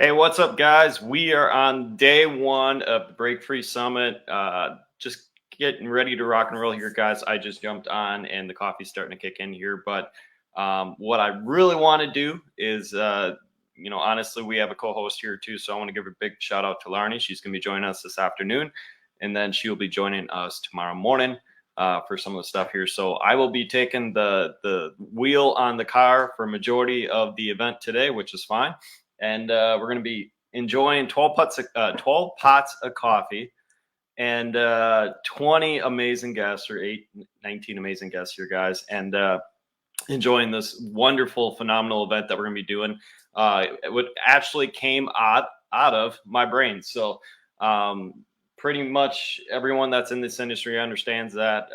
Hey, what's up, guys? We are on day one of the Break Free Summit. Just getting ready to rock and roll here, guys. I just jumped on and the coffee's starting to kick in here. But what I really want to do is, honestly, we have a co host here too. So I want to give a big shout out to Larnie. She's going to be joining us this afternoon. And then she'll be joining us tomorrow morning for some of the stuff here. So I will be taking the wheel on the car for majority of the event today, which is fine. And we're going to be enjoying 12 pots of coffee and 20 amazing guests, or 19 amazing guests here, guys, and enjoying this wonderful, phenomenal event that we're going to be doing. It actually came out of my brain. So pretty much everyone that's in this industry understands that,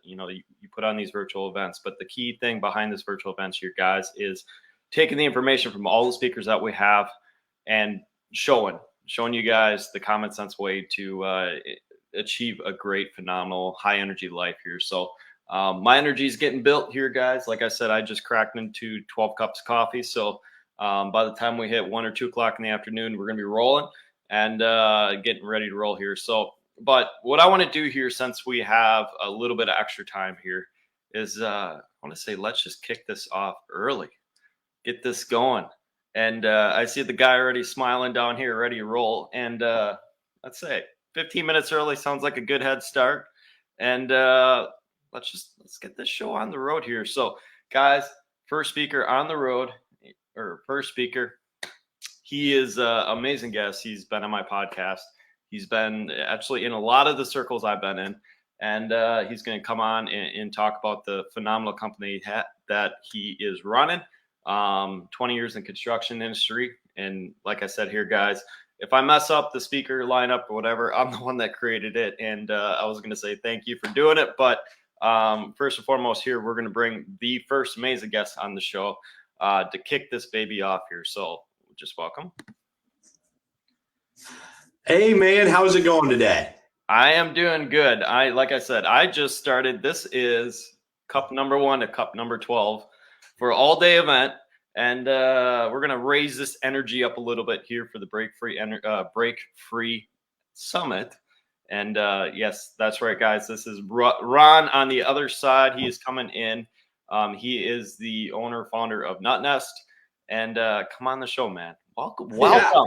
you put on these virtual events. But the key thing behind this virtual events here, guys, is taking the information from all the speakers that we have and showing you guys the common sense way to achieve a great, phenomenal, high energy life here. So my energy is getting built here, guys. Like I said, I just cracked into 12 cups of coffee. So by the time we hit 1 or 2 o'clock in the afternoon, we're going to be rolling and getting ready to roll here. So, but what I want to do here, since we have a little bit of extra time here, is I want to say, let's just kick this off early. Get this going. And I see the guy already smiling down here, ready to roll. And let's say 15 minutes early sounds like a good head start. And let's get this show on the road here. So, guys, first speaker on the road, or first speaker, he is an amazing guest. He's been on my podcast. He's been actually in a lot of the circles I've been in. And he's going to come on and talk about the phenomenal company that he is running. 20 years in construction industry. And like I said here, guys, if I mess up the speaker lineup or whatever, I'm the one that created it. And I was going to say thank you for doing it. But first and foremost here, we're going to bring the first amazing guest on the show to kick this baby off here. So just welcome. Hey, man, how's it going today? I am doing good. Like I said, I just started. This is cup number 1 to cup number 12 for all day event. And we're going to raise this energy up a little bit here for the Break Free Summit. And yes, that's right, guys. This is Ron on the other side. He is coming in. He is the owner, founder of Nut Nest. And come on the show, man. Welcome. Yeah.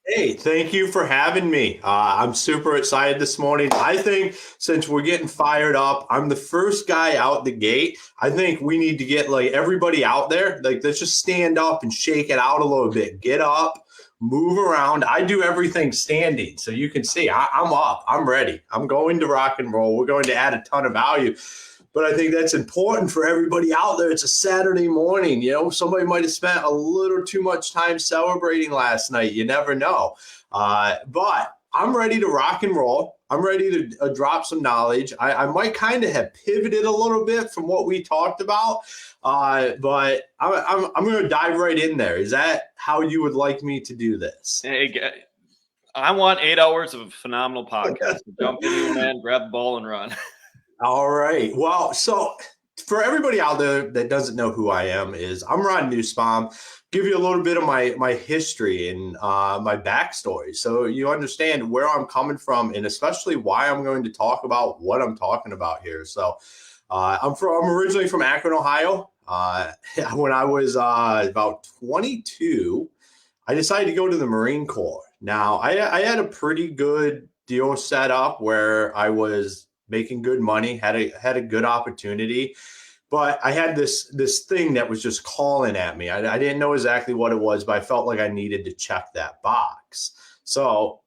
Hey, thank you for having me. I'm super excited this morning. I think since we're getting fired up, I'm the first guy out the gate. I think we need to get like everybody out there. Like, let's just stand up and shake it out a little bit. Get up, move around. I do everything standing. So you can see I'm up. I'm ready. I'm going to rock and roll. We're going to add a ton of value. But I think that's important for everybody out there. It's a Saturday morning. Somebody might have spent a little too much time celebrating last night. You never know. But I'm ready to rock and roll. I'm ready to drop some knowledge. I might kind of have pivoted a little bit from what we talked about, but I'm going to dive right in there. Is that how you would like me to do this? Hey, I want 8 hours of a phenomenal podcast. Jump in here, man, grab the ball and run. All right. Well, so for everybody out there that doesn't know who I am, I'm Ron Nussbaum. Give you a little bit of my history and my backstory, so you understand where I'm coming from, and especially why I'm going to talk about what I'm talking about here. So I'm originally from Akron, Ohio. When I was about 22, I decided to go to the Marine Corps. Now, I had a pretty good deal set up where I was making good money, had a good opportunity, but I had this thing that was just calling at me. I didn't know exactly what it was, but I felt like I needed to check that box. So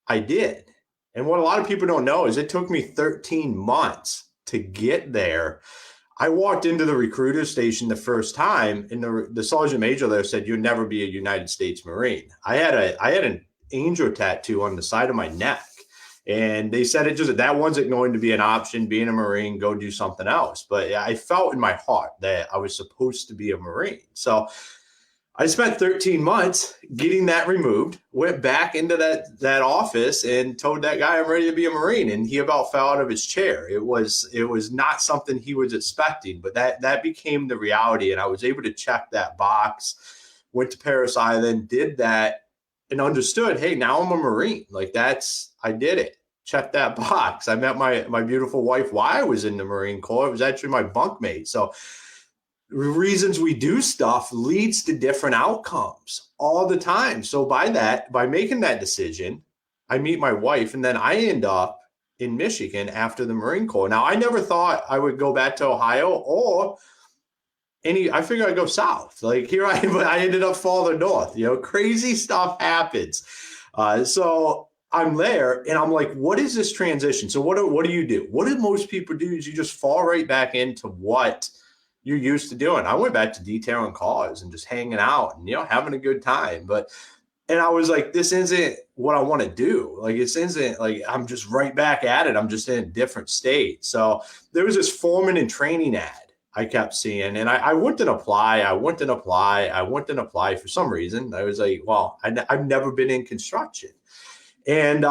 I did. And what a lot of people don't know is it took me 13 months to get there. I walked into the recruiter station the first time, and the sergeant major there said, "You'll never be a United States Marine." I had an angel tattoo on the side of my neck. And they said that wasn't going to be an option, being a Marine, go do something else. But I felt in my heart that I was supposed to be a Marine. So I spent 13 months getting that removed, went back into that office and told that guy I'm ready to be a Marine. And he about fell out of his chair. It was not something he was expecting, but that became the reality. And I was able to check that box, went to Parris Island, did that. and understood, hey, now I'm a Marine. Like I did it. Check that box. I met my beautiful wife while I was in the Marine Corps. It was actually my bunkmate. So reasons we do stuff leads to different outcomes all the time. So by making that decision, I meet my wife, and then I end up in Michigan after the Marine Corps. Now, I never thought I would go back to Ohio or I figured I'd go south. Like here but I ended up farther north. Crazy stuff happens. So I'm there, and I'm like, what is this transition? So what do you do? What do most people do? Is you just fall right back into what you're used to doing. I went back to detailing cars and just hanging out and having a good time. And I was like, this isn't what I want to do. Like, it isn't like I'm just right back at it. I'm just in a different state. So there was this foreman and training ad I kept seeing, and I went and apply. I went and apply for some reason. I was like, well, I've never been in construction. And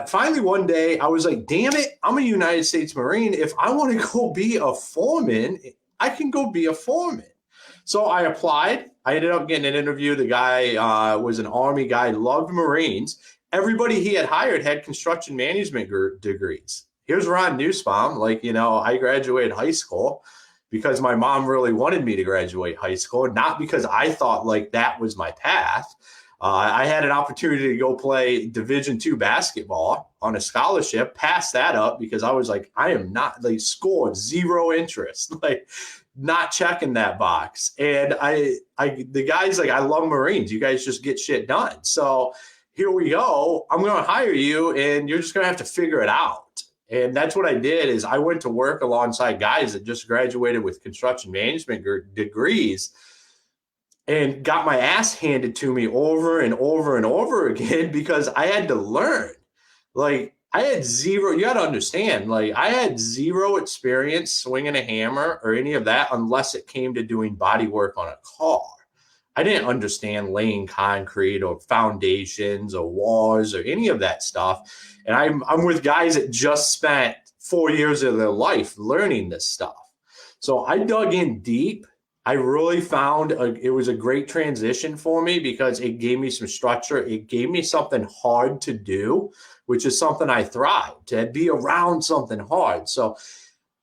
finally, one day, I was like, damn it, I'm a United States Marine. If I want to go be a foreman, I can go be a foreman. So I applied. I ended up getting an interview. The guy was an Army guy, loved Marines. Everybody he had hired had construction management degrees. Here's Ron Nussbaum. Like, I graduated high school because my mom really wanted me to graduate high school, not because I thought like that was my path. I had an opportunity to go play Division II basketball on a scholarship, pass that up because I was like, I am not, like, scored zero interest, like not checking that box. And the guy's like, I love Marines. You guys just get shit done. So here we go. I'm going to hire you, and you're just going to have to figure it out. And that's what I did. Is I went to work alongside guys that just graduated with construction management degrees, and got my ass handed to me over and over and over again because I had to learn. Like, I had zero, you got to understand, like, I had zero experience swinging a hammer or any of that unless it came to doing body work on a car. I didn't understand laying concrete or foundations or walls or any of that stuff. And I'm with guys that just spent 4 years of their life learning this stuff. So I dug in deep. I really found it was a great transition for me because it gave me some structure. It gave me something hard to do, which is something I thrive, to be around something hard. So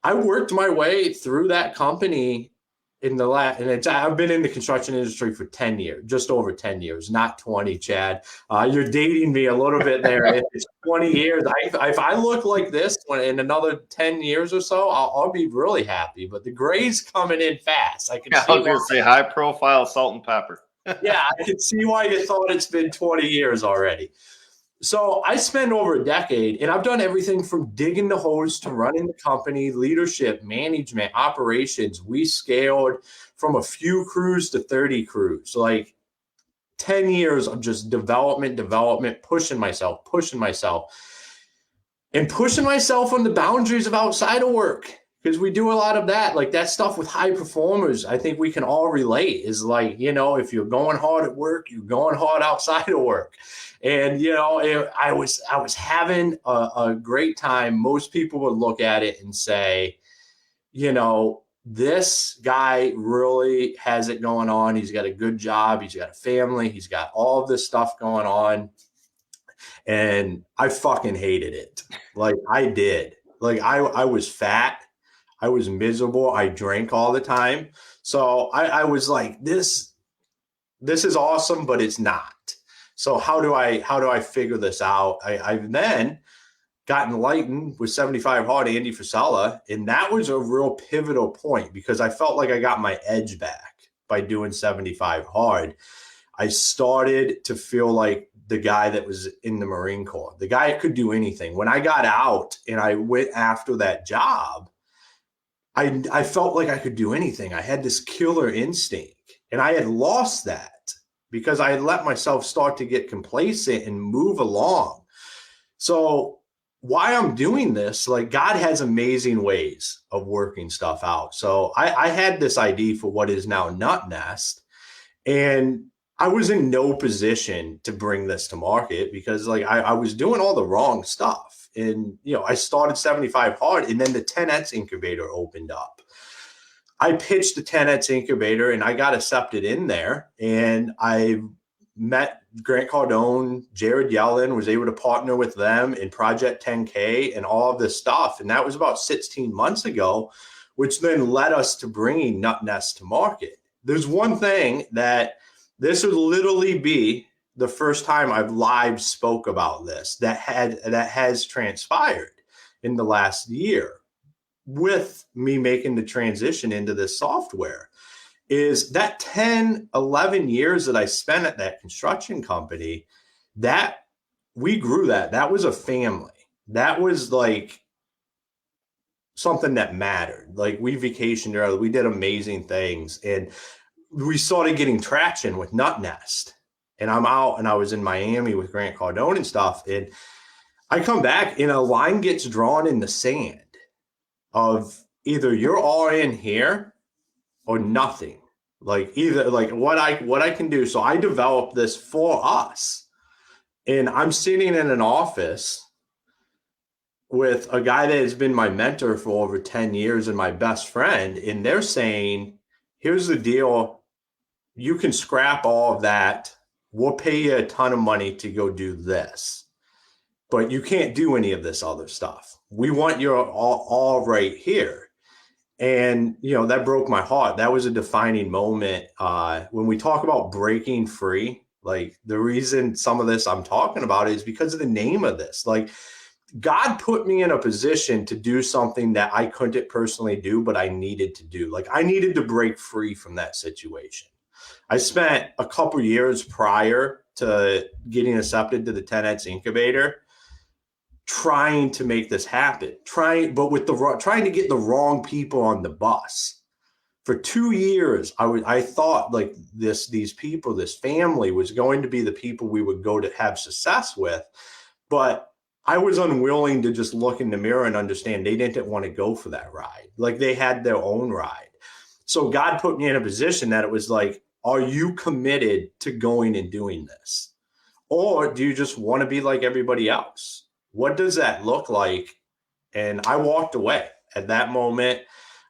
I worked my way through that company I've been in the construction industry for 10 years, just over 10 years, not 20, Chad. You're dating me a little bit there. It's 20 years. If I look like this in another 10 years or so, I'll be really happy. But the gray's coming in fast. I was going to say high profile salt and pepper. Yeah, I can see why you thought it's been 20 years already. So I spent over a decade, and I've done everything from digging the hose to running the company, leadership, management, operations. We scaled from a few crews to 30 crews, like 10 years of just development, pushing myself, and pushing myself on the boundaries of outside of work. Because we do a lot of that, like that stuff with high performers. I think we can all relate is like, if you're going hard at work, you're going hard outside of work. And, I was having a great time. Most people would look at it and say, this guy really has it going on. He's got a good job. He's got a family. He's got all of this stuff going on. And I fucking hated it. Like I did. Like I was fat. I was miserable. I drank all the time. So I was like, this is awesome, but it's not. So how do I figure this out? I then got enlightened with 75 Hard, Andy Frisella, and that was a real pivotal point because I felt like I got my edge back by doing 75 Hard. I started to feel like the guy that was in the Marine Corps, the guy that could do anything. When I got out and I went after that job, I felt like I could do anything. I had this killer instinct, and I had lost that because I had let myself start to get complacent and move along. So why I'm doing this, like God has amazing ways of working stuff out. So I had this idea for what is now Nut Nest, and I was in no position to bring this to market because like I was doing all the wrong stuff. And, I started 75 Hard, and then the 10X incubator opened up. I pitched the 10X incubator and I got accepted in there, and I met Grant Cardone, Jared Yellen, was able to partner with them in Project 10K and all of this stuff. And that was about 16 months ago, which then led us to bringing NutNest to market. There's one thing that this would literally be the first time I've live spoke about this that has transpired in the last year with me making the transition into this software. Is that 10, 11 years that I spent at that construction company, that we grew that was a family. That was like something that mattered. Like we vacationed there, we did amazing things. And we started getting traction with NutNest. And I'm out and I was in Miami with Grant Cardone and stuff. And I come back and a line gets drawn in the sand of either you're all in here or nothing. Like either like what I can do. So I developed this for us. And I'm sitting in an office with a guy that has been my mentor for over 10 years and my best friend. And they're saying, here's the deal. You can scrap all of that. We'll pay you a ton of money to go do this, but you can't do any of this other stuff. We want you all right here. And, you know, that broke my heart. That was a defining moment. When we talk about breaking free, like the reason some of this I'm talking about is because of the name of this. Like God put me in a position to do something that I couldn't personally do, but I needed to do. Like I needed to break free from that situation. I spent a couple years prior to getting accepted to the 10X incubator trying to make this happen, trying to get the wrong people on the bus. For 2 years, I thought like these people, this family was going to be the people we would go to have success with, but I was unwilling to just look in the mirror and understand they didn't want to go for that ride. Like they had their own ride. So God put me in a position that it was like, are you committed to going and doing this? Or do you just want to be like everybody else? What does that look like? And I walked away at that moment.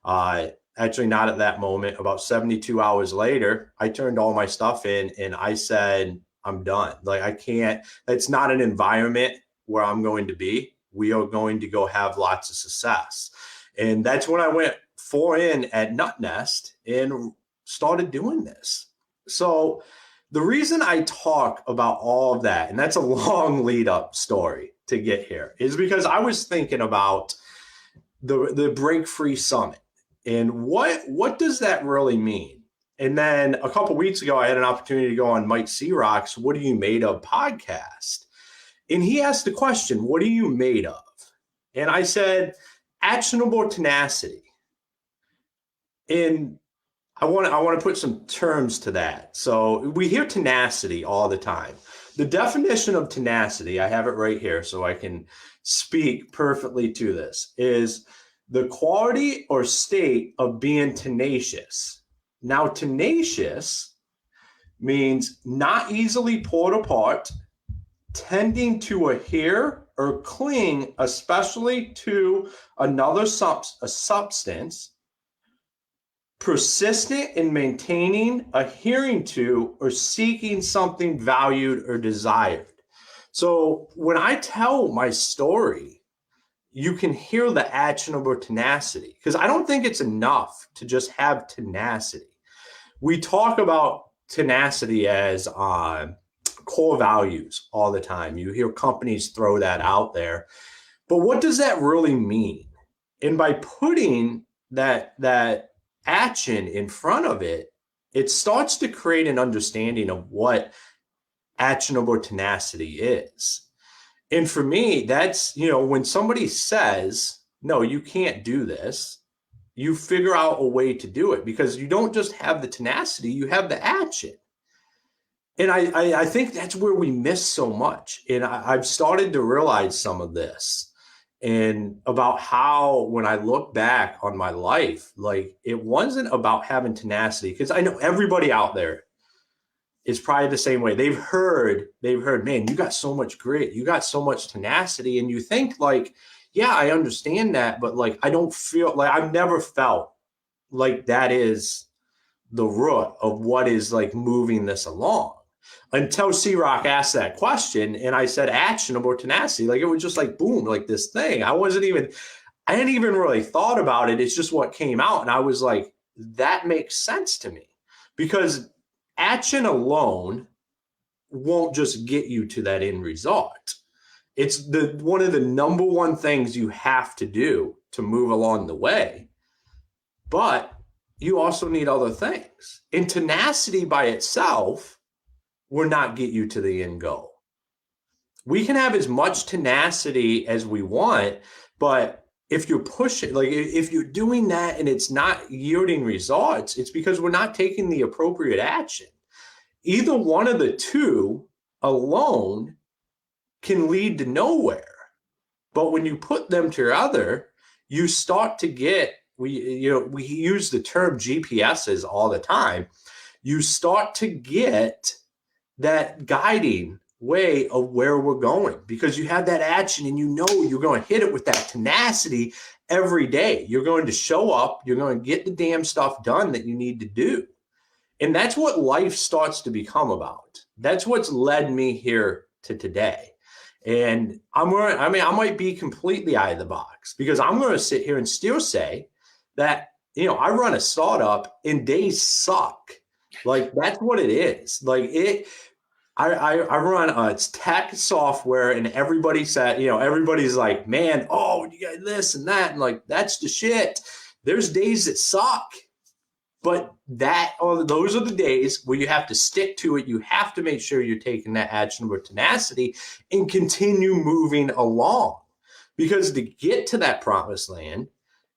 Actually, not at that moment. About 72 hours later, I turned all my stuff in and I said, I'm done. Like I can't, it's not an environment where I'm going to be. We are going to go have lots of success. And that's when I went in at NutNest and started doing this. So the reason I talk about all of that, and that's a long lead up story to get here, is because I was thinking about the Break Free Summit and what does that really mean? And then a couple of weeks ago, I had an opportunity to go on Mike Searock's What Are You Made Of podcast. And he asked the question, what are you made of? And I said, actionable tenacity. And I want to put some terms to that. So we hear tenacity all the time. The definition of tenacity, I have it right here so I can speak perfectly to this, is the quality or state of being tenacious. Now, tenacious means not easily pulled apart, tending to adhere or cling, especially to another substance, persistent in maintaining, adhering to, or seeking something valued or desired. So when I tell my story, you can hear the actionable tenacity, because I don't think it's enough to just have tenacity. We talk about tenacity as core values all the time. You hear companies throw that out there, but what does that really mean? And by putting that action in front of it, it starts to create an understanding of what actionable tenacity is. And for me, that's, when somebody says, no, you can't do this, you figure out a way to do it, because you don't just have the tenacity, you have the action. And I think that's where we miss so much. And I've started to realize some of this, and about how when I look back on my life, like it wasn't about having tenacity, because I know everybody out there is probably the same way. They've heard, man, you got so much grit, you got so much tenacity. And you think like, yeah, I understand that, but like, I don't feel like, I've never felt like that is the root of what is like moving this along. until C-Rock asked that question. And I said actionable tenacity. Like it was just like, boom, like this thing. I hadn't even really thought about it. It's just what came out. And I was like, that makes sense to me, because action alone won't just get you to that end result. It's one of the number one things you have to do to move along the way. But you also need other things. And tenacity by itself will not get you to the end goal. We can have as much tenacity as we want, but if you're pushing, like if you're doing that and it's not yielding results, it's because we're not taking the appropriate action. Either one of the two alone can lead to nowhere. But when you put them together, you start to get, we use the term GPSs all the time. You start to get that guiding way of where we're going, because you have that action and you know you're going to hit it with that tenacity every day. You're going to show up, you're going to get the damn stuff done that you need to do. And that's what life starts to become about. That's what's led me here to today. And I might be completely out of the box, because I'm going to sit here and still say that, I run a startup and days suck. Like that's what it is. Like I run it's tech software, and everybody said, everybody's like, man, oh, you got this and that. And like, that's the shit. There's days that suck. But those are the days where you have to stick to it. You have to make sure you're taking that action with tenacity and continue moving along. Because to get to that promised land,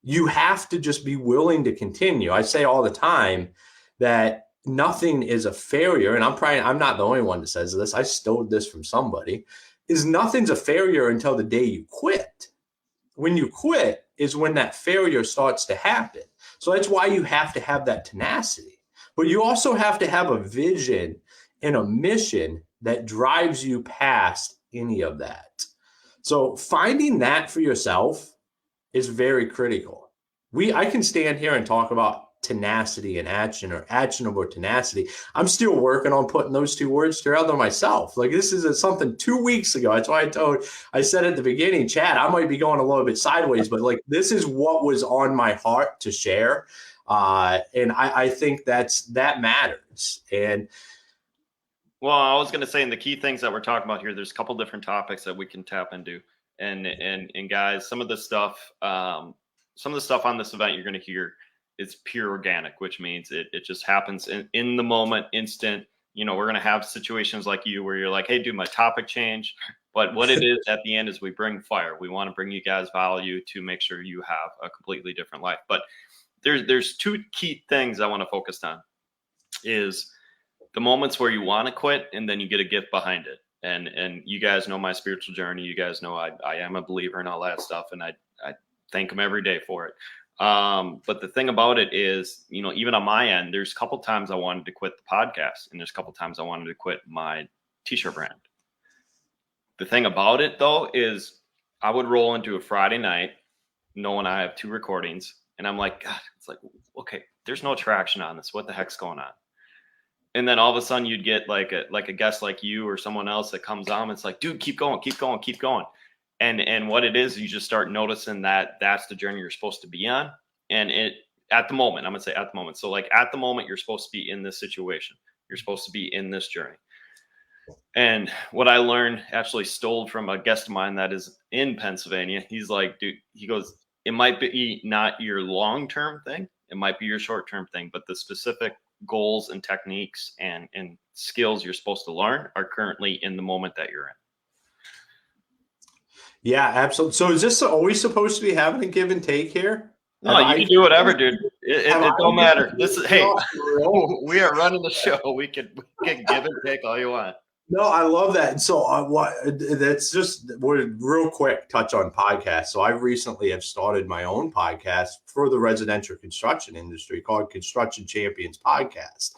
you have to just be willing to continue. I say all the time that nothing is a failure. And I'm not the only one that says this. I stole this from somebody. Is nothing's a failure until the day you quit. When you quit is when that failure starts to happen. So that's why you have to have that tenacity. But you also have to have a vision and a mission that drives you past any of that. So finding that for yourself is very critical. I can stand here and talk about tenacity and action, or actionable tenacity. I'm still working on putting those two words together myself. Like this is something 2 weeks ago. That's why I said at the beginning, Chad, I might be going a little bit sideways, but like this is what was on my heart to share. And I think that matters. And well, I was going to say, in the key things that we're talking about here, there's a couple different topics that we can tap into. And guys, some of the stuff on this event you're going to hear, it's pure organic, which means it just happens in the moment, instant. We're going to have situations like you where you're like, hey, dude, my topic change. But what it is at the end is we bring fire. We want to bring you guys value to make sure you have a completely different life. But there's two key things I want to focus on, is the moments where you want to quit and then you get a gift behind it. And you guys know my spiritual journey. You guys know I am a believer in all that stuff, and I thank him every day for it. But the thing about it is, even on my end, there's a couple times I wanted to quit the podcast, and there's a couple times I wanted to quit my t-shirt brand. The thing about it though, is I would roll into a Friday night knowing I have 2 recordings, and I'm like, God, it's like, okay, there's no traction on this. What the heck's going on? And then all of a sudden you'd get like a guest like you or someone else that comes on. It's like, dude, keep going. And what it is, you just start noticing that that's the journey you're supposed to be on. And at the moment, I'm going to say at the moment. So like at the moment, you're supposed to be in this situation. You're supposed to be in this journey. And what I learned, actually stole from a guest of mine that is in Pennsylvania. He's like, dude, he goes, it might be not your long-term thing. It might be your short-term thing, but the specific goals and techniques and skills you're supposed to learn are currently in the moment that you're in. Yeah, absolutely. So is this always supposed to be having a give and take here? No, you can do whatever, dude. It don't matter. Hey, we are running the show. We can give and take all you want. No, I love that. So we're real quick touch on podcasts. So I recently have started my own podcast for the residential construction industry called Construction Champions Podcast.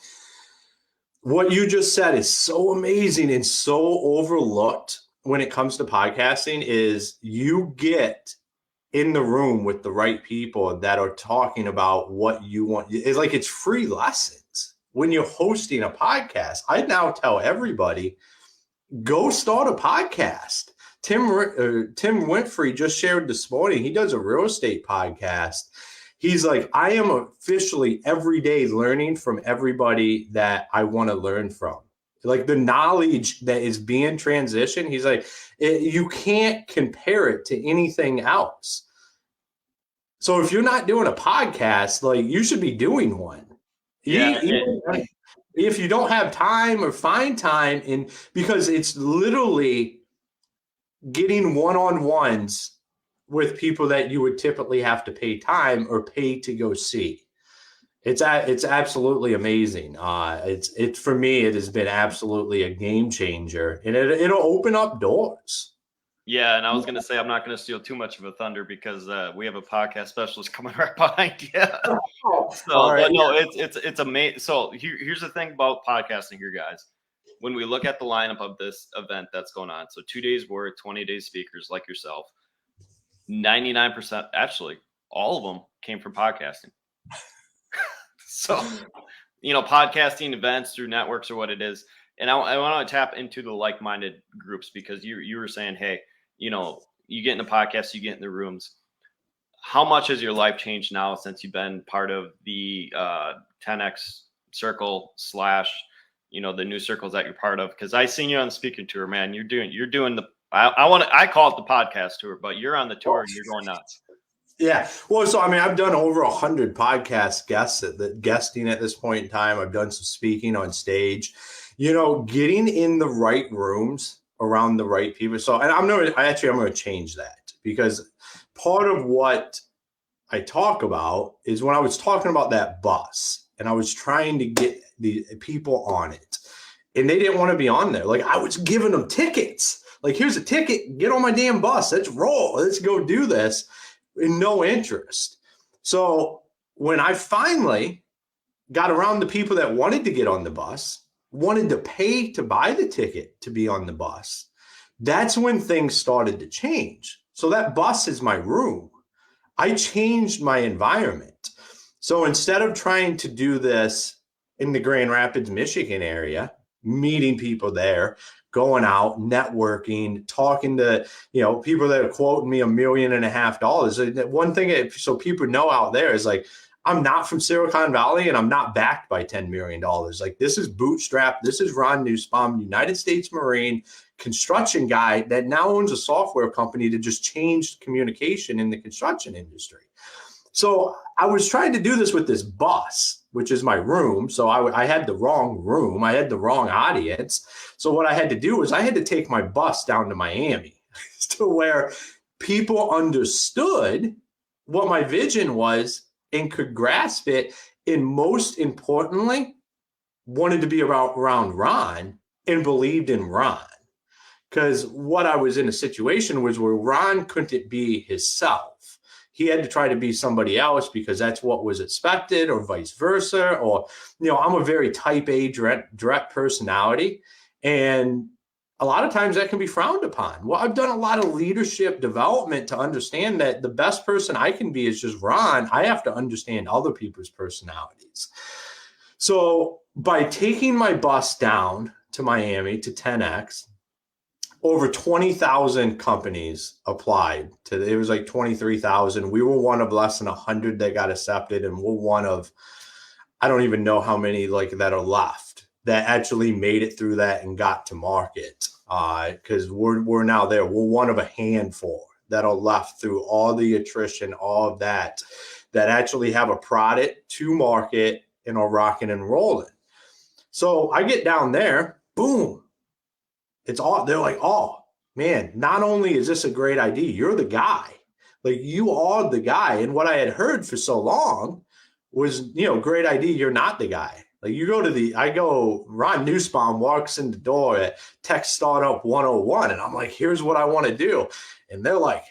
What you just said is so amazing and so overlooked when it comes to podcasting. Is you get in the room with the right people that are talking about what you want. It's like it's free lessons. when you're hosting a podcast. I now tell everybody, go start a podcast. Tim Winfrey just shared this morning. He does a real estate podcast. He's like, I am officially every day learning from everybody that I want to learn from. Like the knowledge that is being transitioned. He's like, you can't compare it to anything else. So if you're not doing a podcast, like you should be doing one. Yeah. If you don't have time or find time, because it's literally getting one-on-ones with people that you would typically have to pay time or pay to go see. It's absolutely amazing. It's for me, it has been absolutely a game changer, and it'll open up doors. Yeah, and I was going to say, I'm not going to steal too much of a thunder because we have a podcast specialist coming right behind you. So, right. No, it's amazing. So here's the thing about podcasting here, guys. When we look at the lineup of this event that's going on, so 2 days worth, 20 days speakers like yourself, 99%, actually, all of them came from podcasting. So, podcasting events through networks or what it is. And I want to tap into the like-minded groups because you were saying, hey, you get in the podcast, you get in the rooms. How much has your life changed now since you've been part of the 10X circle / the new circles that you're part of? Because I seen you on the speaking tour, man. You're doing the I call it the podcast tour, but you're on the tour and you're going nuts. Yeah. Well, so I've done over 100 podcast guesting at this point in time. I've done some speaking on stage. Getting in the right rooms around the right people. So, and I'm going to change that, because part of what I talk about is when I was talking about that bus and I was trying to get the people on it and they didn't want to be on there. Like I was giving them tickets. Like, here's a ticket, get on my damn bus. Let's roll. Let's go do this. And no interest. So when I finally got around the people that wanted to get on the bus, wanted to pay to buy the ticket to be on the bus, that's when things started to change. So that bus is my room. I changed my environment. So instead of trying to do this in the Grand Rapids, Michigan area, meeting people there, going out, networking, talking to, people that are quoting me $1.5 million. One thing, so people know out there is like, I'm not from Silicon Valley and I'm not backed by $10 million. Like, this is bootstrap. This is Ron Nussbaum, United States Marine construction guy that now owns a software company that just changed communication in the construction industry. So I was trying to do this with this bus, which is my room. So I had the wrong room. I had the wrong audience. So what I had to do was I had to take my bus down to Miami to where people understood what my vision was and could grasp it. And most importantly, wanted to be around Ron and believed in Ron. Because what I was in a situation was where Ron couldn't be himself. He had to try to be somebody else because that's what was expected, or vice versa. Or, I'm a very type A direct personality. And a lot of times that can be frowned upon. Well, I've done a lot of leadership development to understand that the best person I can be is just Ron. I have to understand other people's personalities. So by taking my bus down to Miami to 10X, over 20,000 companies applied to, it was like 23,000. We were one of less than 100 that got accepted. And we're one of, I don't even know how many that are left that actually made it through that and got to market. Because we're now there. We're one of a handful that are left through all the attrition, all of that actually have a product to market and are rocking and rolling. So I get down there, boom. It's all, they're like, oh man, not only is this a great idea, you're the guy. Like, you are the guy. And what I had heard for so long was, great idea, you're not the guy. Like, Ron Nussbaum walks in the door at Tech Startup 101, and I'm like, here's what I want to do. And they're like,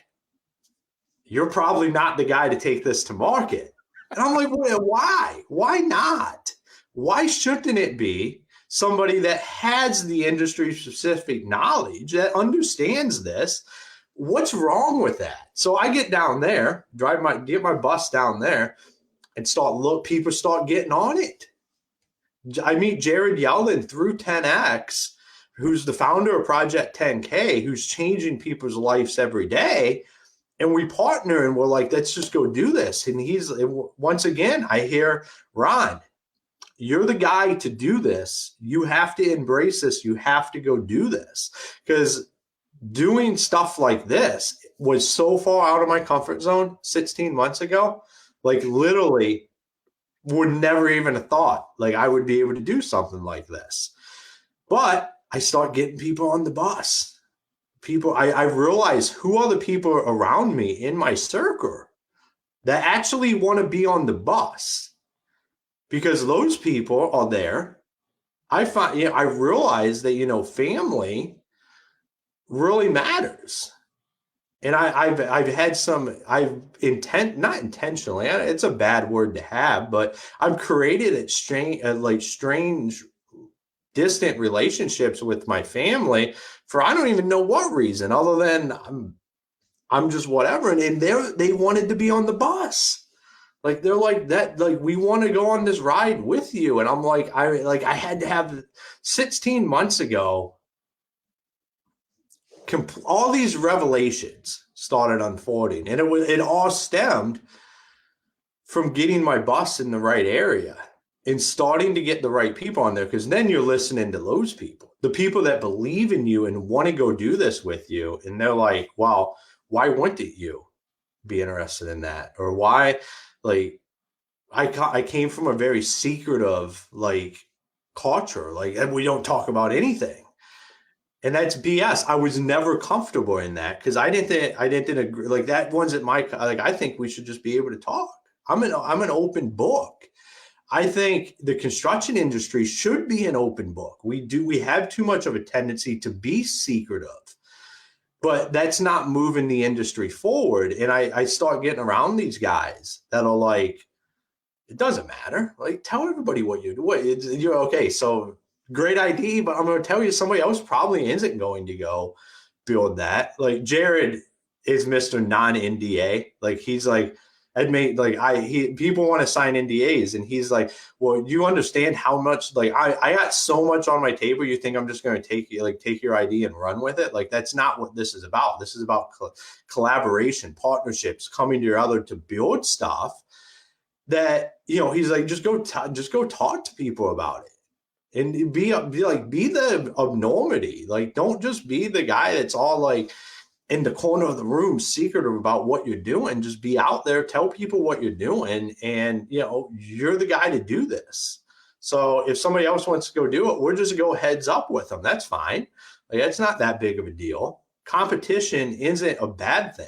you're probably not the guy to take this to market. And I'm like, well, why? Why not? Why shouldn't it be somebody that has the industry specific knowledge, that understands this? What's wrong with that? So I get down there, get my bus down there, and people start getting on it. I meet Jared Yeldon through 10X, who's the founder of Project 10K, who's changing people's lives every day. And we partner and we're like, let's just go do this. And once again, I hear, Ron, you're the guy to do this. You have to embrace this. You have to go do this. Because doing stuff like this was so far out of my comfort zone 16 months ago. Like literally would never even have thought like I would be able to do something like this. But I start getting people on the bus. I realize who are the people around me in my circle that actually want to be on the bus, because those people are there. I realize that, family really matters. And I've had not intentionally, it's a bad word to have, but I've created strange distant relationships with my family for I don't even know what reason, other than I'm just whatever. And they wanted to be on the bus. Like they're like that, like we want to go on this ride with you. And I'm like, I had to have 16 months ago. All these revelations started unfolding, and it all stemmed from getting my bus in the right area and starting to get the right people on there. Because then you're listening to those people, the people that believe in you and want to go do this with you, and they're like, well, why wouldn't you be interested in that? Or why? Like I came from a very secretive culture, and we don't talk about anything. And that's BS. I was never comfortable in that because I didn't agree. Like that one's at I think we should just be able to talk. I'm an open book. I think the construction industry should be an open book. We have too much of a tendency to be secretive, but that's not moving the industry forward. And I start getting around these guys that are like, it doesn't matter. Like, tell everybody what you do. You're okay. So great idea, but I'm going to tell you, somebody else probably isn't going to go build that. Like Jared is Mr. Non-NDA. Like he's like, people want to sign NDAs, and he's like, well, you understand how much, I got so much on my table. You think I'm just going to take your idea and run with it? Like, that's not what this is about. This is about collaboration, partnerships, coming together to build stuff that, he's like, just go talk to people about it. And be the abnormity. Like, don't just be the guy that's all like in the corner of the room, secretive about what you're doing. Just be out there, tell people what you're doing, and you're the guy to do this. So if somebody else wants to go do it, we're just go heads up with them. That's fine. Like, it's not that big of a deal. Competition isn't a bad thing,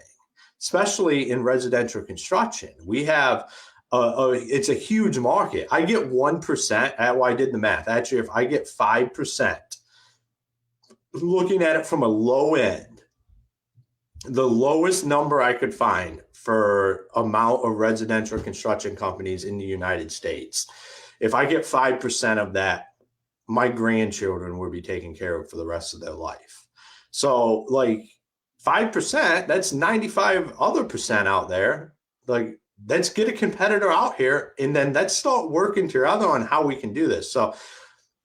especially in residential construction. We have it's a huge market. I get 1%. I did the math. Actually, if I get 5%, looking at it from a low end, the lowest number I could find for amount of residential construction companies in the United States, if I get 5% of that, my grandchildren will be taken care of for the rest of their life. So 5%, that's 95 other percent out there. Let's get a competitor out here, and then let's start working together on how we can do this. So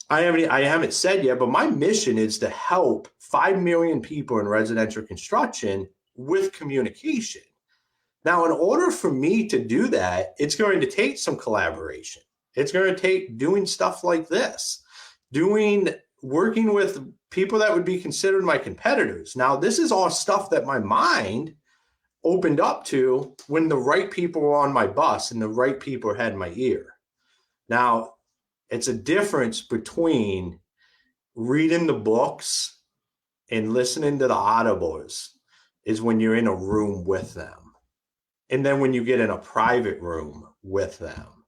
I haven't said yet, but my mission is to help 5 million people in residential construction with communication. Now, in order for me to do that, it's going to take some collaboration. It's going to take doing stuff like this, working with people that would be considered my competitors. Now, this is all stuff that my mind opened up to when the right people were on my bus and the right people had my ear. Now, it's a difference between reading the books and listening to the audibles is when you're in a room with them. And then when you get in a private room with them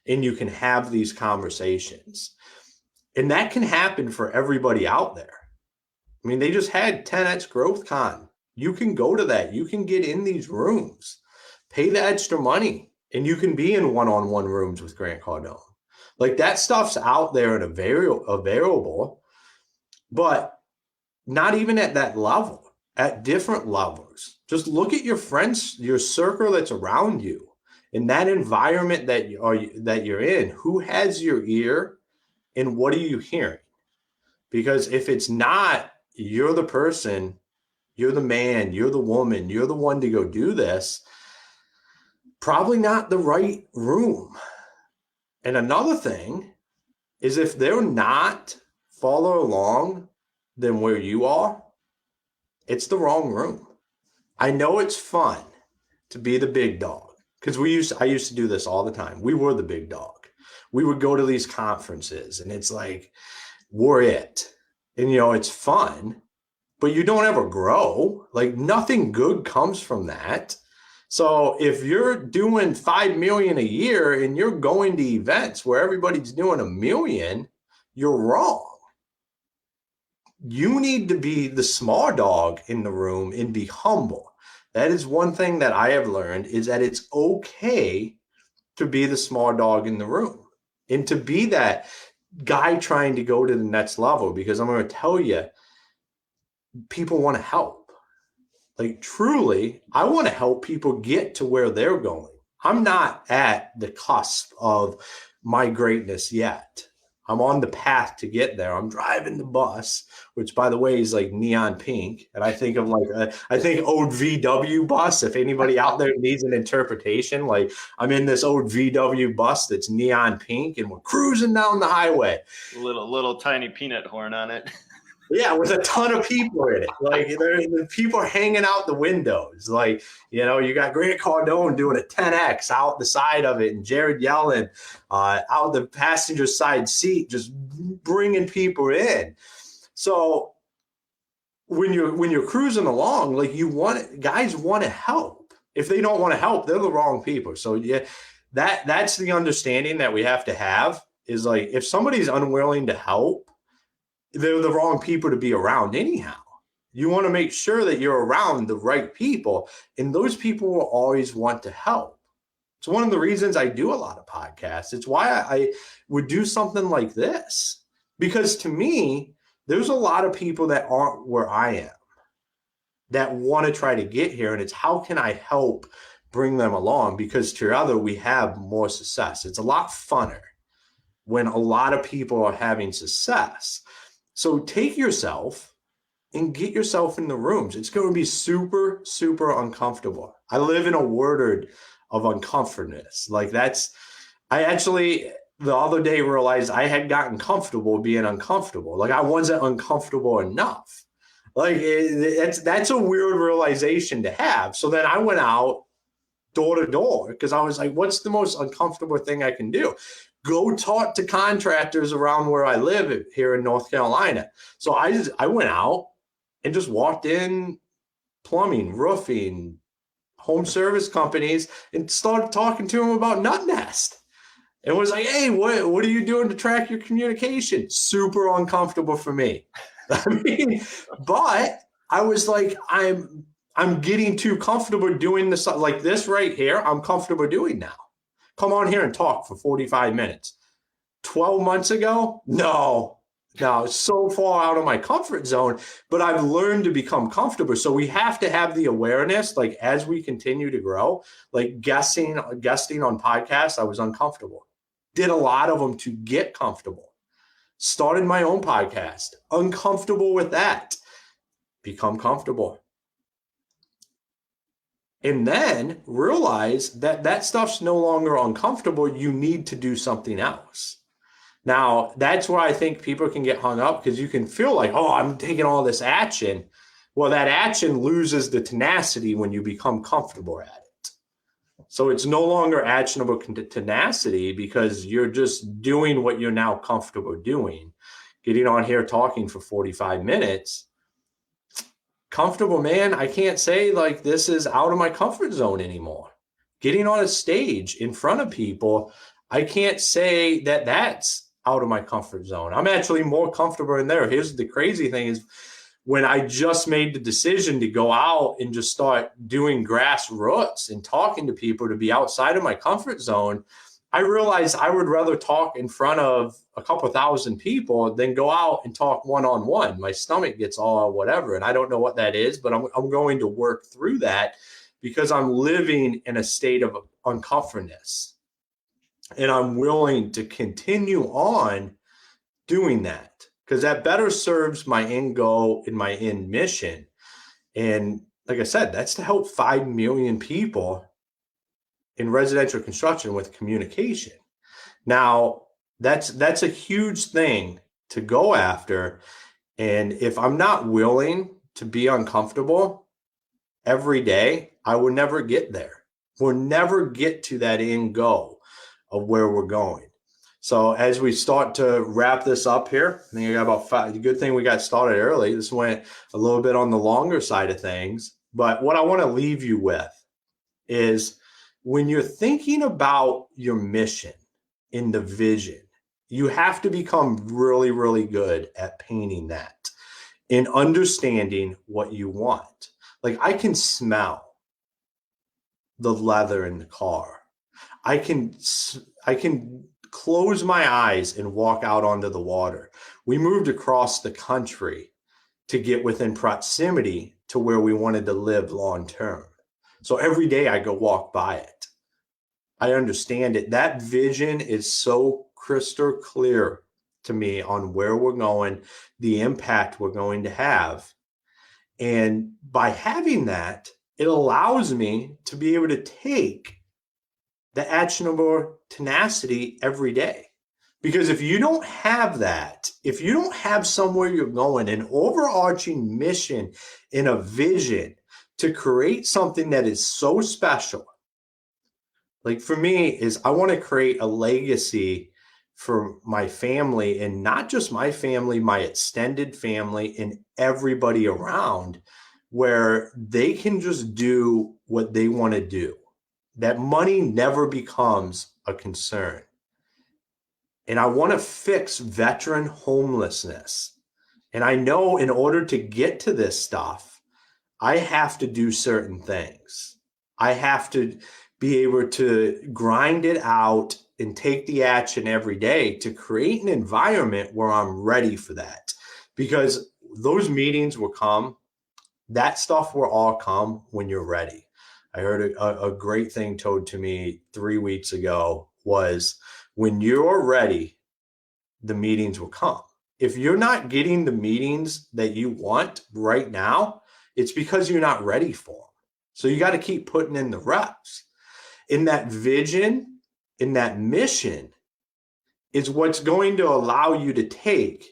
and you can have these conversations. And that can happen for everybody out there. I mean, they just had 10X Growth Con. You can go to that. You can get in these rooms, pay the extra money, and you can be in one-on-one rooms with Grant Cardone. Like, that stuff's out there and available, but not even at that level, at different levels. Just look at your friends, your circle that's around you, in that environment that you're in. Who has your ear and what are you hearing? Because if it's not, you're the person, you're the man, you're the woman, you're the one to go do this, probably not the right room. And another thing is if they're not farther along than where you are, it's the wrong room. I know it's fun to be the big dog because I used to do this all the time. We were the big dog. We would go to these conferences and it's like, we're it. And, it's fun, but you don't ever grow. Like nothing good comes from that. So if you're doing 5 million a year and you're going to events where everybody's doing 1 million, you're wrong. You need to be the small dog in the room and be humble. That is one thing that I have learned is that it's okay to be the small dog in the room and to be that guy trying to go to the next level, because I'm going to tell you, people want to help. Like truly, I want to help people get to where they're going. I'm not at the cusp of my greatness yet. I'm on the path to get there. I'm driving the bus, which by the way is like neon pink. And I think of I think old VW bus. If anybody out there needs an interpretation, like I'm in this old VW bus that's neon pink and we're cruising down the highway. Little tiny peanut horn on it. Yeah, with a ton of people in it. Like the people are hanging out the windows. Like, you got Grant Cardone doing a 10X out the side of it and Jared Yellen out the passenger side seat, just bringing people in. So when you're cruising along, like guys want to help. If they don't want to help, they're the wrong people. So yeah, that's the understanding that we have to have is like, if somebody's unwilling to help, they're the wrong people to be around anyhow. You want to make sure that you're around the right people, and those people will always want to help. It's one of the reasons I do a lot of podcasts. It's why I would do something like this, because to me, there's a lot of people that aren't where I am that want to try to get here. And it's how can I help bring them along? Because together we have more success. It's a lot funner when a lot of people are having success. So take yourself and get yourself in the rooms. It's going to be super, super uncomfortable. I live in a word of uncomfortness. Like I actually the other day realized I had gotten comfortable being uncomfortable. Like I wasn't uncomfortable enough. Like that's a weird realization to have. So then I went out door to door because I was like, what's the most uncomfortable thing I can do? Go talk to contractors around where I live here in North Carolina. So I went out and just walked in plumbing, roofing, home service companies and started talking to them about NutNest. And was like, hey, what are you doing to track your communication? Super uncomfortable for me. I mean, but I was like, I'm getting too comfortable doing this like this right here. I'm comfortable doing now. Come on here and talk for 45 minutes. 12 months ago? No, so far out of my comfort zone, but I've learned to become comfortable. So we have to have the awareness, like as we continue to grow, like guesting on podcasts, I was uncomfortable. Did a lot of them to get comfortable. Started my own podcast, uncomfortable with that. Become comfortable. And then realize that stuff's no longer uncomfortable. You need to do something else. Now, that's where I think people can get hung up because you can feel like, oh, I'm taking all this action. Well, that action loses the tenacity when you become comfortable at it. So it's no longer actionable tenacity because you're just doing what you're now comfortable doing. Getting on here talking for 45 minutes. Comfortable, man, I can't say like this is out of my comfort zone anymore. Getting on a stage in front of people, I can't say that that's out of my comfort zone. I'm actually more comfortable in there. Here's the crazy thing is when I just made the decision to go out and just start doing grassroots and talking to people to be outside of my comfort zone, I realized I would rather talk in front of a couple thousand people than go out and talk one-on-one. My stomach gets all whatever, and I don't know what that is, but I'm going to work through that because I'm living in a state of uncomfortness. And I'm willing to continue on doing that because that better serves my end goal and my end mission. And like I said, that's to help 5 million people in residential construction with communication. Now, that's a huge thing to go after. And if I'm not willing to be uncomfortable every day, I will never get there. We'll never get to that end goal of where we're going. So as we start to wrap this up here, I think I got about 5. Good thing we got started early. This went a little bit on the longer side of things. But what I want to leave you with is when you're thinking about your mission in the vision, you have to become really, really good at painting that and understanding what you want. Like I can smell the leather in the car. I can close my eyes and walk out onto the water. We moved across the country to get within proximity to where we wanted to live long term. So every day I go walk by it. I understand it. That vision is so crystal clear to me on where we're going, the impact we're going to have. And by having that, it allows me to be able to take the actionable tenacity every day. Because if you don't have that, if you don't have somewhere you're going, an overarching mission and a vision to create something that is so special, like for me is I want to create a legacy for my family, and not just my family, my extended family and everybody around, where they can just do what they want to do. That money never becomes a concern. And I want to fix veteran homelessness. And I know in order to get to this stuff, I have to do certain things. I have to be able to grind it out and take the action every day to create an environment where I'm ready for that. Because those meetings will come. That stuff will all come when you're ready. I heard a great thing told to me 3 weeks ago was when you're ready, the meetings will come. If you're not getting the meetings that you want right now, it's because you're not ready for them. So you got to keep putting in the reps. In that vision, in that mission, is what's going to allow you to take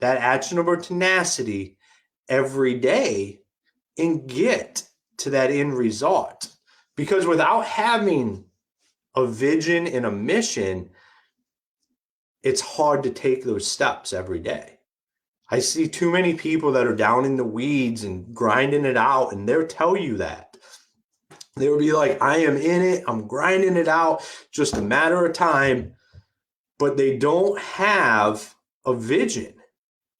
that actionable tenacity every day and get to that end result. Because without having a vision and a mission, it's hard to take those steps every day. I see too many people that are down in the weeds and grinding it out, and they'll tell you that. They'll be like, I am in it, I'm grinding it out, just a matter of time. But they don't have a vision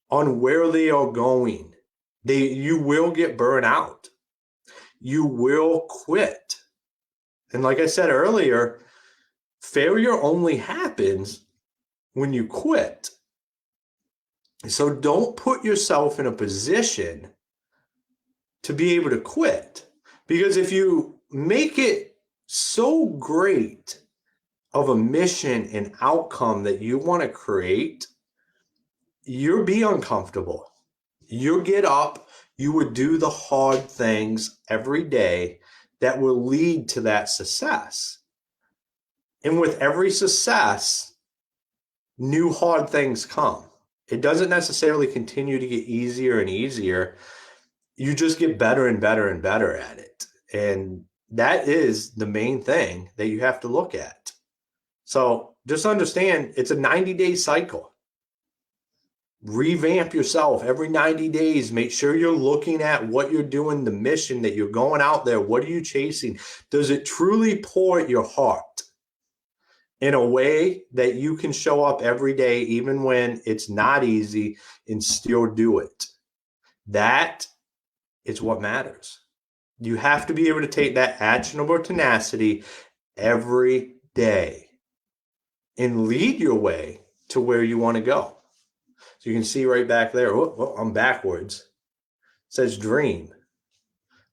on where they are going. You will get burned out. You will quit. And like I said earlier, failure only happens when you quit. So don't put yourself in a position to be able to quit. Because if you make it so great of a mission and outcome that you want to create, you'll be uncomfortable. You'll get up, you would do the hard things every day that will lead to that success. And with every success, new hard things come. It doesn't necessarily continue to get easier and easier. You just get better and better and better at it. And that is the main thing that you have to look at. So just understand it's a 90-day cycle. Revamp yourself every 90 days. Make sure you're looking at what you're doing, the mission that you're going out there. What are you chasing? Does it truly pour at your heart in a way that you can show up every day, even when it's not easy, and still do it? That is what matters. You have to be able to take that actionable tenacity every day and lead your way to where you want to go. So you can see right back there, I'm backwards. It says dream.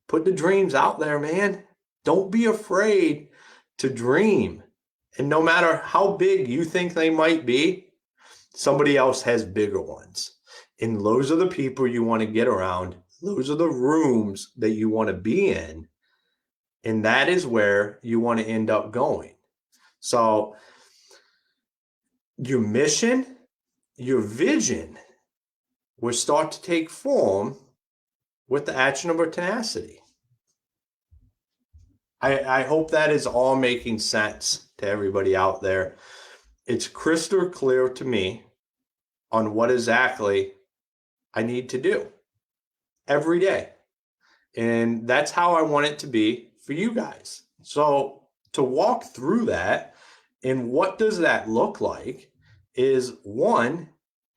Put the dreams out there, man. Don't be afraid to dream. And no matter how big you think they might be, Somebody else has bigger ones. And those are the people you want to get around. Those are the rooms that you want to be in. And that is where you want to end up going. So your mission, your vision will start to take form with the actionable tenacity. I hope that is all making sense to everybody out there. It's crystal clear to me on what exactly I need to do every day. And that's how I want it to be for you guys. So to walk through that, and what does that look like, is one,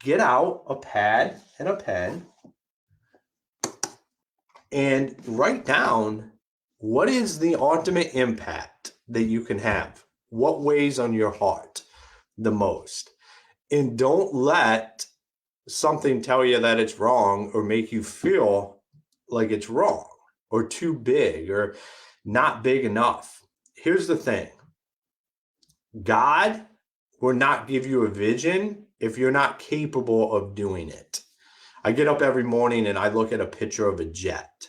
get out a pad and a pen and write down what is the ultimate impact that you can have. What weighs on your heart the most? And don't let something tell you that it's wrong or make you feel like it's wrong or too big or not big enough. Here's the thing. God will not give you a vision if you're not capable of doing it. I get up every morning and I look at a picture of a jet.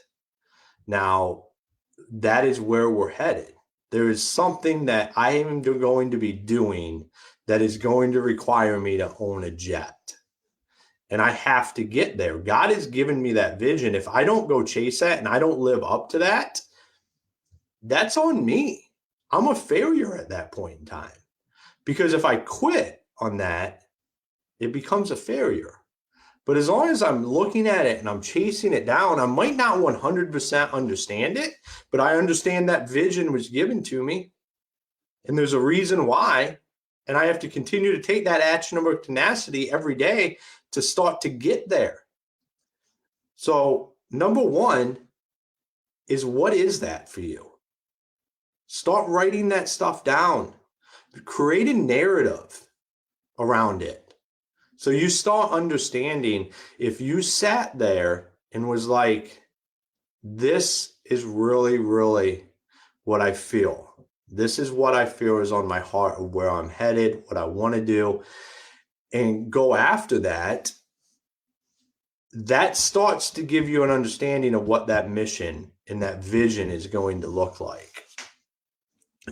Now, that is where we're headed. There is something that I am going to be doing that is going to require me to own a jet. And I have to get there. God has given me that vision. If I don't go chase that and I don't live up to that, that's on me. I'm a failure at that point in time. Because if I quit on that, it becomes a failure. But as long as I'm looking at it and I'm chasing it down, I might not 100% understand it, but I understand that vision was given to me. And there's a reason why. And I have to continue to take that actionable tenacity every day to start to get there. So number one is, what is that for you? Start writing that stuff down. Create a narrative around it. So you start understanding, if you sat there and was like, this is really, really what I feel. This is what I feel is on my heart of where I'm headed, what I want to do, and go after that, that starts to give you an understanding of what that mission and that vision is going to look like.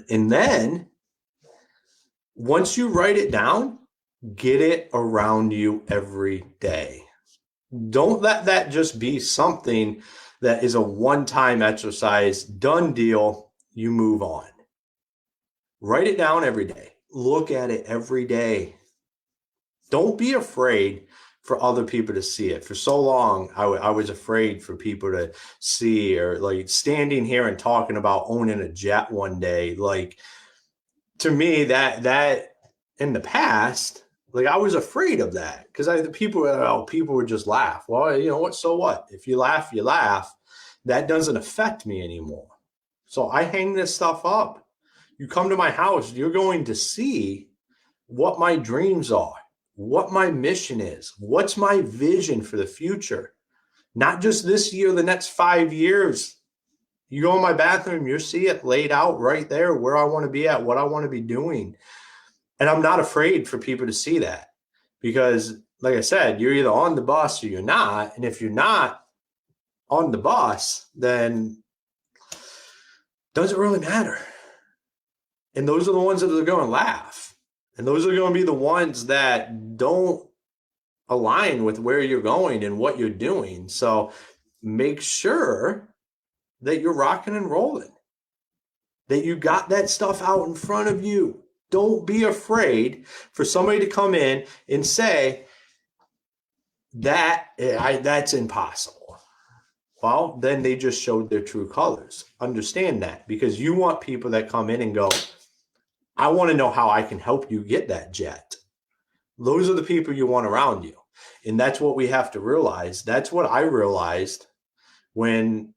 And then once you write it down, get it around you every day. Don't let that just be something that is a one-time exercise, done deal, you move on. Write it down every day. Look at it every day. Don't be afraid for other people to see it. For so long, I was afraid for people to see, or like standing here and talking about owning a jet one day. Like, to me, that in the past, like, I was afraid of that because people would just laugh. Well, you know what? So what? If you laugh, you laugh. That doesn't affect me anymore. So I hang this stuff up. You come to my house, you're going to see what my dreams are, what my mission is, what's my vision for the future. Not just this year, the next 5 years. You go in my bathroom, you'll see it laid out right there, where I want to be at, what I want to be doing. And I'm not afraid for people to see that, because like I said, you're either on the bus or you're not. And if you're not on the bus, then doesn't really matter. And those are the ones that are going to laugh. And those are going to be the ones that don't align with where you're going and what you're doing. So make sure that you're rocking and rolling, that you got that stuff out in front of you. Don't be afraid for somebody to come in and say that that's impossible. Well, then they just showed their true colors. Understand that, because you want people that come in and go, I want to know how I can help you get that jet. Those are the people you want around you. And that's what we have to realize. That's what I realized when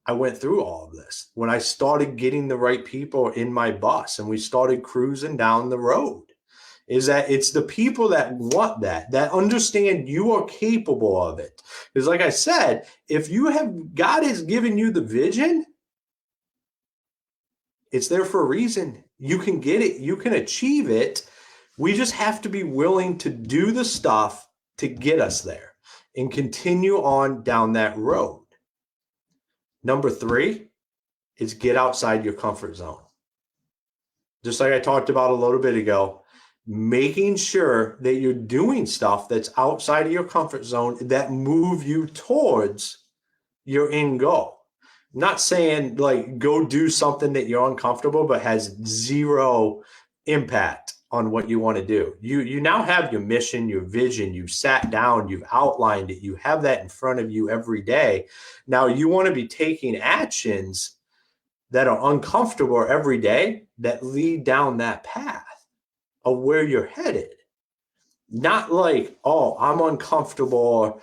I went through all of this, when I started getting the right people in my bus and we started cruising down the road, is that it's the people that want that understand you are capable of it. Because like I said, if God has given you the vision, it's there for a reason. You can get it. You can achieve it We just have to be willing to do the stuff to get us there and continue on down that road. Number 3 is get outside your comfort zone. Just like I talked about a little bit ago, making sure that you're doing stuff that's outside of your comfort zone that move you towards your end goal. I'm not saying like go do something that you're uncomfortable but has zero impact on what you want to do. You now have your mission, your vision, you've sat down, you've outlined it, you have that in front of you every day. Now you want to be taking actions that are uncomfortable every day that lead down that path of where you're headed. Not like, oh, I'm uncomfortable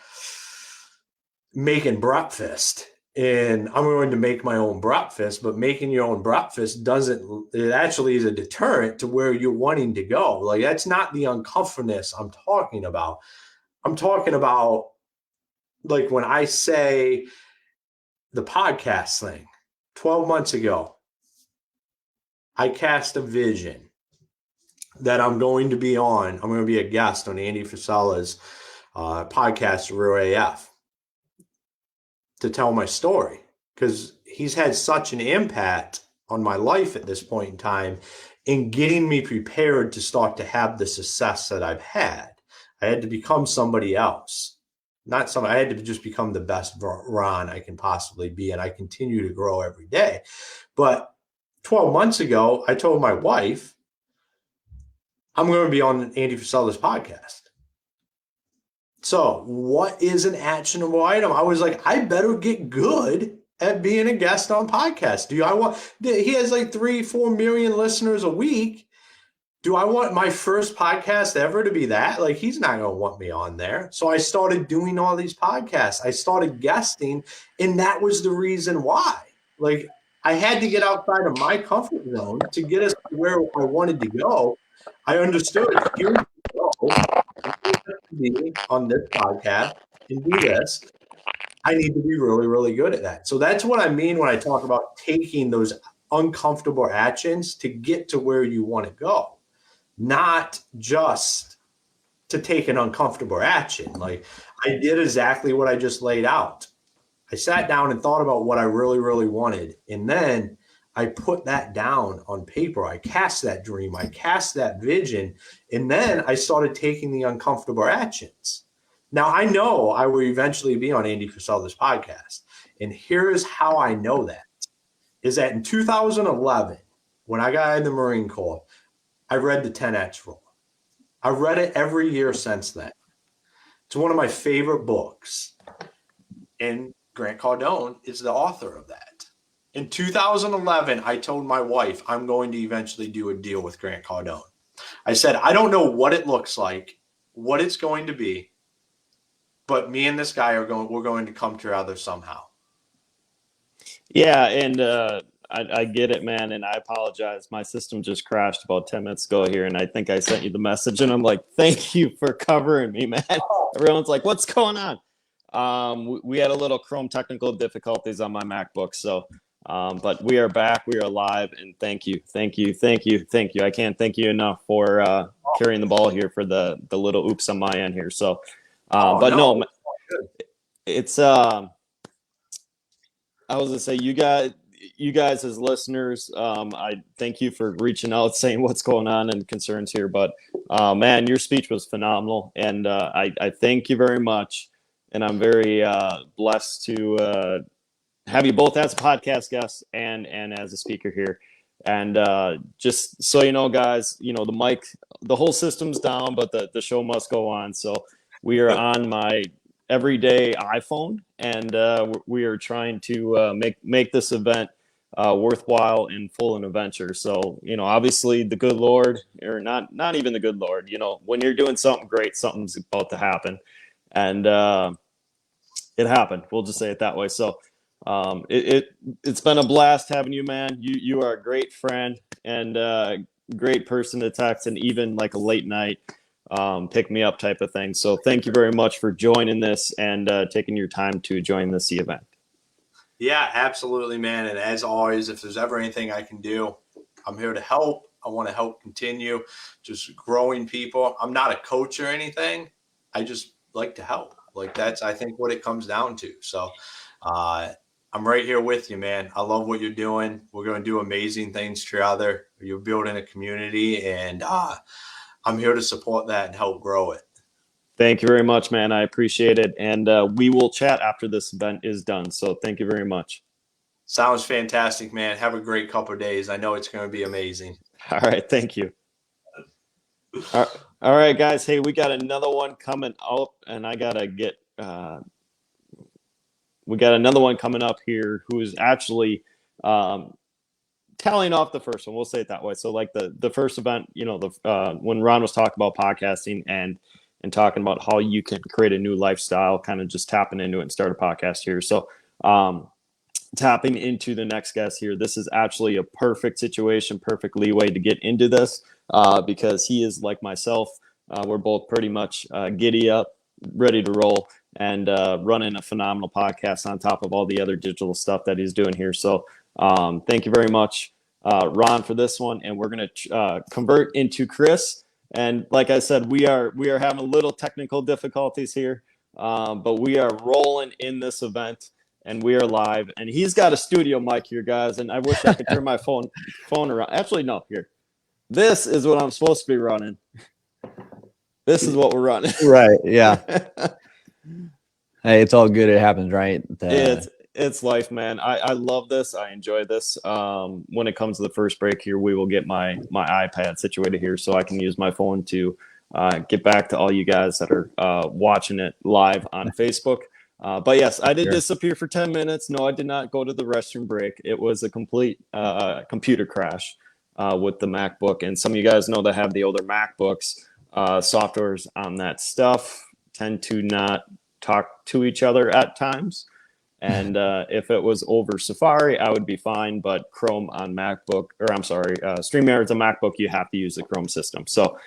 making breakfast and I'm going to make my own breakfast, but making your own breakfast it actually is a deterrent to where you're wanting to go. Like, that's not the uncomfortableness I'm talking about. I'm talking about, like, when I say the podcast thing, 12 months ago, I cast a vision that I'm going to be on. I'm going to be a guest on Andy Frisella's podcast, Real AF, to tell my story, because he's had such an impact on my life at this point in time in getting me prepared to start to have the success that I've had. I had to become somebody else. I had to just become the best Ron I can possibly be, and I continue to grow every day. But 12 months ago, I told my wife, I'm going to be on Andy Frisella's podcast. So what is an actionable item? I was like, I better get good at being a guest on podcasts. He has like 3-4 million listeners a week. Do I want my first podcast ever to be that? Like, he's not going to want me on there. So I started doing all these podcasts. I started guesting, and that was the reason why. Like, I had to get outside of my comfort zone to get us to where I wanted to go. I understood, here we go, to be on this podcast and do this. I need to be really, really good at that. So that's what I mean when I talk about taking those uncomfortable actions to get to where you want to go. Not just to take an uncomfortable action. Like, I did exactly what I just laid out. I sat down and thought about what I really, really wanted. And then I put that down on paper. I cast that dream. I cast that vision. And then I started taking the uncomfortable actions. Now, I know I will eventually be on Andy Frisella's podcast. And here is how I know that. Is that in 2011, when I got in the Marine Corps, I read the 10X Rule. I've read it every year since then. It's one of my favorite books. And Grant Cardone is the author of that. In 2011, I told my wife I'm going to eventually do a deal with Grant Cardone. I said, I don't know what it looks like, what it's going to be, but me and this guy we're going to come together somehow. Yeah, and I get it, man, and I apologize. My system just crashed about 10 minutes ago here, and I think I sent you the message, and I'm like, thank you for covering me, man. Everyone's like, what's going on? We had a little Chrome technical difficulties on my MacBook, so but we are back, we are live, and thank you. I can't thank you enough for carrying the ball here for the little oops on my end here. So, no, it's I was gonna say, you guys as listeners, I thank you for reaching out, saying what's going on and concerns here. But man, your speech was phenomenal, and I thank you very much. And I'm very blessed to have you both as a podcast guest and as a speaker here. And just so you know, guys, the whole system's down, but the show must go on. So we are on my everyday iPhone, and we are trying to make this event worthwhile and full an adventure. So, obviously the good Lord, or not even the good Lord, when you're doing something great, something's about to happen. And it happened. We'll just say it that way. So it's been a blast having you, man. You are a great friend and great person to text, and even like a late night pick me up type of thing. So thank you very much for joining this and taking your time to join this event. Yeah, absolutely, man. And as always, if there's ever anything I can do, I'm here to help. want to help continue just growing people. I'm not a coach or anything. I just like to help. Like that's, I think, what it comes down to. So I'm right here with you, man. I love what you're doing. We're going to do amazing things together. You're building a community, and I'm here to support that and help grow it. Thank you very much, man. I appreciate it. And we will chat after this event is done. So thank you very much. Sounds fantastic, man. Have a great couple of days. I know it's going to be amazing. All right. Thank you. All right, guys. Hey, we got another one coming up, and I got to get we got another one coming up here who is actually tallying off the first one. We'll say it that way. So like the first event, you know, when Ron was talking about podcasting and talking about how you can create a new lifestyle, kind of just tapping into it and start a podcast here. So tapping into the next guest here, this is actually a perfect situation, perfect leeway to get into this because he is like myself. We're both pretty much giddy up, ready to roll, and running a phenomenal podcast on top of all the other digital stuff that he's doing here. So thank you very much, Ron, for this one. And we're going to convert into Chris. And like I said, we are having a little technical difficulties here, but we are rolling in this event, and we are live. And he's got a studio mic here, guys. And I wish I could turn my phone around. Actually, no, here. This is what I'm supposed to be running. This is what we're running. Right. Yeah. Hey, it's all good. It happens, right? It's life, man. I love this. I enjoy this. When it comes to the first break here, we will get my iPad situated here so I can use my phone to get back to all you guys that are watching it live on Facebook. But yes, I did disappear for 10 minutes. No, I did not go to the restroom break. It was a complete computer crash with the MacBook. And some of you guys know that have the older MacBooks. Softwares on that stuff tend to not talk to each other at times. And if it was over Safari, I would be fine. But Chrome on MacBook, or I'm sorry, StreamYard's a MacBook, you have to use the Chrome system. So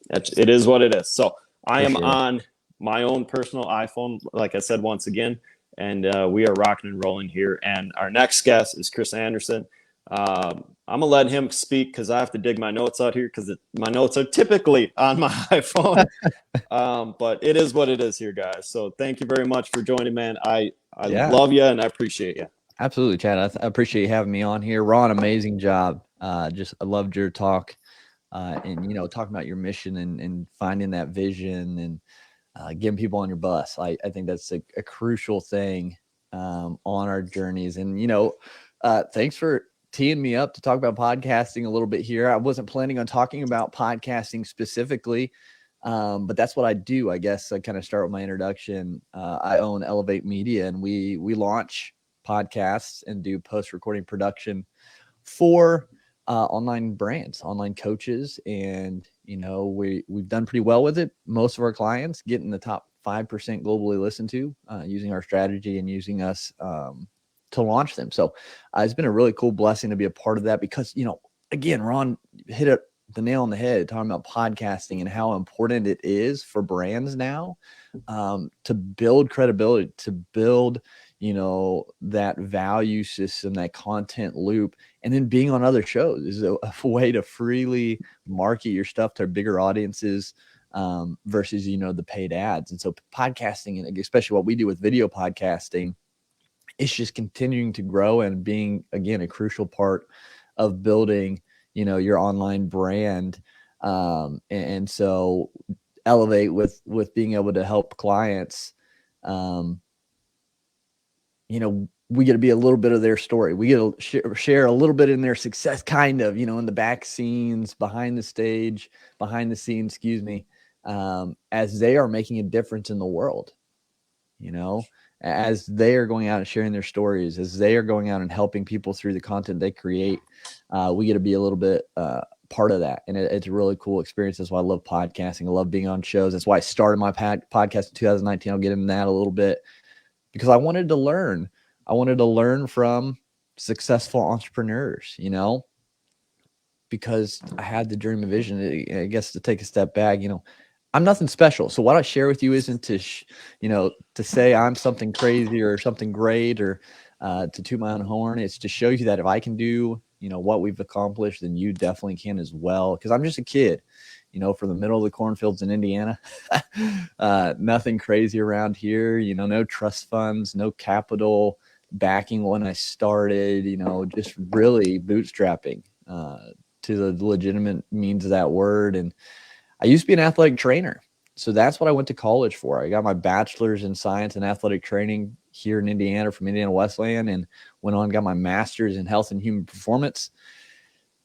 it is what it is. So I am on my own personal iPhone, like I said, once again, and we are rocking and rolling here. And our next guest is Chris Anderson. I'm gonna let him speak because I have to dig my notes out here because my notes are typically on my iPhone. But it is what it is here, guys. So thank you very much for joining, man. I love you and I appreciate you. Absolutely, Chad. I appreciate you having me on here. Ron, amazing job. I loved your talk and talking about your mission and finding that vision and getting people on your bus. I think that's a crucial thing on our journeys. And thanks for teeing me up to talk about podcasting a little bit here. I wasn't planning on talking about podcasting specifically, but that's what I do. I guess I kind of start with my introduction. I own Elevate Media, and we launch podcasts and do post-recording production for online brands, online coaches, and we've done pretty well with it. Most of our clients get in the top 5% globally listened to using our strategy and using us to launch them. So it's been a really cool blessing to be a part of that because, again, Ron hit the nail on the head talking about podcasting and how important it is for brands now to build credibility, to build, that value system, that content loop, and then being on other shows is a way to freely market your stuff to bigger audiences versus, the paid ads. And so podcasting, and especially what we do with video podcasting, it's just continuing to grow and being, again, a crucial part of building, your online brand. And so Elevate with being able to help clients, we get to be a little bit of their story. We get to share a little bit in their success, kind of, in the back scenes, behind the scenes, as they are making a difference in the world, as they are going out and sharing their stories, as they are going out and helping people through the content they create. We get to be a little bit part of that. And it's a really cool experience. That's why I love podcasting. I love being on shows. That's why I started my podcast in 2019. I'll get into that a little bit because I wanted to learn. I wanted to learn from successful entrepreneurs, because I had the dream and vision, I guess, to take a step back. I'm nothing special. So what I share with you isn't to, to say I'm something crazy or something great or to toot my own horn. It's to show you that if I can do, what we've accomplished, then you definitely can as well. Because I'm just a kid, from the middle of the cornfields in Indiana. Nothing crazy around here, no trust funds, no capital backing when I started, just really bootstrapping to the legitimate means of that word. And I used to be an athletic trainer. So that's what I went to college for. I got my bachelor's in science and athletic training here in Indiana from Indiana Wesleyan, and went on and got my master's in health and human performance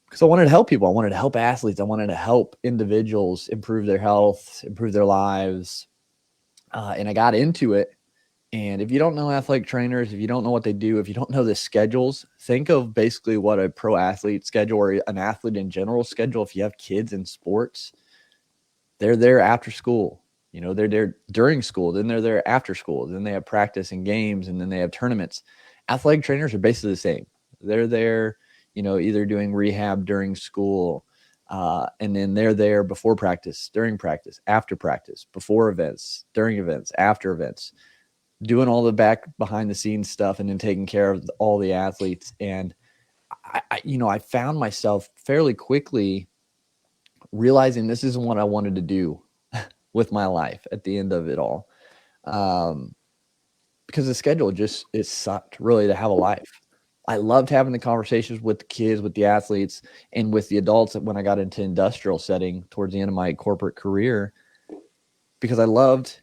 because I wanted to help people. I wanted to help athletes. I wanted to help individuals improve their health, improve their lives. And I got into it. And if you don't know athletic trainers, if you don't know what they do, if you don't know the schedules, think of basically what a pro athlete schedule or an athlete in general schedule. If you have kids in sports, they're there after school, they're there during school, then they're there after school, then they have practice and games, and then they have tournaments. Athletic trainers are basically the same. They're there, either doing rehab during school, and then they're there before practice, during practice, after practice, before events, during events, after events, doing all the behind the scenes stuff, and then taking care of all the athletes. And I found myself fairly quickly realizing this isn't what I wanted to do with my life at the end of it all. Because the schedule it sucked really to have a life. I loved having the conversations with the kids, with the athletes, and with the adults when I got into industrial setting towards the end of my corporate career, because I loved,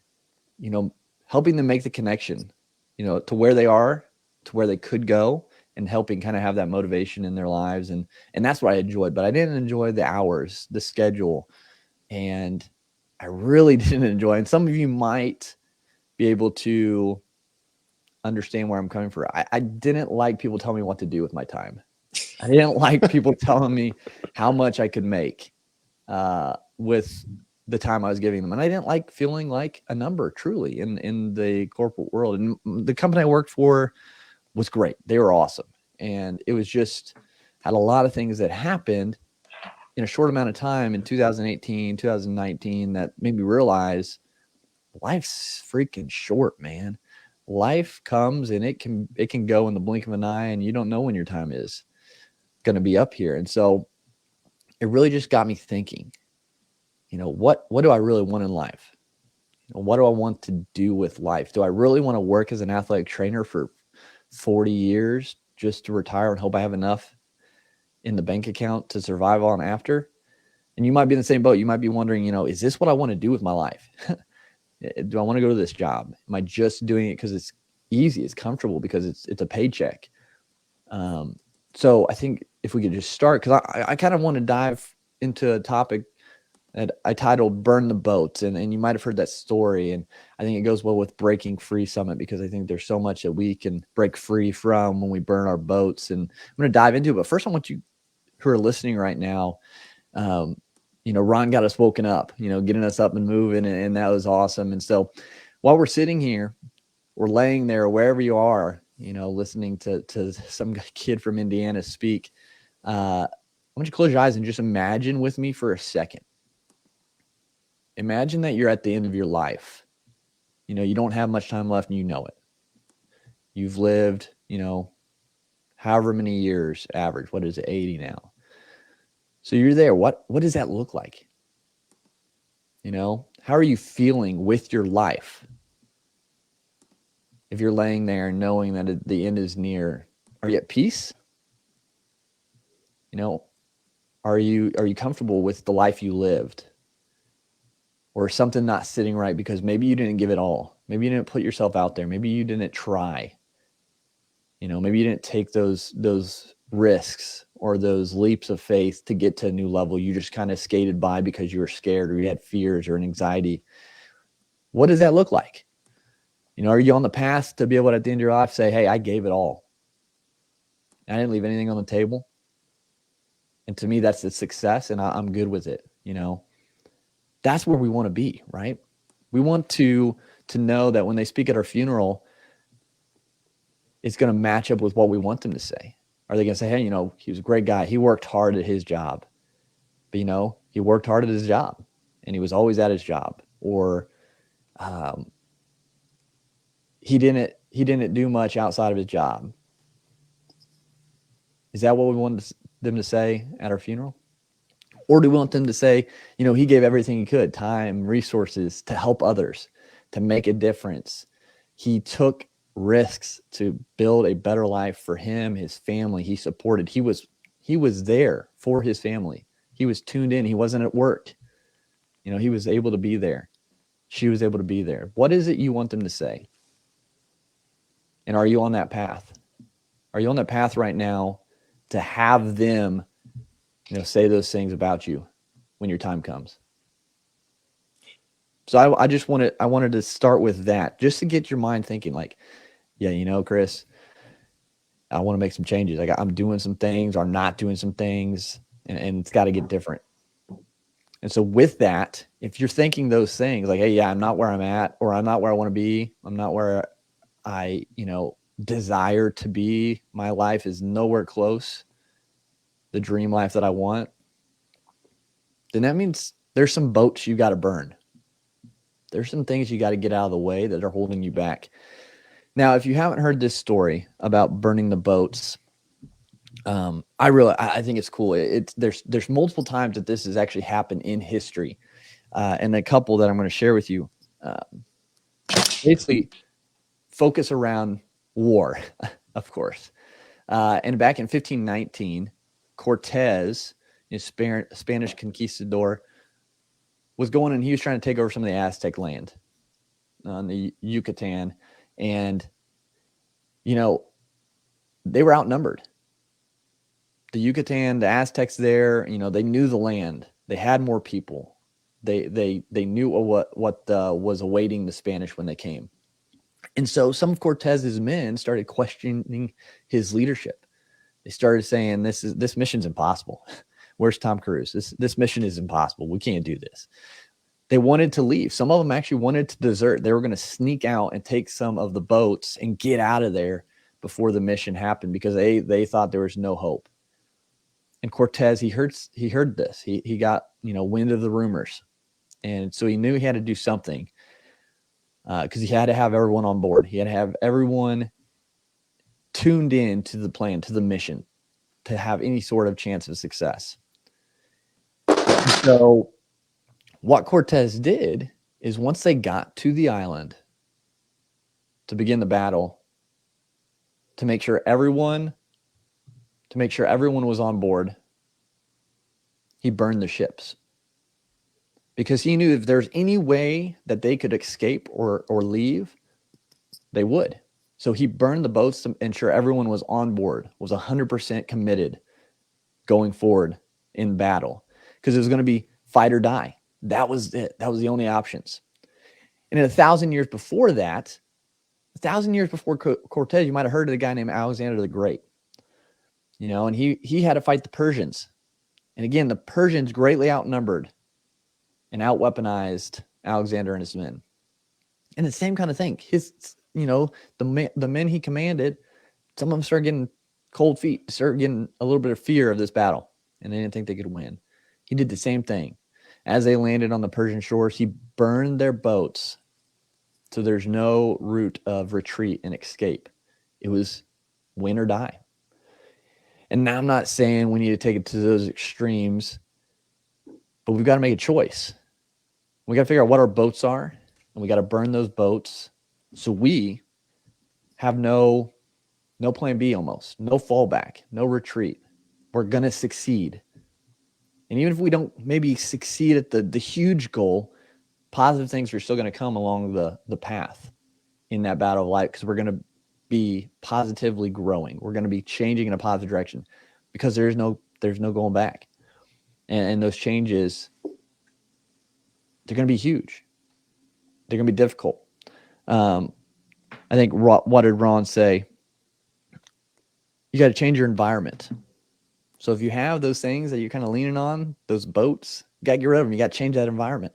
helping them make the connection, to where they are, to where they could go, and helping kind of have that motivation in their lives. And that's what I enjoyed, but I didn't enjoy the hours, the schedule. And I really didn't enjoy, and some of you might be able to understand where I'm coming from. I didn't like people telling me what to do with my time. I didn't like people telling me how much I could make with the time I was giving them. And I didn't like feeling like a number truly in the corporate world. And the company I worked for was great. They were awesome. And it was just had a lot of things that happened in a short amount of time in 2018, 2019 that made me realize life's freaking short, man. Life comes and it can go in the blink of an eye, and you don't know when your time is going to be up here. And so it really just got me thinking, what do I really want in life? What do I want to do with life? Do I really want to work as an athletic trainer for 40 years just to retire and hope I have enough in the bank account to survive on after? And you might be in the same boat. You might be wondering, is this what I want to do with my life? Do I want to go to this job? Am I just doing it because it's easy, it's comfortable, because it's a paycheck? So I think if we could just start, because I kind of want to dive into a topic that I titled Burn the Boats. And you might have heard that story. And I think it goes well with Breaking Free Summit, because I think there's so much that we can break free from when we burn our boats. And I'm going to dive into it. But first, I want you who are listening right now, Ron got us woken up, getting us up and moving, and that was awesome. And so while we're sitting here, we're laying there, wherever you are, listening to some kid from Indiana speak, I want you to close your eyes and just imagine with me for a second. Imagine that you're at the end of your life. You don't have much time left, and you know it. You've lived, however many years average. What is it, 80 now? So you're there. What does that look like? How are you feeling with your life? If you're laying there knowing that the end is near, are you at peace? Are you comfortable with the life you lived? Or something not sitting right because maybe you didn't give it all. Maybe you didn't put yourself out there. Maybe you didn't try. Maybe you didn't take those risks or those leaps of faith to get to a new level. You just kind of skated by because you were scared, or you had fears or an anxiety. What does that look like? Are you on the path to be able to, at the end of your life, say, hey, I gave it all. I didn't leave anything on the table. And to me, that's a success, and I'm good with it. That's where we want to be, right? We want to know that when they speak at our funeral, it's going to match up with what we want them to say. Are they going to say, hey, he was a great guy. He worked hard at his job. But, he worked hard at his job, and he was always at his job. Or he didn't do much outside of his job. Is that what we want them to say at our funeral? Or do we want them to say, he gave everything he could, time, resources to help others, to make a difference. He took risks to build a better life for him, his family. He supported. He was there for his family. He was tuned in. He wasn't at work. He was able to be there. She was able to be there. What is it you want them to say? And are you on that path? Are you on that path right now to have them, say those things about you when your time comes? So I wanted to start with that, just to get your mind thinking like, yeah, Chris, I want to make some changes. I'm doing some things or not doing some things, and it's got to get different. And so with that, if you're thinking those things like, hey, yeah, I'm not where I'm at, or I'm not where I want to be, I'm not where I, desire to be, my life is nowhere close the dream life that I want, then that means there's some boats you got to burn. There's some things you got to get out of the way that are holding you back. Now, if you haven't heard this story about burning the boats, I think it's cool. There's multiple times that this has actually happened in history, and a couple that I'm going to share with you. Basically, focus around war, of course. And back in 1519, Cortez, Spanish conquistador, was going and he was trying to take over some of the Aztec land on the Yucatan. And, they were outnumbered. The Yucatan, the Aztecs there, they knew the land. They had more people. They knew what was awaiting the Spanish when they came. And so some of Cortez's men started questioning his leadership. They started saying, this mission's impossible. Where's Tom Cruise? This mission is impossible. We can't do this. They wanted to leave. Some of them actually wanted to desert. They were going to sneak out and take some of the boats and get out of there before the mission happened, because they thought there was no hope. And Cortez, he heard this. He got, wind of the rumors. And so he knew he had to do something, because he had to have everyone on board. He had to have everyone tuned in to the plan, to the mission, to have any sort of chance of success. So what Cortez did is, once they got to the island to begin the battle, to make sure everyone was on board, he burned the ships. Because he knew if there's any way that they could escape or leave, they would. So he burned the boats to ensure everyone was on board, was 100% committed going forward in battle. Because it was going to be fight or die. That was it. That was the only options. And in 1,000 years before that, 1,000 years before Cortez, you might have heard of a guy named Alexander the Great. And he had to fight the Persians. And again, the Persians greatly outnumbered and out-weaponized Alexander and his men. And the same kind of thing. The men he commanded, some of them started getting cold feet, started getting a little bit of fear of this battle, and they didn't think they could win. He did the same thing. As they landed on the Persian shores, he burned their boats so there's no route of retreat and escape. It was win or die. And now I'm not saying we need to take it to those extremes, but we've got to make a choice. We got to figure out what our boats are, and we got to burn those boats so we have no plan B, almost no fallback, no retreat. We're going to succeed. And even if we don't maybe succeed at the huge goal, positive things are still going to come along the path in that battle of life, because we're going to be positively growing. We're going to be changing in a positive direction, because there's no going back. And those changes, they're going to be huge. They're going to be difficult. I think, what did Ron say? You got to change your environment. So if you have those things that you're kind of leaning on, those boats, you got to get rid of them. You got to change that environment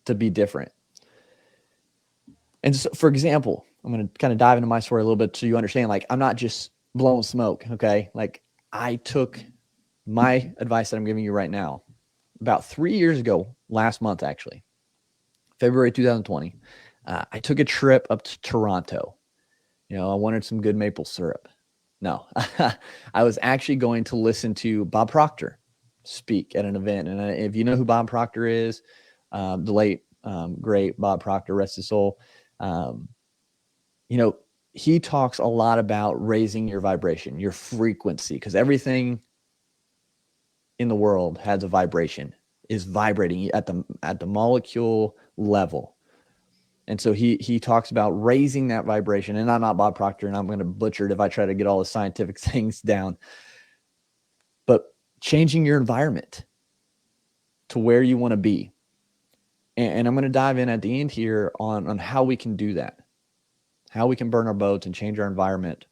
to be different. And so, for example, I'm going to kind of dive into my story a little bit so you understand, like, I'm not just blowing smoke, okay? Like, I took my advice that I'm giving you right now about 3 years ago, last month, actually, February 2020. I took a trip up to Toronto. I wanted some good maple syrup. No, I was actually going to listen to Bob Proctor speak at an event. And if you know who Bob Proctor is, the late, great Bob Proctor, rest his soul, you know, he talks a lot about raising your vibration, your frequency, because everything in the world has a vibration, is vibrating at the molecule level. And so he talks about raising that vibration. And I'm not Bob Proctor, and I'm going to butcher it if I try to get all the scientific things down. But changing your environment to where you want to be. And I'm going to dive in at the end here on how we can do that, how we can burn our boats and change our environment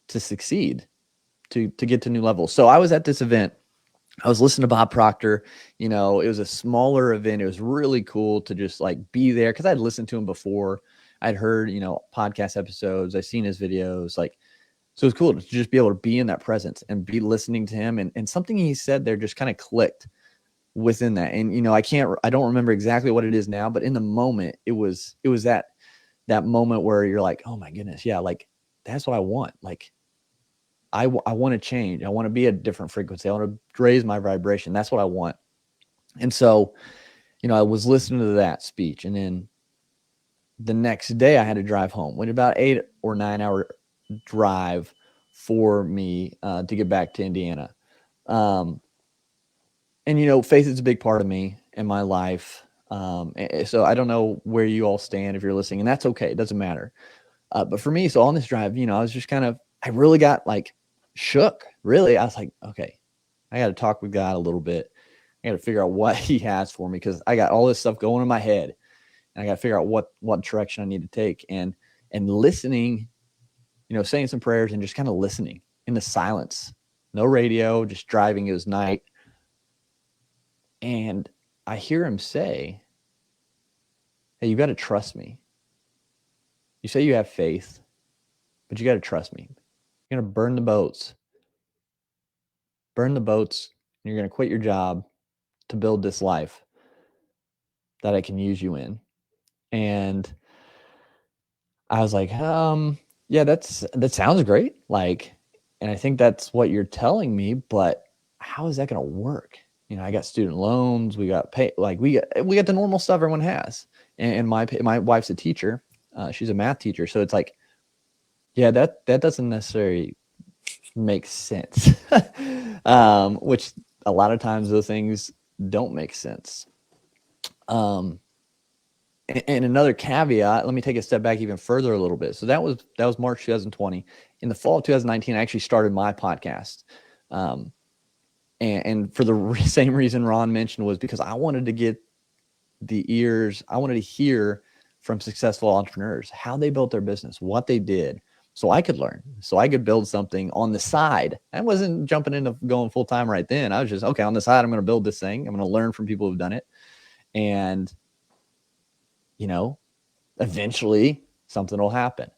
to succeed, to get to new levels. So I was at this event. I was listening to Bob Proctor. You know, it was a smaller event. It was really cool to just like be there because I'd listened to him before. I'd heard, you know, podcast episodes. I'd seen his videos. Like, so it was cool to just be able to be in that presence and be listening to him. And something he said there just kind of clicked within that. And, you know, I don't remember exactly what it is now, but in the moment, it was that moment where you're like, oh my goodness. Yeah. Like, that's what I want. Like, I want to change. I want to be a different frequency. I want to raise my vibration. That's what I want. And so, you know, I was listening to that speech, and then the next day I had to drive home. Went about 8 or 9 hour drive for me to get back to Indiana. And, you know, faith is a big part of me in my life. So I don't know where you all stand if you're listening, and that's okay. It doesn't matter. But for me, so on this drive, you know, I was just I really got like shook. Really, I was like, okay, I got to talk with God a little bit. I got to figure out what he has for me, because I got all this stuff going in my head, and I got to figure out what direction I need to take. And listening, you know, saying some prayers and just kind of listening in the silence, no radio, just driving. It was night. And I hear him say, hey, you got to trust me. You say you have faith, but you got to trust me. You're going to burn the boats. Burn the boats. And you're going to quit your job to build this life that I can use you in. And I was like, yeah, that sounds great. Like, and I think that's what you're telling me, but how is that going to work? You know, I got student loans. We got pay, like we got the normal stuff everyone has. And my wife's a teacher. She's a math teacher. So it's like, yeah, that doesn't necessarily make sense. Which a lot of times those things don't make sense. And another caveat, let me take a step back even further a little bit. So that was March 2020. In the fall of 2019, I actually started my podcast. And for the same reason Ron mentioned, was because I wanted to get I wanted to hear from successful entrepreneurs, how they built their business, what they did, so I could learn, so I could build something on the side. I wasn't jumping into going full time right then. I was just, okay, on the side, I'm going to build this thing. I'm going to learn from people who've done it. And, you know, eventually something will happen.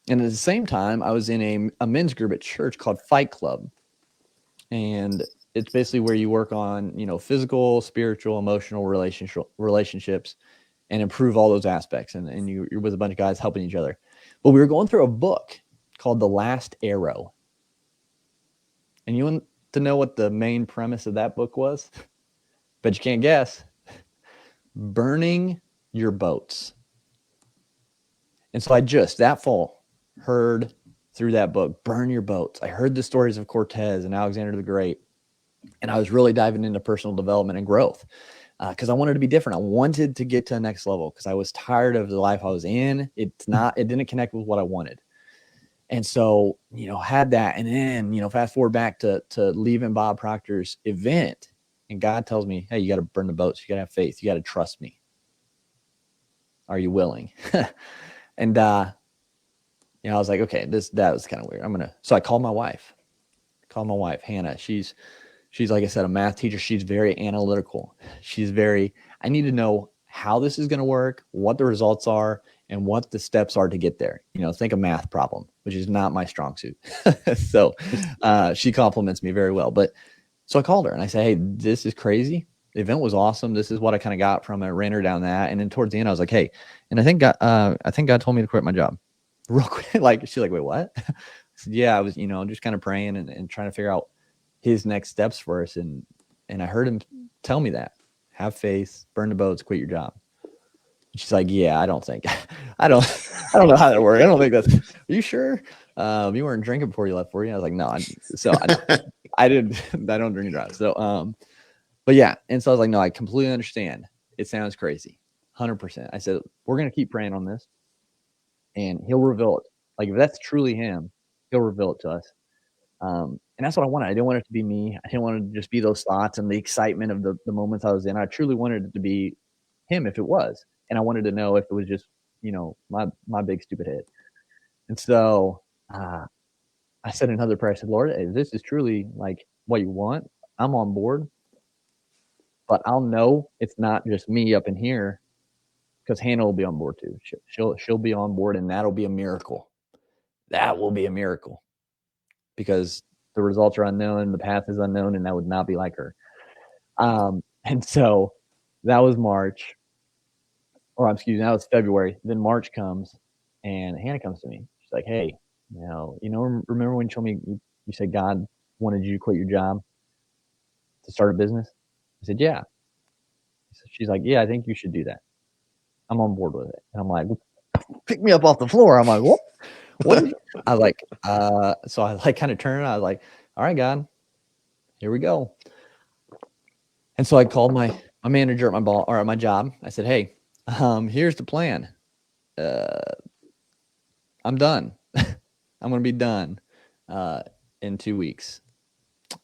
And at the same time, I was in a men's group at church called Fight Club. And it's basically where you work on, you know, physical, spiritual, emotional relationships, and improve all those aspects. And you're with a bunch of guys helping each other. But we were going through a book called The Last Arrow. And you want to know what the main premise of that book was? But you can't guess. Burning your boats. And so I just, that fall, heard through that book, burn your boats. I heard the stories of Cortez and Alexander the Great. And I was really diving into personal development and growth. Because I wanted to be different. I wanted to get to the next level because I was tired of the life I was in. It didn't connect with what I wanted. And so, you know, had that. And then, you know, fast forward back to leaving Bob Proctor's event. And God tells me, hey, you got to burn the boats. You got to have faith. You got to trust me. Are you willing? And, you know, I was like, okay, that was kind of weird. So I called my wife. Hannah. She's, like I said, a math teacher. She's very analytical. I need to know how this is going to work, what the results are, and what the steps are to get there. You know, think a math problem, which is not my strong suit. So she compliments me very well. But so I called her and I said, hey, this is crazy. The event was awesome. This is what I kind of got from it. Ran her down that. And then towards the end, I was like, hey, and I think God told me to quit my job real quick. Like, she's like, wait, what? said, yeah, I was, just kind of praying and trying to figure out his next steps for us. And I heard him tell me that, have faith, burn the boats, quit your job. She's like, yeah, I don't know how that works. I don't think that's, are you sure? You weren't drinking before you left, were you? I was like, no. I don't drink and drive. So, but yeah. And so I was like, no, I completely understand. It sounds crazy. 100%. I said, we're going to keep praying on this and he'll reveal it. Like if that's truly him, he'll reveal it to us. And that's what I wanted. I didn't want it to be me. I didn't want it to just be those thoughts and the excitement of the moments I was in. I truly wanted it to be him if it was. And I wanted to know if it was just, my big stupid head. And so I said another prayer. I said, Lord, if this is truly like what you want, I'm on board. But I'll know it's not just me up in here because Hannah will be on board too. She'll be on board, and that'll be a miracle. That will be a miracle because the results are unknown, the path is unknown, and that would not be like her. And so that was March. That was February. Then March comes, and Hannah comes to me. She's like, "Hey, remember when you told me you said God wanted you to quit your job to start a business?" I said, "Yeah." She's like, "Yeah, I think you should do that. I'm on board with it." And I'm like, "Pick me up off the floor." I'm like, "What?" I was like, so I like kind of turned. I was like, "All right, God, here we go." And so I called my manager at my job. I said, "Hey, here's the plan. I'm done. I'm gonna be done in 2 weeks.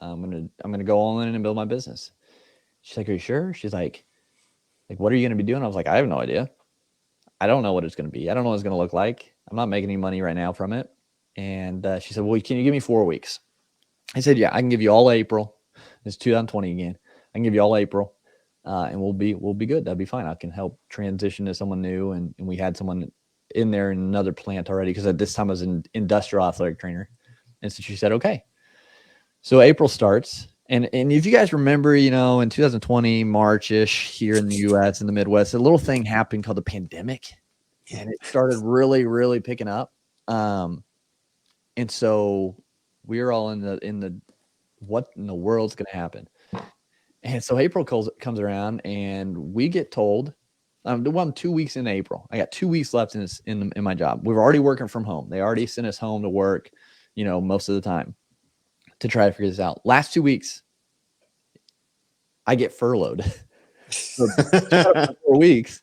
I'm gonna go all in and build my business." She's like, "Are you sure?" She's like, "What are you gonna be doing?" I was like, "I have no idea. I don't know what it's gonna be. I don't know what it's gonna look like. I'm not making any money right now from it." And she said, "Well, can you give me 4 weeks?" I said, "Yeah, I can give you all April." It's 2020 again. I can give you all April, and we'll be good. That'll be fine. I can help transition to someone new, and we had someone in there in another plant already because at this time I was an industrial athletic trainer. And so she said, "Okay." So April starts. And if you guys remember, in 2020, March-ish here in the U.S., in the Midwest, a little thing happened called the pandemic. And it started really, really picking up. And so we were all in the what in the world's going to happen? And so April comes around and we get told, I'm 2 weeks in April. I got 2 weeks left in my job. We're already working from home. They already sent us home to work, most of the time to try to figure this out. Last 2 weeks, I get furloughed. So 4 weeks,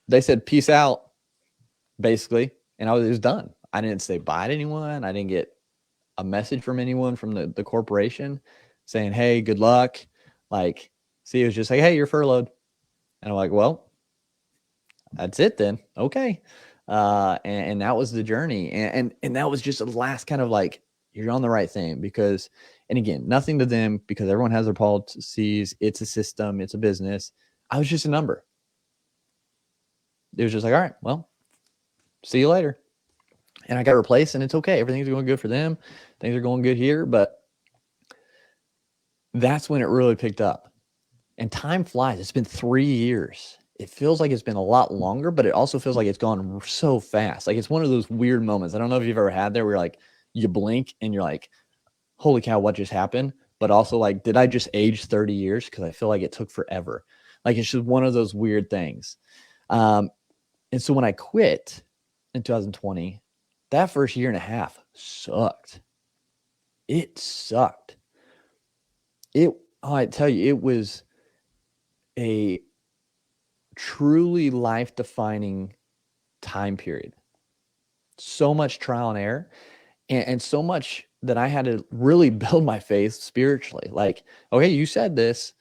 they said, "Peace out," basically. And it was done. I didn't say bye to anyone. I didn't get a message from anyone from the corporation saying, "Hey, good luck." See, it was just like, "Hey, you're furloughed." And I'm like, "Well, that's it then." Okay. And that was the journey. And that was just the last kind of like, you're on the right thing because, and again, nothing to them because everyone has their policies. It's a system. It's a business. I was just a number. It was just like, all right, well, see you later. And I got replaced and it's okay. Everything's going good for them. Things are going good here. But that's when it really picked up. And time flies. It's been 3 years. It feels like it's been a lot longer, but it also feels like it's gone so fast. Like it's one of those weird moments. I don't know if you've ever had there where like you blink and you're like, holy cow, what just happened? But also like, did I just age 30 years? Because I feel like it took forever. Like it's just one of those weird things. And so when I quit in 2020, that first year and a half sucked. It sucked. I tell you, it was a truly life-defining time period. So much trial and error and so much that I had to really build my faith spiritually. Like, okay, you said this,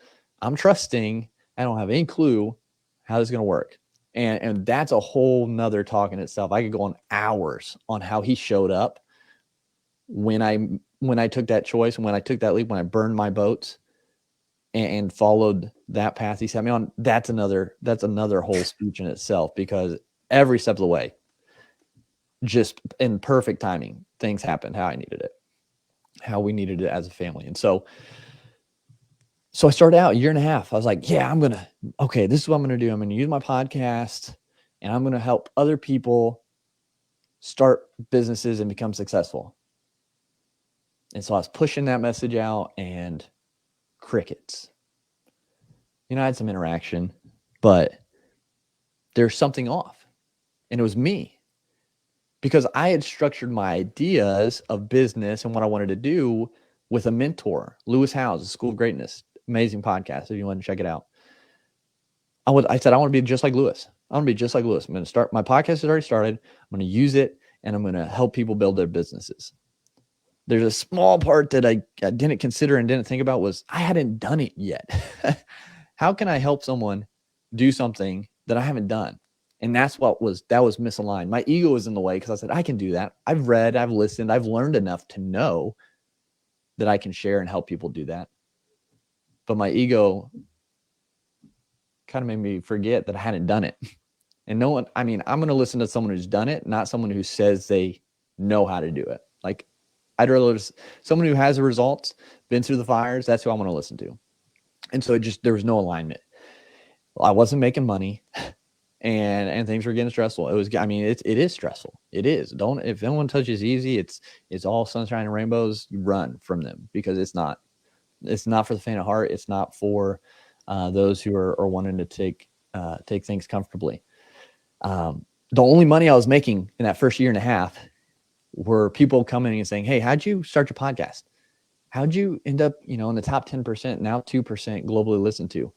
I'm trusting. I don't have any clue how this is going to work. And that's a whole nother talk in itself. I could go on hours on how he showed up when I took that choice and when I took that leap, when I burned my boats and followed that path he set me on. That's another whole speech in itself because every step of the way, just in perfect timing, things happened how I needed it, how we needed it as a family. And so I started out a year and a half. I was like, yeah, this is what I'm going to do. I'm going to use my podcast and I'm going to help other people start businesses and become successful. And so I was pushing that message out and crickets. I had some interaction, but there's something off. And it was me, because I had structured my ideas of business and what I wanted to do with a mentor, Lewis Howes, the School of Greatness. Amazing podcast if you want to check it out. I said, I want to be just like Lewis. I want to be just like Lewis. I'm going to start. My podcast has already started. I'm going to use it, and I'm going to help people build their businesses. There's a small part that I didn't consider and didn't think about was I hadn't done it yet. How can I help someone do something that I haven't done? And that was misaligned. My ego was in the way because I said, I can do that. I've read, I've listened, I've learned enough to know that I can share and help people do that. But my ego kind of made me forget that I hadn't done it. And I'm going to listen to someone who's done it, not someone who says they know how to do it. Like, I'd rather someone who has the results, been through the fires. That's who I want to listen to. And so there was no alignment. Well, I wasn't making money, and things were getting stressful. It is stressful. It is. If anyone touches easy, it's all sunshine and rainbows. You run from them, because it's not for the faint of heart. It's not for those who are wanting to take things comfortably. The only money I was making in that first year and a half were people coming and saying, hey, how'd you start your podcast? How'd you end up, in the top 10%, now 2% globally listened to?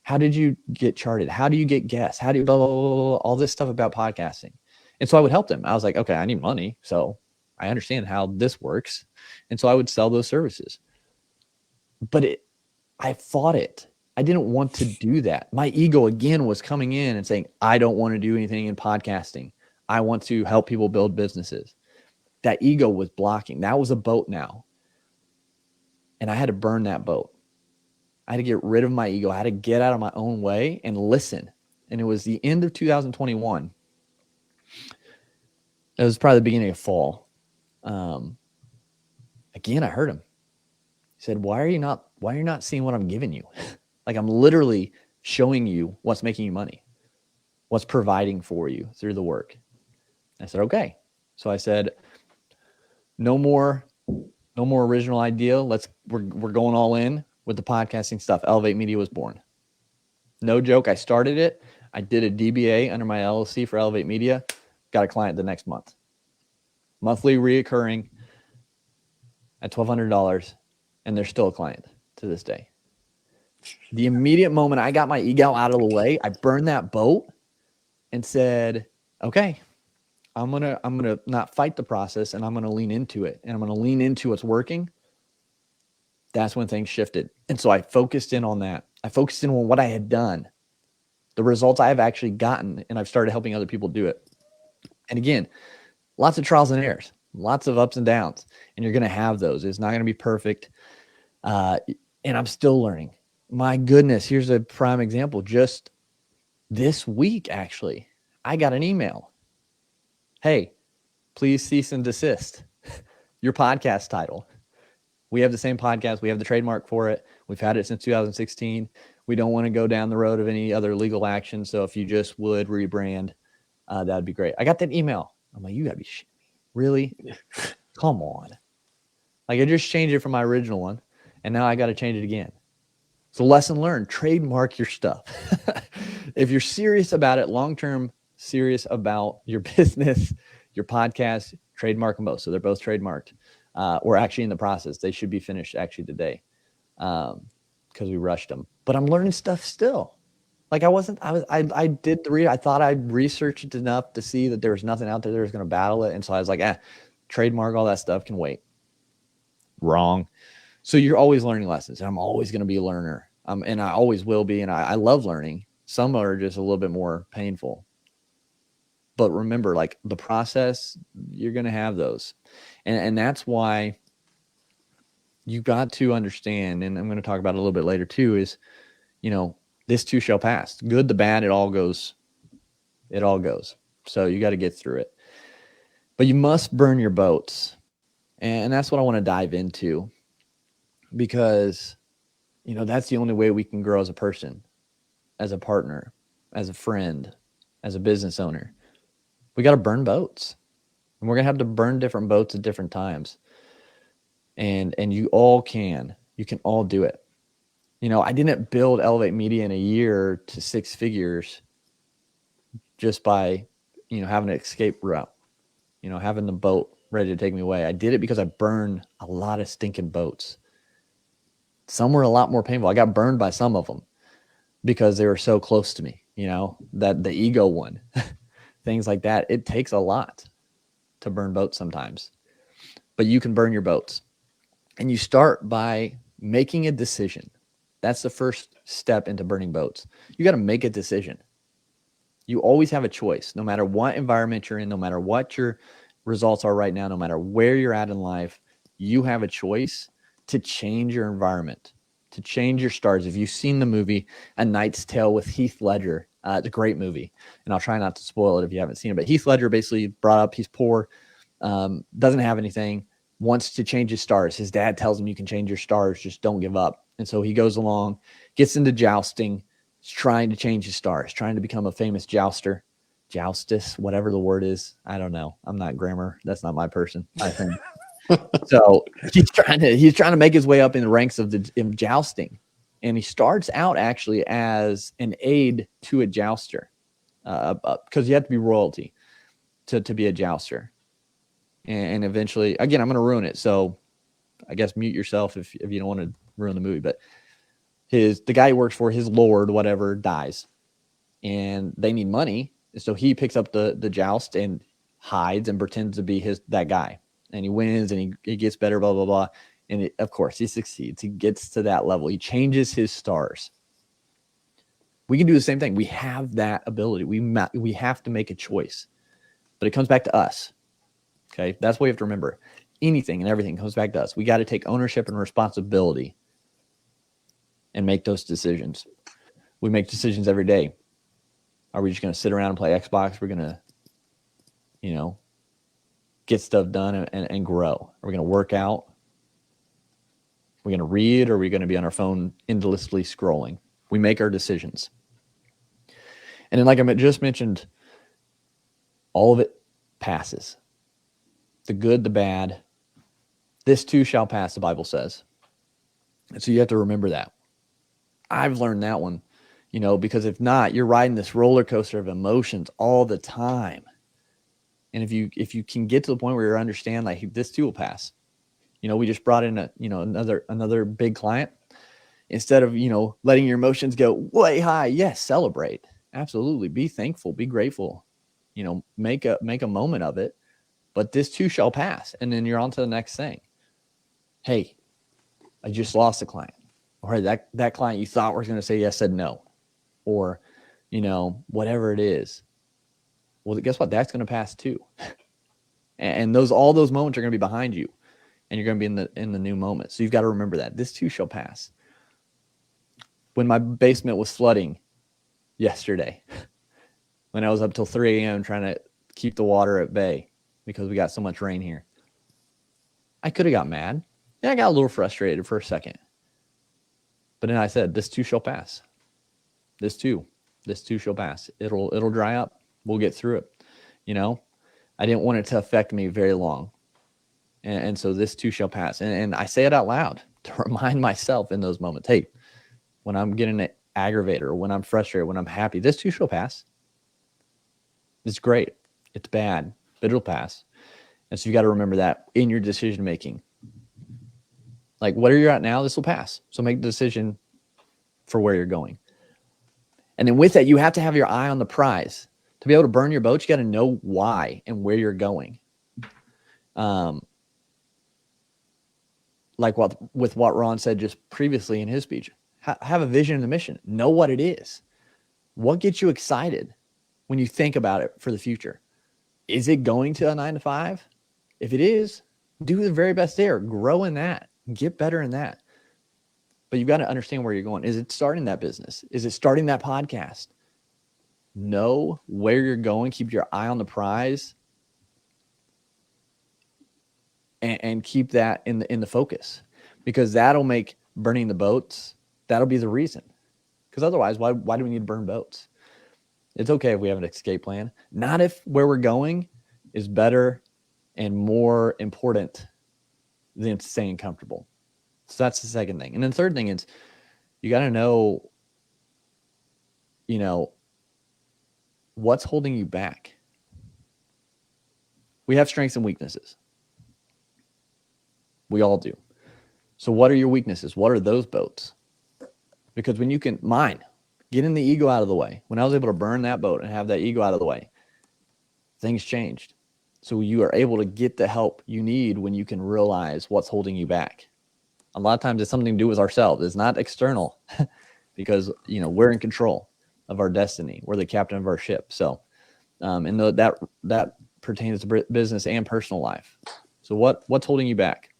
How did you get charted? How do you get guests? How do you blah, blah, blah, blah, all this stuff about podcasting? And so I would help them. I was like, okay, I need money. So I understand how this works. And so I would sell those services. But I fought it. I didn't want to do that. My ego again was coming in and saying, I don't want to do anything in podcasting. I want to help people build businesses. That ego was blocking. That was a boat now. And I had to burn that boat. I had to get rid of my ego. I had to get out of my own way and listen. And it was the end of 2021. It was probably the beginning of fall. Again, I heard him. He said, why are you not seeing what I'm giving you? Like, I'm literally showing you what's making you money, what's providing for you through the work. I said, okay. So I said, no more original idea. We're going all in with the podcasting stuff. Elevate Media was born. No joke. I started it. I did a DBA under my LLC for Elevate Media. Got a client the next month. Monthly reoccurring at $1,200. And they're still a client to this day. The immediate moment I got my ego out of the way, I burned that boat and said, okay, I'm gonna not fight the process, and I'm gonna lean into it, and I'm gonna lean into what's working. That's when things shifted. And so I focused in on that. I focused in on what I had done, the results I have actually gotten, and I've started helping other people do it. And again, lots of trials and errors, lots of ups and downs, and you're gonna have those. It's not gonna be perfect. And I'm still learning. My goodness, here's a prime example. Just this week, actually, I got an email. Hey, please cease and desist your podcast title. We have the same podcast. We have the trademark for it. We've had it since 2016. We don't want to go down the road of any other legal action. So if you just would rebrand, that'd be great. I got that email. I'm like, you gotta be shitting me. Really? Come on. Like, I just changed it from my original one, and now I got to change it again. So lesson learned, trademark your stuff. If you're serious about it, long-term serious about your business, your podcast, trademark them both. So they're both trademarked. We're actually in the process. They should be finished actually today because we rushed them. But I'm learning stuff still. Like, I thought I researched it enough to see that there was nothing out there that was going to battle it. And so I was like, trademark, all that stuff can wait. Wrong. So you're always learning lessons, and I'm always going to be a learner. And I always will be. And I love learning. Some are just a little bit more painful. But remember, like, the process, you're going to have those. And that's why you got to understand, and I'm going to talk about it a little bit later too, is, this too shall pass. Good, the bad, it all goes. So you got to get through it. But you must burn your boats. And that's what I want to dive into, because, that's the only way we can grow as a person, as a partner, as a friend, as a business owner. We got to burn boats, and we're going to have to burn different boats at different times. and you all can. You can all do it. You know, I didn't build Elevate Media in a year to 6 figures just by, you know, having an escape route, you know, having the boat ready to take me away. I did it because I burned a lot of stinking boats. Some were a lot more painful. I got burned by some of them because they were so close to me, you know, that the ego one, things like that. It takes a lot to burn boats sometimes, but you can burn your boats. And you start by making a decision. That's the first step into burning boats. You got to make a decision. You always have a choice, no matter what environment you're in, no matter what your results are right now, no matter where you're at in life, you have a choice to change your environment, to change your stars. If you've seen the movie A Knight's Tale with Heath Ledger, it's a great movie, and I'll try not to spoil it if you haven't seen it, but Heath Ledger basically brought up, he's poor, doesn't have anything, wants to change his stars. His dad tells him you can change your stars, just don't give up. And so he goes along, gets into jousting, he's trying to change his stars, trying to become a famous jouster, joustus, whatever the word is. I don't know. I'm not grammar. That's not my person, I think. So he's trying to make his way up in the ranks of in jousting. And he starts out actually as an aide to a jouster, because you have to be royalty to be a jouster. And eventually, again, I'm going to ruin it. So I guess mute yourself if you don't want to ruin the movie. But the guy he works for, his lord, whatever, dies. And they need money. So he picks up the joust and hides and pretends to be that guy. And he wins and he gets better, blah, blah, blah. And of course, he succeeds. He gets to that level. He changes his stars. We can do the same thing. We have that ability. We have to make a choice. But it comes back to us. Okay, that's what we have to remember. Anything and everything comes back to us. We got to take ownership and responsibility and make those decisions. We make decisions every day. Are we just going to sit around and play Xbox? We're going to, you know, get stuff done and grow. Are we going to work out? We're going to read, or are we going to be on our phone endlessly scrolling? We make our decisions. And then, like I just mentioned, all of it passes. The good, the bad. This too shall pass, the Bible says. And so you have to remember that. I've learned that one, you know, because if not, you're riding this roller coaster of emotions all the time. And if you can get to the point where you understand, like, this too will pass. You know, we just brought in another big client. Instead of, you know, letting your emotions go way high, yes, celebrate. Absolutely. Be thankful, be grateful. You know, make a moment of it. But this too shall pass. And then you're on to the next thing. Hey, I just lost a client. Or that client you thought was going to say yes said no. Or, you know, whatever it is. Well, guess what? That's going to pass too. And all those moments are going to be behind you. And you're going to be in the new moment. So you've got to remember that. This too shall pass. When my basement was flooding yesterday, when I was up till 3 a.m. trying to keep the water at bay, because we got so much rain here, I could have got mad. Yeah, I got a little frustrated for a second. But then I said, this too shall pass. This too shall pass. It'll dry up. We'll get through it. You know, I didn't want it to affect me very long. And so this too shall pass. And I say it out loud to remind myself in those moments, hey, when I'm getting aggravated or when I'm frustrated, when I'm happy, this too shall pass. It's great. It's bad, but it'll pass. And so you got to remember that in your decision making. Like, where you're at now, this will pass. So make the decision for where you're going. And then with that, you have to have your eye on the prize. To be able to burn your boat, you got to know why and where you're going. Like with what Ron said just previously in his speech, have a vision and a mission. Know what it is. What gets you excited when you think about it for the future? Is it going to a 9-to-5? If it is, do the very best there. Grow in that. Get better in that. But you've got to understand where you're going. Is it starting that business? Is it starting that podcast? Know where you're going. Keep your eye on the prize. And keep that in the focus, because that'll make burning the boats, that'll be the reason. Because otherwise, why do we need to burn boats? It's okay if we have an escape plan. Not if where we're going is better and more important than staying comfortable. So that's the second thing. And then the third thing is you got to know, what's holding you back. We have strengths and weaknesses. We all do. So what are your weaknesses? What are those boats? Because when you can, getting the ego out of the way. When I was able to burn that boat and have that ego out of the way, things changed. So you are able to get the help you need when you can realize what's holding you back. A lot of times it's something to do with ourselves. It's not external because, we're in control of our destiny. We're the captain of our ship. So, and that pertains to business and personal life. So what's holding you back?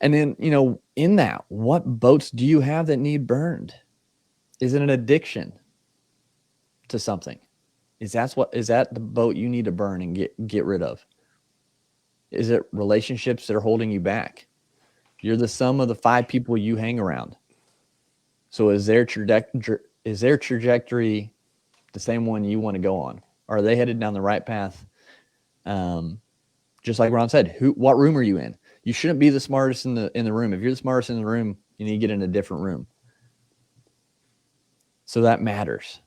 And then, in that, what boats do you have that need burned? Is it an addiction to something? Is that the boat you need to burn and get rid of? Is it relationships that are holding you back? You're the sum of the 5 people you hang around. So is their trajectory the same one you want to go on? Are they headed down the right path? Just like Ron said, what room are you in? You shouldn't be the smartest in the room. If you're the smartest in the room, you need to get in a different room. So that matters.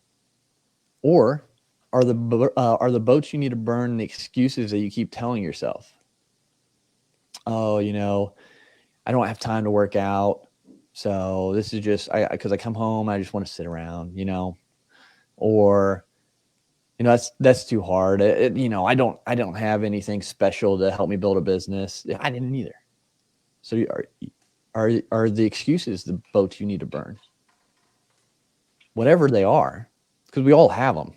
Or are the boats you need to burn the excuses that you keep telling yourself? Oh, I don't have time to work out. So this is just because I come home, I just want to sit around, or, that's too hard. I don't have anything special to help me build a business. I didn't either. So are the excuses the boats you need to burn? Whatever they are, because we all have them.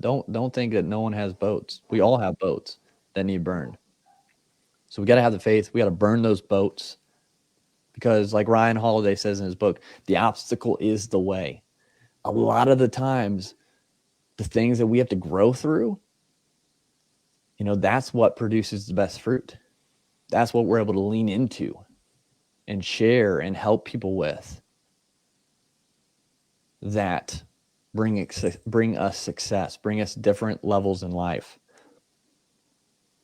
Don't think that no one has boats. We all have boats that need burned. So we got to have the faith. We got to burn those boats because, like Ryan Holiday says in his book, the obstacle is the way. A lot of the times, the things that we have to grow through, that's what produces the best fruit. That's what we're able to lean into and share and help people with that bring us success, bring us different levels in life.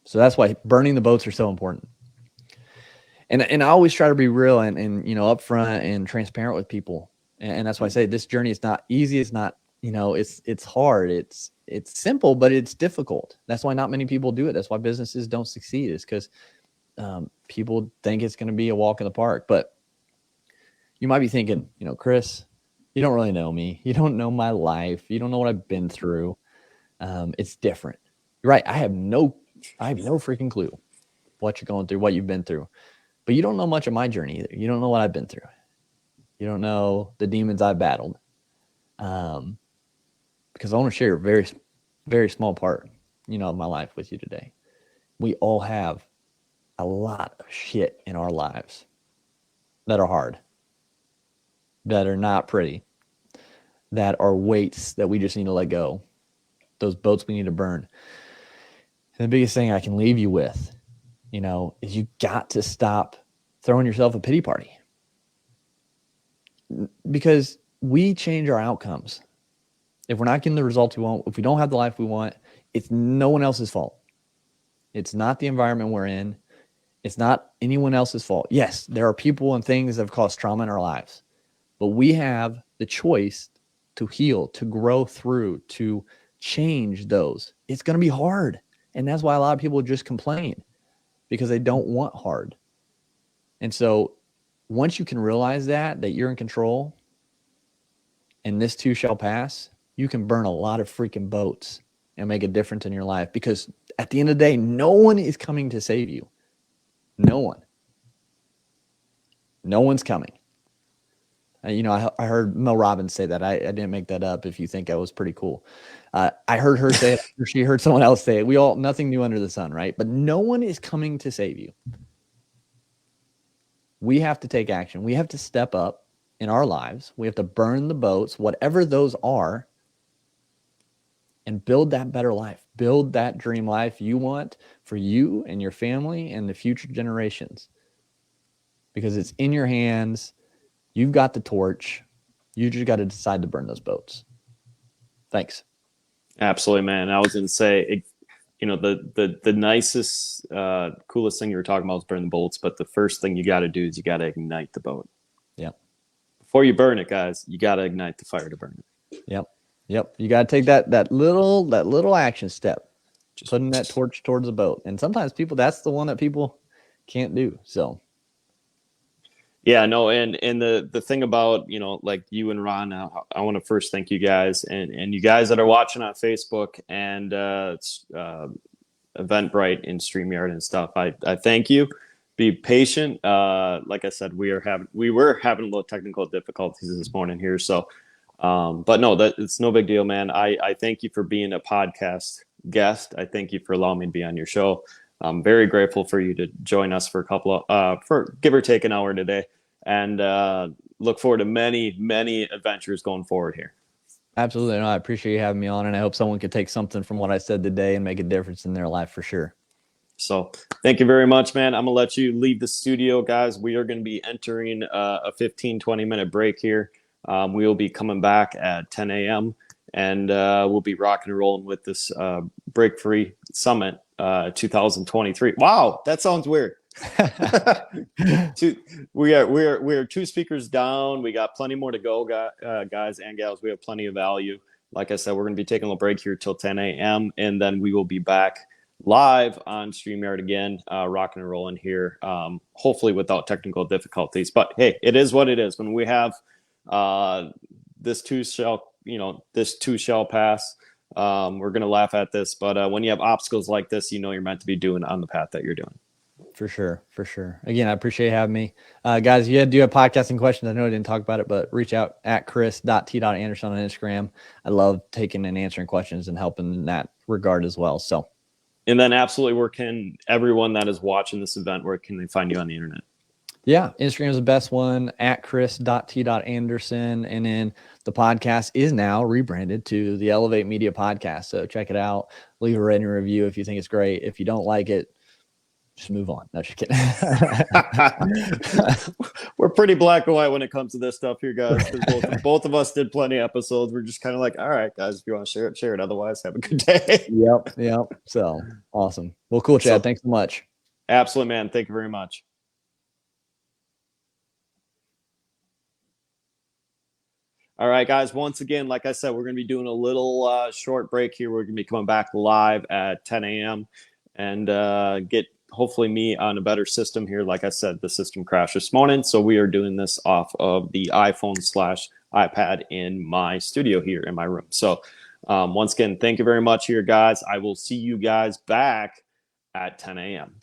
So that's why burning the boats are so important. And I always try to be real and upfront and transparent with people. And that's why I say this journey is not easy. It's not, it's hard. It's simple, but it's difficult. That's why not many people do it. That's why businesses don't succeed, is because people think it's going to be a walk in the park. But you might be thinking, Chris, you don't really know me. You don't know my life. You don't know what I've been through. It's different. You're right. I have no freaking clue what you're going through, what you've been through. But you don't know much of my journey either. You don't know what I've been through. You don't know the demons I've battled. Because I want to share a very, very small part, of my life with you today. We all have a lot of shit in our lives that are hard, that are not pretty, that are weights that we just need to let go. Those boats we need to burn. And the biggest thing I can leave you with, is you got to stop throwing yourself a pity party. Because we change our outcomes. If we're not getting the results we want, if we don't have the life we want, it's no one else's fault. It's not the environment we're in. It's not anyone else's fault. Yes, there are people and things that have caused trauma in our lives, but we have the choice to heal, to grow through, to change those. It's going to be hard. And that's why a lot of people just complain, because they don't want hard. And so once you can realize that you're in control and this too shall pass, you can burn a lot of freaking boats and make a difference in your life, because at the end of the day, no one is coming to save you. No one. No one's coming. I heard Mel Robbins say that. I didn't make that up. If you think I was pretty cool. I heard her say it, or she heard someone else say it. We all, nothing new under the sun, right? But no one is coming to save you. We have to take action. We have to step up in our lives. We have to burn the boats, whatever those are, and build that better life. Build that dream life you want for you and your family and the future generations. Because it's in your hands. You've got the torch. You just got to decide to burn those boats. Thanks. Absolutely, man. I was going to say, you know, the nicest, coolest thing you were talking about is burn the bolts. But the first thing you got to do is you got to ignite the boat. Yep. Before you burn it, guys, you got to ignite the fire to burn it. Yep. You got to take that little action step, just putting that torch towards the boat. And sometimes that's the one that people can't do. So. Yeah, no, and the thing about, you know, like you and Ron, I want to first thank you guys and you guys that are watching on Facebook and Eventbrite and StreamYard and stuff. I thank you. Be patient. Like I said, we were having a little technical difficulties this morning here, so but no, that it's no big deal, man. I thank you for being a podcast guest. I thank you for allowing me to be on your show. I'm very grateful for you to join us for a couple of for give or take an hour today, and look forward to many adventures going forward here. Absolutely. No, I appreciate you having me on, and I hope someone could take something from what I said today and make a difference in their life for sure. So thank you very much, man. I'm gonna let you leave the studio, guys. We are going to be entering a 15-20 minute break here. We will be coming back at 10 a.m. and we'll be rocking and rolling with this Break Free Summit 2023. Wow, that sounds weird. We are 2 speakers down. We got plenty more to go, guys and gals. We have plenty of value. Like I said, we're going to be taking a little break here till 10 a.m. and then we will be back live on StreamYard again, rocking and rolling here. Hopefully without technical difficulties. But hey, it is what it is. When we have this too shall pass. We're gonna laugh at this, but when you have obstacles like this, you know you're meant to be doing on the path that you're doing. For sure. Again, I appreciate you having me. Guys, if you do have podcasting questions, I know I didn't talk about it, but reach out at chris.t.anderson on Instagram. I love taking and answering questions and helping in that regard as well. So, and then absolutely, where can everyone that is watching this event, where can they find you on the internet? Yeah, Instagram is the best one, at chris.t.anderson. And then the podcast is now rebranded to the Elevate Media Podcast. So check it out. Leave a rating review if you think it's great. If you don't like it, just move on. No, just kidding. We're pretty black and white when it comes to this stuff here, guys. Both of us did plenty of episodes. We're just kind of like, all right, guys, if you want to share it, share it. Otherwise, have a good day. Yep. So awesome. Well, cool, Chad. Thanks so much. Absolutely, man. Thank you very much. All right, guys. Once again, like I said, we're going to be doing a little short break here. We're going to be coming back live at 10 a.m. and get hopefully me on a better system here. Like I said, the system crashed this morning, so we are doing this off of the iPhone/iPad in my studio here in my room. So once again, thank you very much here, guys. I will see you guys back at 10 a.m.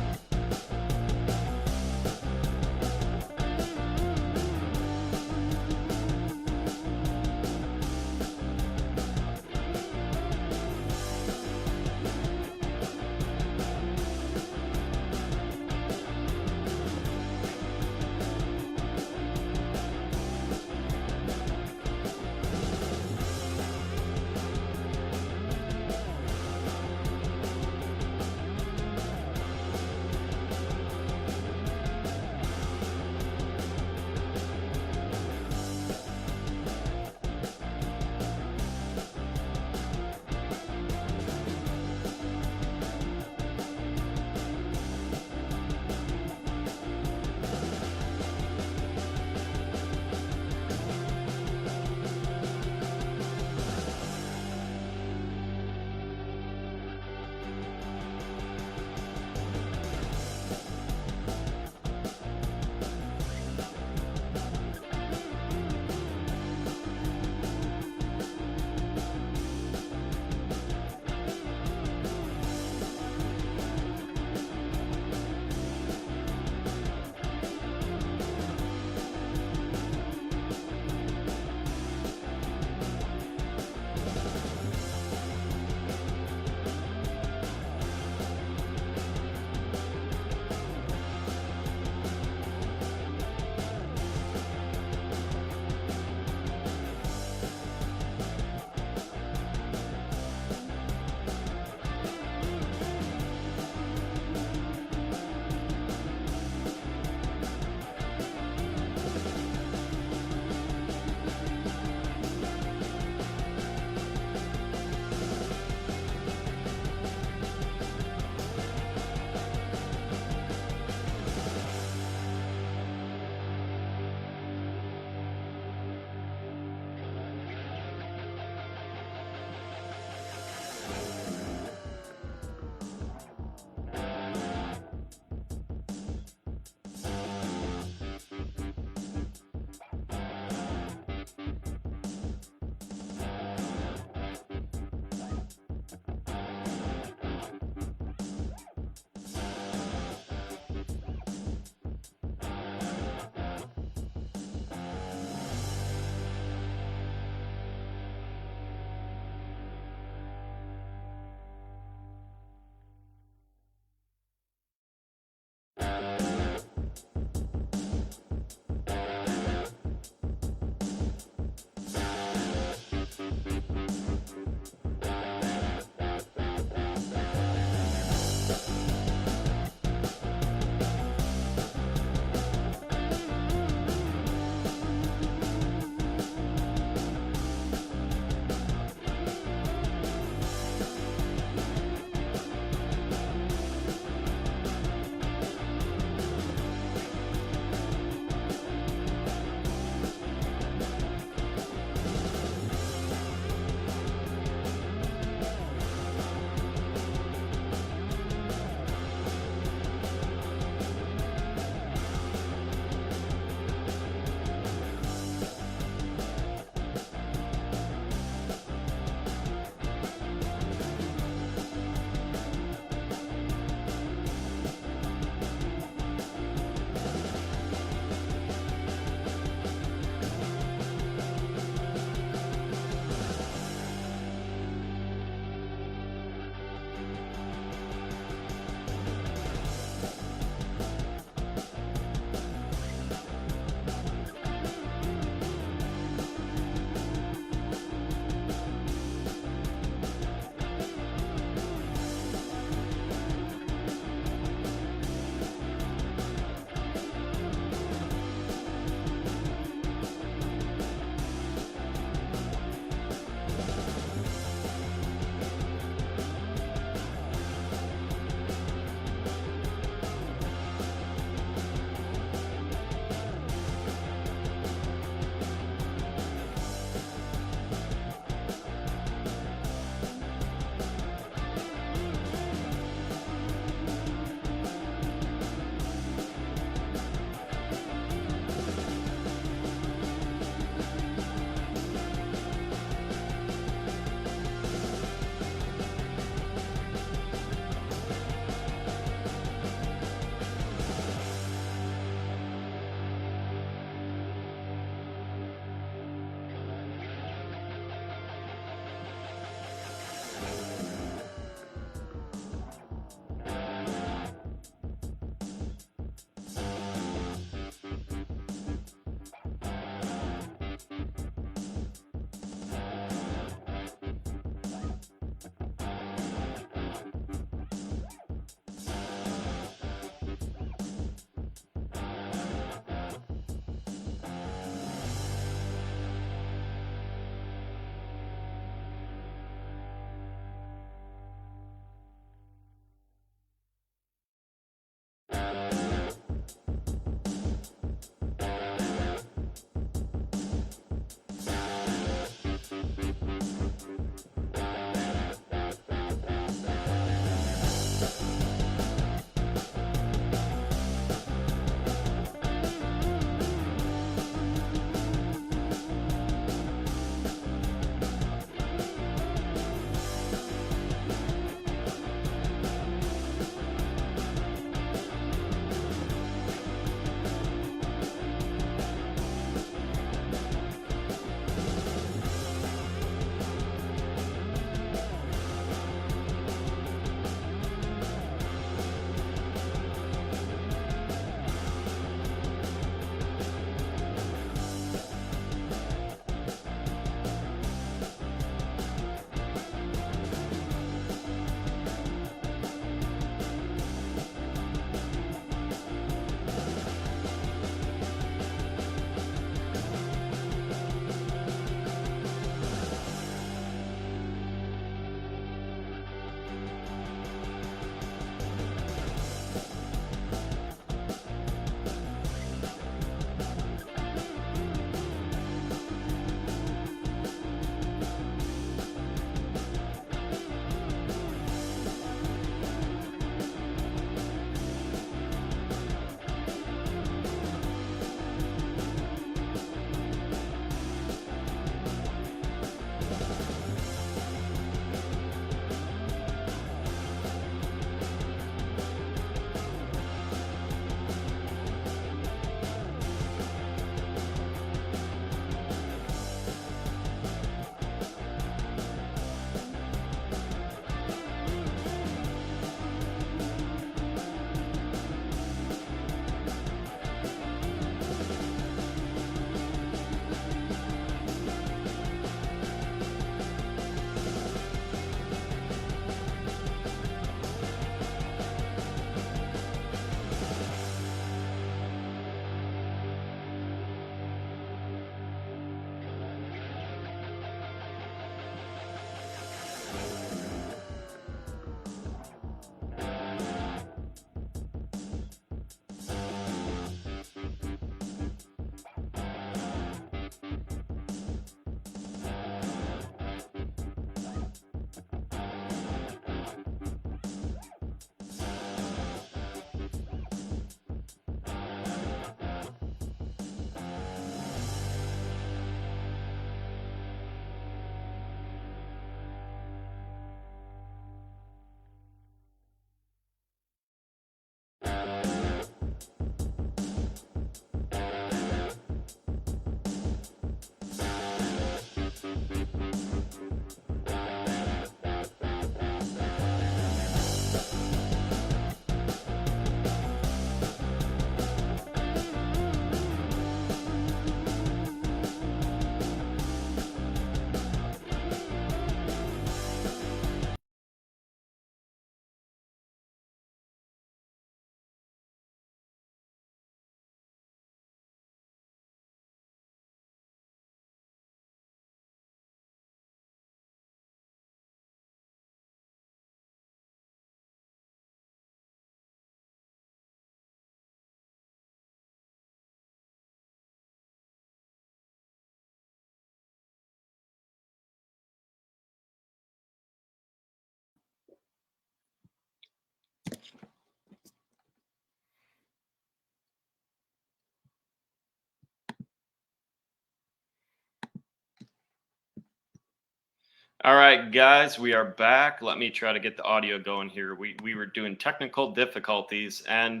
All right, guys, we are back. Let me try to get the audio going here. We were doing technical difficulties and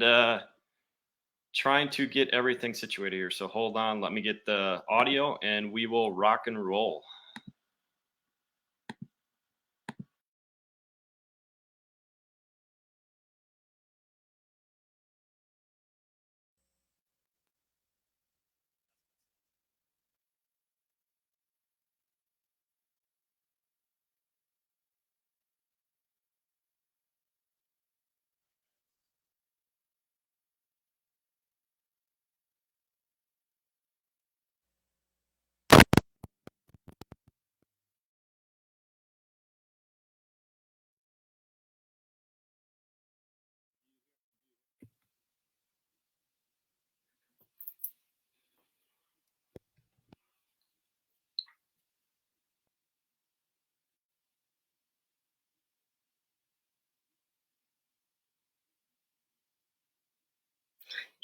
trying to get everything situated here. So hold on, let me get the audio and we will rock and roll.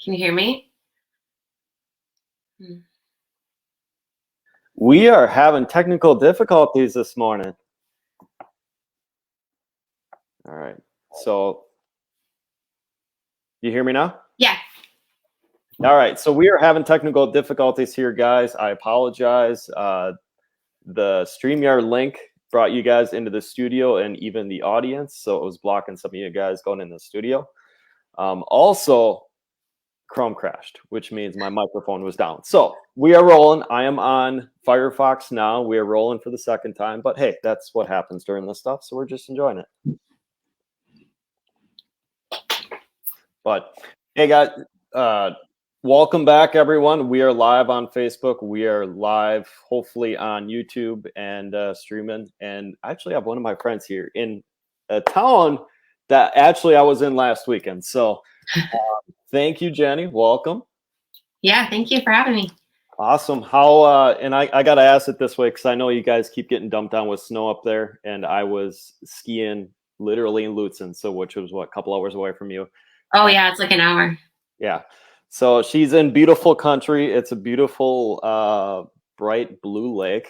Can you hear me? We are having technical difficulties this morning. All right. So you hear me now? Yeah. All right. So we are having technical difficulties here, guys. I apologize. The StreamYard link brought you guys into the studio and even the audience. So it was blocking some of you guys going in the studio. Also, Chrome crashed, which means my microphone was down. So we are rolling. I am on Firefox now. We are rolling for the second time. But hey, that's what happens during this stuff. So we're just enjoying it. But hey, guys, welcome back, everyone. We are live on Facebook. We are live, hopefully, on YouTube and streaming. And I actually have one of my friends here in a town that actually I was in last weekend. So thank you, Jenny. Welcome. Yeah, thank you for having me. Awesome. How and I got to ask it this way because I know you guys keep getting dumped on with snow up there, and I was skiing literally in Lutsen, so which was what, a couple hours away from you. Oh yeah, it's like an hour. Yeah. So she's in beautiful country. It's a beautiful bright blue lake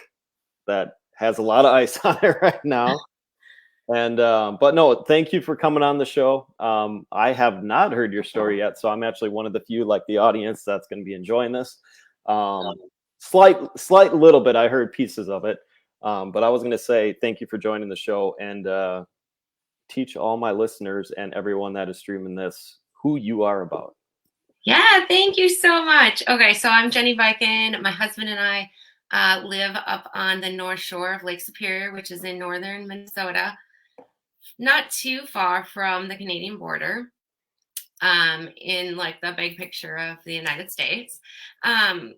that has a lot of ice on it right now. And but no, thank you for coming on the show. I have not heard your story yet, so I'm actually one of the few, like the audience, that's going to be enjoying this. Slight little bit. I heard pieces of it, but I was going to say thank you for joining the show and teach all my listeners and everyone that is streaming this who you are about. Yeah, thank you so much. Okay, so I'm Jenny Viken. My husband and I live up on the North Shore of Lake Superior, which is in northern Minnesota, not too far from the Canadian border, in like the big picture of the United States. I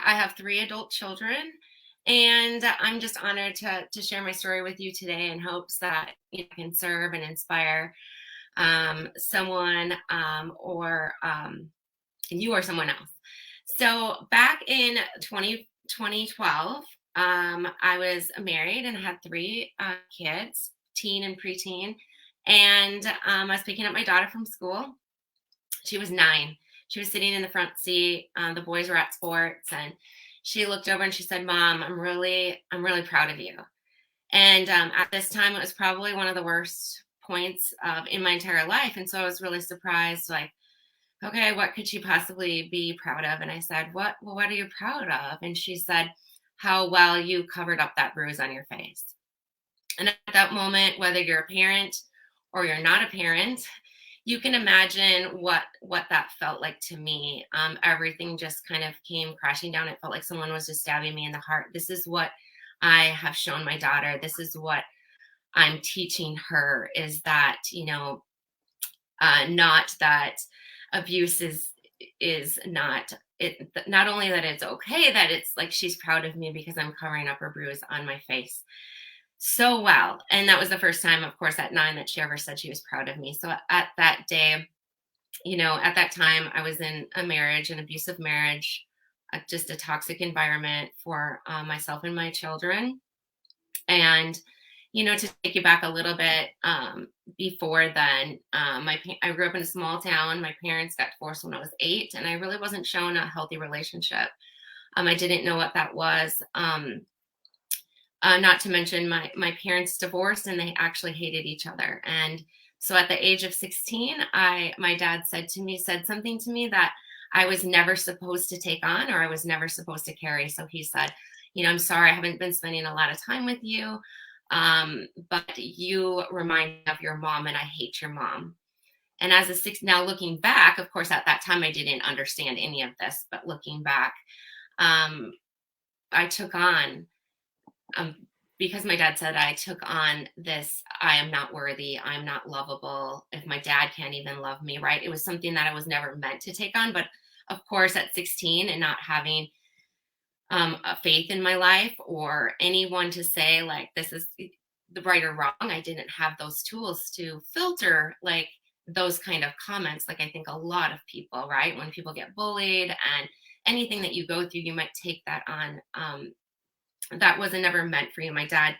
have 3 adult children, and I'm just honored to share my story with you today in hopes that you can serve and inspire someone or you or someone else. So back in 2012, I was married and had 3 kids, teen and preteen. And I was picking up my daughter from school. She was 9. She was sitting in the front seat. The boys were at sports, and she looked over and she said, "Mom, I'm really proud of you." And at this time, it was probably one of the worst points in my entire life. And so I was really surprised, like, okay, what could she possibly be proud of? And I said, what are you proud of? And she said, how well you covered up that bruise on your face. And at that moment, whether you're a parent or you're not a parent, you can imagine what that felt like to me. Everything just kind of came crashing down. It felt like someone was just stabbing me in the heart. This is what I have shown my daughter. This is what I'm teaching her, is that, not that abuse is not it, not only that it's okay, that it's like she's proud of me because I'm covering up her bruise on my face so well. And that was the first time, of course, at 9 that she ever said she was proud of me. So at that day, at that time, I was in a marriage, an abusive marriage, just a toxic environment for myself and my children. And to take you back a little bit, before then, I grew up in a small town. My parents got divorced when I was 8, and I really wasn't shown a healthy relationship. I didn't know what that was. Not to mention my parents divorced and they actually hated each other. And so at the age of 16, my dad said something to me that I was never supposed to take on, or I was never supposed to carry. So he said, I'm sorry, I haven't been spending a lot of time with you. But you remind me of your mom and I hate your mom. And now looking back, of course, at that time, I didn't understand any of this, but looking back, I took on, because my dad said I took on this, I am not worthy, I'm not lovable, if my dad can't even love me, right? It was something that I was never meant to take on. But of course, at 16 and not having a faith in my life or anyone to say like, this is the right or wrong, I didn't have those tools to filter like those kind of comments. Like I think a lot of people, right? When people get bullied and anything that you go through, you might take that on. That wasn't never meant for you. My dad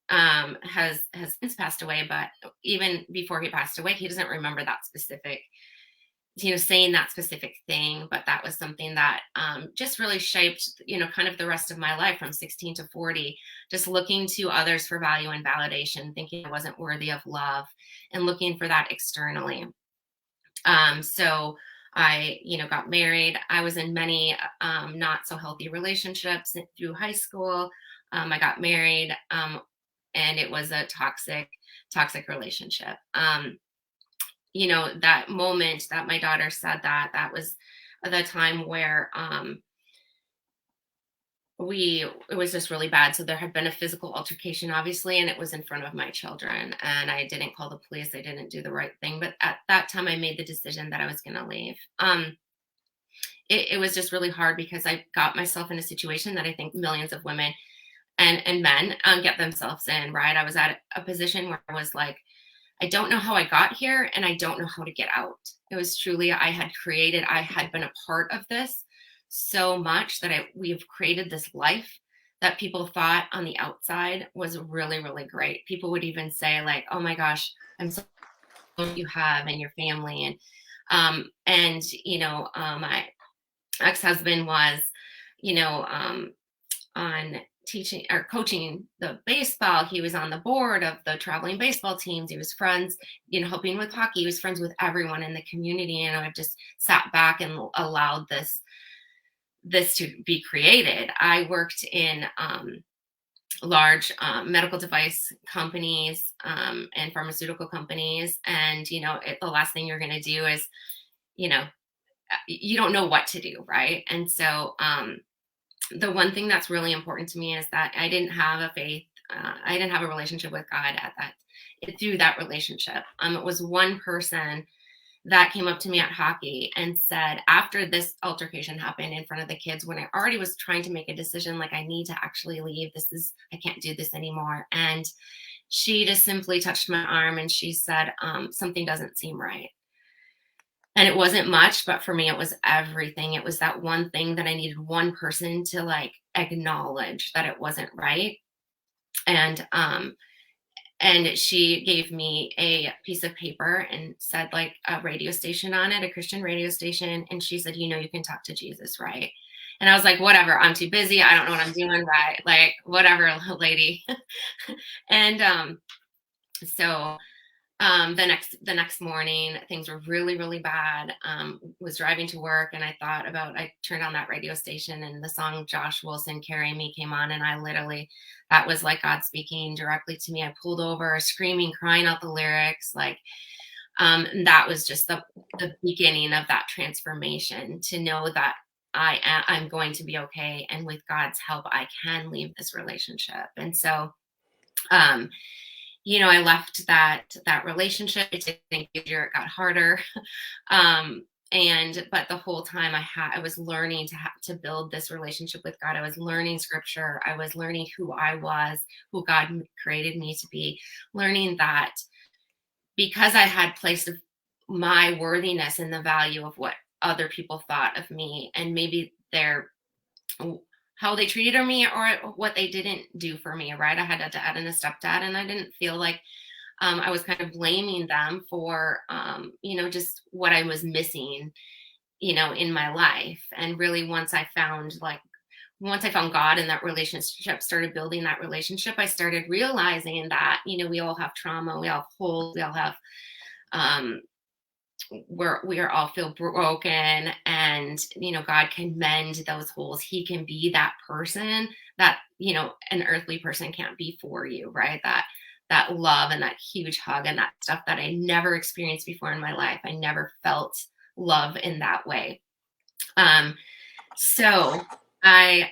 has since passed away, but even before he passed away, he doesn't remember that specific, saying that specific thing. But that was something that just really shaped, kind of the rest of my life from 16 to 40, just looking to others for value and validation, thinking I wasn't worthy of love and looking for that externally. So I, got married. I was in many not so healthy relationships through high school. I got married, and it was a toxic relationship. That moment that my daughter said that was the time where it was just really bad. So there had been a physical altercation, obviously, and it was in front of my children. And I didn't call the police. I didn't do the right thing. But at that time, I made the decision that I was going to leave. It was just really hard because I got myself in a situation that I think millions of women and men get themselves in, right? I was at a position where I was like, I don't know how I got here and I don't know how to get out. It was truly, I had been a part of this so much that we've created this life that people thought on the outside was really, really great. People would even say like, oh my gosh, I'm so glad you have and your family. And my ex-husband was, on teaching or coaching the baseball. He was on the board of the traveling baseball teams. He was friends, helping with hockey. He was friends with everyone in the community. And I just sat back and allowed this to be created. I worked in large medical device companies and pharmaceutical companies. And, the last thing you're going to do is, you don't know what to do. Right. And so the one thing that's really important to me is that I didn't have a faith. I didn't have a relationship with God through that relationship. It was one person that came up to me at hockey and said, after this altercation happened in front of the kids, when I already was trying to make a decision, like I need to actually leave, I can't do this anymore. And she just simply touched my arm and she said, something doesn't seem right. And it wasn't much, but for me, it was everything. It was that one thing that I needed one person to like acknowledge that it wasn't right. And she gave me a piece of paper and said like a radio station on it, a Christian radio station. And she said, you can talk to Jesus, right? And I was like, whatever, I'm too busy. I don't know what I'm doing, right? Like, whatever, lady. And so the next morning, things were really, really bad. Was driving to work and I turned on that radio station and the song Josh Wilson, Carry Me came on. And that was like God speaking directly to me. I pulled over screaming, crying out the lyrics. Like, that was just the beginning of that transformation, to know that I'm going to be okay. And with God's help, I can leave this relationship. And so, I left that relationship. It didn't get easier, it got harder. But the whole time I was learning to build this relationship with God. I was learning scripture. I was learning who I was, who God created me to be, learning that because I had placed my worthiness in the value of what other people thought of me, and maybe how they treated me or what they didn't do for me, right? I had a dad and a stepdad, and I didn't feel like I was kind of blaming them for, just what I was missing, in my life. And really, once I found like once I found God and that relationship, started building that relationship, I started realizing that, we all have trauma, we all have holes, we all have, we are all feel broken, and, God can mend those holes. He can be that person that, an earthly person can't be for you, right? That love and that huge hug and that stuff that I never experienced before in my life. I never felt love in that way. So I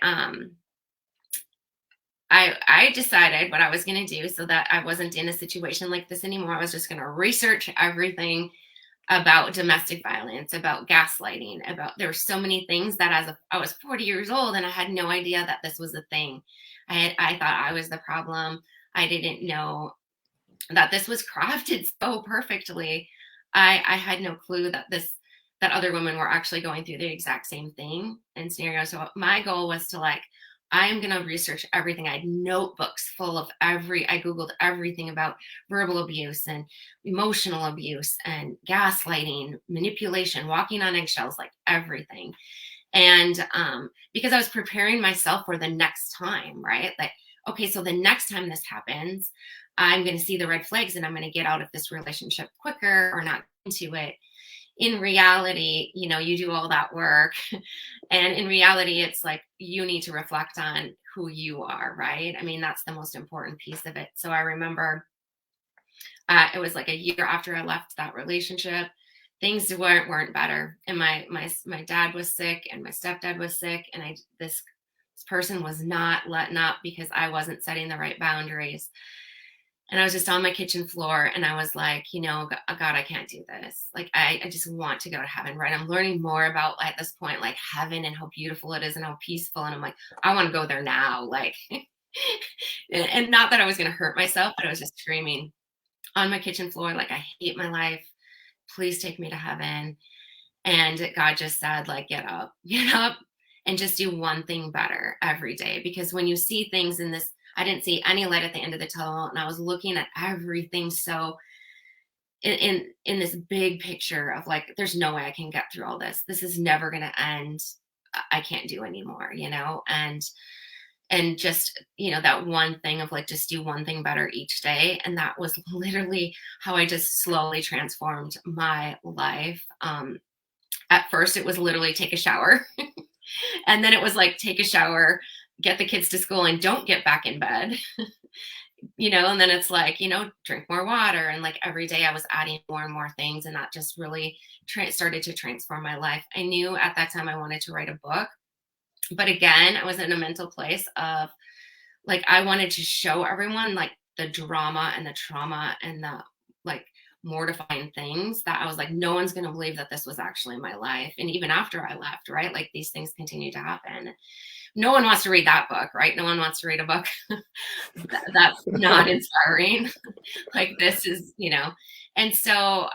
decided what I was going to do so that I wasn't in a situation like this anymore. I was just going to research everything about domestic violence, about gaslighting, there were so many things that I was 40 years old and I had no idea that this was a thing. I thought I was the problem. I didn't know that this was crafted so perfectly. I had no clue that other women were actually going through the exact same thing and scenario. So my goal was to I'm going to research everything. I had notebooks full of I Googled everything about verbal abuse and emotional abuse and gaslighting, manipulation, walking on eggshells, everything. And because I was preparing myself for the next time, right? Okay, so the next time this happens, I'm going to see the red flags and I'm going to get out of this relationship quicker or not into it. In reality, you do all that work. And in reality, it's you need to reflect on who you are, right? I mean, that's the most important piece of it. So I remember it was a year after I left that relationship, things weren't better. And my dad was sick and my stepdad was sick. And this person was not letting up because I wasn't setting the right boundaries. And I was just on my kitchen floor and I was like, God, I can't do this. I just want to go to heaven, right? I'm learning more about at this point, heaven and how beautiful it is and how peaceful. And I'm like, I want to go there now. And not that I was going to hurt myself, but I was just screaming on my kitchen floor. I hate my life. Please take me to heaven. And God just said, get up and just do one thing better every day. Because when you see things in this, I didn't see any light at the end of the tunnel. And I was looking at everything so in this big picture of there's no way I can get through all this. This is never going to end. I can't do anymore, and just, that one thing of just do one thing better each day. And that was literally how I just slowly transformed my life. At first it was literally take a shower. And then it was take a shower, get the kids to school and don't get back in bed, and then it's drink more water. And every day I was adding more and more things. And that just really started to transform my life. I knew at that time I wanted to write a book, but again, I was in a mental place of I wanted to show everyone the drama and the trauma and the mortifying things that I was no one's going to believe that this was actually my life. And even after I left, right, these things continue to happen. No one wants to read that book, right? No one wants to read a book that's not inspiring. This is, and so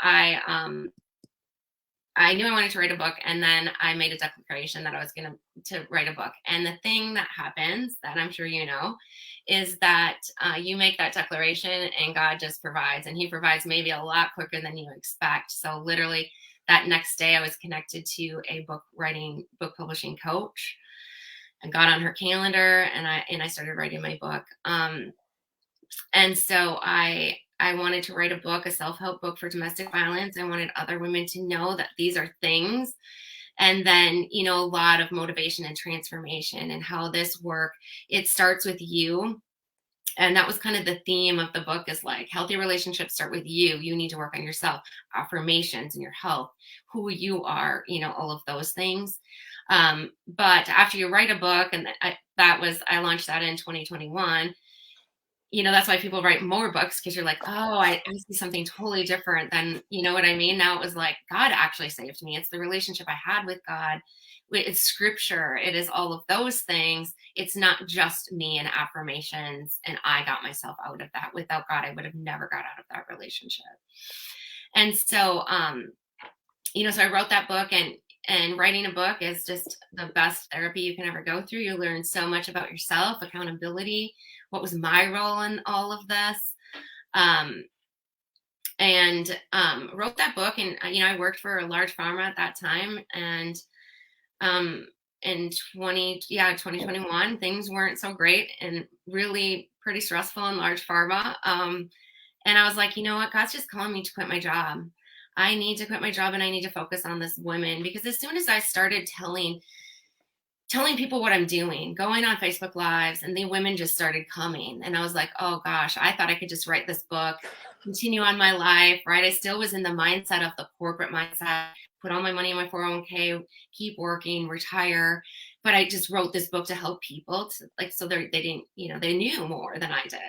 I knew I wanted to write a book, and then I made a declaration that I was going to write a book. And the thing that happens, that I'm sure is that you make that declaration and God just provides, and he provides maybe a lot quicker than you expect. So literally that next day I was connected to a book publishing coach. I got on her calendar and I started writing my book. And so I wanted to write a book, a self-help book for domestic violence. I wanted other women to know that these are things. And then, a lot of motivation and transformation and how this work, it starts with you. And that was kind of the theme of the book is healthy relationships start with you. You need to work on yourself, affirmations and your health, who you are, all of those things. But after you write a book, and I launched that in 2021, that's why people write more books, because you're I see something totally different than, what I mean? Now it was God actually saved me. It's the relationship I had with God. It's scripture. It is all of those things. It's not just me and affirmations. And I got myself out of that. Without God, I would have never got out of that relationship. And so, so I wrote that book, and writing a book is just the best therapy you can ever go through. You learn so much about yourself, accountability. What was my role in all of this? And wrote that book. And, I worked for a large pharma at that time. And in 2021, things weren't so great and really pretty stressful in large pharma. And I was like, you know what? God's just calling me to quit my job. I need to quit my job and I need to focus on this woman, because as soon as I started telling people what I'm doing, going on Facebook Lives, and the women just started coming. And I was like, oh gosh, I thought I could just write this book, continue on my life, right? I still was in the mindset of the corporate mindset, put all my money in my 401k, keep working, retire. But I just wrote this book to help people to, like, so they didn't, they knew more than I did.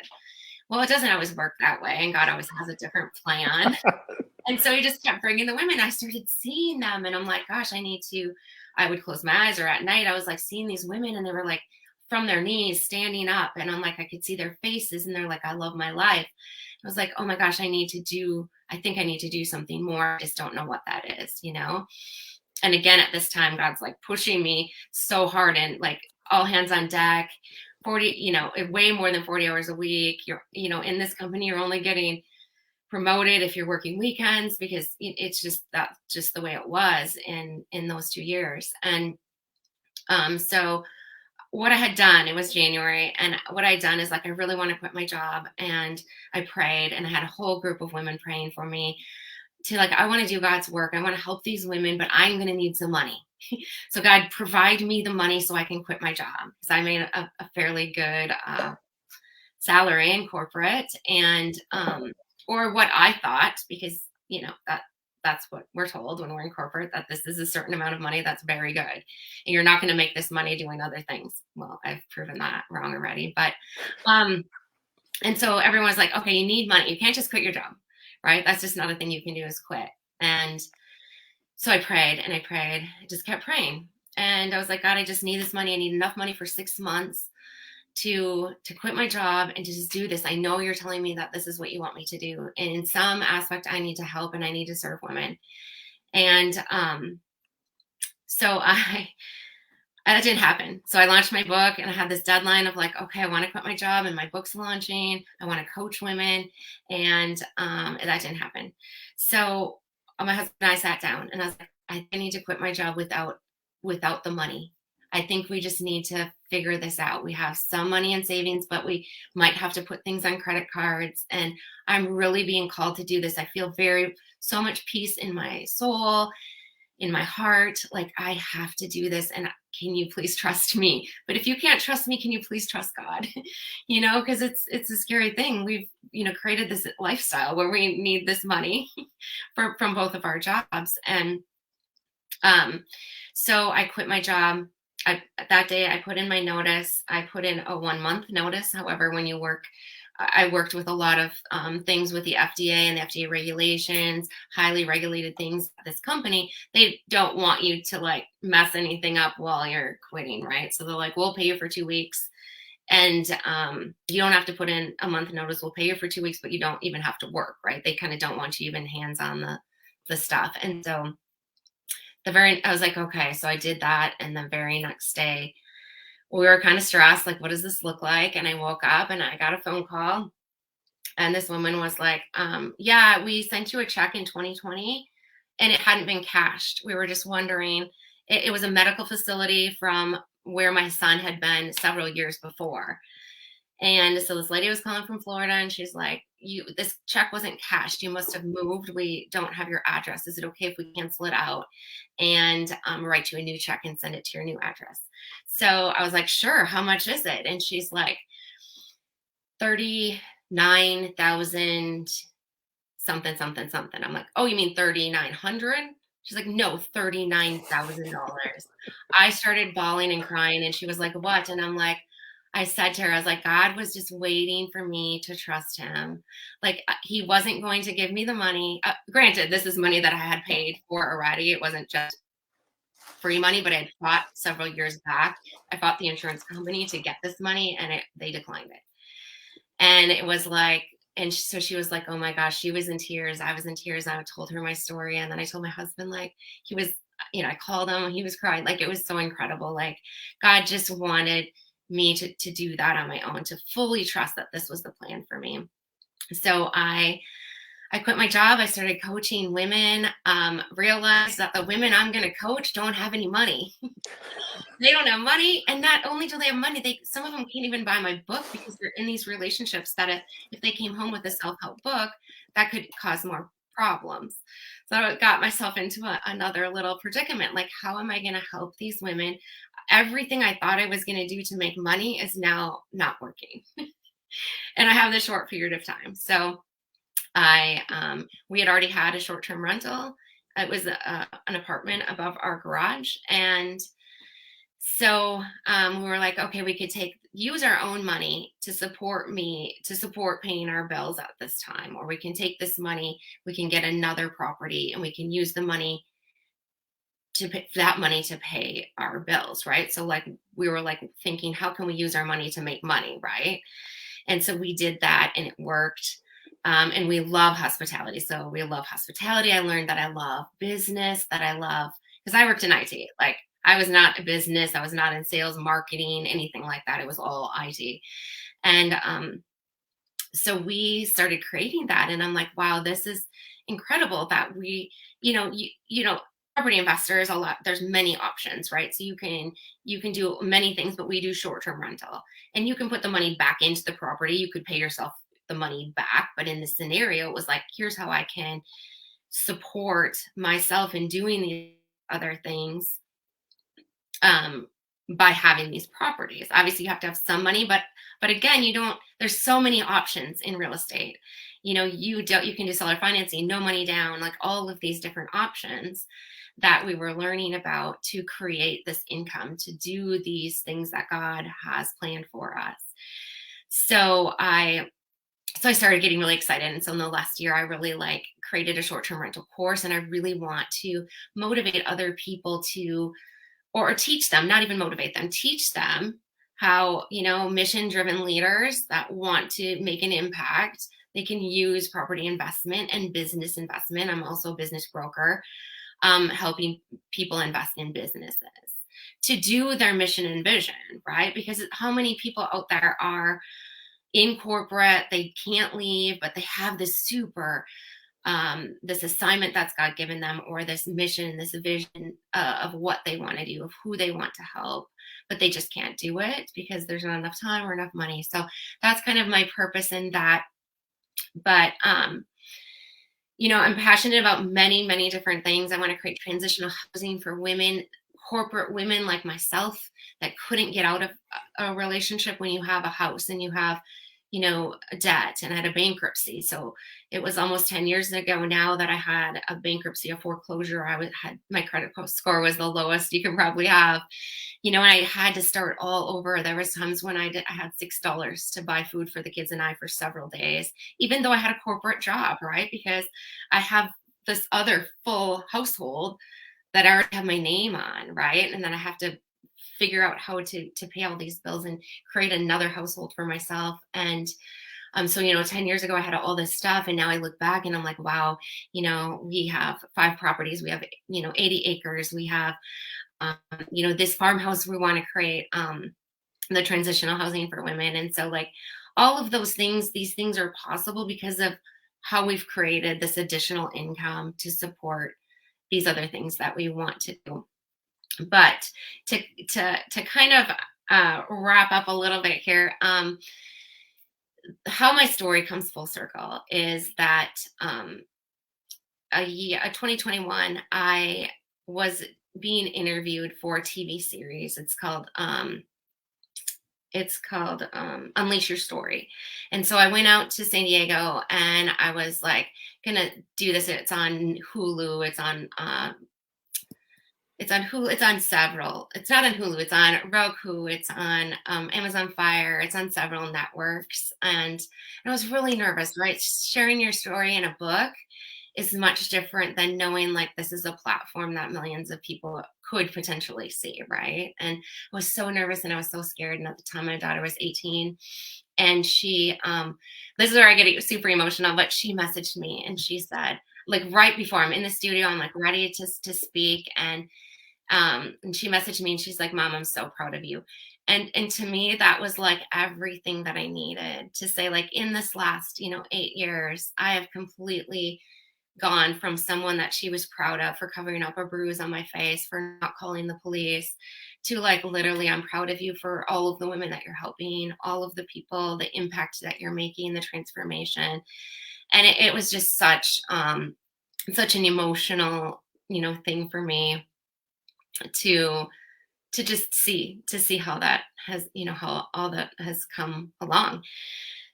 Well, it doesn't always work that way. And God always has a different plan. And so he just kept bringing the women. I started seeing them and I'm like, gosh, I would close my eyes, or at night I was like seeing these women and they were like from their knees standing up. And I'm like, I could see their faces and they're like, I love my life. I was like, oh my gosh, I think I need to do something more. I just don't know what that is, And again, at this time, God's like pushing me so hard and like all hands on deck, 40, way more than 40 hours a week. You're, in this company, you're only getting promoted if you're working weekends, because it's just the way it was in those 2 years. And so what I had done, it was January, and what I had done is like, I really want to quit my job. And I prayed, and I had a whole group of women praying for me to like, I want to do God's work. I want to help these women, but I'm going to need some money. So God, provide me the money so I can quit my job, because I made a fairly good salary in corporate, and or what I thought, because that's what we're told when we're in corporate, that this is a certain amount of money that's very good, and you're not going to make this money doing other things. Well, I've proven that wrong already, but and so everyone's like, okay, you need money, you can't just quit your job, right? That's just not a thing you can do, is quit. And so I prayed and I prayed. I just kept praying, and I was like, God, I just need this money. I need enough money for 6 months to quit my job and to just do this. I know you're telling me that this is what you want me to do. And in some aspect, I need to help and I need to serve women. And so that didn't happen. So I launched my book, and I had this deadline of like, okay, I want to quit my job and my book's launching. I want to coach women. And that didn't happen. So my husband and I sat down and I was like, I need to quit my job without the money. I think we just need to figure this out. We have some money in savings, but we might have to put things on credit cards. And I'm really being called to do this. I feel so much peace in my soul, in my heart. Like, I have to do this. And can you please trust me? But if you can't trust me, can you please trust God? Because it's a scary thing. We've, created this lifestyle where we need this money from both of our jobs. And so I quit my job. That day I put in my notice. I put in a 1-month notice. However, when you work, I worked with a lot of things with the FDA and the FDA regulations, highly regulated things at this company. They don't want you to like mess anything up while you're quitting, right? So they're like, we'll pay you for 2 weeks. And you don't have to put in a month notice. We'll pay you for 2 weeks, but you don't even have to work, right? They kind of don't want you even hands on the stuff. And so I was like, okay, so I did that. And the very next day we were kind of stressed, like, what does this look like? And I woke up and I got a phone call, and this woman was like, yeah, we sent you a check in 2020 and it hadn't been cashed. We were just wondering, it was a medical facility from where my son had been several years before. And so this lady was calling from Florida, and she's like, this check wasn't cashed. You must have moved. We don't have your address. Is it okay if we cancel it out and write you a new check and send it to your new address? So I was like, sure. How much is it? And she's like, 39,000 something. I'm like, oh, you mean 3,900? She's like, no, $39,000. I started bawling and crying, and she was like, what? And I'm like, I said to her, I was like, God was just waiting for me to trust him. Like, he wasn't going to give me the money. Granted, this is money that I had paid for already. It wasn't just free money, but I had fought several years back. I fought the insurance company to get this money, and they declined it. And it was like, and so she was like, oh my gosh, she was in tears. I was in tears. I told her my story. And then I told my husband, like, he was, I called him, he was crying. Like, it was so incredible. Like, God just wanted me to do that on my own, to fully trust that this was the plan for me. So I I quit my job. I started coaching women, realized that the women I'm going to coach don't have any money. They don't have money. And not only do they have money, some of them can't even buy my book because they're in these relationships that if they came home with a self-help book, that could cause more problems. So I got myself into another little predicament. Like, how am I going to help these women? Everything I thought I was going to do to make money is now not working. And I have this short period of time. So we had already had a short-term rental. It was an apartment above our garage. And so we were like, okay, we could use our own money to support paying our bills at this time, or we can take this money, we can get another property, and we can use the money to pay our bills, right? So like we were like thinking, how can we use our money to make money, right? And so we did that, and it worked. And we love hospitality. So we love hospitality. I learned that I love business, because I worked in IT. Like, I was not a business. I was not in sales, marketing, anything like that. It was all IT. And so we started creating that. And I'm like, wow, this is incredible that we, property investors, there's many options, right? So you can do many things, but we do short-term rental, and you can put the money back into the property. You could pay yourself the money back. But in this scenario, it was like, here's how I can support myself in doing these other things by having these properties. Obviously you have to have some money, but again, there's so many options in real estate. You can do seller financing, no money down, like all of these different options that we were learning about to create this income, to do these things that God has planned for us. So I started getting really excited. And so in the last year, I really created a short-term rental course, and I really want to motivate other people or teach them, not even motivate them, teach them how, mission-driven leaders that want to make an impact, they can use property investment and business investment. I'm also a business broker, helping people invest in businesses to do their mission and vision, right? Because how many people out there are in corporate, they can't leave, but they have this this assignment that's God given them, or this mission, this vision of what they want to do, of who they want to help, but they just can't do it because there's not enough time or enough money. So that's kind of my purpose in that. But, I'm passionate about many, many different things. I want to create transitional housing for women, corporate women like myself that couldn't get out of a relationship when you have a house and you have, a debt, and I had a bankruptcy. So it was almost 10 years ago now that I had a bankruptcy, a foreclosure. My credit score was the lowest you can probably have, and I had to start all over. There was times when I had $6 to buy food for the kids and I for several days, even though I had a corporate job, right? Because I have this other full household that I already have my name on, right? And then I have to figure out how to pay all these bills and create another household for myself. And so 10 years ago I had all this stuff, and now I look back and I'm like, wow, we have 5 properties, we have 80 acres, we have this farmhouse we want to create, the transitional housing for women. And so all of those things, these things are possible because of how we've created this additional income to support these other things that we want to do. But to kind of wrap up a little bit here, how my story comes full circle is that 2021, I was being interviewed for a TV series. It's called Unleash Your Story. And so I went out to San Diego, and I was gonna do this. It's on Hulu. It's on Hulu. It's on several. It's not on Hulu. It's on Roku. It's on Amazon Fire. It's on several networks. And I was really nervous, right? Sharing your story in a book is much different than knowing this is a platform that millions of people could potentially see, right? And I was so nervous and I was so scared. And at the time, my daughter was 18. And she, this is where I get super emotional, but she messaged me and she said, right before I'm in the studio, I'm ready to speak. And And she messaged me and she's like, Mom, I'm so proud of you. And to me, that was like everything that I needed to say, like, in this last, 8 years, I have completely gone from someone that she was proud of for covering up a bruise on my face, for not calling the police, to like, literally, I'm proud of you for all of the women that you're helping, all of the people, the impact that you're making, the transformation. And it was just such an emotional, thing for me to just see how that has, how all that has come along.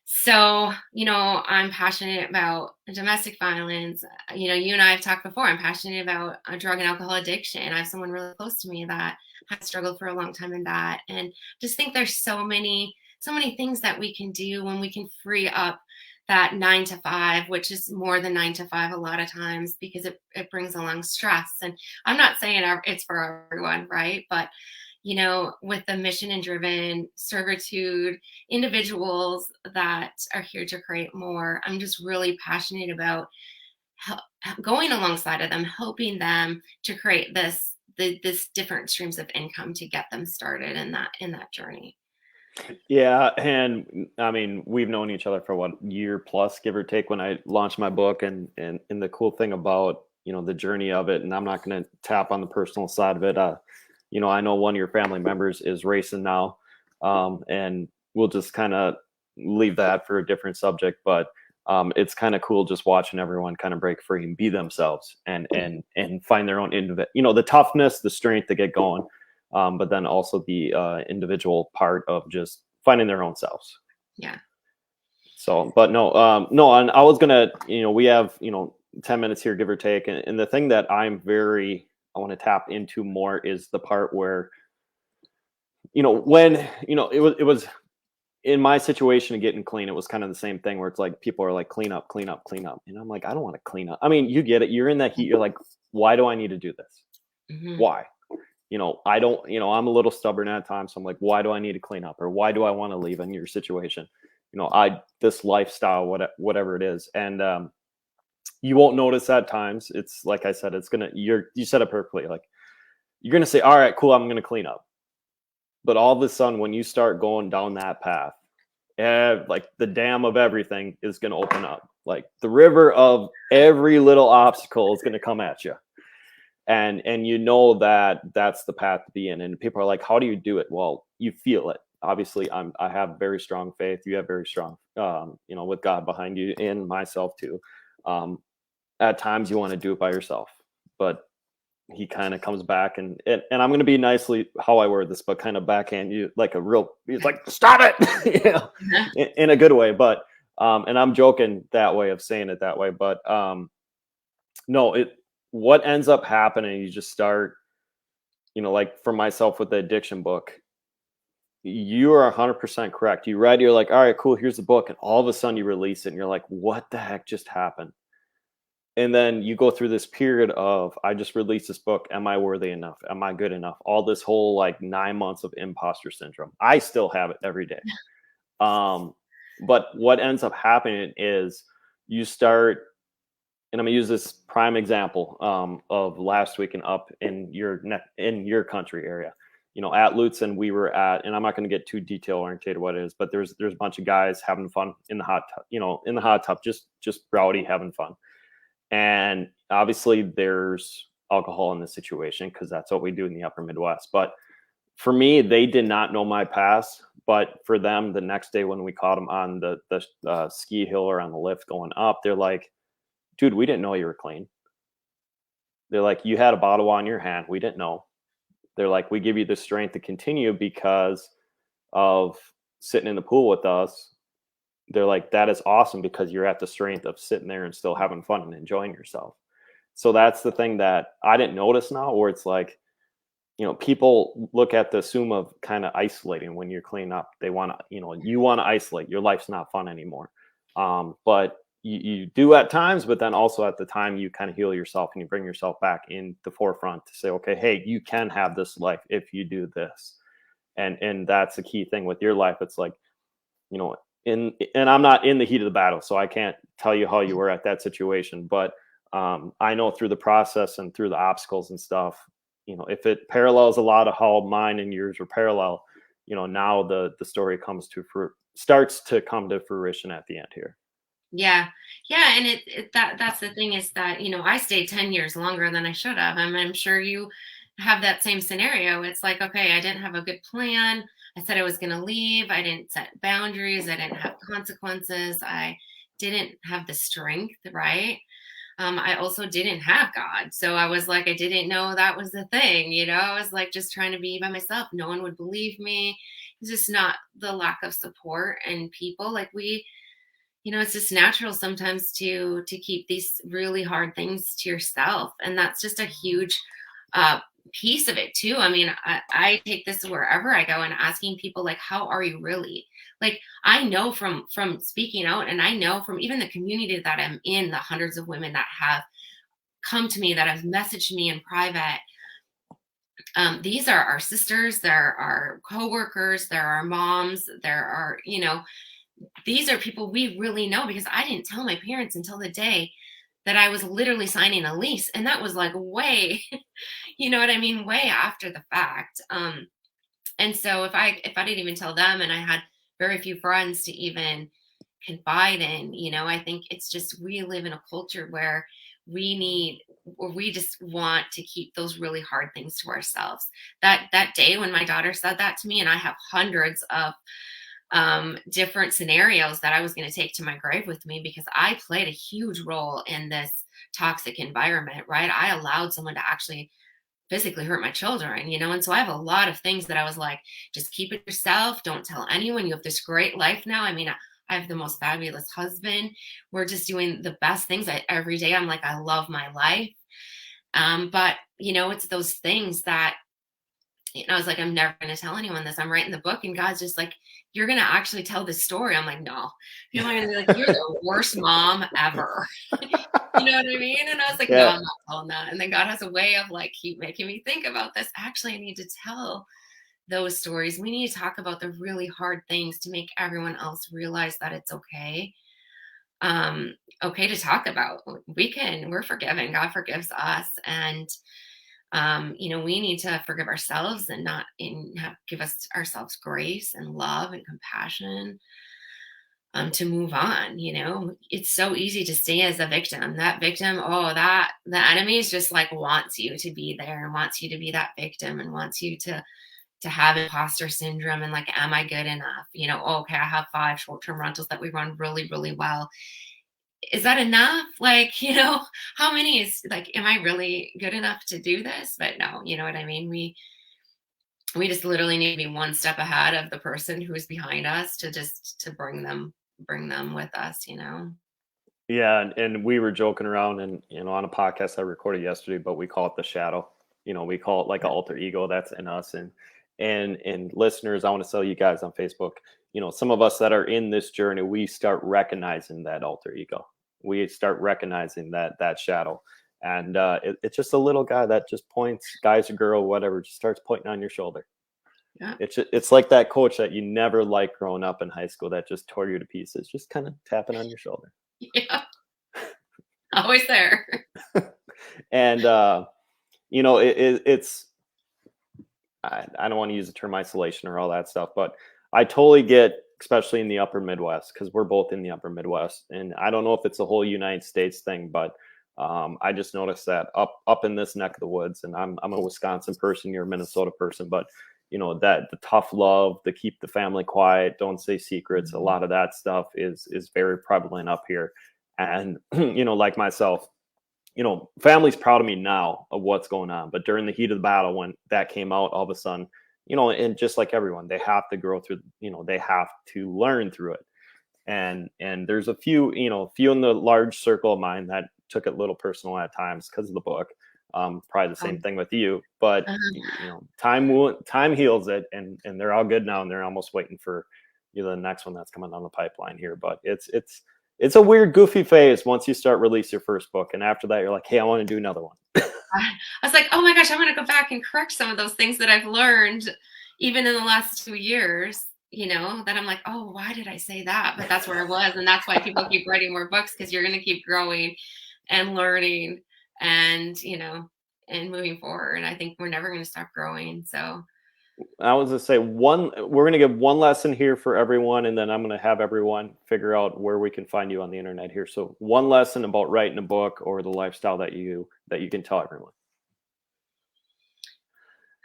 So, I'm passionate about domestic violence. You and I have talked before. I'm passionate about drug and alcohol addiction. I have someone really close to me that has struggled for a long time in that. And just think there's so many things that we can do when we can free up that 9 to 5, which is more than 9 to 5 a lot of times, because it brings along stress. And I'm not saying it's for everyone, right? But with the mission and driven servitude individuals that are here to create more, I'm just really passionate about going alongside of them, helping them to create this different streams of income to get them started in that journey. Yeah, and I mean, we've known each other for what, year plus, give or take, when I launched my book, and the cool thing about the journey of it, and I'm not going to tap on the personal side of it. I know one of your family members is racing now, and we'll just kind of leave that for a different subject. But it's kind of cool just watching everyone kind of break free and be themselves and find their own the toughness, the strength to get going. But then also the individual part of just finding their own selves. Yeah. So, but no, and I was gonna, we have, 10 minutes here, give or take. And the thing that I want to tap into more is the part where, when, it was in my situation of getting clean, it was kind of the same thing where it's like, people are like, clean up, clean up, clean up. And I'm like, I don't want to clean up. I mean, you get it. You're in that heat. You're like, why do I need to do this? Mm-hmm. Why? I don't, I'm a little stubborn at times. So I'm like, why do I need to clean up, or why do I want to leave in your situation? This lifestyle, whatever it is. And, you won't notice at times. It's like I said, you said it perfectly. Like, you're going to say, all right, cool, I'm going to clean up. But all of a sudden, when you start going down that path, like the dam of everything is going to open up. Like the river of every little obstacle is going to come at you. And that's the path to be in. And people are like, how do you do it? Well, you feel it. Obviously, I have very strong faith. You have very strong, with God behind you, and myself too. At times you want to do it by yourself, but he kind of comes back and I'm going to be nicely how I word this, but kind of backhand you like he's like, stop it, in a good way. But, and I'm joking that way of saying it that way, but, no, what ends up happening, you just start, like for myself with the addiction book, you are 100% correct. You read, you're like, all right, cool, here's the book. And all of a sudden you release it and you're like, what the heck just happened? And then you go through this period of, I just released this book. Am I worthy enough? Am I good enough? All this whole like 9 months of imposter syndrome. I still have it every day. But what ends up happening is you start, and I'm gonna use this prime example of last week and up in your country area. At Lutzen, we were at, and I'm not going to get too detail oriented what it is, but there's a bunch of guys having fun in the hot tub, in the hot tub, just rowdy, having fun. And obviously there's alcohol in the situation because that's what we do in the upper Midwest. But for me, they did not know my past. But for them, the next day when we caught them on the ski hill or on the lift going up, they're like, dude, we didn't know you were clean. They're like, you had a bottle on your hand. We didn't know. They're like, we give you the strength to continue because of sitting in the pool with us. They're like, that is awesome because you're at the strength of sitting there and still having fun and enjoying yourself. So that's the thing that I didn't notice now, where it's like, people look at the assume of kind of isolating when you're cleaning up. They want to, you want to isolate. Your life's not fun anymore. But you do at times, but then also at the time you kind of heal yourself and you bring yourself back in the forefront to say, okay, hey, you can have this life if you do this. And that's the key thing with your life. It's like, and I'm not in the heat of the battle, so I can't tell you how you were at that situation. But I know through the process and through the obstacles and stuff, if it parallels a lot of how mine and yours were parallel, now the story starts to come to fruition at the end here. Yeah. Yeah. And that's the thing is that, I stayed 10 years longer than I should have. I'm sure you have that same scenario. It's like, okay, I didn't have a good plan. I said I was going to leave. I didn't set boundaries. I didn't have consequences. I didn't have the strength, right? I also didn't have God. So I was like, I didn't know that was the thing. I was like just trying to be by myself. No one would believe me. It's just not the lack of support and people. Like it's just natural sometimes to keep these really hard things to yourself. And that's just a huge piece of it too. I mean, I take this wherever I go and asking people like, how are you really? Like, I know from speaking out, and I know from even the community that I'm in, the hundreds of women that have come to me, that have messaged me in private. These are our sisters, they're our coworkers, they're our moms, there are, these are people we really know, because I didn't tell my parents until the day that I was literally signing a lease. And that was like way, you know what I mean? Way after the fact. And so if I didn't even tell them, and I had very few friends to even confide in, I think it's just, we live in a culture where we just want to keep those really hard things to ourselves. That day when my daughter said that to me, and I have hundreds of different scenarios that I was going to take to my grave with me, because I played a huge role in this toxic environment, right? I allowed someone to actually physically hurt my children, and so I have a lot of things that I was like, just keep it yourself. Don't tell anyone. You have this great life now. I mean, I have the most fabulous husband. We're just doing the best things every day. I'm like, I love my life. But it's those things that, I was like, I'm never going to tell anyone this. I'm writing the book, and God's just like, you're going to actually tell this story. I'm like, no. People are going to be like, you're the worst mom ever. You know what I mean? And I was like, no, I'm not telling that. And then God has a way of like, keep making me think about this. Actually, I need to tell those stories. We need to talk about the really hard things to make everyone else realize that it's okay. Okay to talk about. We're forgiven. God forgives us. And we need to forgive ourselves and give ourselves grace and love and compassion to move on. It's so easy to stay as a victim. That victim, the enemy is just like wants you to be there and wants you to be that victim and wants you to have imposter syndrome and like, am I good enough? Okay, I have 5 short-term rentals that we run really, really well. Is that enough? Like, how many is like, am I really good enough to do this? But no, you know what I mean? We just literally need to be one step ahead of the person who is behind us to bring them with us, Yeah. And we were joking around and, on a podcast I recorded yesterday, but we call it the shadow, we call it like an alter ego that's in us. And listeners, I want to tell you guys on Facebook, some of us that are in this journey, we start recognizing that alter ego. We start recognizing that shadow. And it's just a little guy that just points, guys or girl, whatever, just starts pointing on your shoulder. Yeah. It's like that coach that you never liked growing up in high school that just tore you to pieces, just kind of tapping on your shoulder. Yeah. Always there. And, it's, I don't want to use the term isolation or all that stuff, but I totally get, especially in the upper Midwest, because we're both in the upper Midwest. And I don't know if it's a whole United States thing, but I just noticed that up in this neck of the woods, and I'm a Wisconsin person, you're a Minnesota person, but that the tough love, the keep the family quiet, don't say secrets, a lot of that stuff is very prevalent up here. And, like myself, family's proud of me now of what's going on, but during the heat of the battle, when that came out, all of a sudden, and just like everyone, they have to grow through, they have to learn through it. And there's a few in the large circle of mine that took it a little personal at times because of the book. Probably the same thing with you, but time heals it, and they're all good now, and they're almost waiting for the next one that's coming down the pipeline here. But it's a weird, goofy phase once you start release your first book, and after that, you're like, hey, I want to do another one. I was like, oh my gosh, I'm going to go back and correct some of those things that I've learned, even in the last 2 years. That I'm like, oh, why did I say that? But that's where I was, and that's why people keep writing more books, because you're going to keep growing and learning. And and moving forward. And I think we're never going to stop growing. So I was gonna say we're gonna give one lesson here for everyone, and then I'm gonna have everyone figure out where we can find you on the internet here. So one lesson about writing a book or the lifestyle that you can tell everyone.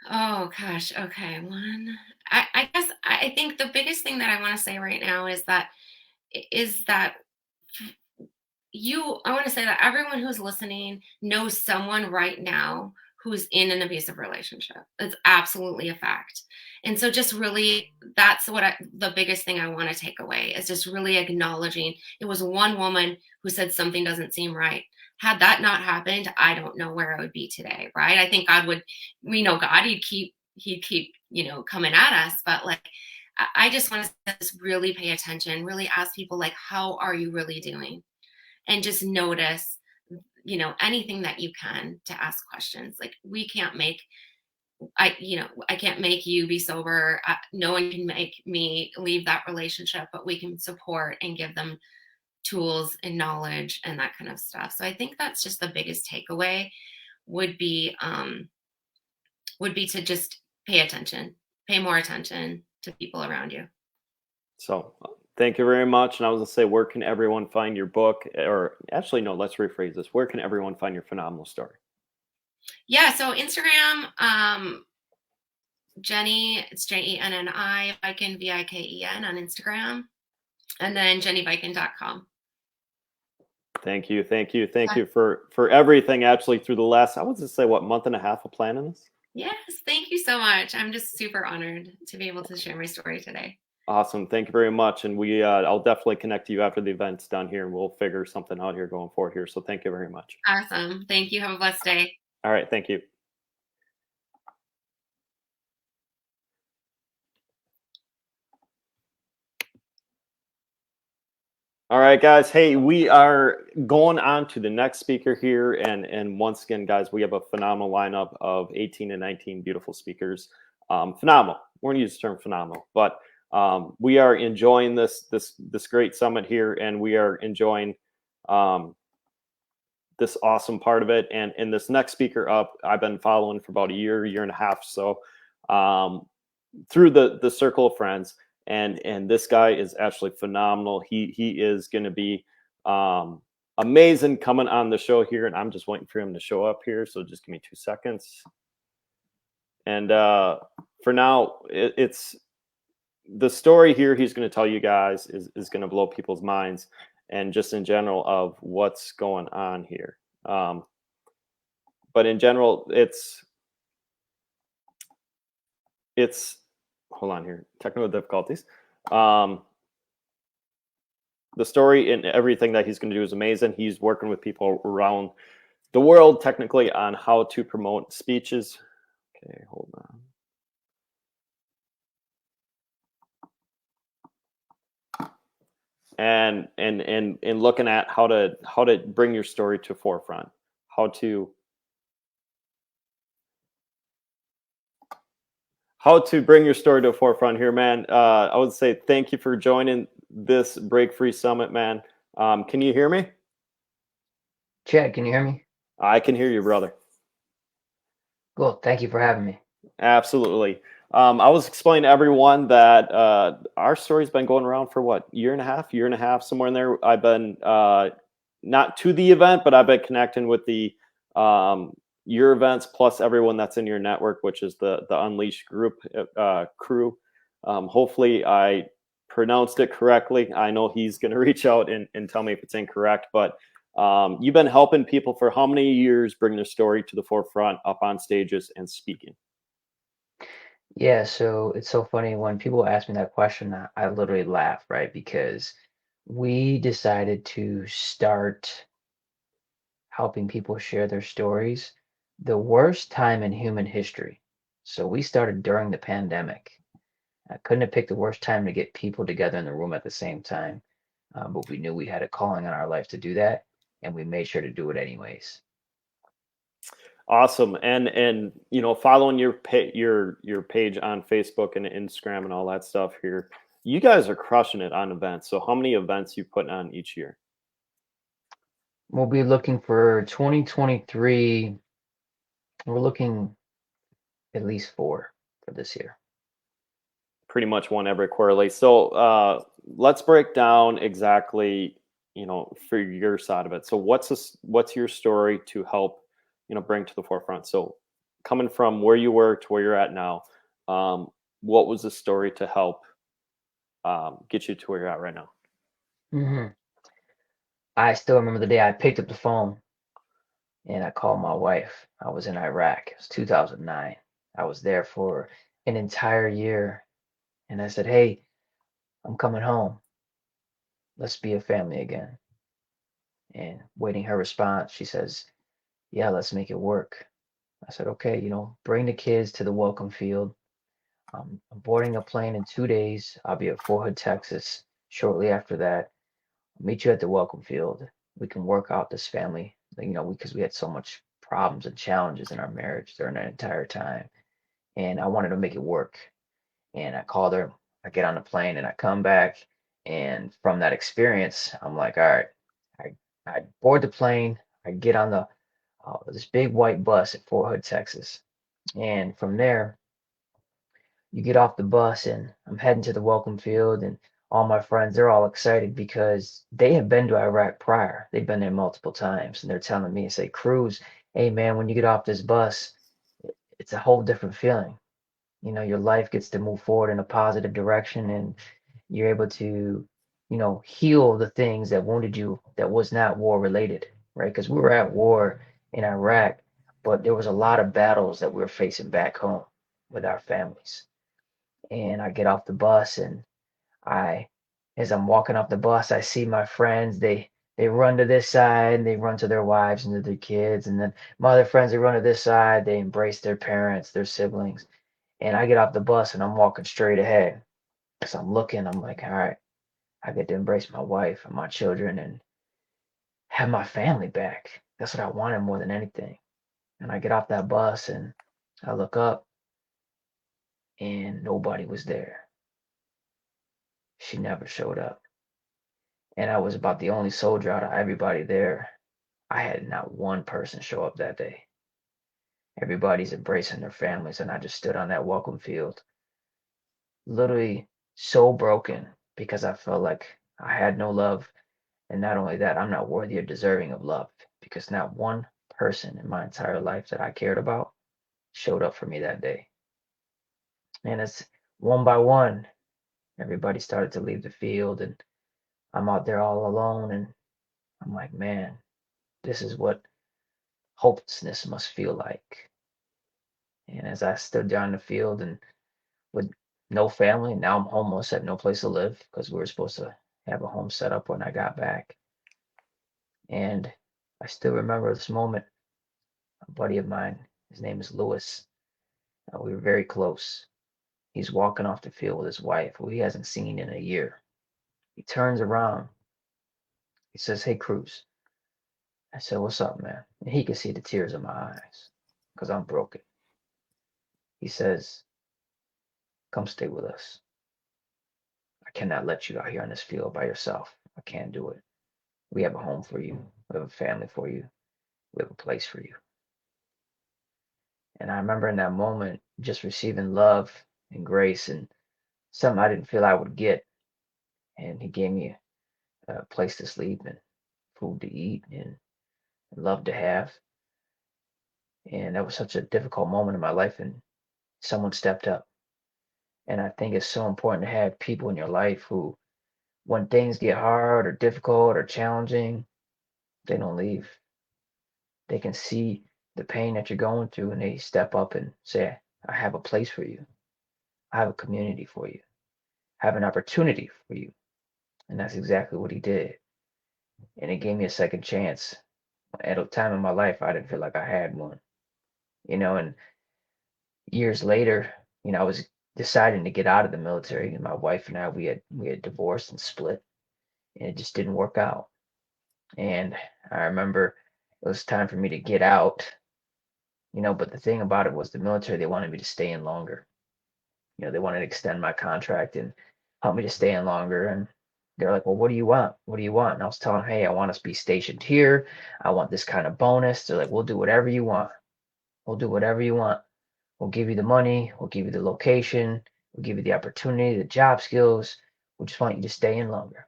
oh gosh, okay. I guess I think the biggest thing that I want to say right now is that I want to say that everyone who's listening knows someone right now who's in an abusive relationship. It's absolutely a fact. And so just really, that's the biggest thing I want to take away is just really acknowledging it was one woman who said something doesn't seem right. Had that not happened, I don't know where I would be today. Right. I think we know God, he'd keep, coming at us. But like, I just want to just really pay attention, really ask people like, how are you really doing? And just notice, anything that you can to ask questions. Like we can't make, I can't make you be sober. No one can make me leave that relationship, but we can support and give them tools and knowledge and that kind of stuff. So I think that's just the biggest takeaway would be to just pay more attention to people around you. So thank you very much. And I was gonna say, where can everyone find your book? Or actually, no, let's rephrase this. Where can everyone find your phenomenal story? Yeah, so Instagram, Jenny, it's Jenni, Viken, Viken on Instagram, and then jenniviken.com. Thank you for everything. Actually, through the last, I would just say, month and a half of planning this. Yes, thank you so much. I'm just super honored to be able to share my story today. Awesome. Thank you very much. And I'll definitely connect to you after the event's done here, and we'll figure something out here going forward here. So thank you very much. Awesome. Thank you. Have a blessed day. All right. Thank you. All right, guys. Hey, we are going on to the next speaker here. And once again, guys, we have a phenomenal lineup of 18 and 19 beautiful speakers. Phenomenal. We're going to use the term phenomenal, but we are enjoying this great summit here, and we are enjoying this awesome part of it. And this next speaker up, I've been following for about a year and a half. So through the circle of friends. And this guy is actually phenomenal. He is going to be amazing coming on the show here, and I'm just waiting for him to show up here. So just give me 2 seconds. And for now, it's the story here he's going to tell you guys is going to blow people's minds, and just in general of what's going on here. But in general, it's hold on here, technical difficulties. The story and everything that he's going to do is amazing. He's working with people around the world technically on how to promote speeches. Okay, hold on. And looking at how to bring your story to forefront, how to bring your story to the forefront here, man. I would say thank you for joining this Break Free Summit, man. Can you hear me? Chad, can you hear me? I can hear you, brother. Cool. Thank you for having me. Absolutely. I was explaining to everyone that our story's been going around for what, year and a half, somewhere in there. I've been not to the event, but I've been connecting with the your events plus everyone that's in your network, which is the Unleashed group crew. Hopefully I pronounced it correctly. I know he's going to reach out and tell me if it's incorrect, but you've been helping people for how many years bring their story to the forefront, up on stages and speaking? Yeah, so it's so funny when people ask me that question, I literally laugh, right? Because we decided to start helping people share their stories the worst time in human history. So we started during the pandemic. I couldn't have picked the worst time to get people together in the room at the same time, but we knew we had a calling on our life to do that, and we made sure to do it anyways. Awesome. And you know, following your page on Facebook and Instagram and all that stuff here, you guys are crushing it on events. So how many events you put on each year? We'll be looking for 2023 We're looking at least 4 for this year. Pretty much one every quarterly. So let's break down exactly, for your side of it. So what's your story to help, bring to the forefront? So coming from where you were to where you're at now, what was the story to help get you to where you're at right now? hmm I still remember the day I picked up the phone and I called my wife. I was in Iraq. It was 2009. I was there for an entire year. And I said, "Hey, I'm coming home. Let's be a family again." And waiting her response, she says, "Yeah, let's make it work." I said, "Okay, bring the kids to the welcome field. I'm boarding a plane in 2 days. I'll be at Fort Hood, Texas shortly after that. I'll meet you at the welcome field. We can work out this family, because we had so much problems and challenges in our marriage during that entire time. And I wanted to make it work." And I called her. I get on the plane and I come back. And from that experience, I'm like, all right, I, I board the plane. I get on this big white bus at Fort Hood, Texas. And from there, you get off the bus and I'm heading to the welcome field. And all my friends, they're all excited because they have been to Iraq prior. They've been there multiple times. And they're telling me, say, "Cruz, hey man, when you get off this bus, it's a whole different feeling. Your life gets to move forward in a positive direction and you're able to, heal the things that wounded you that was not war related, right? Because we were at war in Iraq, but there was a lot of battles that we were facing back home with our families." And I get off the bus and I, as I'm walking off the bus, I see my friends. They run to this side and they run to their wives and to their kids. And then my other friends, they run to this side. They embrace their parents, their siblings. And I get off the bus and I'm walking straight ahead. So I'm looking, I'm like, all right, I get to embrace my wife and my children and have my family back. That's what I wanted more than anything. And I get off that bus and I look up and nobody was there. She never showed up. And I was about the only soldier out of everybody there. I had not one person show up that day. Everybody's embracing their families. And I just stood on that welcome field, literally so broken because I felt like I had no love. And not only that, I'm not worthy or deserving of love because not one person in my entire life that I cared about showed up for me that day. And it's one by one, everybody started to leave the field, and I'm out there all alone. And I'm like, man, this is what hopelessness must feel like. And as I stood there on the field and with no family, now I'm homeless, have no place to live because we were supposed to have a home set up when I got back. And I still remember this moment. A buddy of mine, his name is Lewis. We were very close. He's walking off the field with his wife, who he hasn't seen in a year. He turns around. He says, "Hey, Cruz." I said, "What's up, man?" And he could see the tears in my eyes because I'm broken. He says, "Come stay with us. I cannot let you out here on this field by yourself. I can't do it. We have a home for you. We have a family for you. We have a place for you." And I remember in that moment just receiving love and grace and something I didn't feel I would get. And he gave me a place to sleep and food to eat and love to have. And that was such a difficult moment in my life, and someone stepped up. And I think it's so important to have people in your life who, when things get hard or difficult or challenging, they don't leave. They can see the pain that you're going through and they step up and say, "I have a place for you. I have a community for you. I have an opportunity for you." And that's exactly what he did. And it gave me a second chance. At a time in my life, I didn't feel like I had one, and years later, I was deciding to get out of the military, and my wife and we had divorced and split, and it just didn't work out. And I remember it was time for me to get out, but the thing about it was the military, they wanted me to stay in longer. They wanted to extend my contract and help me to stay in longer. And they're like, "Well, what do you want? What do you want?" And I was telling them, "Hey, I want us to be stationed here. I want this kind of bonus." They're like, "We'll do whatever you want." We'll do whatever you want. We'll give you the money. We'll give you the location. We'll give you the opportunity, the job skills. We just want you to stay in longer.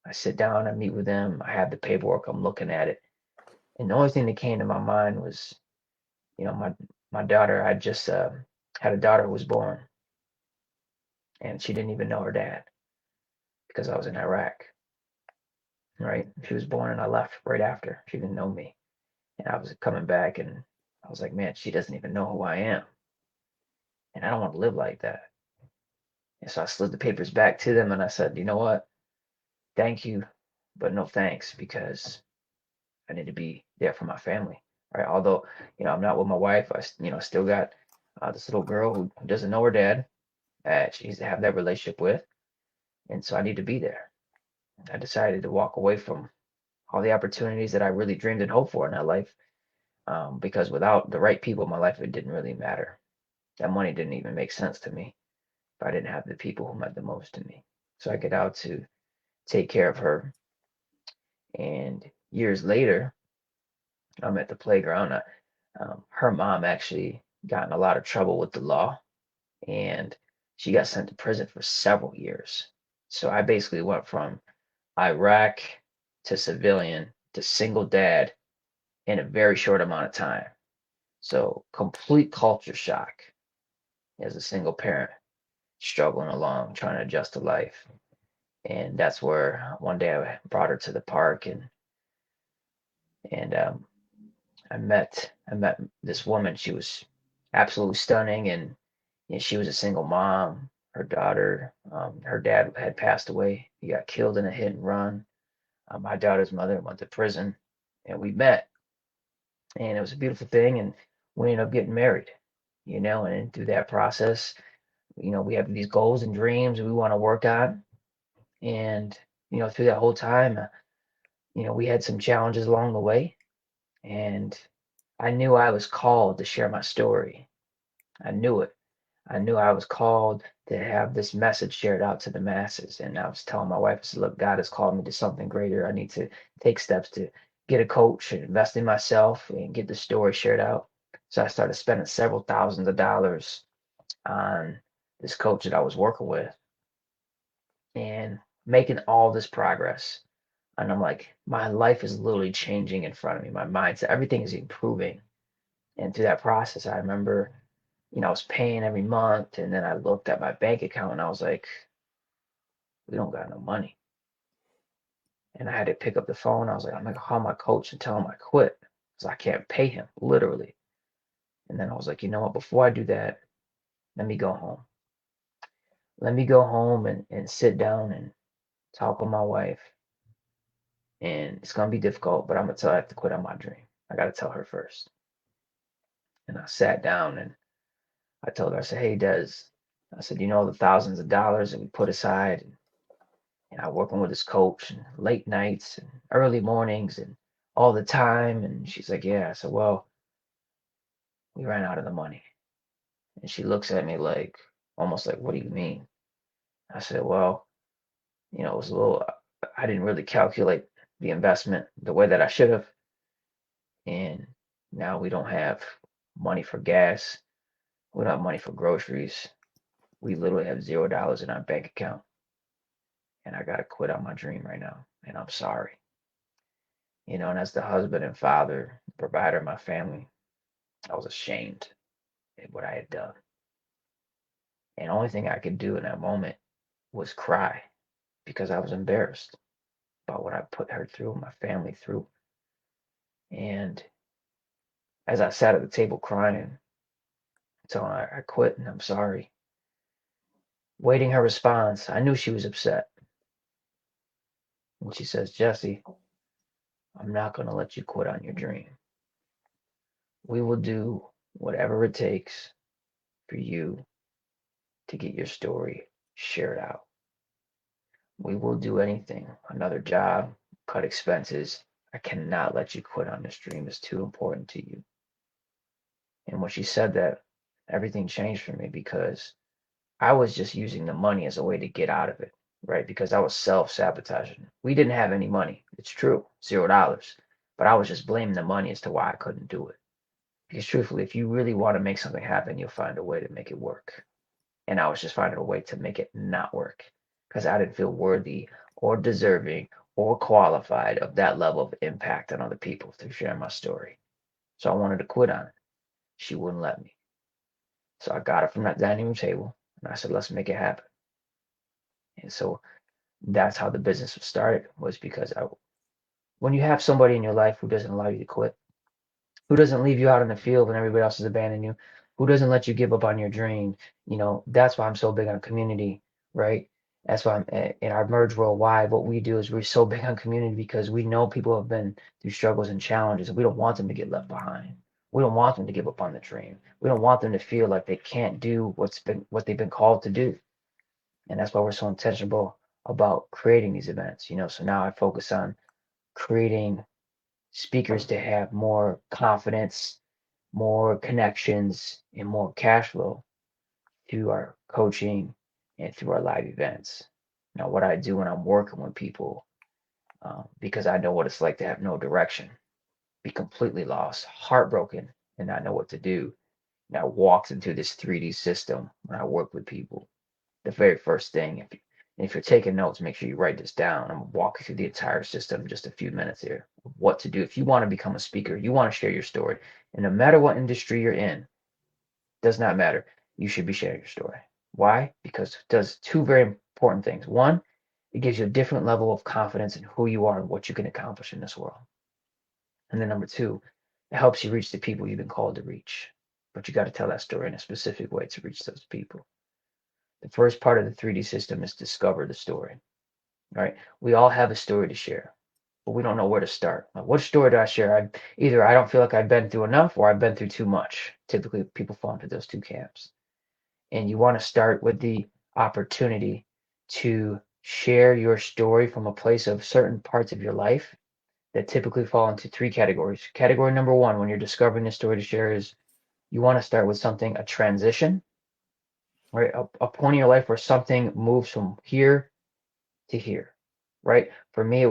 I sit down, I meet with them. I have the paperwork. I'm looking at it. And the only thing that came to my mind was, my daughter, I just had a daughter who was born, and she didn't even know her dad because I was in Iraq, right? She was born and I left right after. She didn't know me. And I was coming back and I was like, man, she doesn't even know who I am. And I don't want to live like that. And so I slid the papers back to them and I said, you know what? Thank you, but no thanks, because I need to be there for my family, right? Although, I'm not with my wife, still got this little girl who doesn't know her dad, she needs to have that relationship with. And so I need to be there. I decided to walk away from all the opportunities that I really dreamed and hoped for in that life, because without the right people in my life, it didn't really matter. That money didn't even make sense to me if I didn't have the people who meant the most to me. So I get out to take care of her. And years later, I'm at the playground. Her mom actually got in a lot of trouble with the law, and she got sent to prison for several years. So I basically went from Iraq to civilian to single dad in a very short amount of time. So complete culture shock as a single parent, struggling along, trying to adjust to life. And that's where one day I brought her to the park, and I met this woman. She was absolutely stunning, and she was a single mom. Her daughter, her dad had passed away. He got killed in a hit and run. My daughter's mother went to prison, and we met, and it was a beautiful thing. And we ended up getting married, and through that process, we have these goals and dreams we want to work on. And, through that whole time, we had some challenges along the way. And I knew I was called to share my story. I knew it. I knew I was called to have this message shared out to the masses. And I was telling my wife, I said, look, God has called me to something greater. I need to take steps to get a coach and invest in myself and get the story shared out. So I started spending several thousands of dollars on this coach that I was working with and making all this progress. And I'm like, my life is literally changing in front of me. My mindset, everything is improving. And through that process, I remember, I was paying every month. And then I looked at my bank account and I was like, we don't got no money. And I had to pick up the phone. I was like, I'm going to call my coach and tell him I quit because I can't pay him, literally. And then I was like, you know what? Before I do that, let me go home. Let me go home and sit down and talk with my wife. And it's going to be difficult, but I'm going to tell her I have to quit on my dream. I got to tell her first. And I sat down and I told her, I said, hey, Des, I said, the thousands of dollars that we put aside, and I working with this coach and late nights and early mornings and all the time. And she's like, yeah. I said, well, we ran out of the money. And she looks at me like, almost like, what do you mean? I said, well, it was I didn't really calculate the investment the way that I should have. And now we don't have money for gas. We don't have money for groceries. We literally have $0 in our bank account. And I got to quit on my dream right now. And I'm sorry. And as the husband and father, provider of my family, I was ashamed at what I had done. And the only thing I could do in that moment was cry because I was embarrassed about what I put her through, my family through. And as I sat at the table crying, telling her I quit and I'm sorry, waiting her response, I knew she was upset. And she says, Jesse, I'm not going to let you quit on your dream. We will do whatever it takes for you to get your story shared out. We will do anything, another job, cut expenses. I cannot let you quit on this dream. It's too important to you. And when she said that, everything changed for me because I was just using the money as a way to get out of it, right? Because I was self-sabotaging. We didn't have any money. It's true, $0. But I was just blaming the money as to why I couldn't do it. Because truthfully, if you really want to make something happen, you'll find a way to make it work. And I was just finding a way to make it not work because I didn't feel worthy or deserving or qualified of that level of impact on other people through sharing my story. So I wanted to quit on it. She wouldn't let me. So I got her from that dining room table and I said, let's make it happen. And so that's how the business was started, was because when you have somebody in your life who doesn't allow you to quit, who doesn't leave you out in the field when everybody else is abandoning you, who doesn't let you give up on your dream, that's why I'm so big on community, right? That's why in our Merge Worldwide, what we do is we're so big on community because we know people have been through struggles and challenges, and we don't want them to get left behind. We don't want them to give up on the dream. We don't want them to feel like they can't do what they've been called to do. And that's why we're so intentional about creating these events. So now I focus on creating speakers to have more confidence, more connections, and more cash flow through our coaching and through our live events. Now, what I do when I'm working with people, because I know what it's like to have no direction, be completely lost, heartbroken, and not know what to do. And I walk into this 3D system when I work with people. The very first thing, if you're taking notes, make sure you write this down. I'm walking through the entire system in just a few minutes here. What to do if you want to become a speaker, you want to share your story, and no matter what industry you're in, does not matter. You should be sharing your story. Why? Because it does two very important things. One, it gives you a different level of confidence in who you are and what you can accomplish in this world. And then number two, it helps you reach the people you've been called to reach. But you got to tell that story in a specific way to reach those people. The first part of the 3D system is discover the story. Right? We all have a story to share, but we don't know where to start. Like, what story do I share? Either I don't feel like I've been through enough or I've been through too much. Typically, people fall into those two camps. And you want to start with the opportunity to share your story from a place of certain parts of your life that typically fall into three categories. Category number one, when you're discovering a story to share, is you want to start with something, a transition, right? A point in your life where something moves from here to here, right? For me,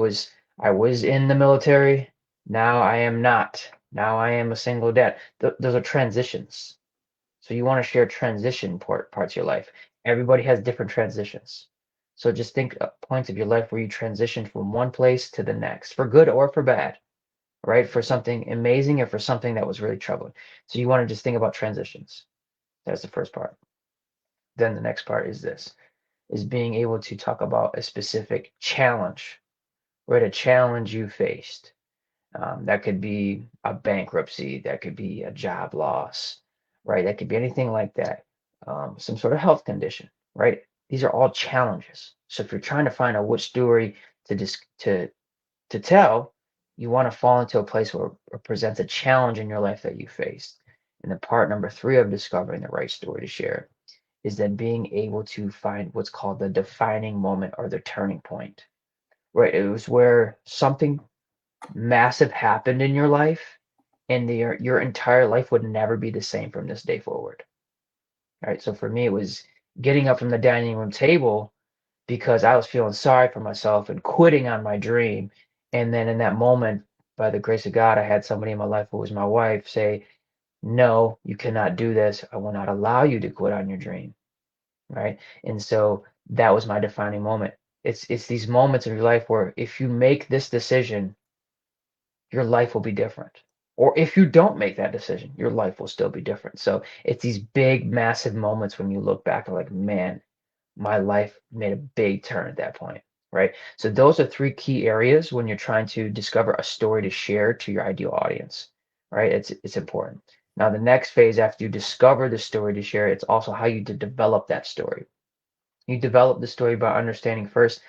I was in the military. Now I am not. Now I am a single dad. Those are transitions. So you want to share transition parts of your life. Everybody has different transitions. So just think of points of your life where you transition from one place to the next, for good or for bad, right? For something amazing or for something that was really troubling. So you want to just think about transitions. That's the first part. Then the next part is this, is being able to talk about a specific challenge, right? A challenge you faced. That could be a bankruptcy, that could be a job loss, right? That could be anything like that. Some sort of health condition, right? These are all challenges. So if you're trying to find out which story to tell, you want to fall into a place where it presents a challenge in your life that you faced. And the part number three of discovering the right story to share is then being able to find what's called the defining moment or the turning point, right? It was where something massive happened in your life and your entire life would never be the same from this day forward. Right? So for me, it was getting up from the dining room table because I was feeling sorry for myself and quitting on my dream. And then in that moment, by the grace of God, I had somebody in my life who was my wife say, no, you cannot do this. I will not allow you to quit on your dream. Right? And so that was my defining moment. It's these moments in your life where if you make this decision, your life will be different. Or if you don't make that decision, your life will still be different. So it's these big, massive moments when you look back and like, man, my life made a big turn at that point, right? So those are three key areas when you're trying to discover a story to share to your ideal audience, right? It's important. Now, the next phase after you discover the story to share, it's also how you to develop that story. You develop the story by understanding first,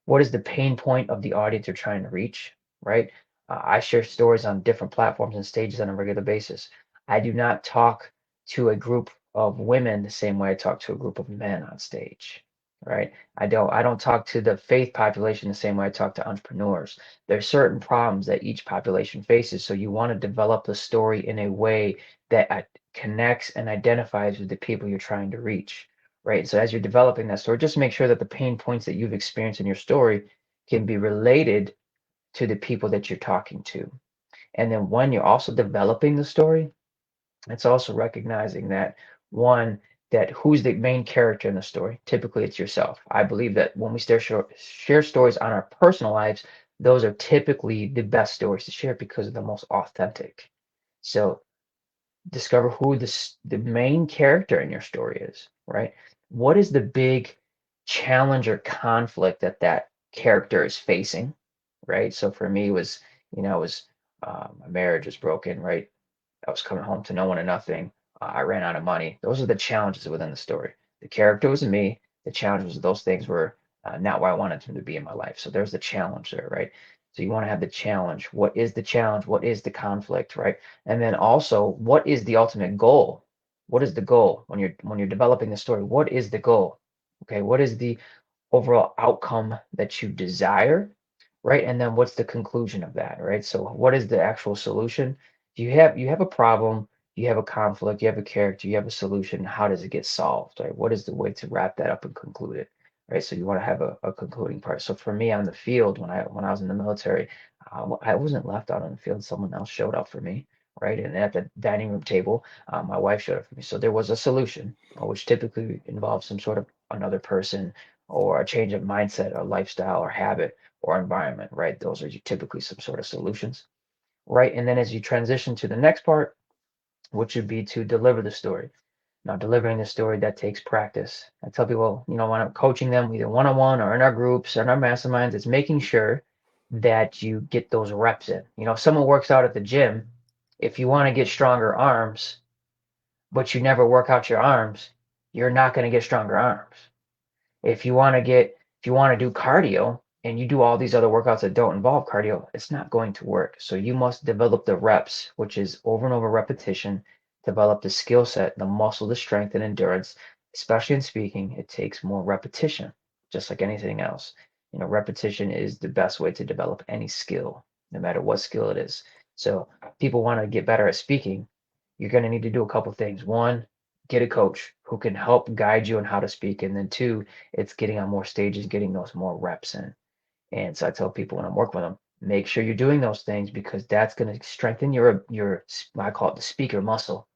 what is the pain point of the audience you're trying to reach, right? I share stories on different platforms and stages on a regular basis. I do not talk to a group of women the same way I talk to a group of men on stage, right? I don't talk to the faith population the same way I talk to entrepreneurs. There's certain problems that each population faces, so you want to develop the story in a way that connects and identifies with the people you're trying to reach, right? So as you're developing that story, just make sure that the pain points that you've experienced in your story can be related to the people that you're talking to. And then when you're also developing the story, It's also recognizing that one, that who's the main character in the story. Typically, it's yourself. I believe that when we share stories on our personal lives, those are typically the best stories to share because they're the most authentic. So discover who the main character in your story is, right? What is the big challenge or conflict that that character is facing, right? So for me, it was, it was my marriage was broken, right? I was coming home to no one and nothing. I ran out of money. Those are the challenges within the story. The character was me. The challenge was those things were not where I wanted them to be in my life. So there's the challenge there, right? So you want to have the challenge. What is the challenge? What is the conflict, right? And then also, what is the ultimate goal? What is the goal when you're developing the story? What is the goal? Okay, what is the overall outcome that you desire, right? And then what's the conclusion of that, right? So what is the actual solution? You have a problem, you have a conflict, you have a character, you have a solution. How does it get solved, right? What is the way to wrap that up and conclude it, right? So you want to have a concluding part. So for me on the field, when I was in the military, I wasn't left out on the field. Someone else showed up for me, right? And at the dining room table, my wife showed up for me. So there was a solution, which typically involves some sort of another person or a change of mindset or lifestyle or habit or environment, right? Those are typically some sort of solutions, right? And then as you transition to the next part, which would be to deliver the story. Now, delivering the story, that takes practice. I tell people, when I'm coaching them, either one on one or in our groups or in our masterminds, it's making sure that you get those reps in. If someone works out at the gym, if you want to get stronger arms, but you never work out your arms, you're not going to get stronger arms. If you want to do cardio and you do all these other workouts that don't involve cardio, it's not going to work. So you must develop the reps, which is over and over repetition, develop the skill set, the muscle, the strength and endurance. Especially in speaking, it takes more repetition, just like anything else. Repetition is the best way to develop any skill, no matter what skill it is. So people want to get better at speaking. You're going to need to do a couple things. One, get a coach who can help guide you on how to speak. And then two, it's getting on more stages, getting those more reps in. And so I tell people when I'm working with them, make sure you're doing those things because that's going to strengthen your I call it the speaker muscle,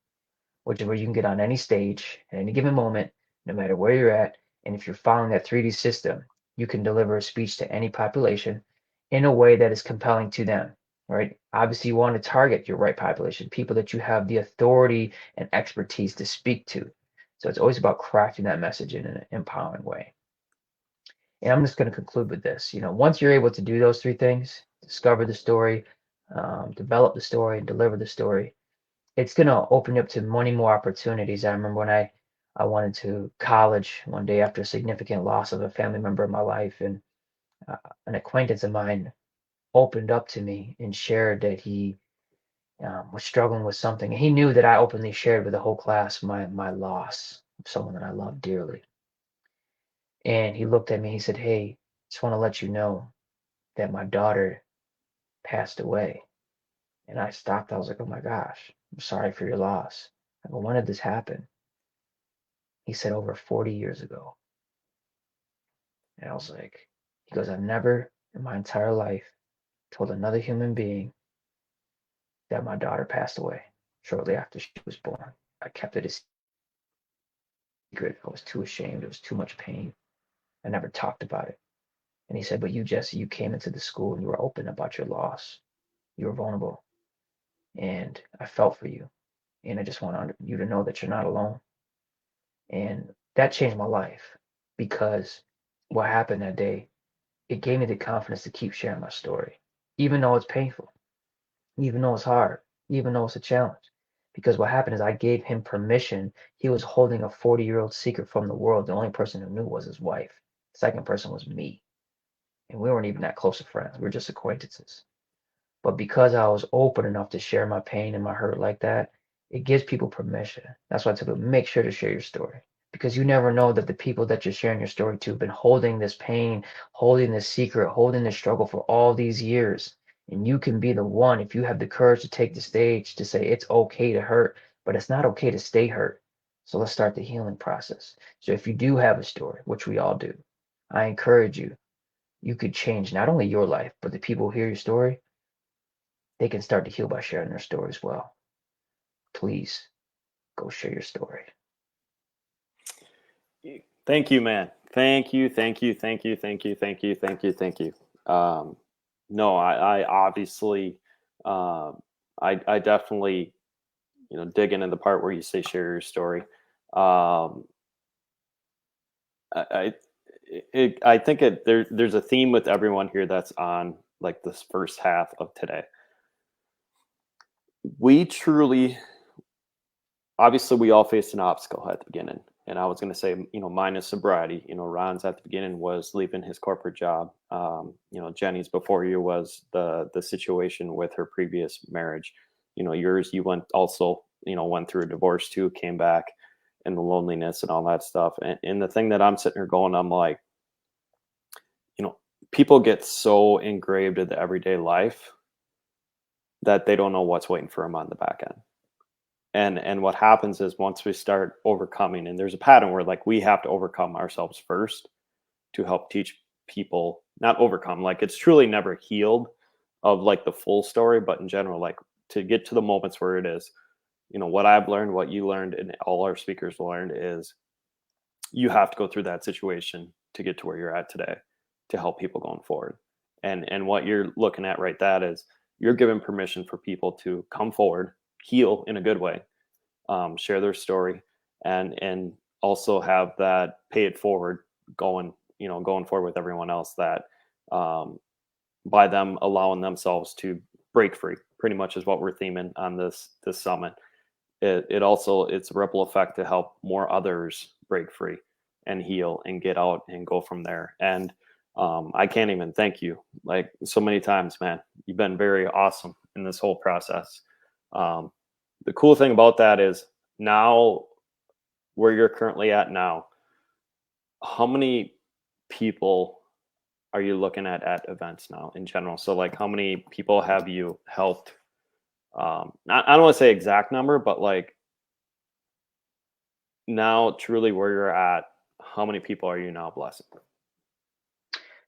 which is where you can get on any stage at any given moment, no matter where you're at. And if you're following that 3D system, you can deliver a speech to any population in a way that is compelling to them, right? Obviously, you want to target your right population, people that you have the authority and expertise to speak to. So it's always about crafting that message in an empowering way. And I'm just going to conclude with this. Once you're able to do those three things, discover the story, develop the story, and deliver the story, it's going to open you up to many more opportunities. I remember when I went into college one day after a significant loss of a family member in my life, and an acquaintance of mine opened up to me and shared that he was struggling with something. And he knew that I openly shared with the whole class my loss of someone that I love dearly. And he looked at me, he said, "Hey, just want to let you know that my daughter passed away." And I stopped. I was like, "Oh my gosh, I'm sorry for your loss." I go, "When did this happen?" He said, "Over 40 years ago." And I was like, he goes, "I've never in my entire life told another human being that my daughter passed away shortly after she was born. I kept it a secret. I was too ashamed. It was too much pain. I never talked about it." And he said, "But you, Jesse, you came into the school and you were open about your loss. You were vulnerable. And I felt for you. And I just want you to know that you're not alone." And that changed my life because what happened that day, it gave me the confidence to keep sharing my story, even though it's painful, even though it's hard, even though it's a challenge. Because what happened is I gave him permission. He was holding a 40-year-old secret from the world. The only person who knew was his wife. The second person was me. And we weren't even that close of friends. We were just acquaintances. But because I was open enough to share my pain and my hurt like that, it gives people permission. That's why I tell people, make sure to share your story. Because you never know that the people that you're sharing your story to have been holding this pain, holding this secret, holding this struggle for all these years. And you can be the one, if you have the courage to take the stage, to say it's okay to hurt, but it's not okay to stay hurt. So let's start the healing process. So if you do have a story, which we all do, I encourage you, you could change not only your life, but the people who hear your story, they can start to heal by sharing their story as well. Please go share your story. Thank you, man. Thank you. No, I obviously, I definitely, dig into the part where you say share your story. I I think there's a theme with everyone here that's on like this first half of today. We truly, obviously, we all faced an obstacle at the beginning, and I was going to say, mine is sobriety. Ron's at the beginning was leaving his corporate job. Jenny's before you was the situation with her previous marriage. Yours, you went also, went through a divorce too, came back, and the loneliness and all that stuff. And the thing that I'm sitting here going, I'm like, people get so engraved in the everyday life that they don't know what's waiting for them on the back end. And what happens is once we start overcoming, and there's a pattern where like we have to overcome ourselves first to help teach people, not overcome, like it's truly never healed of like the full story, but in general, like to get to the moments where it is, what I've learned, what you learned, and all our speakers learned is you have to go through that situation to get to where you're at today to help people going forward. And what you're looking at right, that is you're giving permission for people to come forward, heal in a good way, share their story, and also have that pay it forward going forward with everyone else, that by them allowing themselves to break free, pretty much is what we're theming on this summit. It also, it's a ripple effect to help more others break free and heal and get out and go from there. And I can't even thank you like so many times, man. You've been very awesome in this whole process. The cool thing about that is now where you're currently at now, how many people are you looking at events now in general? So like how many people have you helped? I don't want to say exact number, but like now truly where you're at, how many people are you now blessing?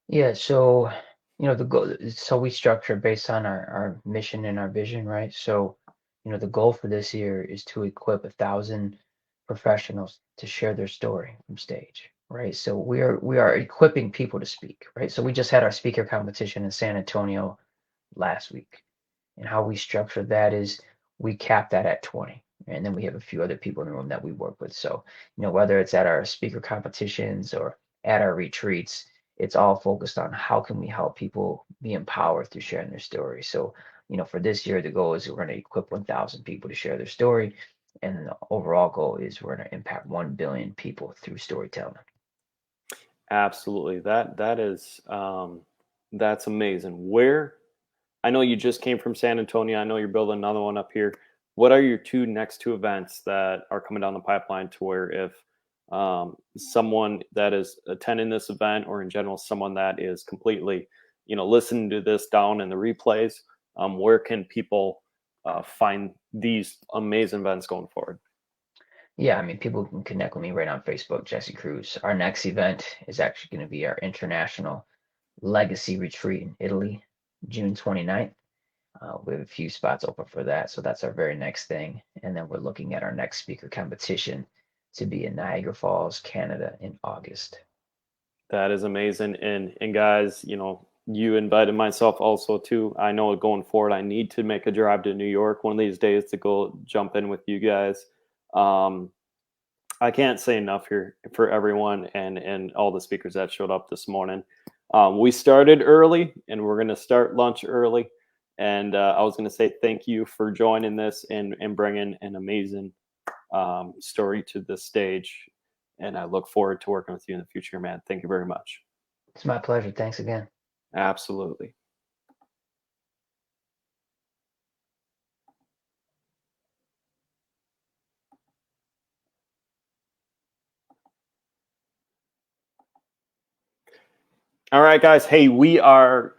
Yeah, so the goal, so we structure based on our mission and our vision, right? So, the goal for this year is to equip 1,000 professionals to share their story from stage, right? So we are equipping people to speak, right? So we just had our speaker competition in San Antonio last week. And how we structure that is we cap that at 20. And then we have a few other people in the room that we work with. So, whether it's at our speaker competitions or at our retreats, it's all focused on how can we help people be empowered through sharing their story. So, for this year, the goal is we're going to equip 1,000 people to share their story. And the overall goal is we're going to impact 1 billion people through storytelling. Absolutely. That is that's amazing. Where, I know you just came from San Antonio. I know you're building another one up here. What are your next two events that are coming down the pipeline to where if someone that is attending this event, or in general, someone that is completely, listening to this down in the replays, where can people find these amazing events going forward? Yeah, I mean, people can connect with me right on Facebook, Jesse Cruz. Our next event is actually going to be our international legacy retreat in Italy, June 29th. We have a few spots open for that. So that's our very next thing. And then we're looking at our next speaker competition to be in Niagara Falls, Canada in August. That is amazing. And guys, you invited myself also too. I know going forward, I need to make a drive to New York one of these days to go jump in with you guys. I can't say enough here for everyone and all the speakers that showed up this morning. We started early and we're going to start lunch early. And I was going to say thank you for joining this and bringing an amazing story to the stage. And I look forward to working with you in the future, man. Thank you very much. It's my pleasure. Thanks again. Absolutely. All right, guys. Hey, we are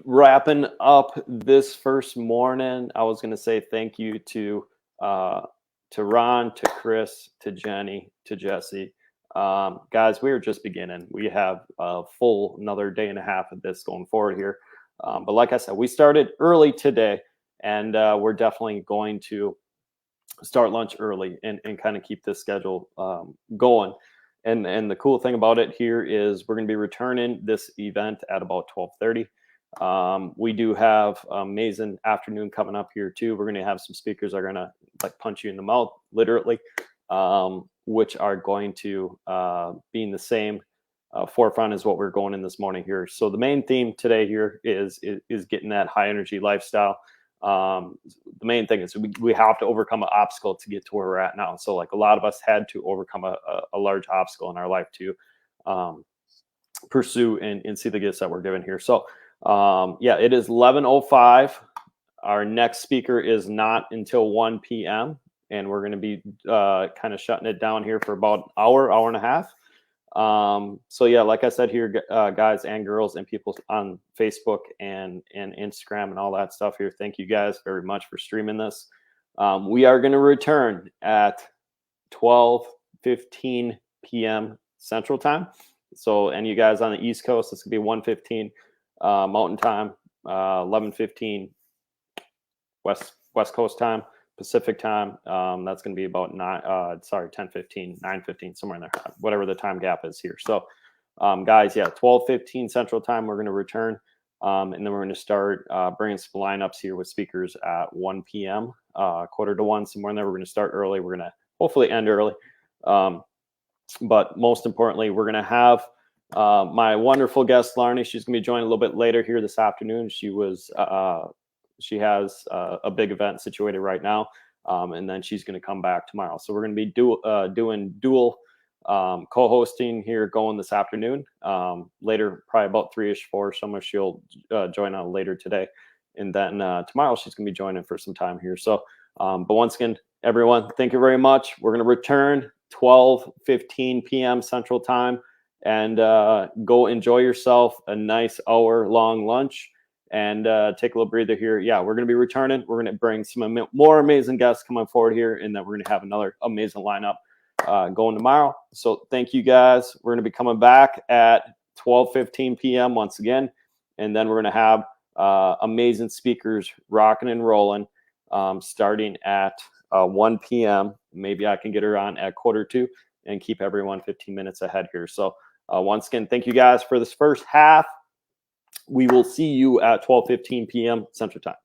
wrapping up this first morning. I was going to say thank you to Ron, to Chris, to Jenny, to Jesse. Guys, we are just beginning. We have a full another day and a half of this going forward here. But like I said, we started early today, and we're definitely going to start lunch early and kind of keep this schedule going. And the cool thing about it here is we're going to be returning this event at about 12:30. We do have amazing afternoon coming up here too. We're going to have some speakers that are going to like punch you in the mouth, literally, which are going to be in the same forefront as what we're going in this morning here. So the main theme today here is getting that high energy lifestyle. The main thing is we have to overcome an obstacle to get to where we're at now. So like a lot of us had to overcome a large obstacle in our life to pursue and see the gifts that we're given here. So yeah, it is 11:05. Our next speaker is not until 1 p.m. and we're going to be kind of shutting it down here for about an hour and a half. So yeah, like I said here, guys and girls and people on Facebook and Instagram and all that stuff here, thank you guys very much for streaming this. We are going to return at 12:15 p.m. Central Time. So, and you guys on the East Coast, it's going to be 1:15 Mountain Time, 11:15 West Coast Time, Pacific Time. That's going to be about 10:15, 9:15, somewhere in there, whatever the time gap is here. So, guys, yeah, 12:15 Central Time, we're going to return. And then we're going to start bringing some lineups here with speakers at 1 p.m., 12:45, somewhere in there. We're going to start early. We're going to hopefully end early. But most importantly, we're going to have my wonderful guest, Larnie. She's going to be joining a little bit later here this afternoon. She has a big event situated right now, and then she's going to come back tomorrow. So we're going to be doing dual co-hosting here going this afternoon. Later, probably about 3-ish, 4 somewhere, she'll join on later today. And then tomorrow she's going to be joining for some time here. So, but once again, everyone, thank you very much. We're going to return 12:15 p.m. Central Time, and go enjoy yourself a nice hour-long lunch and take a little breather here. Yeah, we're going to be returning. We're going to bring some more amazing guests coming forward here, and then we're going to have another amazing lineup going tomorrow. So thank you guys. We're going to be coming back at 12:15 p.m. once again, and then we're going to have amazing speakers rocking and rolling starting at 1 p.m. Maybe I can get her on at 1:45 and keep everyone 15 minutes ahead here. So once again, thank you guys for this first half. We will see you at 12:15 p.m. Central Time.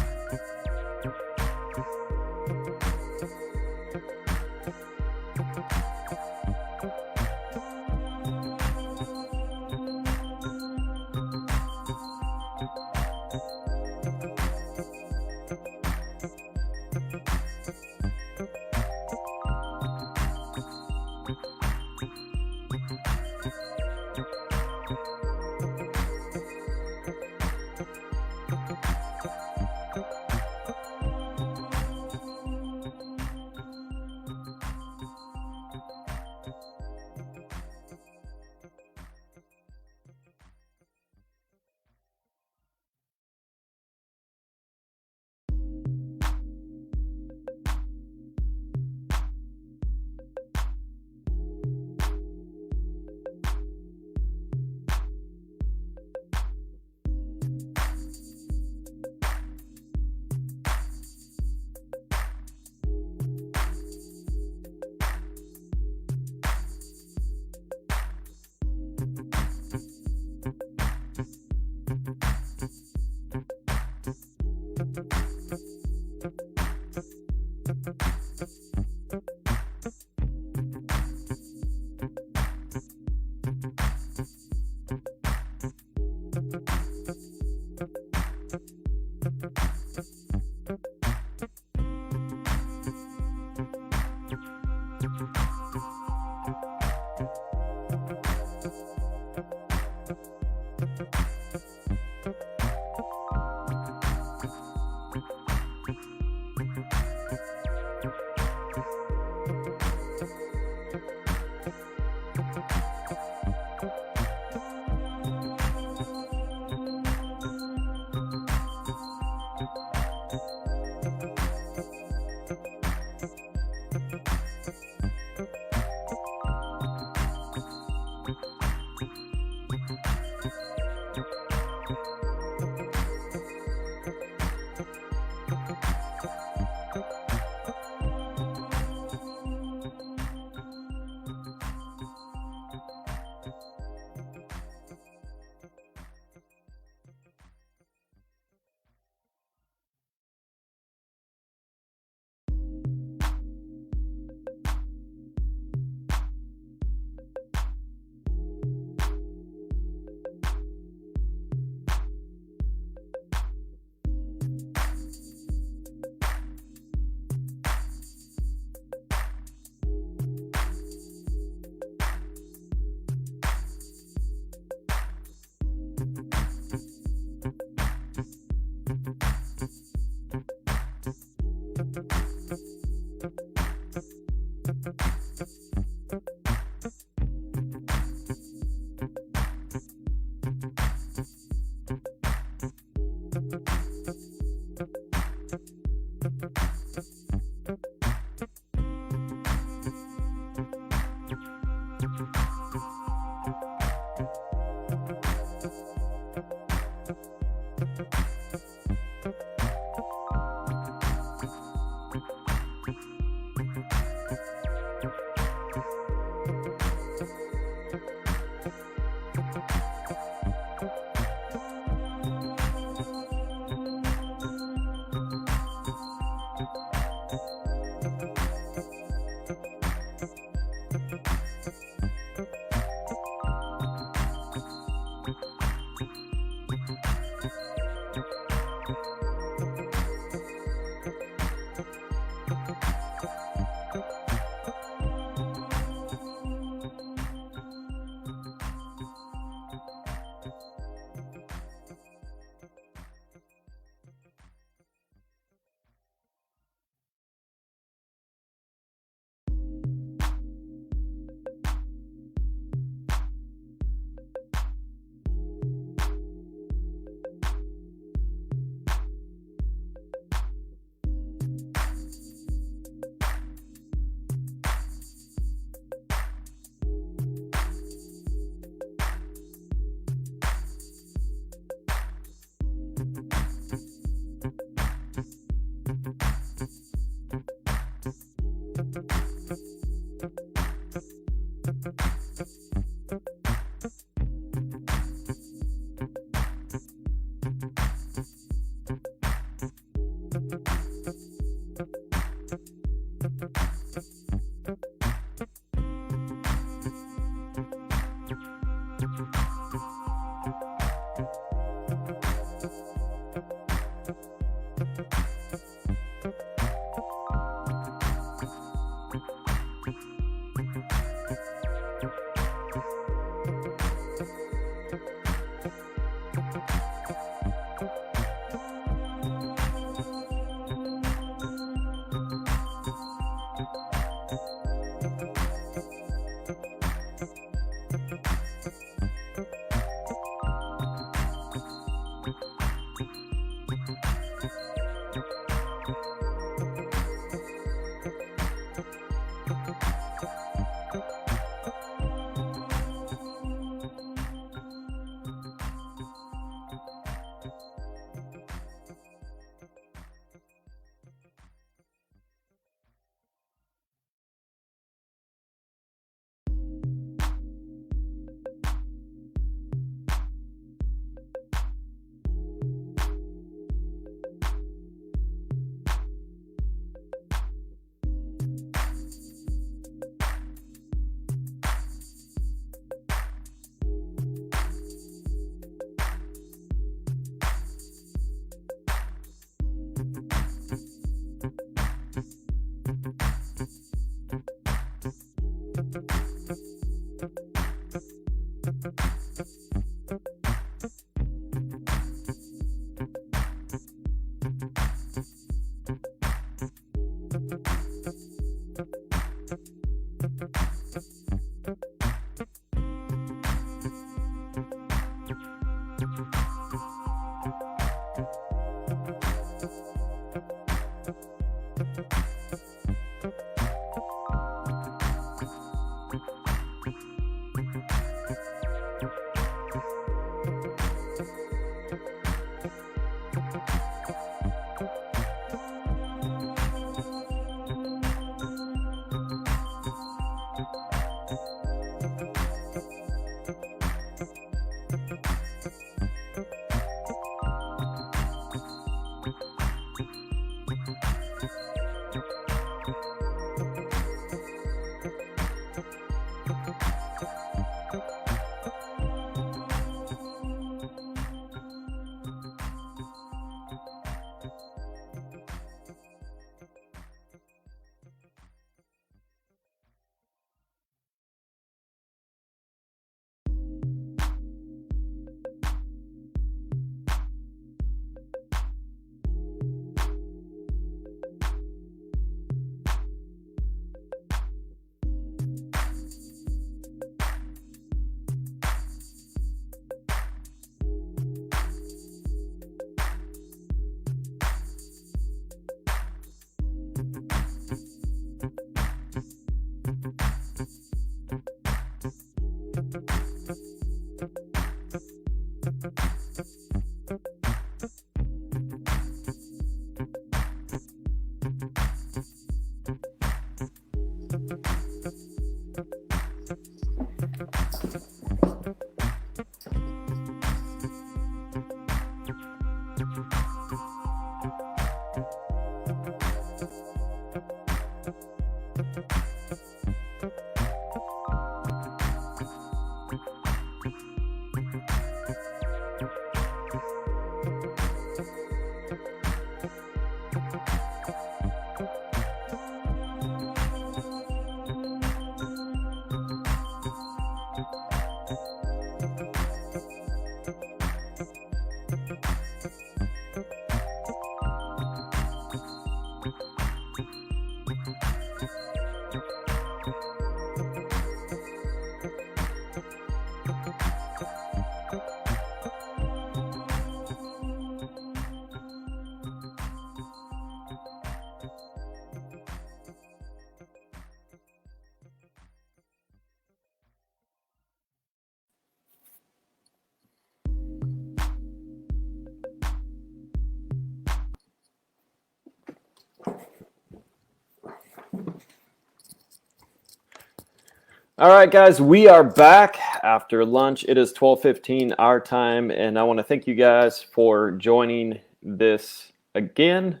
All right, guys, we are back after lunch. It is 12:15 our time, and I want to thank you guys for joining this again.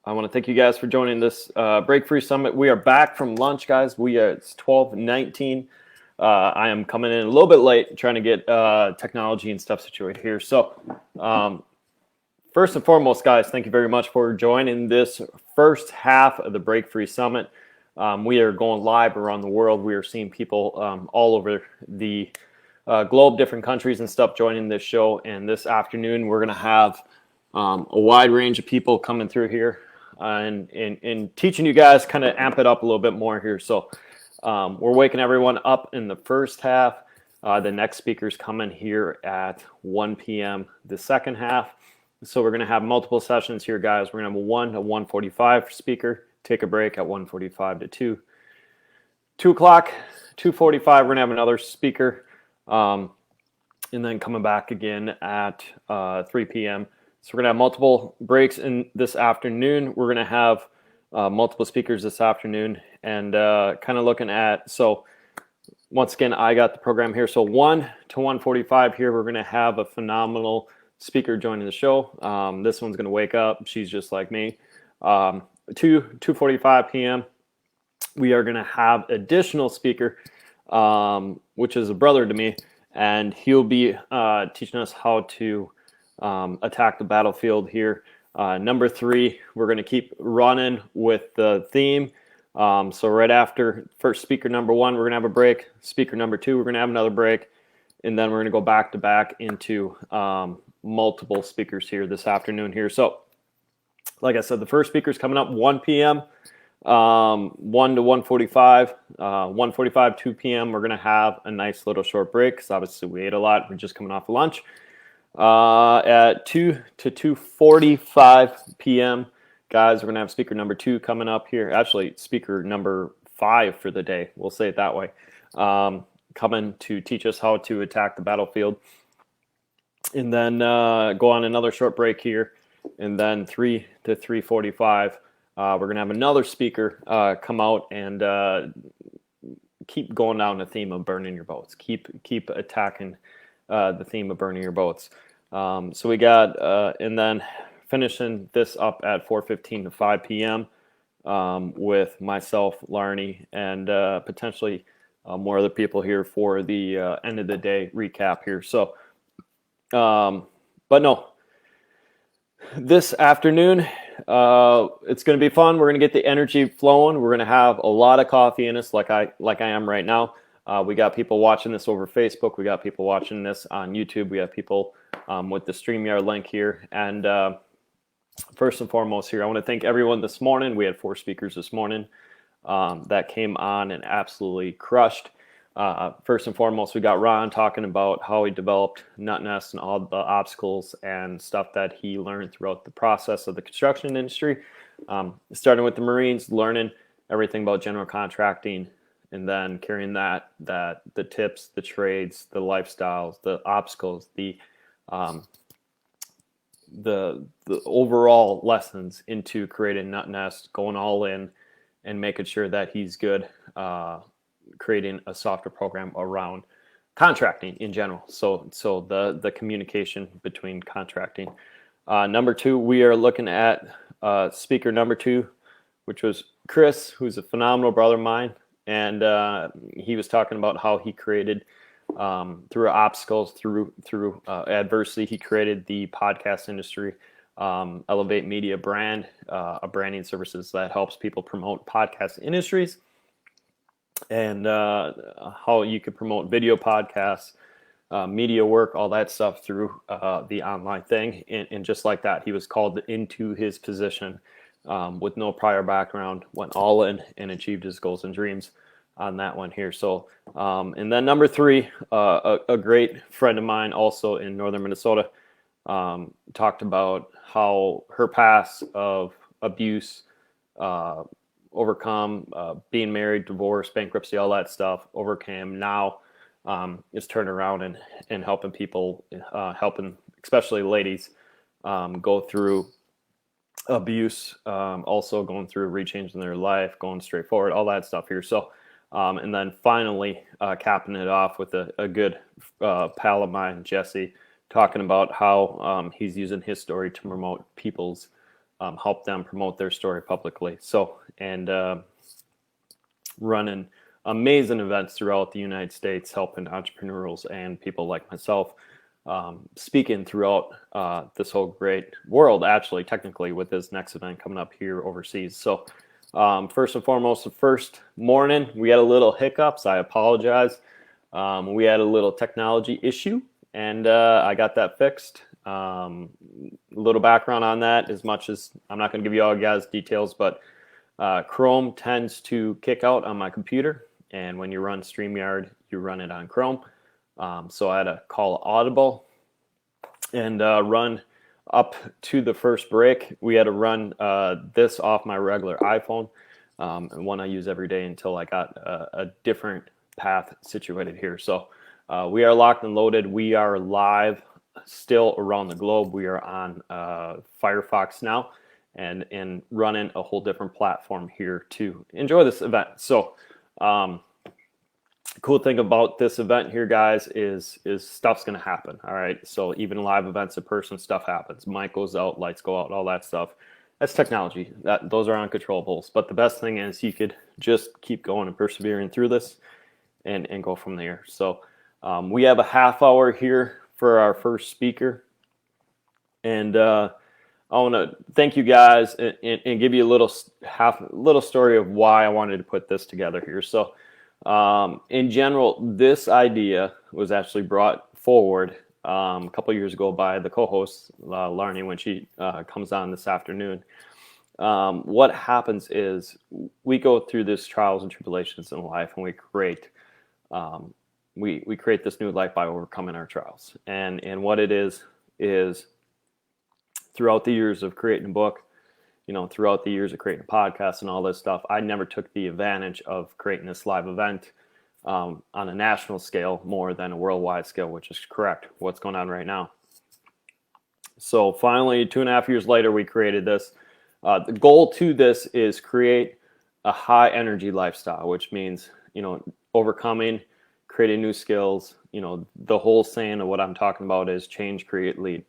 I want to thank you guys for joining this Break Free Summit. We are back from lunch, guys. It's 12:19. I am coming in a little bit late, trying to get technology and stuff situated here. So first and foremost, guys, thank you very much for joining this first half of the Break Free Summit. We are going live around the world. We are seeing people all over the globe, different countries and stuff joining this show. And this afternoon, we're going to have a wide range of people coming through here and teaching you guys, kind of amp it up a little bit more here. So we're waking everyone up in the first half. The next speaker's coming here at 1 p.m. the second half. So we're going to have multiple sessions here, guys. We're going to have a 1 to 1:45 speaker, take a break at 1:45 to 2. 2 o'clock, 2:45, we're going to have another speaker. And then coming back again at 3 p.m. So we're going to have multiple breaks in this afternoon. We're going to have multiple speakers this afternoon and kind of looking at, so once again, I got the program here. So 1 to 1:45 here, we're going to have a phenomenal speaker joining the show. This one's going to wake up. She's just like me. 2:45 p.m. we are going to have additional speaker, which is a brother to me, and he'll be teaching us how to attack the battlefield here. Number 3, we're going to keep running with the theme. So right after first speaker number 1, we're going to have a break. Speaker number 2, we're going to have another break. And then we're going to go back to back into multiple speakers here this afternoon here. So like I said, the first speaker is coming up 1 p.m., 1 to 1:45, 1:45, 2 p.m. We're going to have a nice little short break because obviously we ate a lot. We're just coming off of lunch. At 2 to 2:45 p.m., guys, we're going to have speaker number 2 coming up here. Actually, speaker number 5 for the day. We'll say it that way. Coming to teach us how to attack the battlefield. And then go on another short break here. And then 3 to 3:45, we're going to have another speaker come out and keep going down the theme of burning your boats. Keep attacking the theme of burning your boats. So we got, and then finishing this up at 4:15 to 5 p.m. With myself, Larney, and potentially more other people here for the end of the day recap here. So, but no, this afternoon, it's going to be fun. We're going to get the energy flowing. We're going to have a lot of coffee in us, like I am right now. We got people watching this over Facebook. We got people watching this on YouTube. We have people with the StreamYard link here. And first and foremost here, I want to thank everyone this morning. We had 4 speakers this morning that came on and absolutely crushed. First and foremost, we got Ron talking about how he developed NutNest and all the obstacles and stuff that he learned throughout the process of the construction industry. Starting with the Marines, learning everything about general contracting, and then carrying that the tips, the trades, the lifestyles, the obstacles, the overall lessons into creating NutNest, going all in, and making sure that he's good, creating a software program around contracting in general. So the communication between contracting. Number 2, we are looking at speaker number 2, which was Chris, who's a phenomenal brother of mine. And he was talking about how he created, through obstacles, through adversity, he created the podcast industry, Elevate Media brand, a branding services that helps people promote podcast industries, and how you could promote video podcasts, media work, all that stuff through the online thing. And just like that, he was called into his position with no prior background, went all in and achieved his goals and dreams on that one here. So, and then number 3, a great friend of mine also in northern Minnesota talked about how her past of abuse, overcome, being married, divorce, bankruptcy, all that stuff, overcame, now is turning around and helping people, helping especially ladies go through abuse, also going through rechanging their life, going straight forward, all that stuff here. So, and then finally capping it off with a good pal of mine, Jesse, talking about how he's using his story to promote people's, help them promote their story publicly. So, and running amazing events throughout the United States, helping entrepreneurs and people like myself speaking throughout this whole great world, actually, technically, with this next event coming up here overseas. So first and foremost, the first morning, we had a little hiccups. I apologize. We had a little technology issue, and I got that fixed. A little background on that, as much as I'm not going to give you all guys details, but Chrome tends to kick out on my computer, and when you run StreamYard, you run it on Chrome. So I had to call Audible and run up to the first break. We had to run this off my regular iPhone, and one I use every day until I got a different path situated here. So we are locked and loaded. We are live still around the globe. We are on Firefox now and running a whole different platform here to enjoy this event. So cool thing about this event here, guys, is stuff's going to happen. All right. So even live events in person, stuff happens. Mic goes out, lights go out, all that stuff. That's technology. Those are uncontrollables. But the best thing is you could just keep going and persevering through this and go from there. So we have a half hour here for our first speaker. And I want to thank you guys and give you a little story of why I wanted to put this together here. So in general, this idea was actually brought forward a couple years ago by the co-host, Larnie, when she comes on this afternoon. What happens is we go through this trials and tribulations in life, and we create this new life by overcoming our trials. And what it is throughout the years of creating a book, throughout the years of creating a podcast and all this stuff, I never took the advantage of creating this live event on a national scale more than a worldwide scale, which is correct. What's going on right now. So finally, 2.5 years later, we created this. The goal to this is create a high energy lifestyle, which means, overcoming, creating new skills. The whole saying of what I'm talking about is change, create, lead.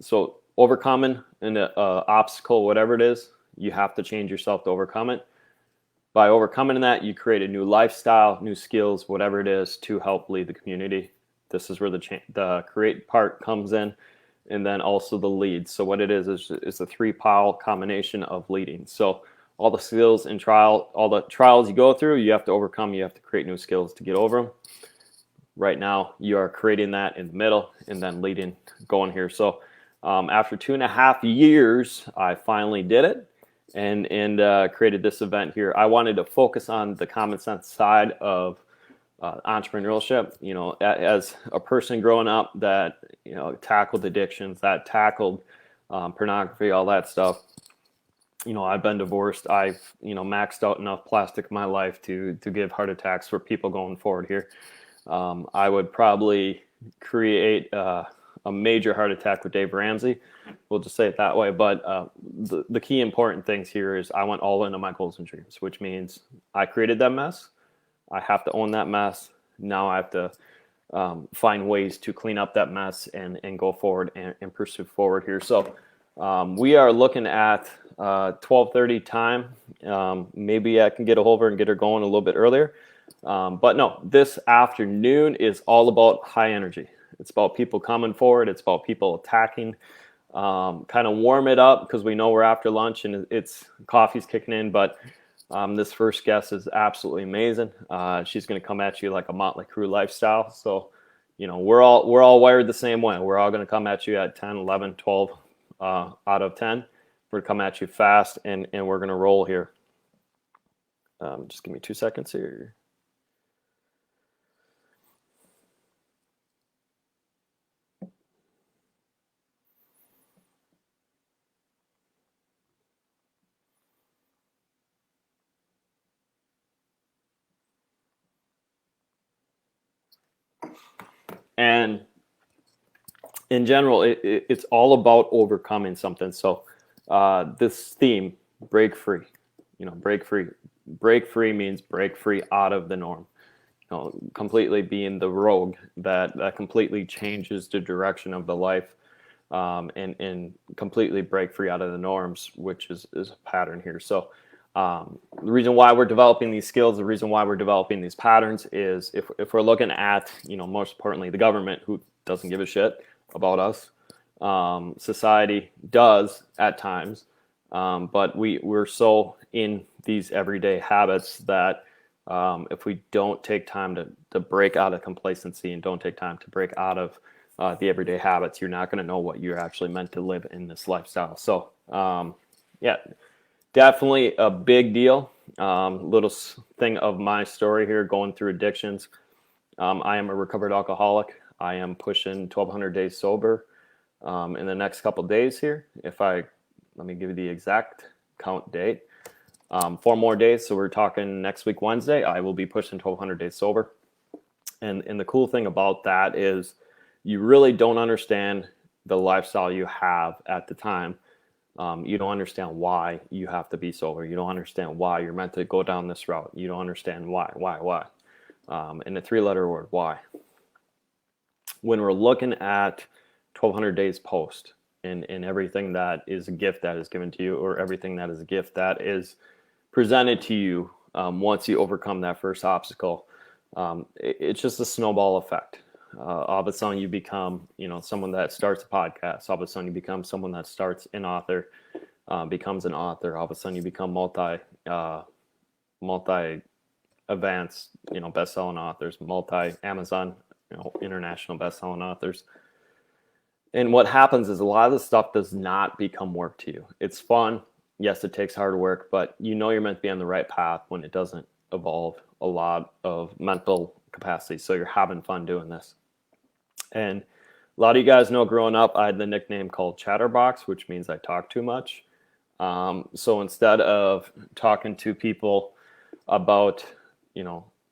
So overcoming an obstacle, whatever it is, you have to change yourself to overcome it. By overcoming that, you create a new lifestyle, new skills, whatever it is, to help lead the community. This is where the create part comes in, and then also the lead. So what it is a three-pile combination of leading. So all the skills and all the trials you go through, you have to overcome. You have to create new skills to get over them. Right now, you are creating that in the middle and then leading, going here. So after 2.5 years, I finally did it and created this event here. I wanted to focus on the common sense side of entrepreneurship. As a person growing up that tackled addictions, that tackled pornography, all that stuff. I've been divorced. I've maxed out enough plastic in my life to give heart attacks for people going forward here. I would probably create a major heart attack with Dave Ramsey. We'll just say it that way. But the key important things here is I went all into my goals and dreams, which means I created that mess. I have to own that mess. Now I have to find ways to clean up that mess and go forward and pursue forward here. So we are looking at 12:30 time. Maybe I can get a hold of her and get her going a little bit earlier. But no, this afternoon is all about high energy. It's about people coming forward. It's about people attacking, kind of warm it up because we know we're after lunch and coffee's kicking in. But this first guest is absolutely amazing. She's going to come at you like a Motley Crue lifestyle. So, we're all wired the same way. We're all going to come at you at 10, 11, 12 out of 10. We're going to come at you fast and we're going to roll here. Just give me 2 seconds here. And in general, it's all about overcoming something. So this theme, break free, break free means break free out of the norm, completely being the rogue that completely changes the direction of the life and completely break free out of the norms, which is a pattern here. So The reason why we're developing these skills, the reason why we're developing these patterns is if we're looking at, most importantly, the government, who doesn't give a shit about us. Society does at times, but we're so in these everyday habits that if we don't take time to break out of complacency and don't take time to break out of the everyday habits, you're not going to know what you're actually meant to live in this lifestyle. So yeah, definitely a big deal. Little thing of my story here, going through addictions. I am a recovered alcoholic. I am pushing 1,200 days sober in the next couple days here. Let me give you the exact count date. 4 more days. So we're talking next week, Wednesday, I will be pushing 1,200 days sober. And the cool thing about that is you really don't understand the lifestyle you have at the time. You don't understand why you have to be sober. You don't understand why you're meant to go down this route. You don't understand why. And the 3-letter word, why. When we're looking at 1,200 days post and everything that is a gift that is given to you, or everything that is a gift that is presented to you once you overcome that first obstacle, it's just a snowball effect. All of a sudden you become, someone that starts a podcast. All of a sudden you become someone that starts an author, becomes an author. All of a sudden you become multi advanced, best-selling authors, multi-Amazon, international best-selling authors. And what happens is a lot of the stuff does not become work to you. It's fun. Yes, it takes hard work, but you're meant to be on the right path when it doesn't involve a lot of mental capacity. So you're having fun doing this. And a lot of you guys know, growing up, I had the nickname called Chatterbox, which means I talk too much. So instead of talking to people about,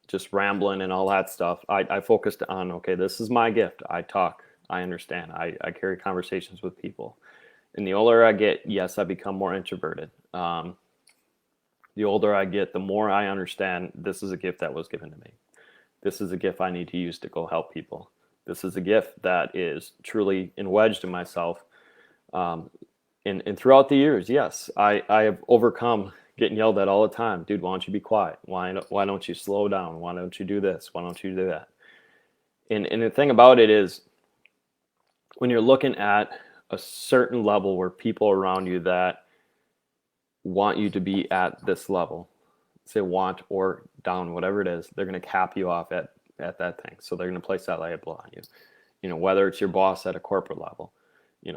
just rambling and all that stuff, I focused on, okay, this is my gift. I talk, I understand, I carry conversations with people. And the older I get, yes, I become more introverted. The older I get, the more I understand this is a gift that was given to me. This is a gift I need to use to go help people. This is a gift that is truly wedged in myself. And throughout the years, yes, I have overcome getting yelled at all the time. Dude, why don't you be quiet? Why don't you slow down? Why don't you do this? Why don't you do that? And the thing about it is, when you're looking at a certain level where people around you that want you to be at this level, say want or down, whatever it is, they're going to cap you off at that thing. So they're going to place that label on you. Whether it's your boss at a corporate level,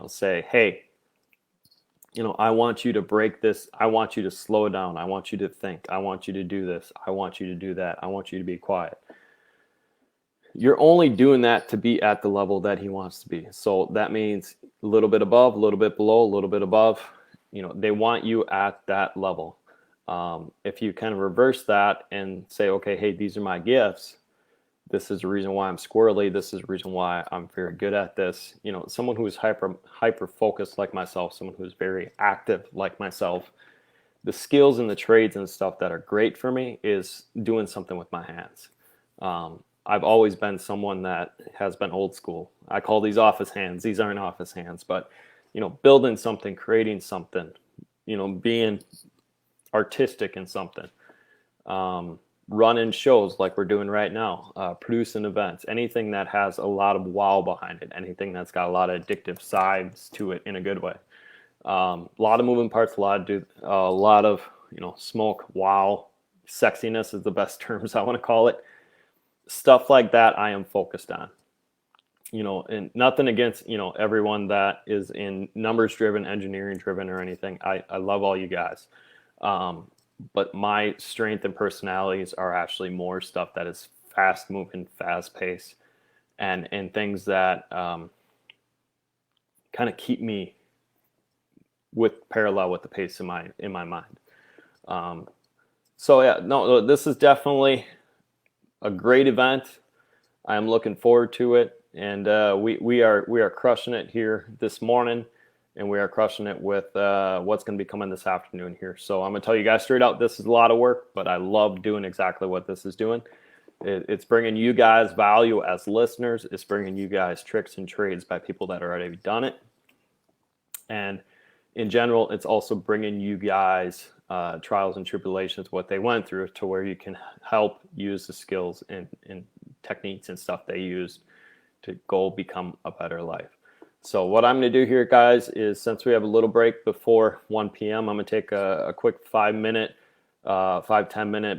say, hey, I want you to break this. I want you to slow down. I want you to think. I want you to do this. I want you to do that. I want you to be quiet. You're only doing that to be at the level that he wants to be. So that means a little bit above, a little bit below, a little bit above. They want you at that level. If you kind of reverse that and say, okay, hey, these are my gifts. This is the reason why I'm squirrely. This is the reason why I'm very good at this. Someone who is hyper focused like myself, someone who is very active like myself, the skills and the trades and stuff that are great for me is doing something with my hands. I've always been someone that has been old school. I call these office hands. These aren't office hands, but building something, creating something, being artistic in something, running shows like we're doing right now, producing events, anything that has a lot of wow behind it, anything that's got a lot of addictive sides to it in a good way. A lot of moving parts, a lot of smoke, wow, sexiness is the best terms I want to call it. Stuff like that I am focused on. And nothing against, everyone that is in numbers driven, engineering driven or anything. I love all you guys. But my strength and personalities are actually more stuff that is fast moving, fast paced, and things that kind of keep me parallel with the pace in my mind. So yeah, no, this is definitely a great event. I am looking forward to it. And we are crushing it here this morning, and we are crushing it with what's going to be coming this afternoon here. So I'm going to tell you guys straight out, this is a lot of work, but I love doing exactly what this is doing. It's bringing you guys value as listeners. It's bringing you guys tricks and trades by people that have already done it. And in general, it's also bringing you guys trials and tribulations, what they went through, to where you can help use the skills and techniques and stuff they used to go become a better life. So what I'm going to do here, guys, is since we have a little break before 1 p.m., I'm going to take a quick 10 minute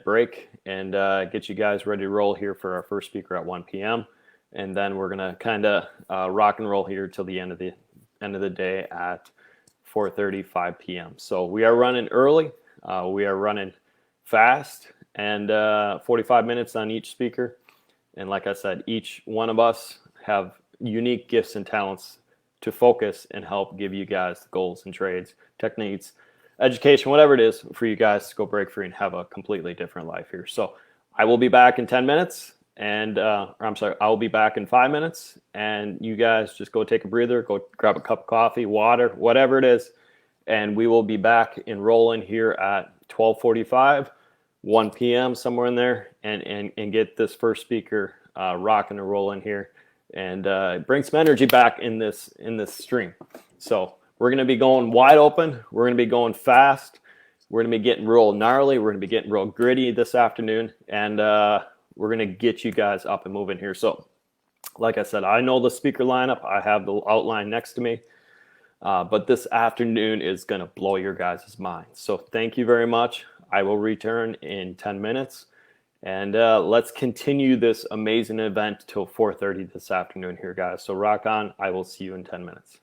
break and get you guys ready to roll here for our first speaker at 1 p.m. And then we're going to kind of rock and roll here till the end of the day at 4:30, 5 p.m. So we are running early. We are running fast, and 45 minutes on each speaker. And like I said, each one of us have unique gifts and talents to focus and help give you guys the goals and trades, techniques, education, whatever it is for you guys to go break free and have a completely different life here. So I will be back in 10 minutes and I will be back in 5 minutes, and you guys just go take a breather, go grab a cup of coffee, water, whatever it is. And we will be back and rolling here at 12:45, 1 p.m. somewhere in there, and get this first speaker rocking and rolling here, and bring some energy back in this stream. So we're going to be going wide open. We're going to be going fast. We're going to be getting real gnarly. We're going to be getting real gritty this afternoon, and we're going to get you guys up and moving here. So like I said, I know the speaker lineup. I have the outline next to me. But this afternoon is going to blow your guys' minds. So thank you very much. I will return in 10 minutes. And let's continue this amazing event till 4:30 this afternoon here, guys. So rock on. I will see you in 10 minutes.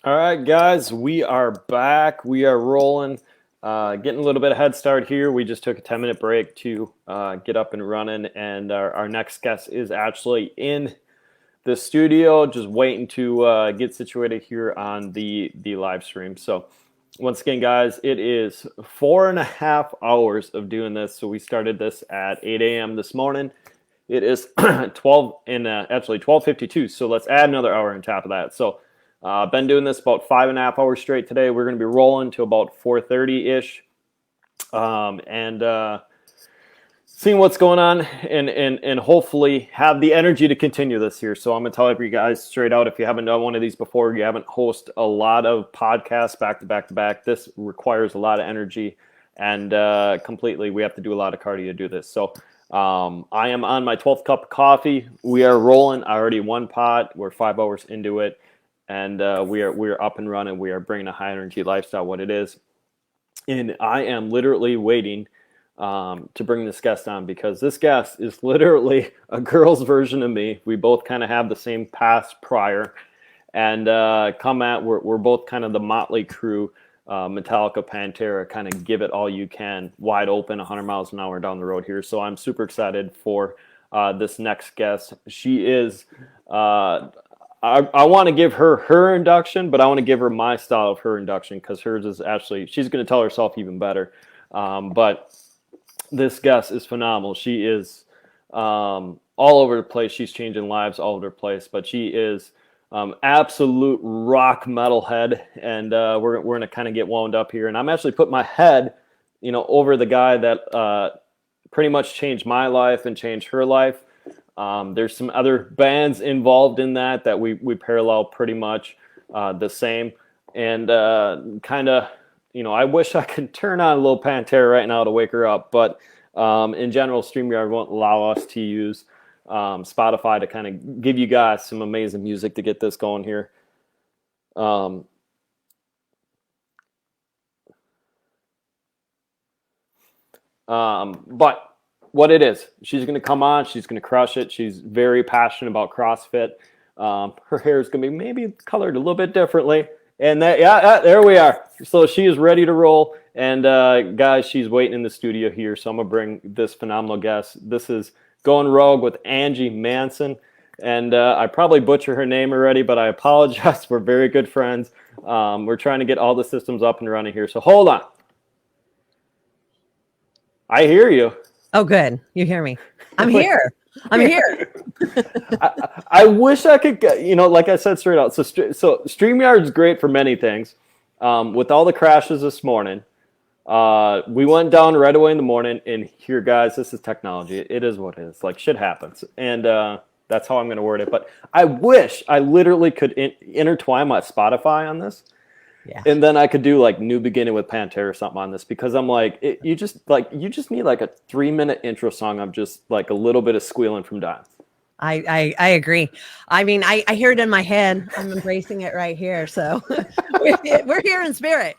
All right, guys, we are back. We are rolling, getting a little bit of head start here. We just took a 10-minute break to get up and running, and our next guest is actually in the studio, just waiting to get situated here on the live stream. So once again, guys, it is 4.5 hours of doing this. So we started this at 8 a.m. this morning. It is 12:52. So let's add another hour on top of that. So been doing this about 5.5 hours straight today. We're going to be rolling to about 4:30-ish. And seeing what's going on and hopefully have the energy to continue this here. So I'm going to tell you guys straight out, if you haven't done one of these before, you haven't hosted a lot of podcasts back to back to back, this requires a lot of energy, and completely we have to do a lot of cardio to do this. So I am on my 12th cup of coffee. We are rolling. I already one pot. We're 5 hours into it, and we are up and running. We are bringing a high energy lifestyle, what it is. And I am literally waiting to bring this guest on, because this guest is literally a girl's version of me. We both kind of have the same past prior, and we're both kind of the Motley Crue, Metallica, Pantera, kind of give it all you can, wide open, 100 miles an hour down the road here. So I'm super excited for this next guest. She is, I want to give her induction, but I want to give her my style of her induction, because hers is actually, she's going to tell herself even better. But this guest is phenomenal. She is all over the place. She's changing lives all over the place, but she is absolute rock metal head. And we're going to kind of get wound up here. And I'm actually putting my head, over the guy that pretty much changed my life and changed her life. There's some other bands involved in that we parallel pretty much the same. And kind of, I wish I could turn on a little Pantera right now to wake her up. But in general, StreamYard won't allow us to use Spotify to kind of give you guys some amazing music to get this going here. But what it is, she's going to come on. She's going to crush it. She's very passionate about CrossFit. Her hair is going to be maybe colored a little bit differently. And there we are. So she is ready to roll. And guys, she's waiting in the studio here. So I'm going to bring this phenomenal guest. This is Going Rogue with Angie Manson. And I probably butcher her name already, but I apologize. We're very good friends. We're trying to get all the systems up and running here. So hold on. I hear you. Oh, good. You hear me. I'm here. I'm here. I wish I could get, like I said straight out. So StreamYard is great for many things. With all the crashes this morning, we went down right away in the morning, and here, guys, this is technology. It is what it is. Like, shit happens. And that's how I'm going to word it. But I wish I literally could intertwine my Spotify on this. Yeah. And then I could do like New Beginning with Pantera or something on this, because I'm like, you just need like a 3-minute intro song of just like a little bit of squealing from dying. I agree. I mean, I hear it in my head. I'm embracing it right here. So we're here in spirit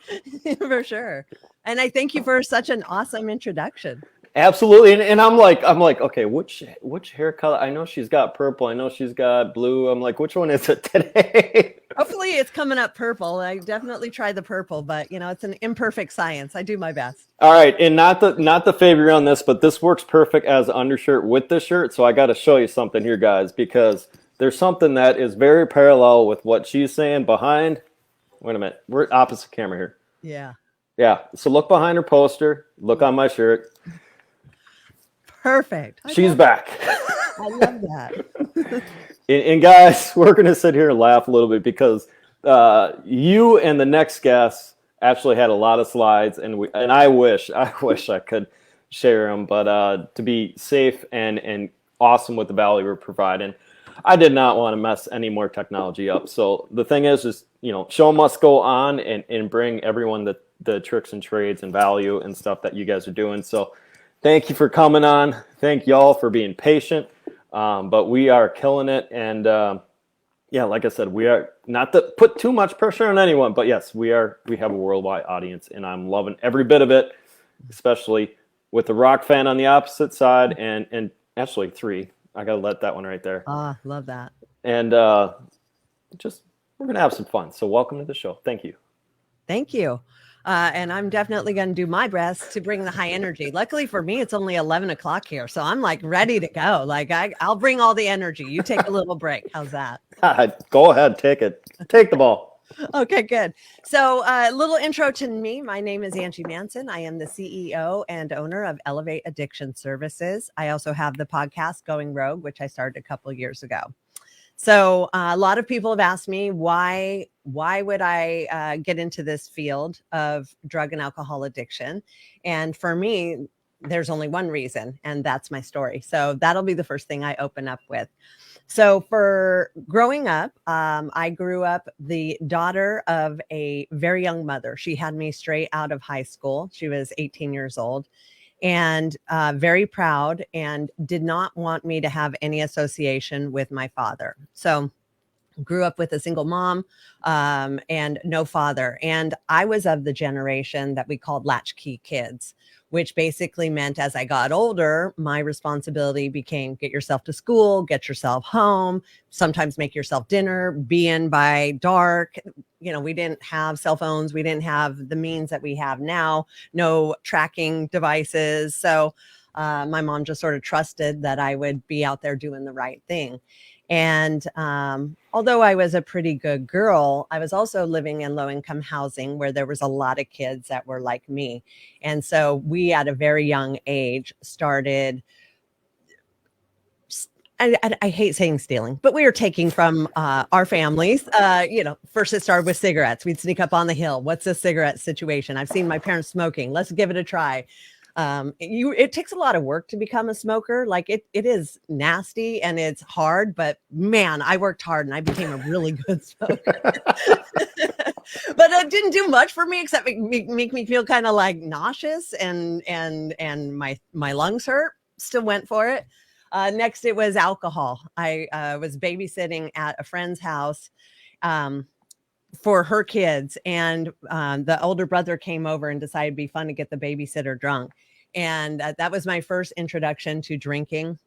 for sure. And I thank you for such an awesome introduction. Absolutely. And I'm like, okay, which hair color? I know she's got purple. I know she's got blue. I'm like, which one is it today? Hopefully it's coming up purple. I definitely try the purple, but it's an imperfect science. I do my best. All right. And not the favor on this, but this works perfect as an undershirt with this shirt. So I got to show you something here, guys, because there's something that is very parallel with what she's saying behind. Wait a minute. We're opposite camera here. Yeah. Yeah. So look behind her poster. Look on my shirt. Perfect. She's back. I love that. And guys, we're going to sit here and laugh a little bit, because you and the next guest actually had a lot of slides, and I wish I could share them, but to be safe and awesome with the value we're providing, I did not want to mess any more technology up. So the thing is show must go on, and bring everyone the tricks and trades and value and stuff that you guys are doing. So thank you for coming on. Thank y'all for being patient. But we are killing it. And like I said, we are not to put too much pressure on anyone, but yes, we have a worldwide audience, and I'm loving every bit of it, especially with the rock fan on the opposite side, and actually 3. I got to let that one right there. Love that. And just we're going to have some fun. So welcome to the show. Thank you. Thank you. And I'm definitely going to do my best to bring the high energy. Luckily for me, it's only 11 o'clock here. So I'm like ready to go. Like I'll bring all the energy. You take a little break. How's that? Go ahead. Take it. Take the ball. Okay, good. So a little intro to me. My name is Angie Manson. I am the CEO and owner of Elevate Addiction Services. I also have the podcast Going Rogue, which I started a couple of years ago. So a lot of people have asked me why would I get into this field of drug and alcohol addiction? And for me, there's only one reason, and that's my story. So that'll be the first thing I open up with. So for growing up, I grew up the daughter of a very young mother. She had me straight out of high school. She was 18 years old. And very proud, and did not want me to have any association with my father. So grew up with a single mom and no father. And I was of the generation that we called latchkey kids, which basically meant as I got older, my responsibility became get yourself to school, get yourself home, sometimes make yourself dinner, be in by dark. You know, we didn't have cell phones. We didn't have the means that we have now, no tracking devices. So my mom just sort of trusted that I would be out there doing the right thing. And although I was a pretty good girl, I was also living in low-income housing where there was a lot of kids that were like me. And so we, at a very young age, started, I hate saying stealing, but we were taking from our families. First it started with cigarettes. We'd sneak up on the hill. What's a cigarette situation? I've seen my parents smoking. Let's give it a try. It takes a lot of work to become a smoker. Like it is nasty and it's hard, but man, I worked hard and I became a really good smoker. But it didn't do much for me except make me feel kind of like nauseous and my lungs hurt. Still went for it. Next, it was alcohol. I was babysitting at a friend's house for her kids, and the older brother came over and decided it'd be fun to get the babysitter drunk. And that was my first introduction to drinking.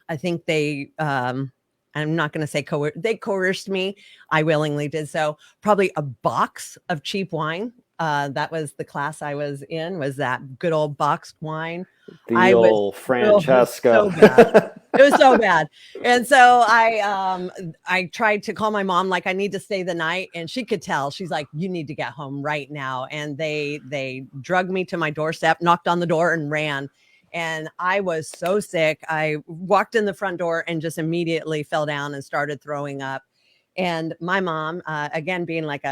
I think I'm not going to say they coerced me. I willingly did so. Probably a box of cheap wine. That was the class I was in, was that good old boxed wine. The old Francesca. It was so bad. And so I tried to call my mom, like, I need to stay the night. And she could tell. She's like, you need to get home right now. And they drugged me to my doorstep, knocked on the door and ran. And I was so sick. I walked in the front door and just immediately fell down and started throwing up. And my mom, again, being like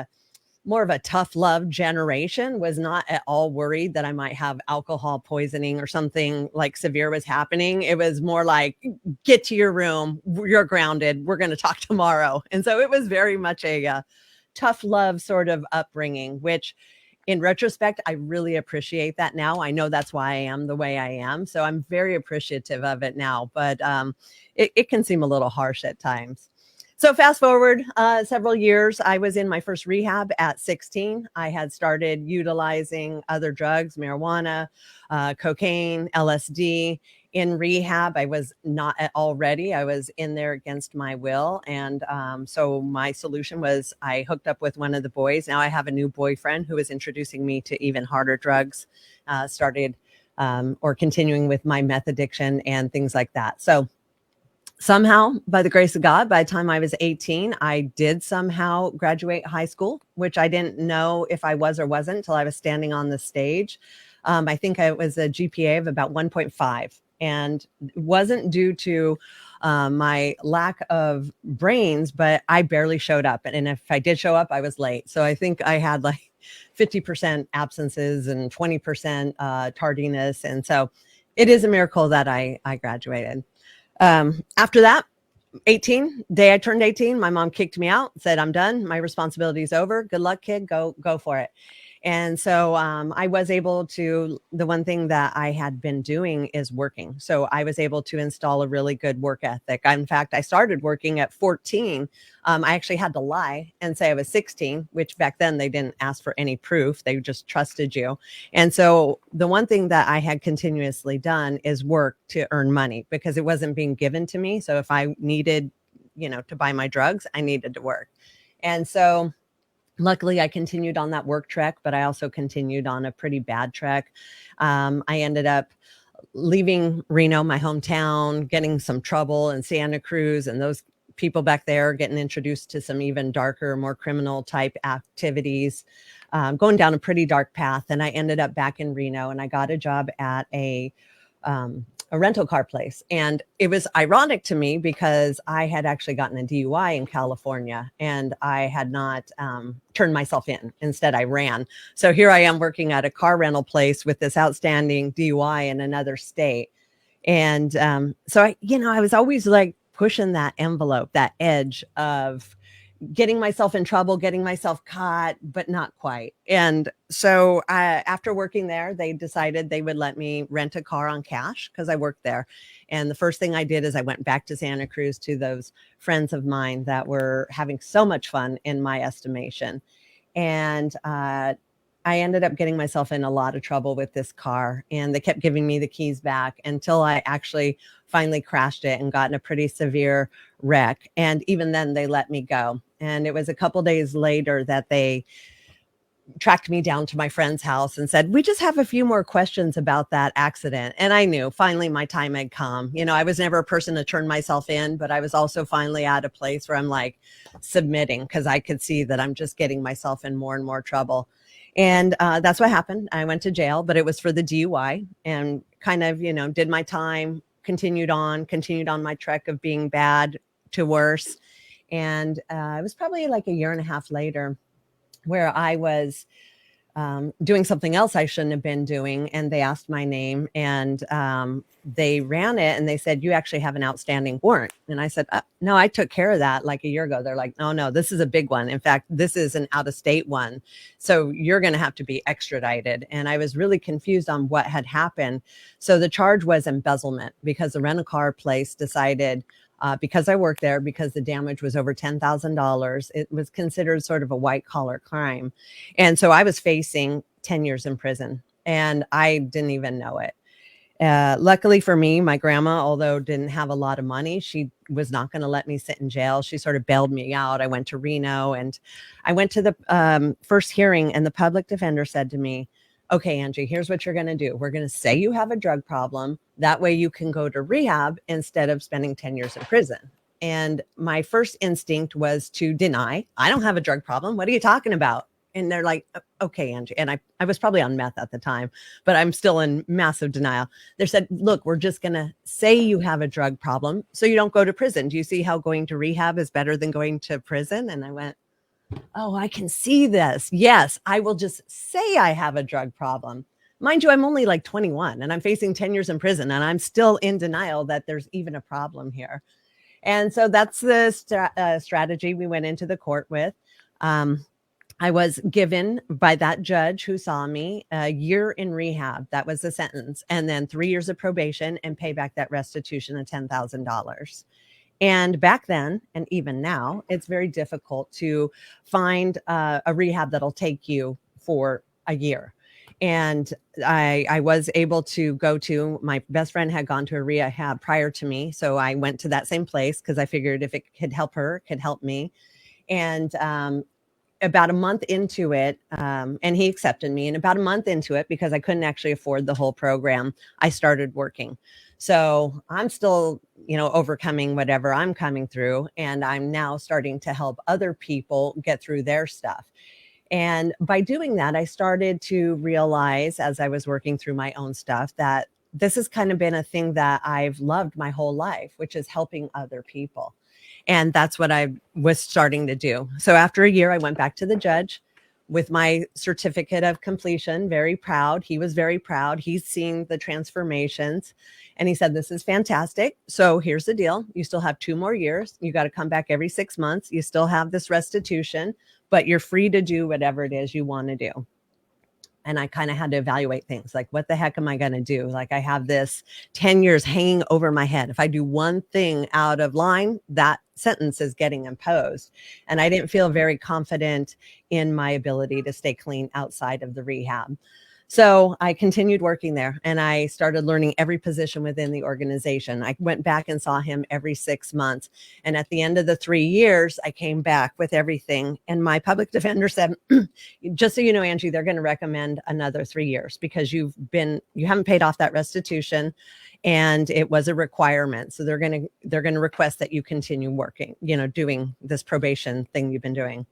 more of a tough love generation, was not at all worried that I might have alcohol poisoning or something like severe was happening. It was more like, get to your room. You're grounded. We're going to talk tomorrow. And so it was very much a tough love sort of upbringing, which in retrospect, I really appreciate that now. I know that's why I am the way I am. So I'm very appreciative of it now, but it can seem a little harsh at times. So fast forward several years, I was in my first rehab at 16. I had started utilizing other drugs, marijuana, cocaine, LSD. In rehab, I was not at all ready. I was in there against my will. And so my solution was I hooked up with one of the boys. Now I have a new boyfriend who is introducing me to even harder drugs, started or continuing with my meth addiction and things like that. So somehow, by the grace of God, by the time I was 18, I did somehow graduate high school, which I didn't know if I was or wasn't until I was standing on the stage. I think it was a GPA of about 1.5, and it wasn't due to my lack of brains, but I barely showed up. And if I did show up, I was late. So I think I had like 50% absences and 20% tardiness. And so it is a miracle that I graduated. After that, 18, day I turned 18, my mom kicked me out, said, I'm done. My responsibility is over. Good luck, kid. Go for it. And so I was able to, the one thing that I had been doing is working. So I was able to install a really good work ethic. In fact, I started working at 14. I actually had to lie and say I was 16, which back then they didn't ask for any proof. They just trusted you. And so the one thing that I had continuously done is work to earn money because it wasn't being given to me. So if I needed, to buy my drugs, I needed to work. And so luckily I continued on that work trek, but I also continued on a pretty bad trek. I ended up leaving Reno, my hometown, getting some trouble in Santa Cruz, and those people back there getting introduced to some even darker, more criminal type activities, going down a pretty dark path. And I ended up back in Reno, and I got a job at a rental car place. And it was ironic to me because I had actually gotten a DUI in California, and I had not turned myself in. Instead, I ran. So here I am working at a car rental place with this outstanding DUI in another state. And so I was always like pushing that envelope, that edge of getting myself in trouble, getting myself caught, but not quite. And so after working there, they decided they would let me rent a car on cash because I worked there. And the first thing I did is I went back to Santa Cruz to those friends of mine that were having so much fun in my estimation. And I ended up getting myself in a lot of trouble with this car, and they kept giving me the keys back until I actually finally crashed it and got in a pretty severe wreck. And even then they let me go. And it was a couple days later that they tracked me down to my friend's house and said, we just have a few more questions about that accident. And I knew finally my time had come. I was never a person to turn myself in, but I was also finally at a place where I'm like submitting because I could see that I'm just getting myself in more and more trouble. And that's what happened. I went to jail, but it was for the DUI, and kind of, did my time, continued on my trek of being bad to worse. And it was probably like a year and a half later where I was doing something else I shouldn't have been doing. And they asked my name, and they ran it, and they said, you actually have an outstanding warrant. And I said, no, I took care of that like a year ago. They're like, no, this is a big one. In fact, this is an out-of-state one. So you're going to have to be extradited. And I was really confused on what had happened. So the charge was embezzlement because the rental car place decided, because I worked there, because the damage was over $10,000, it was considered sort of a white collar crime. And so I was facing 10 years in prison, and I didn't even know it. Luckily for me, my grandma, although didn't have a lot of money, she was not going to let me sit in jail. She sort of bailed me out. I went to Reno, and I went to the first hearing, and the public defender said to me, okay, Angie, here's what you're going to do. We're going to say you have a drug problem. That way you can go to rehab instead of spending 10 years in prison. And my first instinct was to deny. I don't have a drug problem. What are you talking about? And they're like, okay, Angie. And I was probably on meth at the time, but I'm still in massive denial. They said, look, we're just going to say you have a drug problem so you don't go to prison. Do you see how going to rehab is better than going to prison? And I went, oh, I can see this. Yes, I will just say I have a drug problem. Mind you, I'm only like 21 and I'm facing 10 years in prison, and I'm still in denial that there's even a problem here. And so that's the strategy we went into the court with. I was given by that judge who saw me a year in rehab. That was the sentence. And then 3 years of probation and pay back that restitution of $10,000. And back then, and even now, it's very difficult to find a rehab that'll take you for a year. And I was able to go to, my best friend had gone to a rehab prior to me. So I went to that same place because I figured if it could help her, it could help me. And about a month into it, and he accepted me. And about a month into it, because I couldn't actually afford the whole program, I started working. So I'm still, overcoming whatever I'm coming through. And I'm now starting to help other people get through their stuff. And by doing that, I started to realize as I was working through my own stuff that this has kind of been a thing that I've loved my whole life, which is helping other people. And that's what I was starting to do. So after a year, I went back to the judge with my certificate of completion, very proud. He was very proud. He's seen the transformations. And he said, this is fantastic. So here's the deal. You still have 2 more years. You got to come back every 6 months. You still have this restitution, but you're free to do whatever it is you want to do. And I kind of had to evaluate things like, what the heck am I going to do? Like, I have this 10 years hanging over my head. If I do one thing out of line, that sentence is getting imposed. And I didn't feel very confident in my ability to stay clean outside of the rehab. So I continued working there and I started learning every position within the organization. I went back and saw him every 6 months. And at the end of the 3 years, I came back with everything. And my public defender said, just so you know, Angie, they're going to recommend another 3 years because you haven't paid off that restitution and it was a requirement. So they're going to request that you continue working, doing this probation thing you've been doing.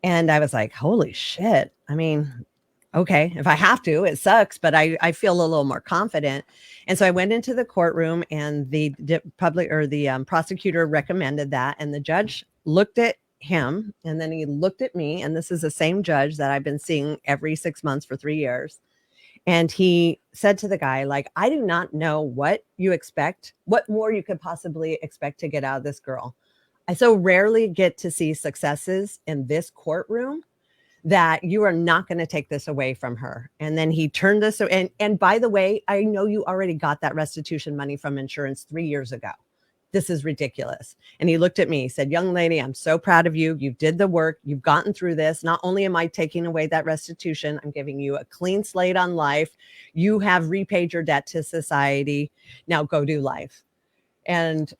And I was like, holy shit. I mean, okay, if I have to, it sucks, but I feel a little more confident. And so I went into the courtroom and the prosecutor recommended that. And the judge looked at him and then he looked at me. And this is the same judge that I've been seeing every 6 months for 3 years. And he said to the guy, like, I do not know what you expect, what more you could possibly expect to get out of this girl. I so rarely get to see successes in this courtroom that you are not going to take this away from her. And then he turned this. And by the way, I know you already got that restitution money from insurance 3 years ago. This is ridiculous. And he looked at me, he said, young lady, I'm so proud of you. You did the work. You've gotten through this. Not only am I taking away that restitution, I'm giving you a clean slate on life. You have repaid your debt to society. Now go do life. And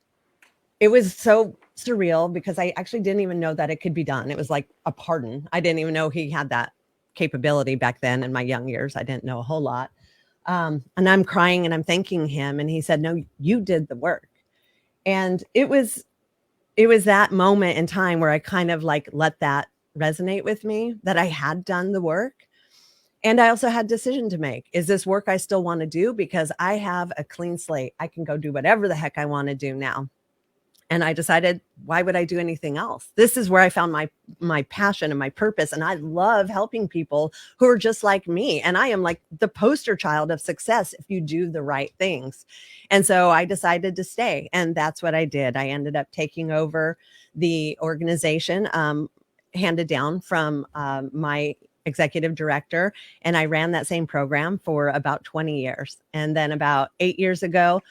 it was so surreal because I actually didn't even know that it could be done. It was like a pardon. I didn't even know he had that capability back then in my young years. I didn't know a whole lot. And I'm crying and I'm thanking him. And he said, no, you did the work. And it was that moment in time where I kind of like let that resonate with me, that I had done the work. And I also had a decision to make. Is this work I still want to do? Because I have a clean slate. I can go do whatever the heck I want to do now. And I decided, why would I do anything else? This is where I found my passion and my purpose. And I love helping people who are just like me. And I am like the poster child of success if you do the right things. And so I decided to stay. And that's what I did. I ended up taking over the organization, handed down from my executive director. And I ran that same program for about 20 years. And then about 8 years ago,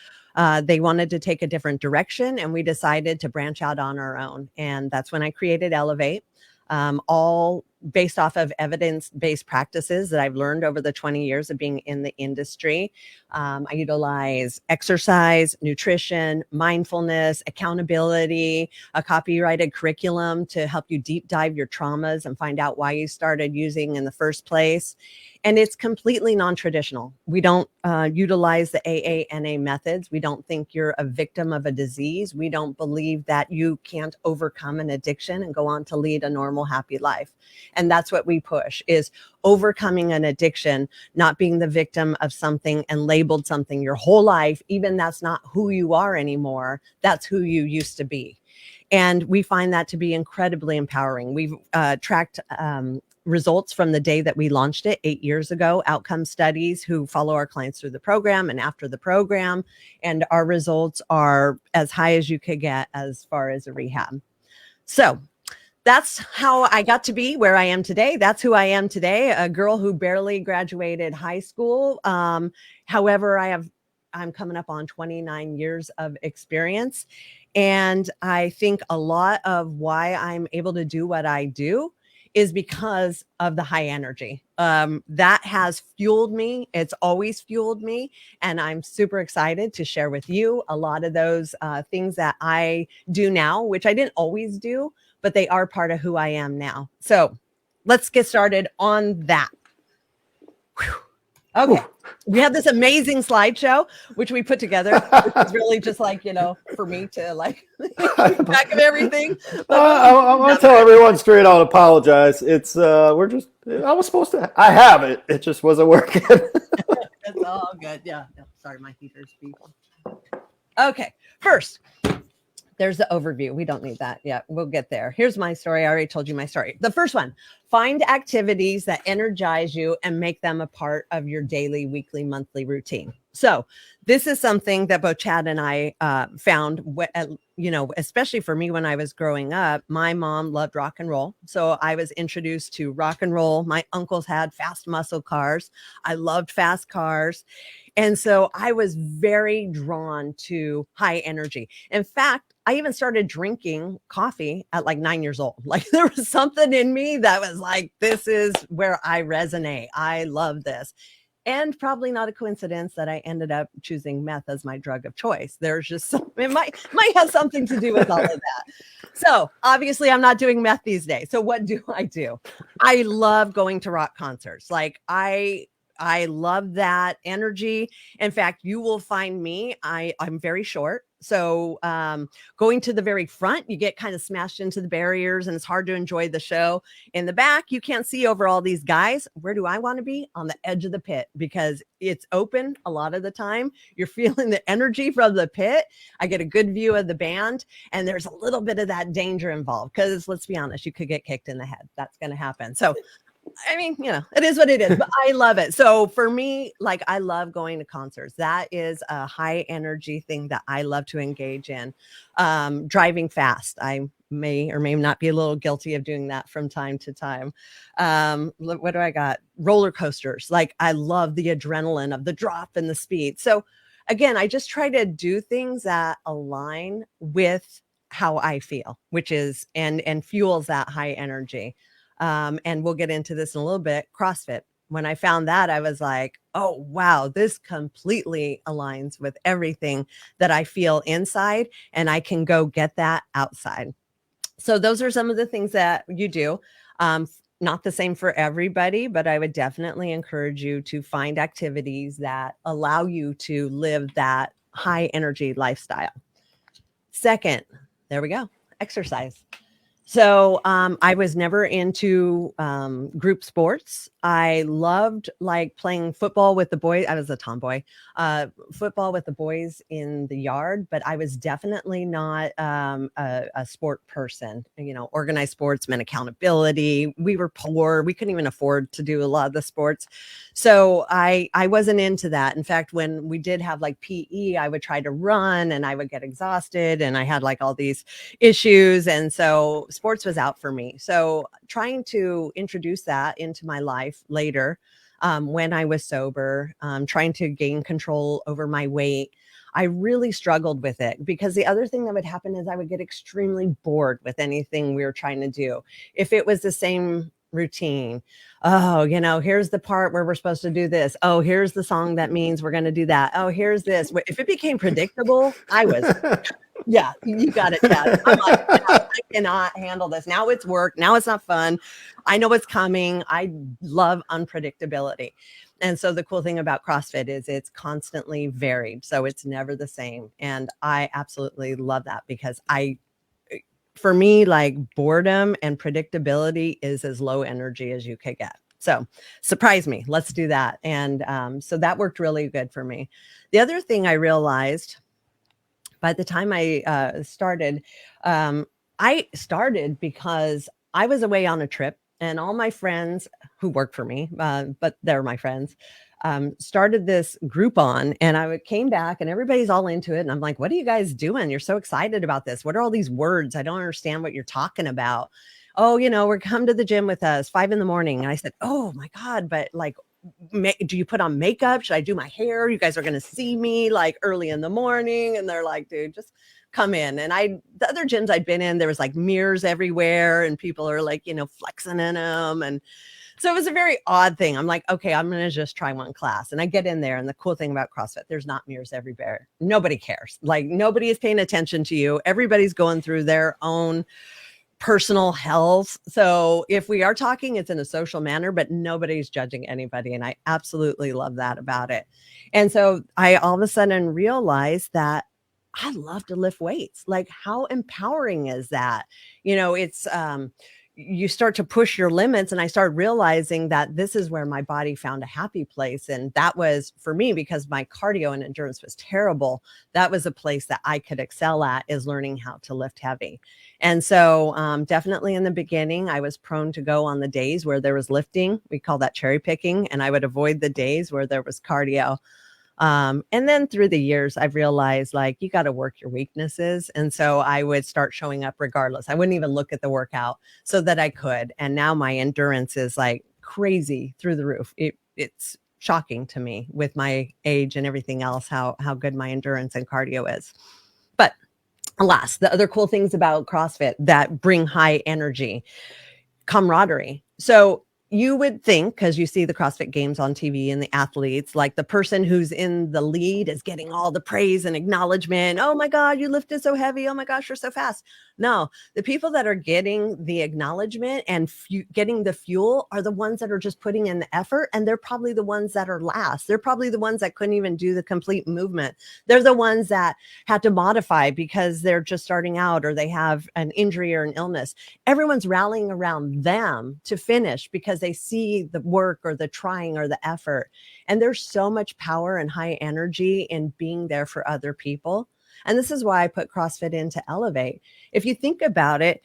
they wanted to take a different direction and we decided to branch out on our own. And that's when I created Elevate, all based off of evidence-based practices that I've learned over the 20 years of being in the industry. I utilize exercise, nutrition, mindfulness, accountability, a copyrighted curriculum to help you deep dive your traumas and find out why you started using in the first place. And it's completely non-traditional. We don't utilize the AA-NA methods. We don't think you're a victim of a disease. We don't believe that you can't overcome an addiction and go on to lead a normal, happy life. And that's what we push, is overcoming an addiction, not being the victim of something and labeled something your whole life. Even that's not who you are anymore. That's who you used to be. And we find that to be incredibly empowering. We've tracked results from the day that we launched it 8 years ago, outcome studies who follow our clients through the program and after the program. And our results are as high as you could get as far as a rehab. So that's how I got to be where I am today. That's who I am today, a girl who barely graduated high school. However, I'm coming up on 29 years of experience. And I think a lot of why I'm able to do what I do is because of the high energy. That has fueled me. It's always fueled me. And I'm super excited to share with you a lot of those things that I do now, which I didn't always do, but they are part of who I am now. So let's get started on that. Whew. Okay. We have this amazing slideshow, which we put together. It's really just like, for me to like back of everything. I want to tell everyone straight out, apologize. It's, I was supposed to, I have it. It just wasn't working. It's all good. Yeah. No, sorry, my heater's beeping. Okay. First, there's the overview. We don't need that yet. We'll get there. Here's my story. I already told you my story. The first one, find activities that energize you and make them a part of your daily, weekly, monthly routine. So this is something that both Chad and I found, especially for me when I was growing up. My mom loved rock and roll. So I was introduced to rock and roll. My uncles had fast muscle cars. I loved fast cars. And so I was very drawn to high energy. In fact, I even started drinking coffee at like 9 years old. Like there was something in me that was like, this is where I resonate. I love this. And probably not a coincidence that I ended up choosing meth as my drug of choice. There's just some, it might have something to do with all of that. So obviously I'm not doing meth these days. So what do? I love going to rock concerts. Like I love that energy. In fact, you will find me, I'm very short. So going to the very front, you get kind of smashed into the barriers and it's hard to enjoy the show. In the back, you can't see over all these guys. Where do I want to be? On the edge of the pit, because it's open a lot of the time. You're feeling the energy from the pit. I get a good view of the band, and there's a little bit of that danger involved because let's be honest, you could get kicked in the head. That's going to happen. So I mean, it is what it is, but I love it. So for me, like I love going to concerts. That is a high energy thing that I love to engage in. Driving fast. I may or may not be a little guilty of doing that from time to time. What do I got? Roller coasters. Like I love the adrenaline of the drop and the speed. So again, I just try to do things that align with how I feel, which is, and fuels that high energy. And we'll get into this in a little bit. CrossFit. When I found that, I was like, oh, wow, this completely aligns with everything that I feel inside, and I can go get that outside. So those are some of the things that you do. Not the same for everybody, but I would definitely encourage you to find activities that allow you to live that high energy lifestyle. Second, there we go, exercise. So I was never into group sports. I loved like playing football with the boys. I was a tomboy, football with the boys in the yard, but I was definitely not a sport person. Organized sports meant accountability. We were poor. We couldn't even afford to do a lot of the sports. So I wasn't into that. In fact, when we did have like PE, I would try to run and I would get exhausted and I had like all these issues. And so sports was out for me. So trying to introduce that into my life later, when I was sober, trying to gain control over my weight, I really struggled with it because the other thing that would happen is I would get extremely bored with anything we were trying to do. If it was the same routine, oh, here's the part where we're supposed to do this. Oh, here's the song that means we're going to do that. Oh, here's this. If it became predictable, I was, yeah, you got it, Chad. I'm like, I cannot handle this. Now it's work. Now it's not fun. I know what's coming. I love unpredictability. And so the cool thing about CrossFit is it's constantly varied. So it's never the same. And I absolutely love that because for me, like boredom and predictability is as low energy as you could get. So surprise me. Let's do that. And so that worked really good for me. The other thing I realized by the time I started because I was away on a trip and all my friends who work for me, but they're my friends, started this Groupon, and I came back and everybody's all into it. And I'm like, what are you guys doing? You're so excited about this. What are all these words? I don't understand what you're talking about. Oh, we're come to the gym with us 5 a.m. And I said, oh my God, but like, do you put on makeup? Should I do my hair? You guys are going to see me like early in the morning. And they're like, dude, just come in. And the other gyms I'd been in, there was like mirrors everywhere and people are like, flexing in them. And so it was a very odd thing. I'm like, okay, I'm going to just try one class. And I get in there. And the cool thing about CrossFit, there's not mirrors everywhere. Nobody cares. Like nobody is paying attention to you. Everybody's going through their own personal health. So if we are talking, it's in a social manner, but nobody's judging anybody. And I absolutely love that about it. And so I all of a sudden realized that I love to lift weights. Like how empowering is that? It's, you start to push your limits. And I started realizing that this is where my body found a happy place. And that was for me, because my cardio and endurance was terrible. That was a place that I could excel at, is learning how to lift heavy. And so definitely in the beginning, I was prone to go on the days where there was lifting. We call that cherry picking. And I would avoid the days where there was cardio. And then through the years, I've realized like you got to work your weaknesses. And so I would start showing up regardless. I wouldn't even look at the workout so that I could. And now my endurance is like crazy through the roof. It's shocking to me with my age and everything else, how good my endurance and cardio is. But Alas, the other cool things about CrossFit that bring high energy, camaraderie. So you would think, because you see the CrossFit Games on TV and the athletes, like the person who's in the lead is getting all the praise and acknowledgement. Oh my God, you lifted so heavy. Oh my gosh, you're so fast. No, the people that are getting the acknowledgement and getting the fuel are the ones that are just putting in the effort. And they're probably the ones that are last. They're probably the ones that couldn't even do the complete movement. They're the ones that had to modify because they're just starting out or they have an injury or an illness. Everyone's rallying around them to finish because they see the work or the trying or the effort. And there's so much power and high energy in being there for other people. And this is why I put CrossFit in to elevate. If you think about it,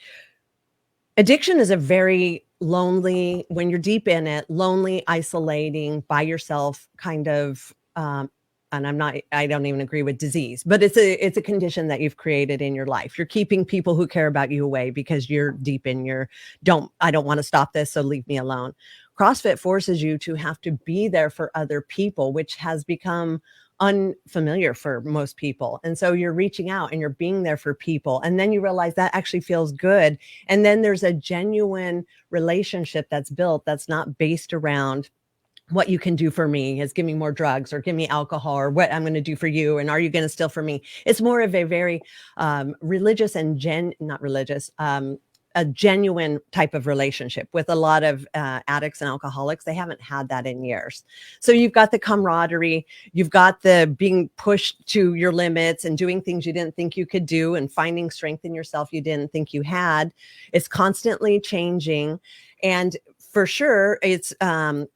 addiction is a very lonely, when you're deep in it, lonely, isolating, by yourself kind of, and I don't even agree with disease, but it's a condition that you've created in your life. You're keeping people who care about you away because you're deep in your, I don't want to stop this, so leave me alone. CrossFit forces you to have to be there for other people, which has become unfamiliar for most people. And so you're reaching out and you're being there for people. And then you realize that actually feels good. And then there's a genuine relationship that's built that's not based around what you can do for me, is give me more drugs or give me alcohol, or what I'm going to do for you. And are you going to steal from me? It's more of a very religious and not religious, a genuine type of relationship. With a lot of addicts and alcoholics, they haven't had that in years. So you've got the camaraderie, you've got the being pushed to your limits and doing things you didn't think you could do and finding strength in yourself you didn't think you had. It's constantly changing. And for sure, it's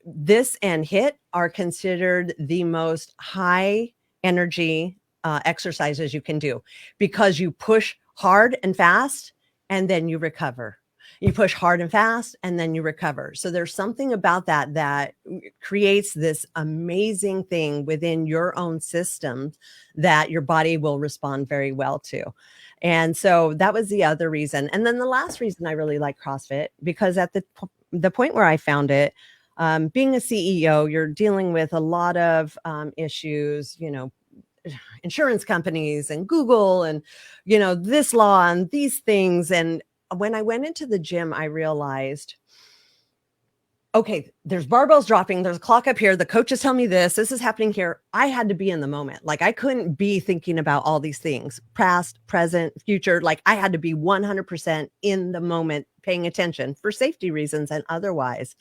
this and HIIT are considered the most high energy exercises you can do, because you push hard and fast and then you recover. You push hard and fast and then you recover. So there's something about that creates this amazing thing within your own system that your body will respond very well to. And so that was the other reason. And then the last reason I really like CrossFit, because at the point where I found it, being a CEO, you're dealing with a lot of issues, insurance companies and Google and, this law and these things. And when I went into the gym, I realized, okay, there's barbells dropping, there's a clock up here, the coaches tell me this is happening here. I had to be in the moment. Like, I couldn't be thinking about all these things, past, present, future. Like, I had to be 100% in the moment, paying attention for safety reasons and otherwise.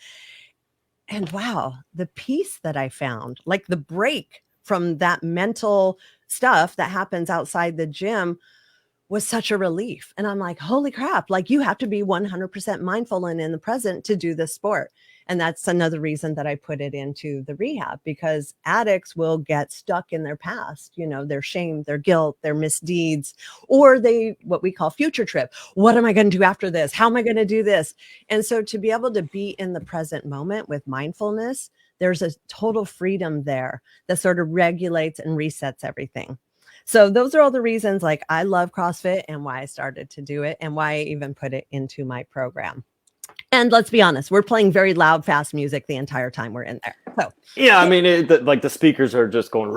And wow, the peace that I found, like the break from that mental stuff that happens outside the gym, was such a relief. And I'm like, holy crap, like, you have to be 100% mindful and in the present to do this sport. And that's another reason that I put it into the rehab, because addicts will get stuck in their past, their shame, their guilt, their misdeeds, or what we call future trip. What am I going to do after this? How am I going to do this? And so to be able to be in the present moment with mindfulness, there's a total freedom there that sort of regulates and resets everything. So those are all the reasons, like, I love CrossFit and why I started to do it and why I even put it into my program. And let's be honest, we're playing very loud, fast music the entire time we're in there. So yeah, I mean, like the speakers are just going.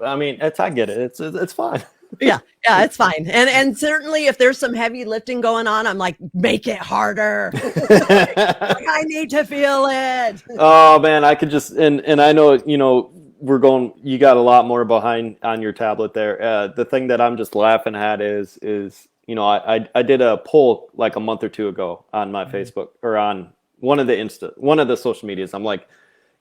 I mean, I get it. It's fine. Yeah, it's fine. And certainly if there's some heavy lifting going on, I'm like, make it harder. I need to feel it. Oh man, I could just and I know you got a lot more behind on your tablet there. The thing that I'm just laughing at is I did a poll like a month or two ago on my Facebook, or on one of the social medias. I'm like,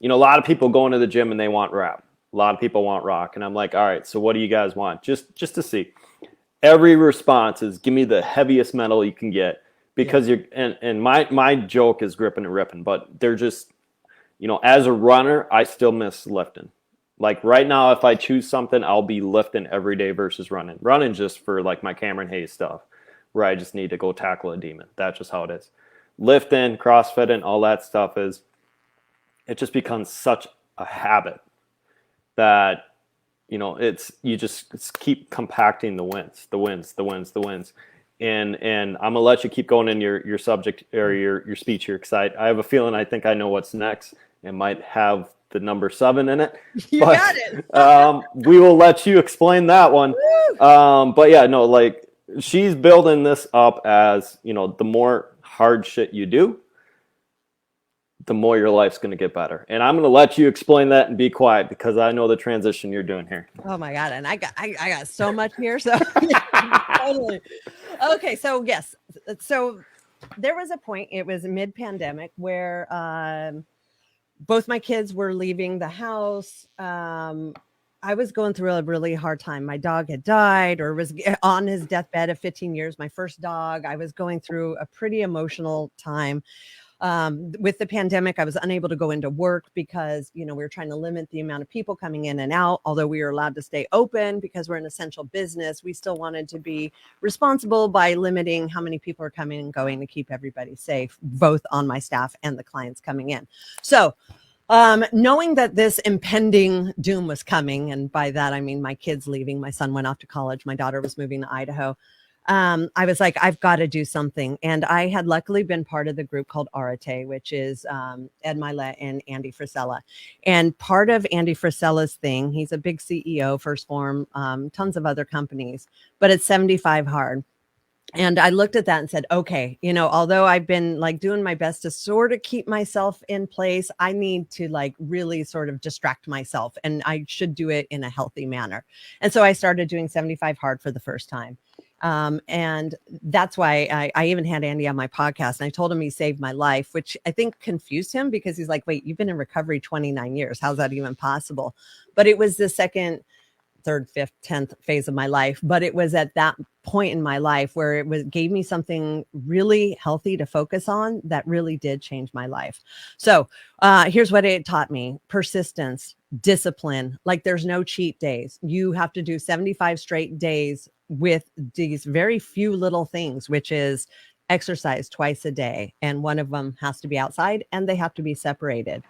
a lot of people go into the gym and they want rap. A lot of people want rock. And I'm like, all right, so what do you guys want? Just to see. Every response is, give me the heaviest metal you can get, because and my joke is gripping and ripping, but they're just, as a runner, I still miss lifting. Like right now, if I choose something, I'll be lifting every day versus running. Running just for like my Cameron Hayes stuff, where I just need to go tackle a demon. That's just how it is. Lifting, CrossFitting, all that stuff it just becomes such a habit that, you just keep compacting the wins. And I'm gonna let you keep going in your subject or your speech here, because I have a feeling I think I know what's next. It might have the number 7 in it. Got it. We will let you explain that one. But yeah, no, like she's building this up as, you know, the more hard shit you do, the more your life's going to get better. And I'm going to let you explain that and be quiet because I know the transition you're doing here. Oh my God. And I got so much here. So totally. Okay. So yes. So there was a point, it was mid-pandemic where both my kids were leaving the house. I was going through a really hard time. My dog had died or was on his deathbed of 15 years. My first dog. I was going through a pretty emotional time. With the pandemic, I was unable to go into work because, you know, we were trying to limit the amount of people coming in and out. Although we were allowed to stay open because we're an essential business, we still wanted to be responsible by limiting how many people are coming and going to keep everybody safe, both on my staff and the clients coming in. So knowing that this impending doom was coming, and by that I mean my kids leaving, my son went off to college, my daughter was moving to Idaho. I was like, I've got to do something. And I had luckily been part of the group called Arate, which is Ed Milet and Andy Frisella. And part of Andy Frisella's thing, he's a big CEO, First Form, tons of other companies, but it's 75 hard. And I looked at that and said, okay, you know, although I've been like doing my best to sort of keep myself in place, I need to like really sort of distract myself, and I should do it in a healthy manner. And so I started doing 75 hard for the first time. And that's why I even had Andy on my podcast, and I told him he saved my life, which I think confused him because he's like, wait, you've been in recovery 29 years. How's that even possible? But it was the second, third, fifth, 10th phase of my life. But it was at that point in my life where it gave me something really healthy to focus on that really did change my life. So here's what it taught me: persistence, discipline. Like there's no cheat days. You have to do 75 straight days with these very few little things, which is exercise twice a day. And one of them has to be outside and they have to be separated.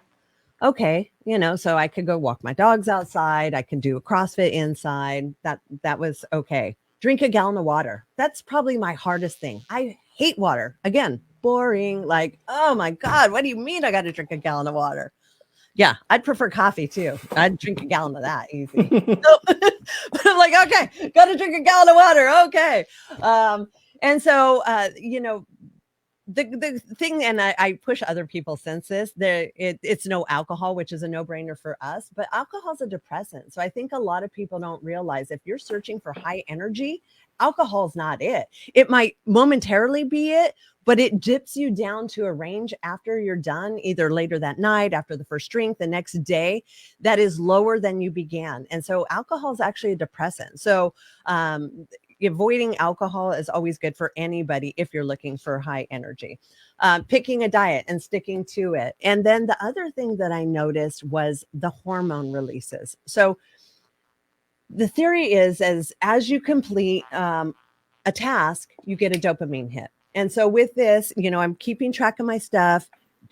Okay. You know, so I could go walk my dogs outside. I could do a CrossFit inside. That was okay. Drink a gallon of water. That's probably my hardest thing. I hate water. Again, boring. Like, oh my God, what do you mean I got to drink a gallon of water? Yeah, I'd prefer coffee too. I'd drink a gallon of that easy. But I'm like, okay, got to drink a gallon of water. Okay. And so, you know, the thing, and I push other people since this, it's no alcohol, which is a no-brainer for us, but alcohol is a depressant. So I think a lot of people don't realize if you're searching for high energy, alcohol is not it. It might momentarily be it, but it dips you down to a range after you're done, either later that night, after the first drink, the next day, that is lower than you began. And so alcohol is actually a depressant. So avoiding alcohol is always good for anybody if you're looking for high energy. Picking a diet and sticking to it. And then the other thing that I noticed was the hormone releases. So the theory is as you complete a task, you get a dopamine hit. And so with this, you know, I'm keeping track of my stuff.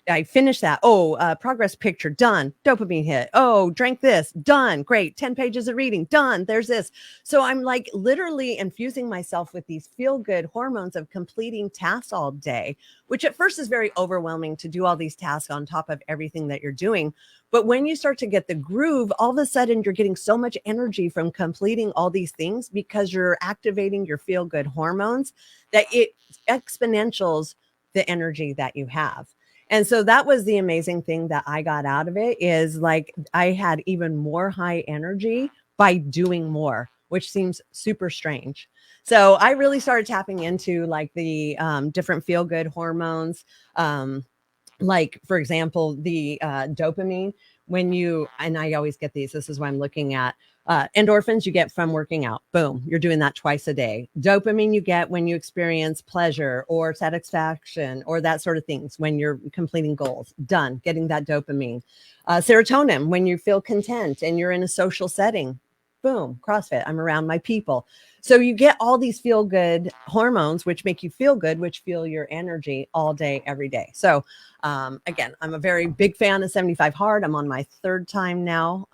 I finished that. Oh, progress picture, done. Dopamine hit. Oh, drank this, done. Great. 10 pages of reading, done. There's this. So I'm like literally infusing myself with these feel-good hormones of completing tasks all day, which at first is very overwhelming to do all these tasks on top of everything that you're doing. But when you start to get the groove, all of a sudden you're getting so much energy from completing all these things because you're activating your feel-good hormones that it exponentials the energy that you have. And so that was the amazing thing that I got out of it, is like I had even more high energy by doing more, which seems super strange. So I really started tapping into like the different feel-good hormones. Like, for example, the dopamine, when you, and I always get these, this is what I'm looking at, endorphins you get from working out. Boom, you're doing that twice a day. Dopamine you get when you experience pleasure or satisfaction or that sort of things when you're completing goals. Done, getting that dopamine. Serotonin when you feel content and you're in a social setting. Boom, CrossFit, I'm around my people. So you get all these feel good hormones, which make you feel good, which fuel your energy all day, every day. So again, I'm a very big fan of 75 hard. I'm on my third time now.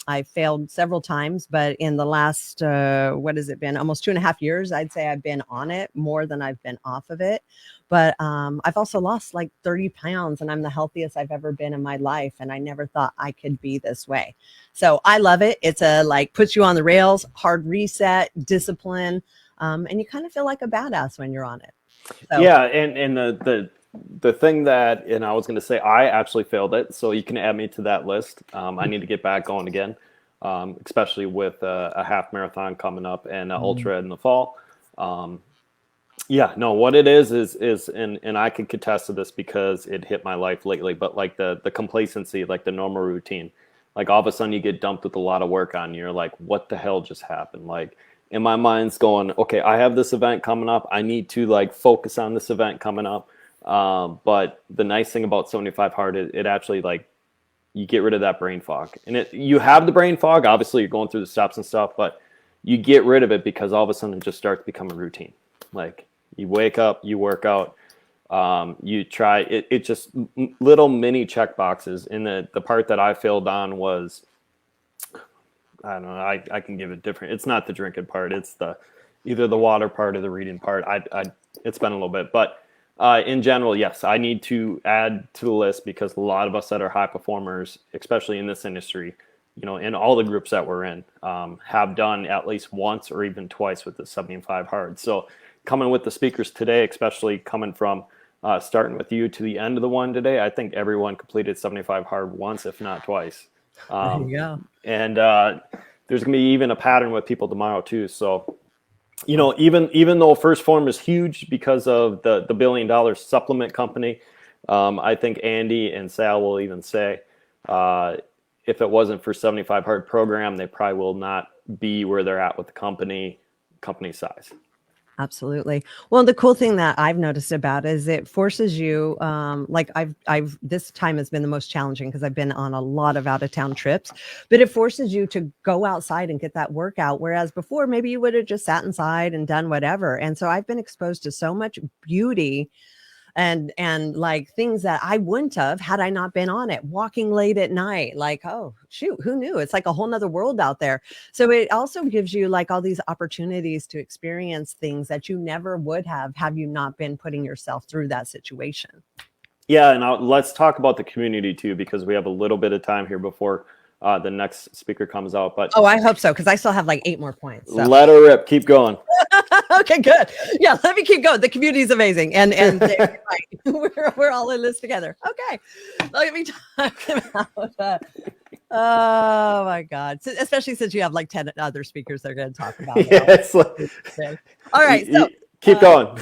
I failed several times, but in the last, what has it been? Almost 2.5 years, I'd say I've been on it more than I've been off of it. But I've also lost like 30 pounds and I'm the healthiest I've ever been in my life. And I never thought I could be this way. So I love it. It's a like puts you on the rails, hard reset, discipline. And you kind of feel like a badass when you're on it. So, Yeah, and the thing that, and I was going to say, I actually failed it, so you can add me to that list. I need to get back going again, especially with a half marathon coming up and an ultra in the fall. Yeah, no, what it is, and I can contest to this because it hit my life lately, but like the complacency, like the normal routine, like all of a sudden you get dumped with a lot of work on you. You're like, what the hell just happened? Like, in my mind's going, okay, I have this event coming up. I need to like focus on this event coming up. But the nice thing about 75 hard is it actually, like, you get rid of that brain fog, and you have the brain fog. Obviously you're going through the steps and stuff, but you get rid of it because all of a sudden it just starts to become a routine. Like, you wake up, you work out, you try it. It just little mini check boxes. And the part that I failed on was, I don't know, I can give it different. It's not the drinking part. It's either the water part or the reading part. It's been a little bit, but in general, yes, I need to add to the list because a lot of us that are high performers, especially in this industry, you know, in all the groups that we're in, have done at least once or even twice with the 75 hard. So coming with the speakers today, especially coming from starting with you to the end of the one today, I think everyone completed 75 hard once, if not twice. there you go. And there's going to be even a pattern with people tomorrow too. So, you know, even though First Form is huge because of the $1 billion supplement company, I think Andy and Sal will even say, if it wasn't for 75 hard program, they probably will not be where they're at with the company size. Absolutely. Well, the cool thing that I've noticed about is it forces you, like I've this time has been the most challenging because I've been on a lot of out of town trips, but it forces you to go outside and get that workout. Whereas before, maybe you would have just sat inside and done whatever. And so I've been exposed to so much beauty and like things that I wouldn't have had I not been on it. Walking late at night, like, oh shoot, who knew? It's like a whole nother world out there. So it also gives you like all these opportunities to experience things that you never would have you not been putting yourself through that situation. Yeah, and let's talk about the community too, because we have a little bit of time here before the next speaker comes out. But oh, I hope so, because I still have like 8 more points. So. Let her rip. Keep going. Okay, good. Yeah, let me keep going. The community is amazing, and we're all in this together. Okay, let me talk about. Oh my God! Especially since you have like 10 other speakers they're going to talk about. Yes. All right, so keep going.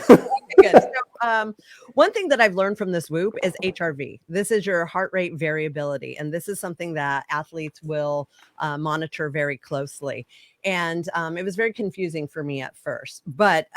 Good. So, one thing that I've learned from this Whoop is HRV. This is your heart rate variability, and this is something that athletes will monitor very closely. And it was very confusing for me at first, but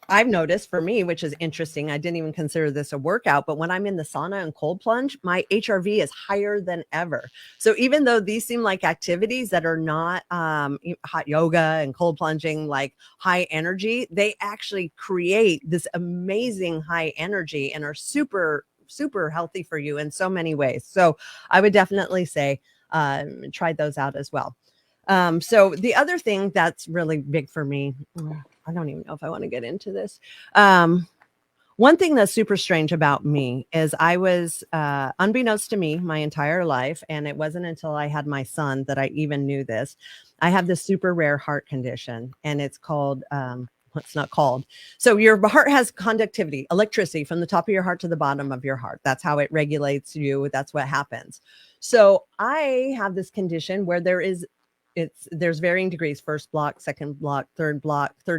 I've noticed for me, which is interesting, I didn't even consider this a workout, but when I'm in the sauna and cold plunge, my HRV is higher than ever. So even though these seem like activities that are not hot yoga and cold plunging, like high energy, they actually create this amazing high energy and are super, super healthy for you in so many ways. So I would definitely say try those out as well. So the other thing that's really big for me, I don't even know if I want to get into this. One thing that's super strange about me is I was, unbeknownst to me my entire life, and it wasn't until I had my son that I even knew this. I have this super rare heart condition, and it's called, it's not called. So your heart has conductivity, electricity from the top of your heart to the bottom of your heart. That's how it regulates you. That's what happens. So I have this condition where there's varying degrees, first block, second block, third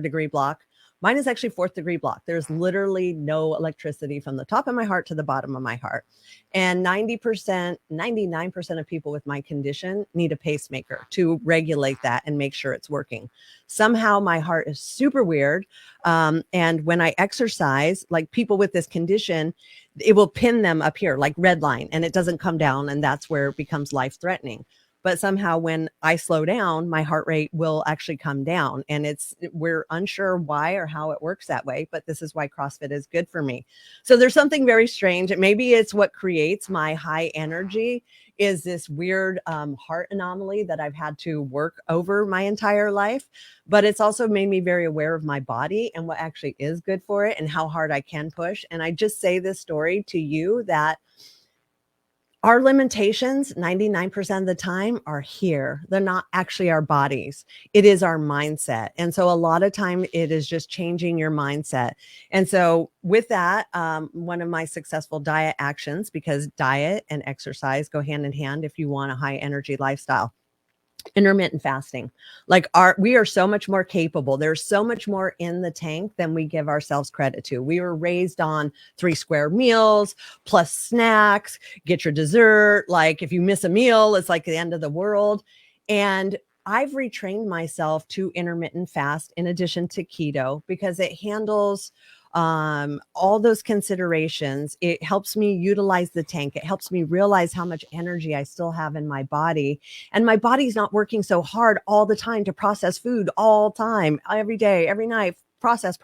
degree block. Mine is actually 4th degree block. There's literally no electricity from the top of my heart to the bottom of my heart. And 99% of people with my condition need a pacemaker to regulate that and make sure it's working. Somehow my heart is super weird. And when I exercise, like people with this condition, it will pin them up here, like red line, and it doesn't come down. And that's where it becomes life-threatening. But somehow when I slow down, my heart rate will actually come down. And we're unsure why or how it works that way, but this is why CrossFit is good for me. So there's something very strange. Maybe it's what creates my high energy is this weird heart anomaly that I've had to work over my entire life. But it's also made me very aware of my body and what actually is good for it and how hard I can push. And I just say this story to you that our limitations 99% of the time are here. They're not actually our bodies. It is our mindset. And so a lot of time it is just changing your mindset. And so with that, one of my successful diet actions, because diet and exercise go hand in hand if you want a high energy lifestyle, intermittent fasting. Like we are so much more capable. There's so much more in the tank than we give ourselves credit to. We were raised on 3 square meals plus snacks, get your dessert. Like if you miss a meal, it's like the end of the world. And I've retrained myself to intermittent fast in addition to keto because it handles all those considerations. It helps me utilize the tank. It helps me realize how much energy I still have in my body. And my body's not working so hard all the time to process food all time, every day, every night, process.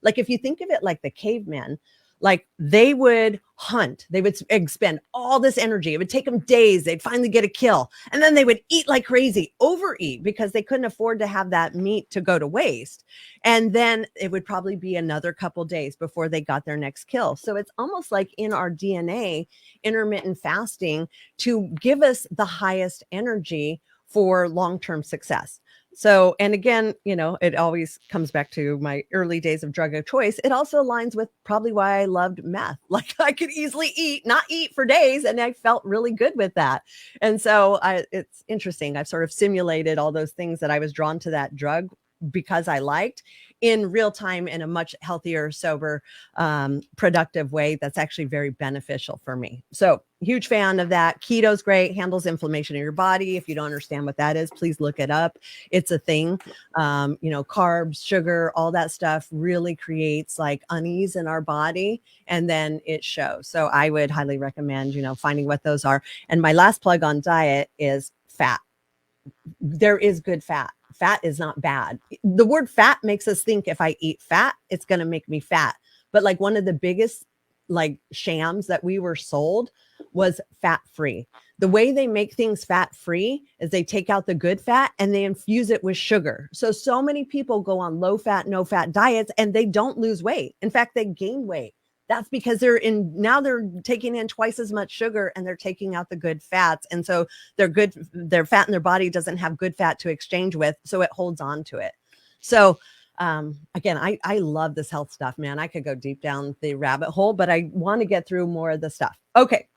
Like if you think of it like the cavemen, like they would hunt, they would expend all this energy. It would take them days. They'd finally get a kill. And then they would eat like crazy, overeat because they couldn't afford to have that meat to go to waste. And then it would probably be another couple days before they got their next kill. So it's almost like in our DNA, intermittent fasting to give us the highest energy for long-term success. So, and again, you know, it always comes back to my early days of drug of choice. It also aligns with probably why I loved meth. Like I could easily not eat for days, and I felt really good with that. And so it's interesting. I've sort of simulated all those things that I was drawn to that drug because I liked in real time in a much healthier, sober, productive way that's actually very beneficial for me. So huge fan of that. Keto's great, handles inflammation in your body. If you don't understand what that is, please look it up. It's a thing. You know, carbs, sugar, all that stuff really creates like unease in our body, and then it shows. So I would highly recommend, you know, finding what those are. And my last plug on diet is fat. There is good fat. Fat is not bad. The word fat makes us think if I eat fat, it's going to make me fat. But like one of the biggest like shams that we were sold was fat free. The way they make things fat free is they take out the good fat and they infuse it with sugar. So many people go on low fat, no fat diets and they don't lose weight. In fact, they gain weight. That's because they're taking in twice as much sugar and they're taking out the good fats. And so their fat in their body doesn't have good fat to exchange with. So it holds on to it. So again, I love this health stuff, man. I could go deep down the rabbit hole, but I want to get through more of the stuff. Okay.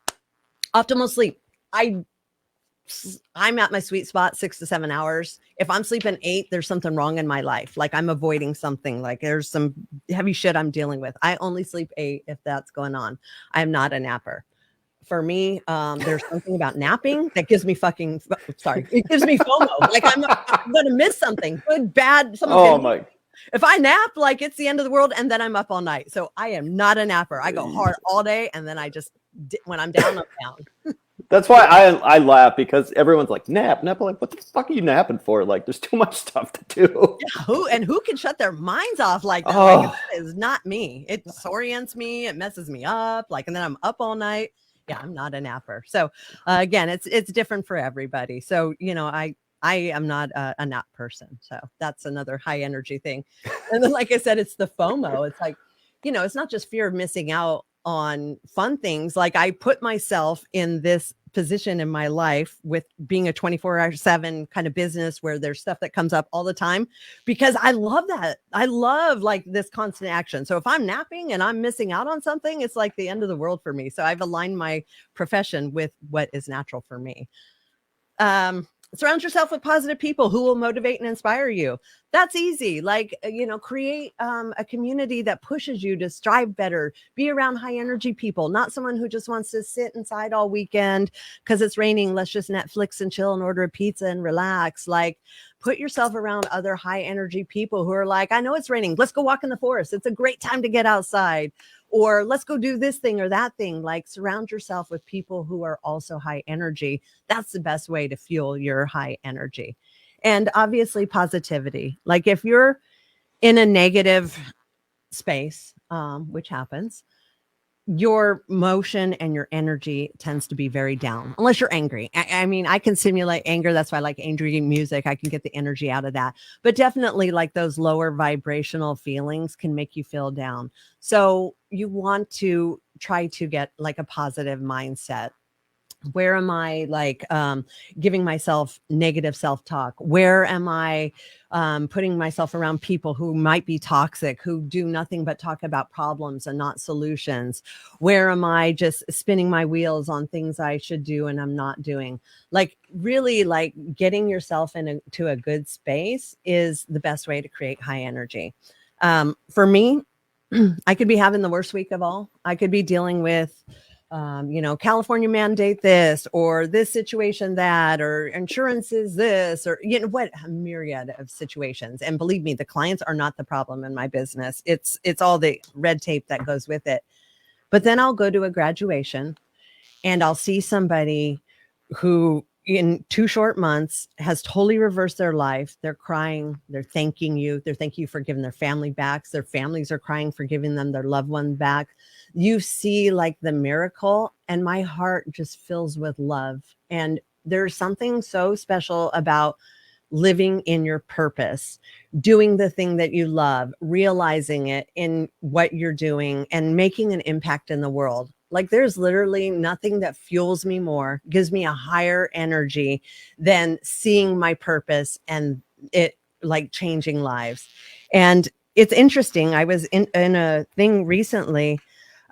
Optimal sleep. I'm at my sweet spot, 6 to 7 hours. If I'm sleeping 8, there's something wrong in my life. Like I'm avoiding something, like there's some heavy shit I'm dealing with. I only sleep 8 if that's going on. I'm not a napper. For me, there's something about napping that gives me it gives me FOMO. Like I'm going to miss something good, bad. If I nap, like it's the end of the world, and then I'm up all night. So I am not a napper. I go hard all day, and then I just, when I'm down, I'm down. That's why I laugh, because everyone's like, nap. I'm like, what the fuck are you napping for? Like, there's too much stuff to do. Yeah, who can shut their minds off like that? Oh. Like, that is not me. It disorients me. It messes me up. Like, and then I'm up all night. Yeah, I'm not a napper. So again, it's different for everybody. So, you know, I am not a nap person. So that's another high energy thing. And then, like I said, it's the FOMO. It's like, you know, it's not just fear of missing out on fun things. Like I put myself in this position in my life with being a 24/7 kind of business where there's stuff that comes up all the time because I love that. I love like this constant action. So if I'm napping and I'm missing out on something, it's like the end of the world for me. So I've aligned my profession with what is natural for me. Surround yourself with positive people who will motivate and inspire you. That's easy. Like, you know, create a community that pushes you to strive better, be around high energy people, not someone who just wants to sit inside all weekend because it's raining. Let's just Netflix and chill and order a pizza and relax. Like, put yourself around other high energy people who are like, I know it's raining. Let's go walk in the forest. It's a great time to get outside. Or let's go do this thing or that thing. Like surround yourself with people who are also high energy. That's the best way to fuel your high energy. And obviously positivity. Like if you're in a negative space, which happens, your motion and your energy tends to be very down, unless you're angry. I mean, I can simulate anger. That's why I like angry music. I can get the energy out of that. But definitely like those lower vibrational feelings can make you feel down. So you want to try to get like a positive mindset Where am I like giving myself negative self-talk? Where am I putting myself around people who might be toxic, who do nothing but talk about problems and not solutions? Where am I just spinning my wheels on things I should do and I'm not doing? Like really like getting yourself into a good space is the best way to create high energy. For me, I could be having the worst week of all. I could be dealing with California mandate this or this situation that, or insurance is this, or what, a myriad of situations. And believe me, the clients are not the problem in my business. It's all the red tape that goes with it. But then I'll go to a graduation and I'll see somebody who in 2 short months has totally reversed their life. They're crying. They're thanking you. They're thanking you for giving their family back. Their families are crying for giving them their loved one back. You see like the miracle, and my heart just fills with love. And there's something so special about living in your purpose, doing the thing that you love, realizing it in what you're doing and making an impact in the world. Like there's literally nothing that fuels me more, gives me a higher energy than seeing my purpose and it like changing lives. And it's interesting. I was in a thing recently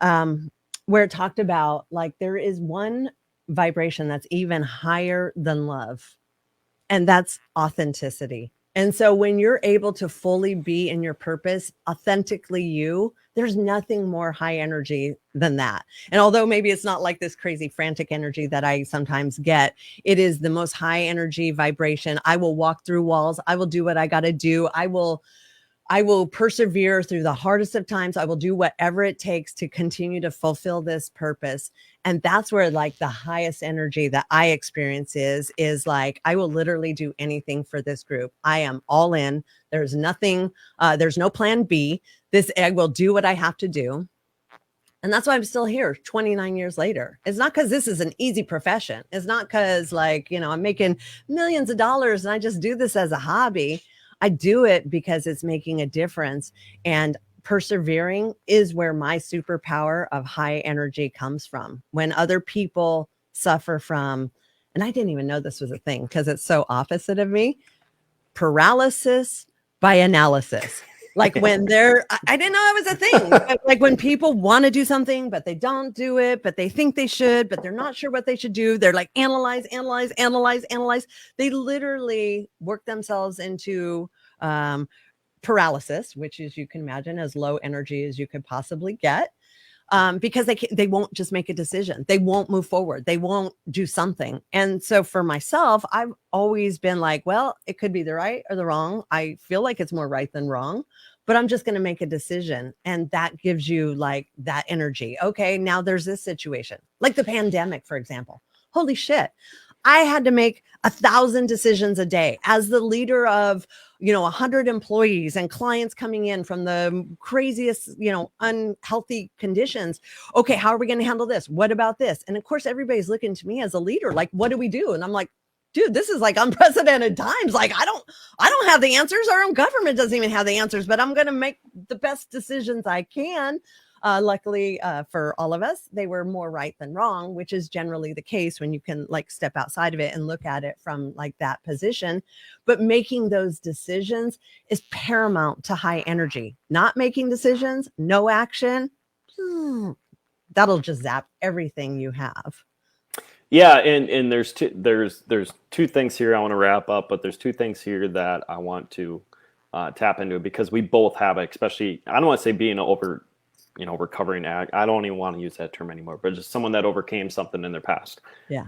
where it talked about like there is one vibration that's even higher than love, and that's authenticity. And so when you're able to fully be in your purpose, authentically you, there's nothing more high energy than that. And although maybe it's not like this crazy frantic energy that I sometimes get, it is the most high energy vibration. I will walk through walls. I will do what I got to do. I will persevere through the hardest of times. I will do whatever it takes to continue to fulfill this purpose. And that's where like the highest energy that I experience is like, I will literally do anything for this group. I am all in. There's nothing, there's no plan B. I will do what I have to do. And that's why I'm still here 29 years later. It's not because this is an easy profession. It's not because like, I'm making millions of dollars and I just do this as a hobby. I do it because it's making a difference, and persevering is where my superpower of high energy comes from. When other people suffer from, and I didn't even know this was a thing because it's so opposite of me, paralysis by analysis. Like when I didn't know it was a thing. Like when people want to do something, but they don't do it, but they think they should, but they're not sure what they should do. They're like, analyze. They literally work themselves into paralysis, which is, you can imagine, as low energy as you could possibly get. Because they won't just make a decision. They won't move forward. They won't do something. And so for myself, I've always been like, well, it could be the right or the wrong. I feel like it's more right than wrong, but I'm just going to make a decision. And that gives you like that energy. Okay, now there's this situation, like the pandemic, for example. Holy shit. I had to make 1,000 decisions a day as the leader of 100 employees and clients coming in from the craziest, unhealthy conditions. Okay, how are we going to handle this? What about this? And of course, everybody's looking to me as a leader, like, what do we do? And I'm like, dude, this is like unprecedented times. Like, I don't have the answers. Our own government doesn't even have the answers, but I'm going to make the best decisions I can. Luckily for all of us, they were more right than wrong, which is generally the case when you can like step outside of it and look at it from like that position. But making those decisions is paramount to high energy. Not making decisions, no action, that'll just zap everything you have. Yeah, and there's two things here I want to wrap up, but there's two things here that I want to tap into, because we both have, especially, I don't want to say being recovering addict. I don't even want to use that term anymore, but just someone that overcame something in their past. Yeah.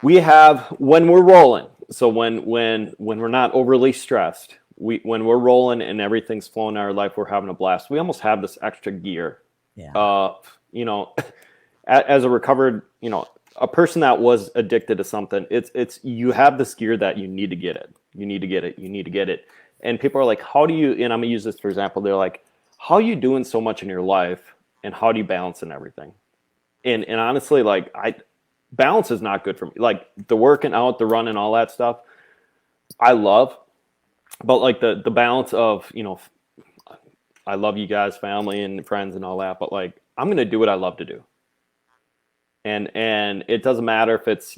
We have, when we're rolling, so when we're not overly stressed, when we're rolling and everything's flowing in our life, we're having a blast. We almost have this extra gear. Yeah. As a recovered, a person that was addicted to something, it's you have this gear that you need to get it. You need to get it. You need to get it. And people are like, how do you, and I'm gonna use this for example, they're like, how are you doing so much in your life, and how do you balance in everything? And honestly, like balance is not good for me. Like the working out, the running, all that stuff, I love, but like the balance of, I love you guys, family and friends and all that, but like I'm gonna do what I love to do. and it doesn't matter if it's,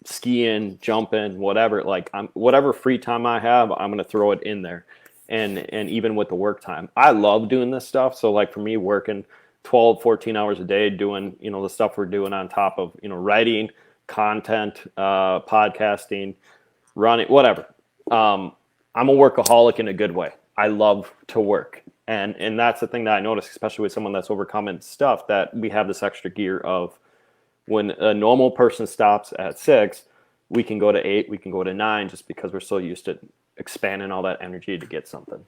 skiing, jumping, whatever. Like, whatever free time I have, I'm going to throw it in there. And even with the work time, I love doing this stuff. So like for me, working 12, 14 hours a day, doing, the stuff we're doing on top of, writing content, podcasting, running, whatever. I'm a workaholic in a good way. I love to work. And that's the thing that I notice, especially with someone that's overcoming stuff, that we have this extra gear of when a normal person stops at 6, we can go to 8, we can go to 9, just because we're so used to expanding all that energy to get something.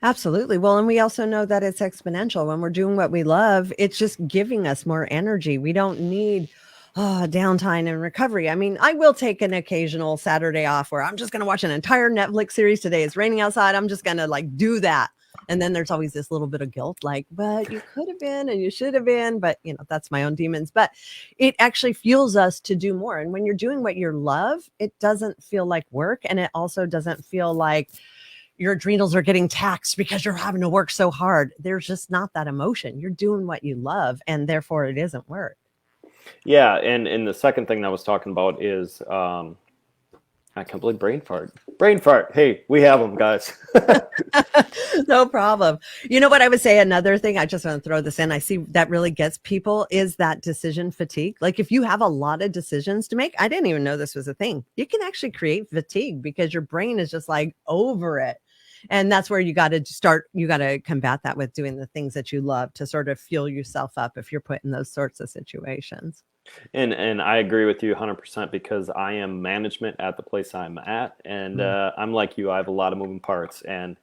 Absolutely. Well, and we also know that it's exponential. When we're doing what we love, it's just giving us more energy. We don't need downtime and recovery. I mean, I will take an occasional Saturday off where I'm just going to watch an entire Netflix series. Today it's raining outside. I'm just going to like do that. And then there's always this little bit of guilt, like, but you could have been and you should have been, but that's my own demons. But it actually fuels us to do more. And when you're doing what you love, it doesn't feel like work. And it also doesn't feel like your adrenals are getting taxed because you're having to work so hard. There's just not that emotion. You're doing what you love, and therefore it isn't work. Yeah. And the second thing that I was talking about is, I can't believe brain fart. Hey, we have them, guys. No problem. You know what I would say? Another thing, I just want to throw this in. I see that really gets people is that decision fatigue. Like if you have a lot of decisions to make, I didn't even know this was a thing. You can actually create fatigue because your brain is just like over it. And that's where you got to combat that with doing the things that you love to sort of fuel yourself up if you're put in those sorts of situations. And I agree with you 100% because I am management at the place I'm at. And I'm like you, I have a lot of moving parts. And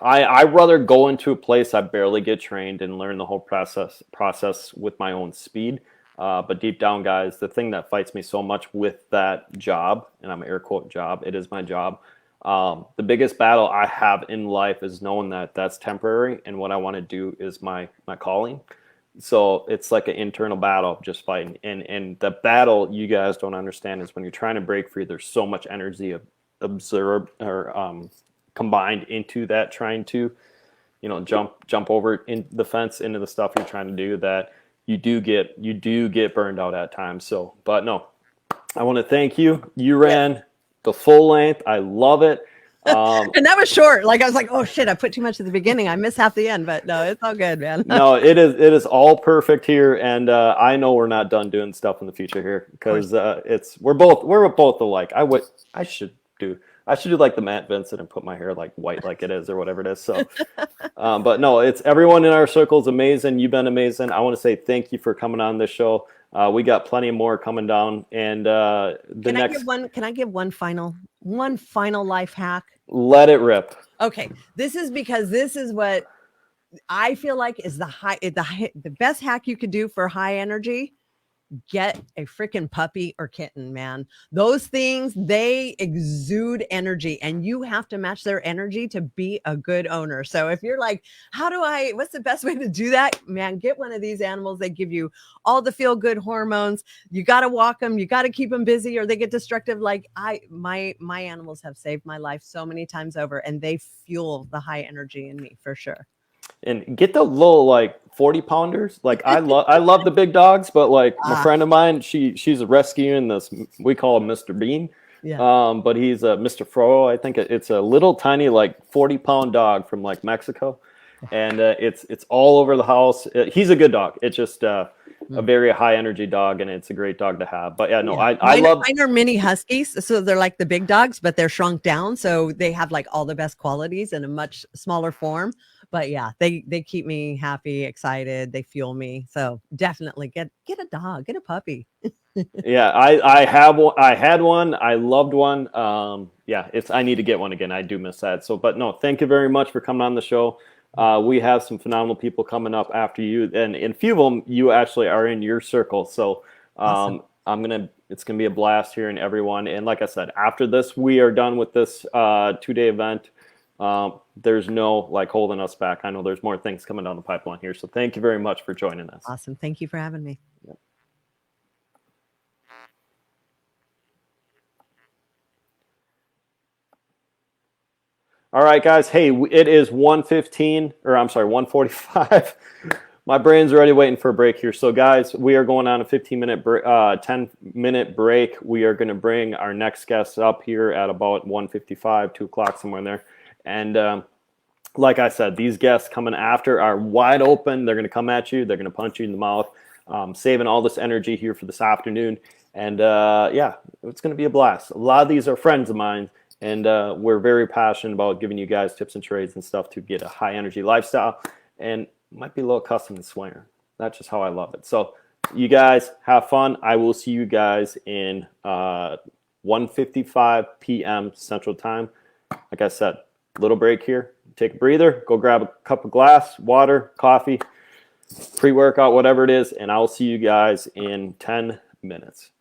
I rather go into a place I barely get trained and learn the whole process with my own speed. But deep down, guys, the thing that fights me so much with that job, and I'm air quote job, it is my job. The biggest battle I have in life is knowing that that's temporary and what I want to do is my calling. So it's like an internal battle of just fighting. And the battle you guys don't understand is when you're trying to break free, there's so much energy absorbed or combined into that, trying to, jump over in the fence into the stuff you're trying to do, that you do get burned out at times. So, but no, I want to thank you. You ran the full length. I love it. And that was short. Like I was like, oh shit, I put too much at the beginning. I missed half the end, but no, it's all good, man. No, it is all perfect here. And I know we're not done doing stuff in the future here because we're both alike. I should do like the Matt Vincent and put my hair like white like it is or whatever it is. So, but no, it's everyone in our circle is amazing. You've been amazing. I want to say thank you for coming on this show. We got plenty more coming down. And can I give one final life hack? Let it rip. Okay. This is what I feel like is the best hack you could do for high energy. Get a freaking puppy or kitten, man. Those things, they exude energy and you have to match their energy to be a good owner. So if you're like, what's the best way to do that? Man, get one of these animals. They give you all the feel good hormones. You got to walk them. You got to keep them busy or they get destructive. Like my animals have saved my life so many times over and they fuel the high energy in me for sure. And get the little like 40-pounders. Like I love the big dogs, but like a friend of mine, she's rescuing this. We call him Mr. Bean. Yeah. But he's a Mr. Fro. I think it's a little tiny like 40-pound dog from like Mexico, and it's all over the house. He's a good dog. It's just a very high energy dog, and it's a great dog to have. But yeah, no, yeah. Mine are mini huskies, so they're like the big dogs, but they're shrunk down, so they have like all the best qualities in a much smaller form. But yeah, they keep me happy, excited. They fuel me. So definitely get a dog, get a puppy. Yeah, I had one. I loved one. Yeah, I need to get one again. I do miss that. So, but no, thank you very much for coming on the show. We have some phenomenal people coming up after you, and a few of them you actually are in your circle. So, awesome. It's gonna be a blast hearing everyone. And like I said, after this, we are done with this 2-day event. There's no like holding us back. I know there's more things coming down the pipeline here. So thank you very much for joining us. Awesome. Thank you for having me. Yep. All right, guys. Hey, it is 1:15, or I'm sorry, 1:45. My brain's already waiting for a break here. So, guys, we are going on a 10-minute break. We are going to bring our next guest up here at about 1:55, 2 o'clock, somewhere in there. And like I said, these guests coming after are wide open. They're going to come at you. They're going to punch you in the mouth, saving all this energy here for this afternoon. And, yeah, it's going to be a blast. A lot of these are friends of mine. And we're very passionate about giving you guys tips and trades and stuff to get a high energy lifestyle. And might be a little custom and swearing. That's just how I love it. So you guys have fun. I will see you guys in 1:55 p.m. Central Time. Like I said, little break here. Take a breather. Go grab a cup of glass, water, coffee, pre-workout, whatever it is. And I will see you guys in 10 minutes.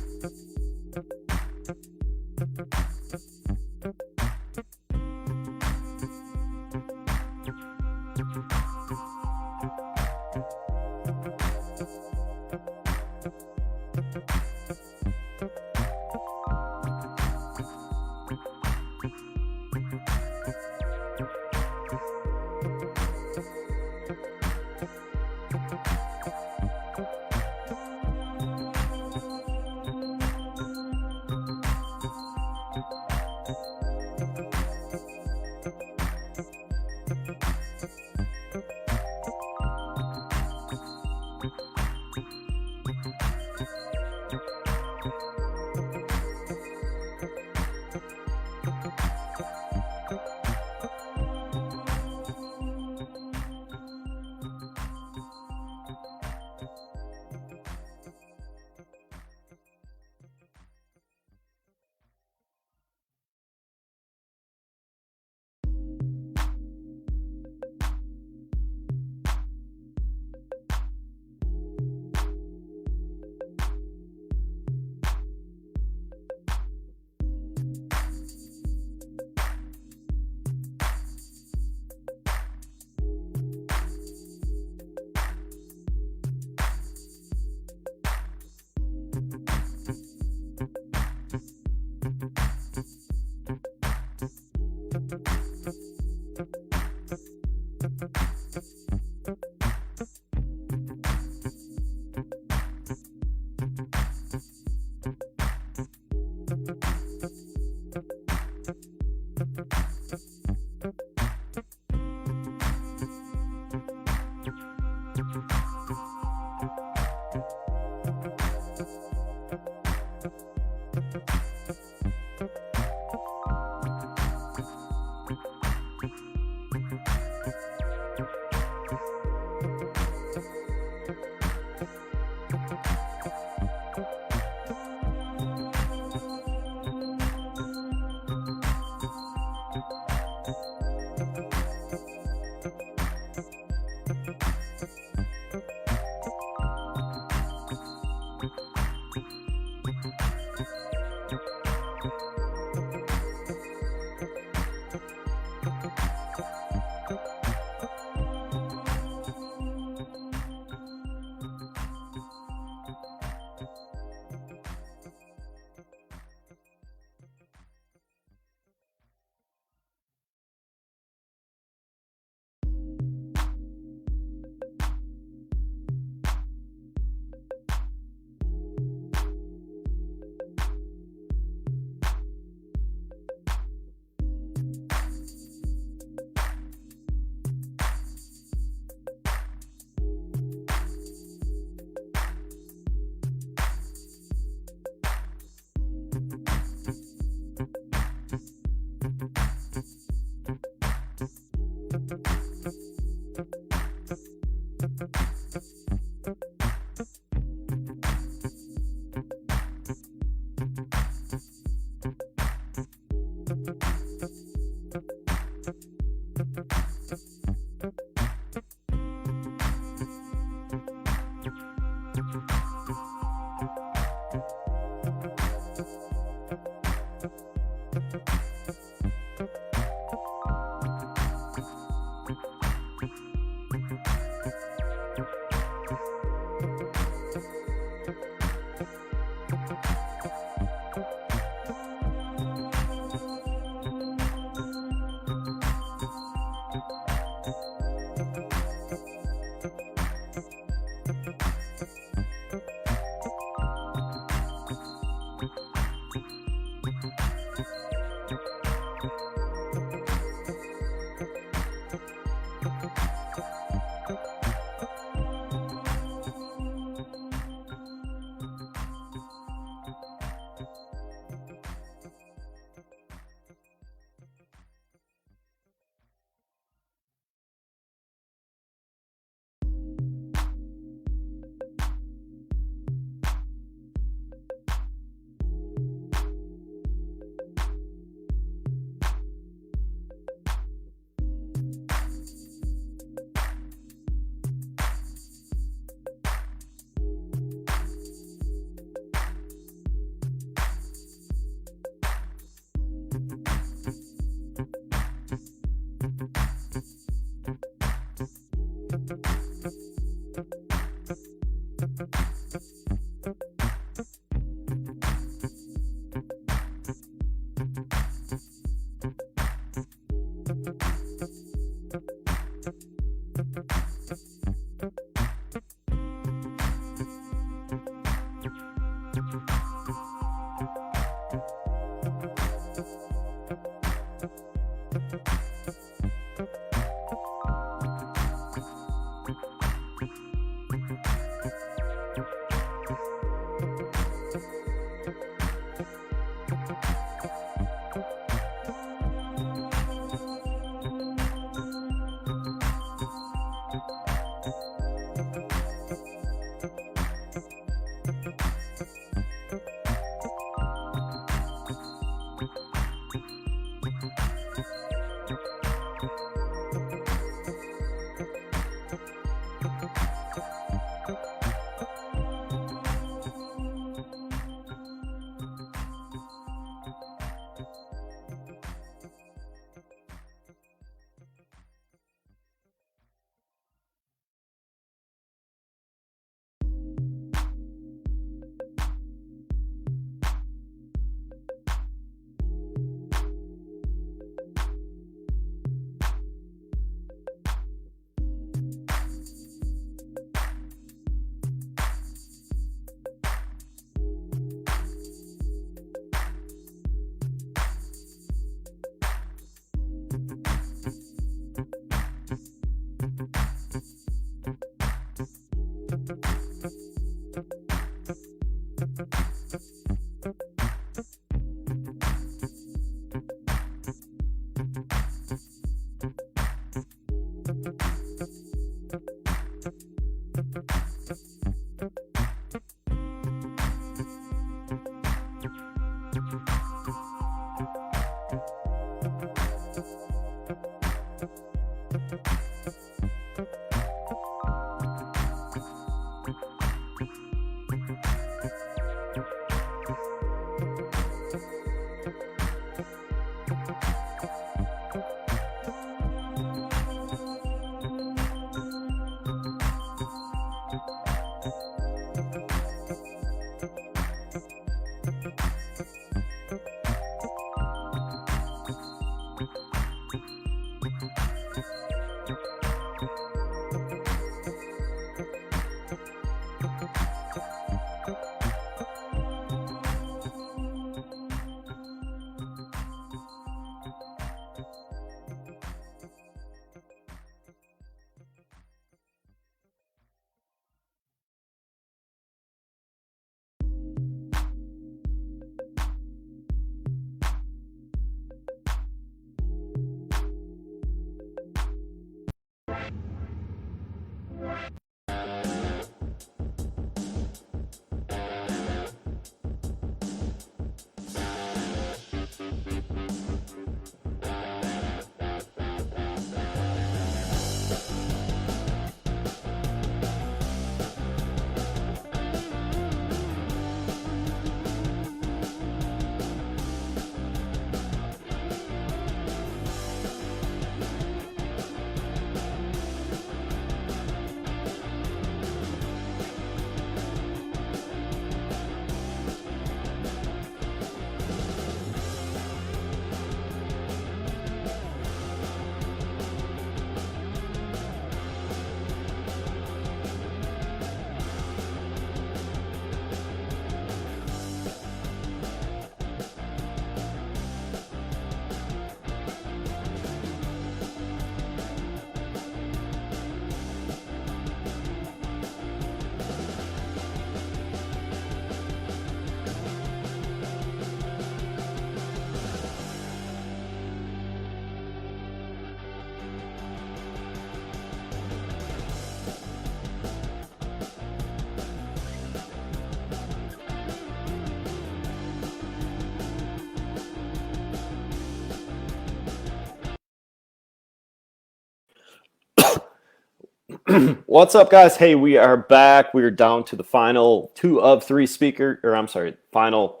What's up, guys? Hey, we are back. We are down to the final 2 of 3 speaker, or I'm sorry, final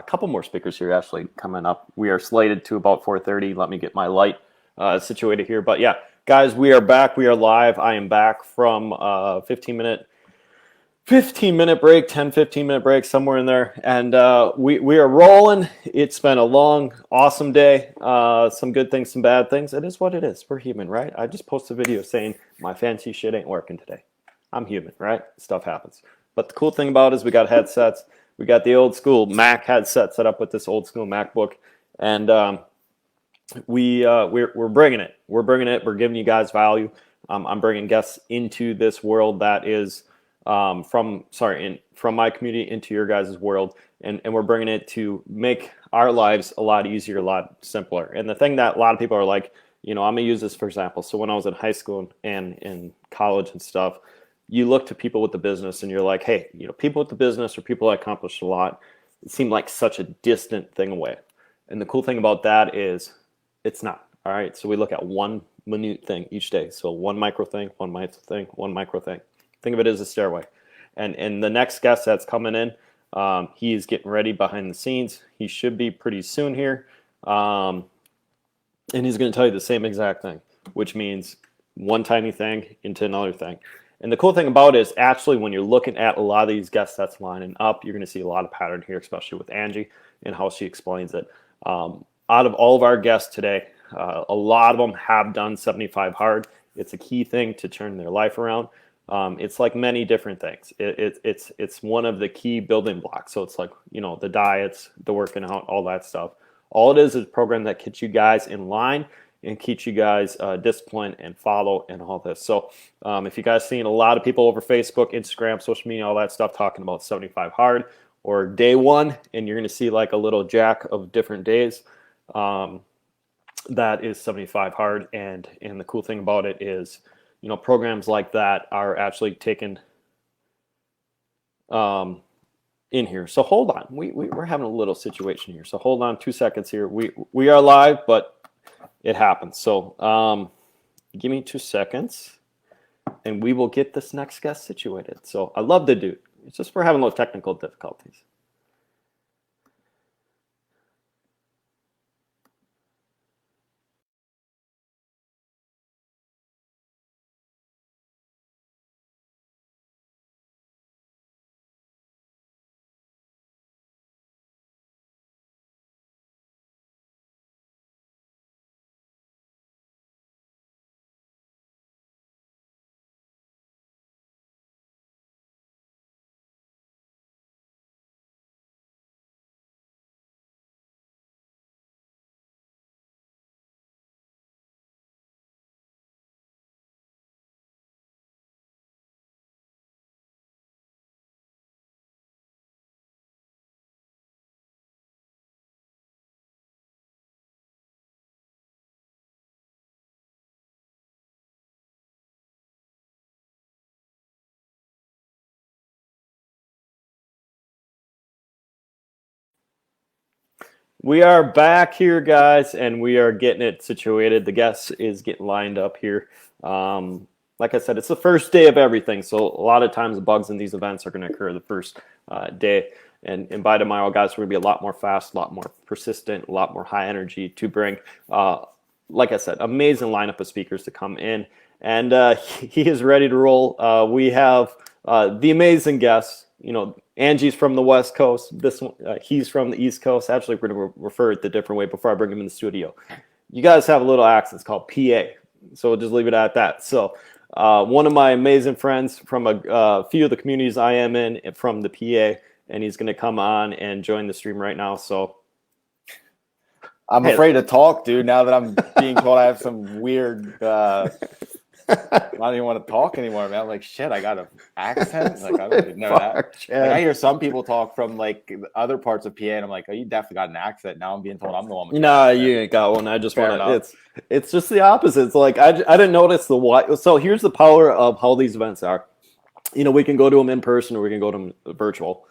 couple more speakers here actually coming up. We are slated to about 4:30. Let me get my light situated here. But yeah, guys, we are back. We are live. I am back from 15-minute break, 15-minute break, somewhere in there. And we are rolling. It's been a long, awesome day. Some good things, some bad things. It is what it is. We're human, right? I just posted a video saying my fancy shit ain't working today. I'm human, right? Stuff happens. But the cool thing about it is we got headsets. We got the old school Mac headset set up with this old school MacBook. And we're bringing it. We're bringing it. We're giving you guys value. I'm bringing guests into this world that is from my community into your guys' world, and we're bringing it to make our lives a lot easier, a lot simpler. And the thing that a lot of people are like, I'm gonna use this for example. So when I was in high school and in college and stuff, you look to people with the business and you're like, hey, people with the business or people that accomplished a lot, it seemed like such a distant thing away. And the cool thing about that is it's not. All right. So we look at one minute thing each day. So one micro thing, one micro thing, one micro thing. Think of it as a stairway. And the next guest that's coming in, he's getting ready behind the scenes. He should be pretty soon here. And he's going to tell you the same exact thing, which means one tiny thing into another thing. And the cool thing about it is actually when you're looking at a lot of these guests that's lining up, you're going to see a lot of pattern here, especially with Angie and how she explains it. Out of all of our guests today, a lot of them have done 75 hard. It's a key thing to turn their life around. It's like many different things. It's one of the key building blocks. So it's like, the diets, the working out, all that stuff. All it is a program that keeps you guys in line and keeps you guys disciplined and follow and all this. So if you guys seen a lot of people over Facebook, Instagram, social media, all that stuff talking about 75 hard or day one, and you're going to see like a little jack of different days, that is 75 hard. And the cool thing about it is, programs like that are actually taken in here. So hold on, we're having a little situation here. So hold on 2 seconds here. We are live, but it happens. So give me 2 seconds and we will get this next guest situated. So I love the dude. It's just we're having a little technical difficulties. We are back here, guys, and we are getting it situated. The guest is getting lined up here. Like I said, it's the first day of everything, so a lot of times the bugs in these events are going to occur the first day. And by tomorrow, guys, we're going to be a lot more fast, a lot more persistent, a lot more high energy to bring, like I said, amazing lineup of speakers to come in. And he is ready to roll. We have the amazing guests. Angie's from the West Coast. This one, he's from the East Coast. Actually, we're going to refer it the different way before I bring him in the studio. You guys have a little accent. It's called PA. So we'll just leave it at that. So one of my amazing friends from a few of the communities I am in from the PA, and he's going to come on and join the stream right now. So I'm afraid to talk, dude, now that I'm being told I have some weird I don't even want to talk anymore, man. I'm like, shit, I got an accent. Like, I don't even know that. Like, I hear some people talk from like other parts of PA, and I'm like, oh, you definitely got an accent. Now I'm being told I'm the one. Nah, you ain't got one. I just want to. It's just the opposite. It's like I didn't notice the why. So here's the power of how these events are. We can go to them in person or we can go to them virtual.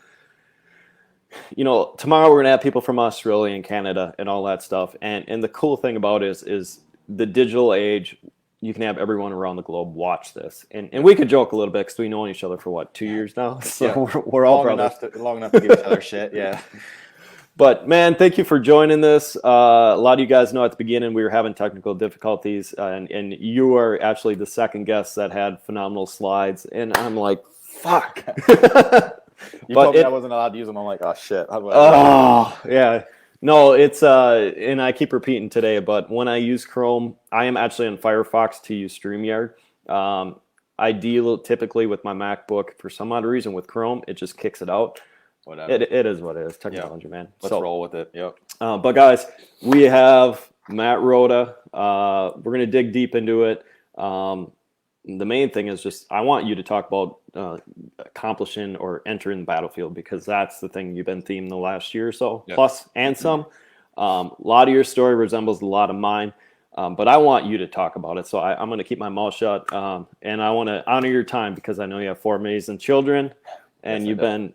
Tomorrow we're gonna have people from Australia and Canada and all that stuff. And the cool thing about it is the digital age. You can have everyone around the globe watch this, and we could joke a little bit because we know each other for what 2 years now, so yeah. we're all long enough to give each other shit, yeah. But man, thank you for joining this. A lot of you guys know at the beginning we were having technical difficulties, and you are actually the second guest that had phenomenal slides, and I'm like, fuck. You told me I wasn't allowed to use them. I'm like, oh shit. Oh yeah. No, it's and I keep repeating today, but when I use Chrome, I am actually on Firefox to use StreamYard. I deal typically with my MacBook for some odd reason with Chrome, it just kicks it out. Whatever. It is what it is. Technology, man. Let's roll with it. Yep. But guys, we have Matt Rhoda. We're gonna dig deep into it. The main thing is just I want you to talk about accomplishing or entering the battlefield, because that's the thing you've been theming the last year or so, Yeah. plus and some. A lot of your story resembles a lot of mine, but I want you to talk about it. So I'm going to keep my mouth shut, and I want to honor your time because I know you have 4 amazing children, and Yes, I you've do. been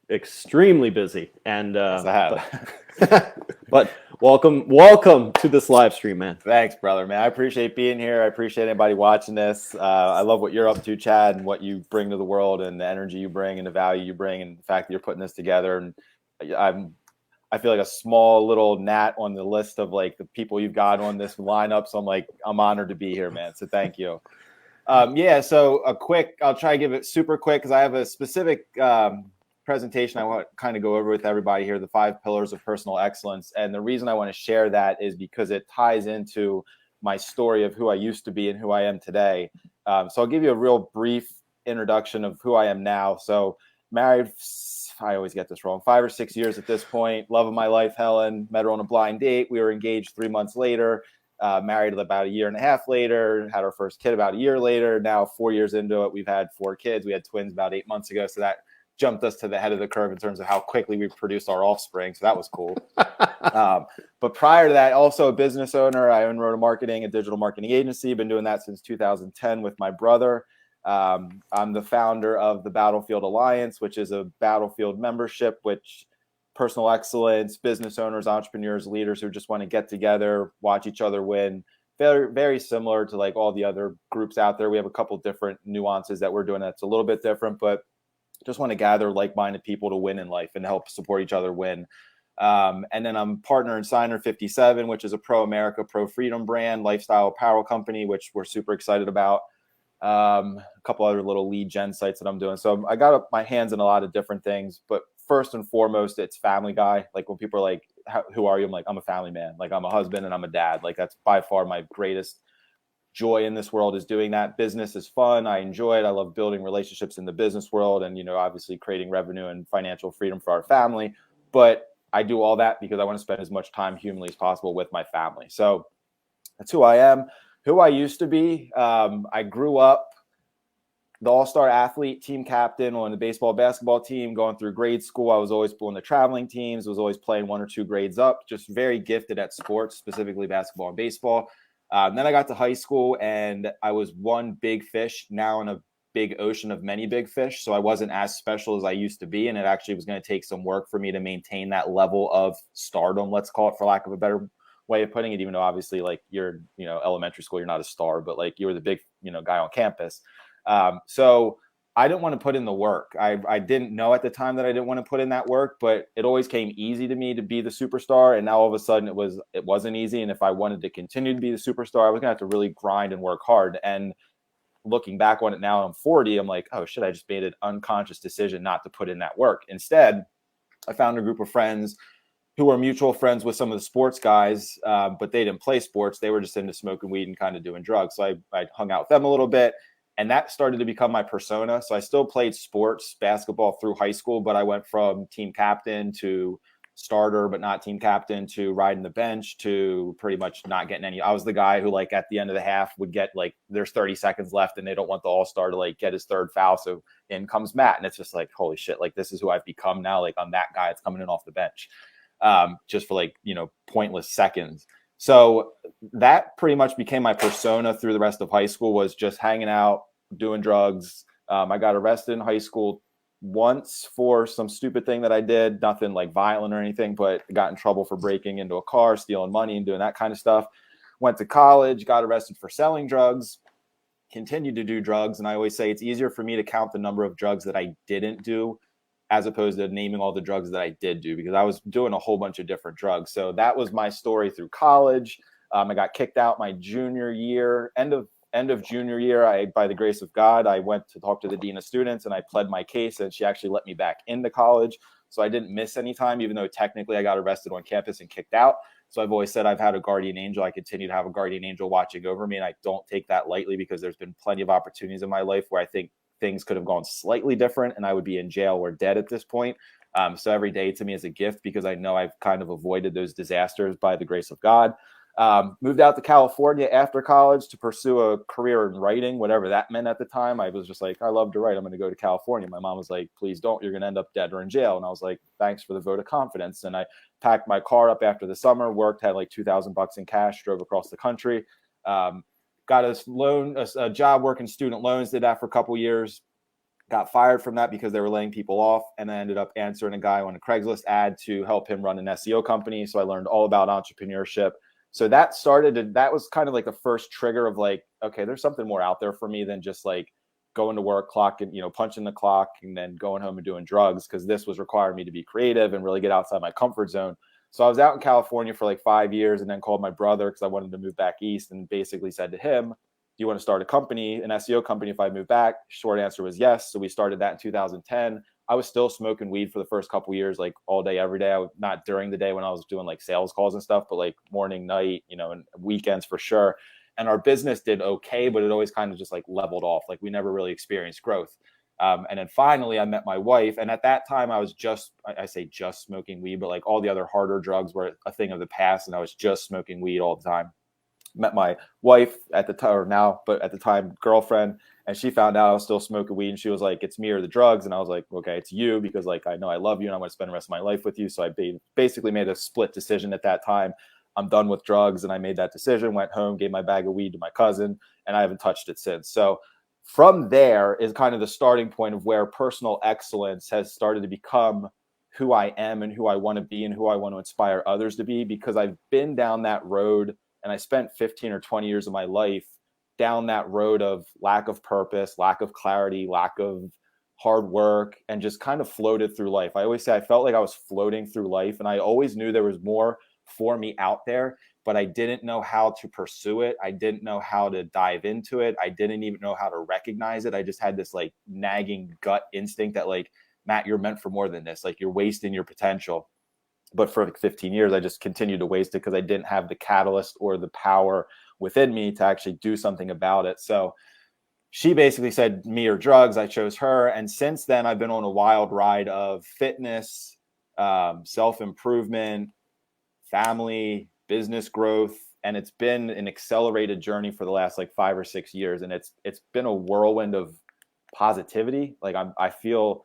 extremely busy. And Yes, I have. but welcome to this live stream, man. Thanks, brother, man. I appreciate being here. I appreciate anybody watching this. I love what you're up to, Chad, and what you bring to the world, and the energy you bring, and the value you bring, and the fact that you're putting this together. And I feel like a small little gnat on the list of like the people you've got on this lineup. So I'm honored to be here, man. So thank you. So I'll try to give it super quick because I have a specific presentation I want to kind of go over with everybody here, the 5 pillars of personal excellence. And the reason I want to share that is because it ties into my story of who I used to be and who I am today. So I'll give you a real brief introduction of who I am now. So married, I always get this wrong, 5 or 6 years at this point. Love of my life, Helen. Met her on a blind date. We were engaged 3 months later. Married about 1.5 years later. Had our first kid about 1 year later. Now 4 years into it, we've had 4 kids. We had twins about 8 months ago. So that jumped us to the head of the curve in terms of how quickly we produced our offspring. So that was cool. But prior to that, also a business owner. I own Rhoda Marketing, a digital marketing agency. Been doing that since 2010 with my brother. I'm the founder of the Battlefield Alliance, which is a Battlefield membership, which personal excellence, business owners, entrepreneurs, leaders who just want to get together, watch each other win. Very, very similar to like all the other groups out there. We have a couple different nuances that we're doing that's a little bit different, but just want to gather like-minded people to win in life and help support each other win. And then I'm partner in Signer 57, which is a pro-America, pro-freedom brand, lifestyle apparel company, which we're super excited about. A couple other little lead gen sites that I'm doing. So I got my hands in a lot of different things, but first and foremost, it's family guy. Like when people are like, who are you? I'm like, I'm a family man. Like I'm a husband and I'm a dad. Like that's by far my greatest joy in this world is doing that. Business is fun. I enjoy it. I love building relationships in the business world and, obviously creating revenue and financial freedom for our family. But I do all that because I want to spend as much time humanly as possible with my family. So that's who I am. Who I used to be. I grew up the all-star athlete, team captain on the baseball, basketball team, going through grade school. I was always on the traveling teams, was always playing 1 or 2 grades up, just very gifted at sports, specifically basketball and baseball. Then I got to high school and I was one big fish, now in a big ocean of many big fish. So I wasn't as special as I used to be. And it actually was going to take some work for me to maintain that level of stardom, let's call it, for lack of a better way of putting it, even though obviously like you're, elementary school, you're not a star, but like you were the big, guy on campus. So I didn't want to put in the work. I didn't know at the time that I didn't want to put in that work, but it always came easy to me to be the superstar. And now all of a sudden it wasn't easy. And if I wanted to continue to be the superstar, I was gonna have to really grind and work hard. And looking back on it now, I'm 40, I'm like, oh shit, I just made an unconscious decision not to put in that work. Instead, I found a group of friends who were mutual friends with some of the sports guys, but they didn't play sports. They were just into smoking weed and kind of doing drugs. So I hung out with them a little bit, and that started to become my persona. So I still played sports, basketball through high school, but I went from team captain to starter, but not team captain, to riding the bench, to pretty much not getting any. I was the guy who, like, at the end of the half would get, like, there's 30 seconds left and they don't want the all-star to, like, get his 3rd foul. So in comes Matt, and it's just like, holy shit, like, this is who I've become now. Like, I'm that guy that's coming in off the bench. Just for like, pointless seconds. So that pretty much became my persona through the rest of high school, was just hanging out, doing drugs. I got arrested in high school once for some stupid thing that I did, nothing like violent or anything, but got in trouble for breaking into a car, stealing money and doing that kind of stuff. Went to college, got arrested for selling drugs, continued to do drugs. And I always say it's easier for me to count the number of drugs that I didn't do as opposed to naming all the drugs that I did do, because I was doing a whole bunch of different drugs. So that was my story through college. I got kicked out my junior year, end of junior year. By the grace of God, I went to talk to the dean of students and I pled my case, and she actually let me back into college. So I didn't miss any time, even though technically I got arrested on campus and kicked out. So I've always said I've had a guardian angel. I continue to have a guardian angel watching over me, and I don't take that lightly, because there's been plenty of opportunities in my life where I think things could have gone slightly different and I would be in jail or dead at this point. So every day to me is a gift, because I know I've kind of avoided those disasters by the grace of God. Moved out to California after college to pursue a career in writing, whatever that meant at the time. I was just like, I love to write. I'm going to go to California. My mom was like, please don't. You're going to end up dead or in jail. And I was like, thanks for the vote of confidence. And I packed my car up after the summer, worked, had like $2,000 in cash, drove across the country, got a job working student loans, did that for a couple years, got fired from that because they were laying people off. And I ended up answering a guy on a Craigslist ad to help him run an SEO company. So I learned all about entrepreneurship. So that was kind of like the first trigger of like, okay, there's something more out there for me than just like going to work, punching the clock and then going home and doing drugs. Cause this was requiring me to be creative and really get outside my comfort zone. So I was out in California for like 5 years and then called my brother because I wanted to move back east and basically said to him, do you want to start a company, an SEO company if I move back? Short answer was yes. So we started that in 2010. I was still smoking weed for the first couple of years, like all day, every day. Not during the day when I was doing like sales calls and stuff, but like morning, night, and weekends for sure. And our business did okay, but it always kind of just like leveled off. Like we never really experienced growth. And then finally I met my wife. And at that time I was I say just smoking weed, but like all the other harder drugs were a thing of the past. And I was just smoking weed all the time. Met my wife at the time girlfriend, and she found out I was still smoking weed, and she was like, it's me or the drugs. And I was like, okay, it's you, because like I know I love you and I want to spend the rest of my life with you. So I basically made a split decision at that time. I'm done with drugs, and I made that decision, went home, gave my bag of weed to my cousin, and I haven't touched it since. So from there is kind of the starting point of where personal excellence has started to become who I am and who I want to be and who I want to inspire others to be, because I've been down that road. And I spent 15 or 20 years of my life down that road of lack of purpose, lack of clarity, lack of hard work, and just kind of floated through life. I always say I felt like I was floating through life, and I always knew there was more for me out there, but I didn't know how to pursue it. I didn't know how to dive into it. I didn't even know how to recognize it. I just had this like nagging gut instinct that like, Matt, you're meant for more than this. Like you're wasting your potential. But for like 15 years, I just continued to waste it because I didn't have the catalyst or the power within me to actually do something about it. So she basically said, me or drugs. I chose her. And since then, I've been on a wild ride of fitness, self-improvement, family, business growth. And it's been an accelerated journey for the last like 5 or 6 years. And it's been a whirlwind of positivity. Like I feel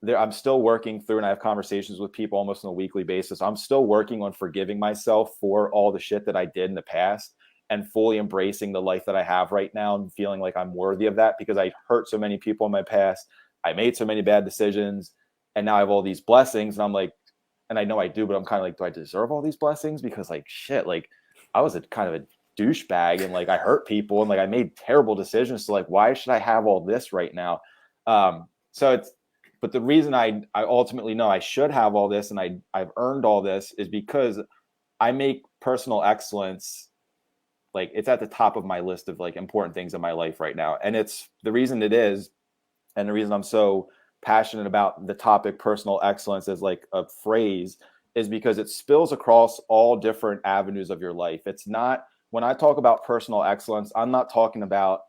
I'm still working through, and I have conversations with people almost on a weekly basis. I'm still working on forgiving myself for all the shit that I did in the past and fully embracing the life that I have right now and feeling like I'm worthy of that, because I hurt so many people in my past. I made so many bad decisions, and now I have all these blessings. And I'm like, and I know I do, but I'm kind of like, do I deserve all these blessings? Because like shit, like I was a kind of a douchebag, and like I hurt people, and like I made terrible decisions. So like, why should I have all this right now? But the reason I ultimately know I should have all this and I've earned all this is because I make personal excellence, like it's at the top of my list of like important things in my life right now. And it's the reason it is, and the reason I'm so passionate about the topic personal excellence as like a phrase, is because it spills across all different avenues of your life. It's not, when I talk about personal excellence, I'm not talking about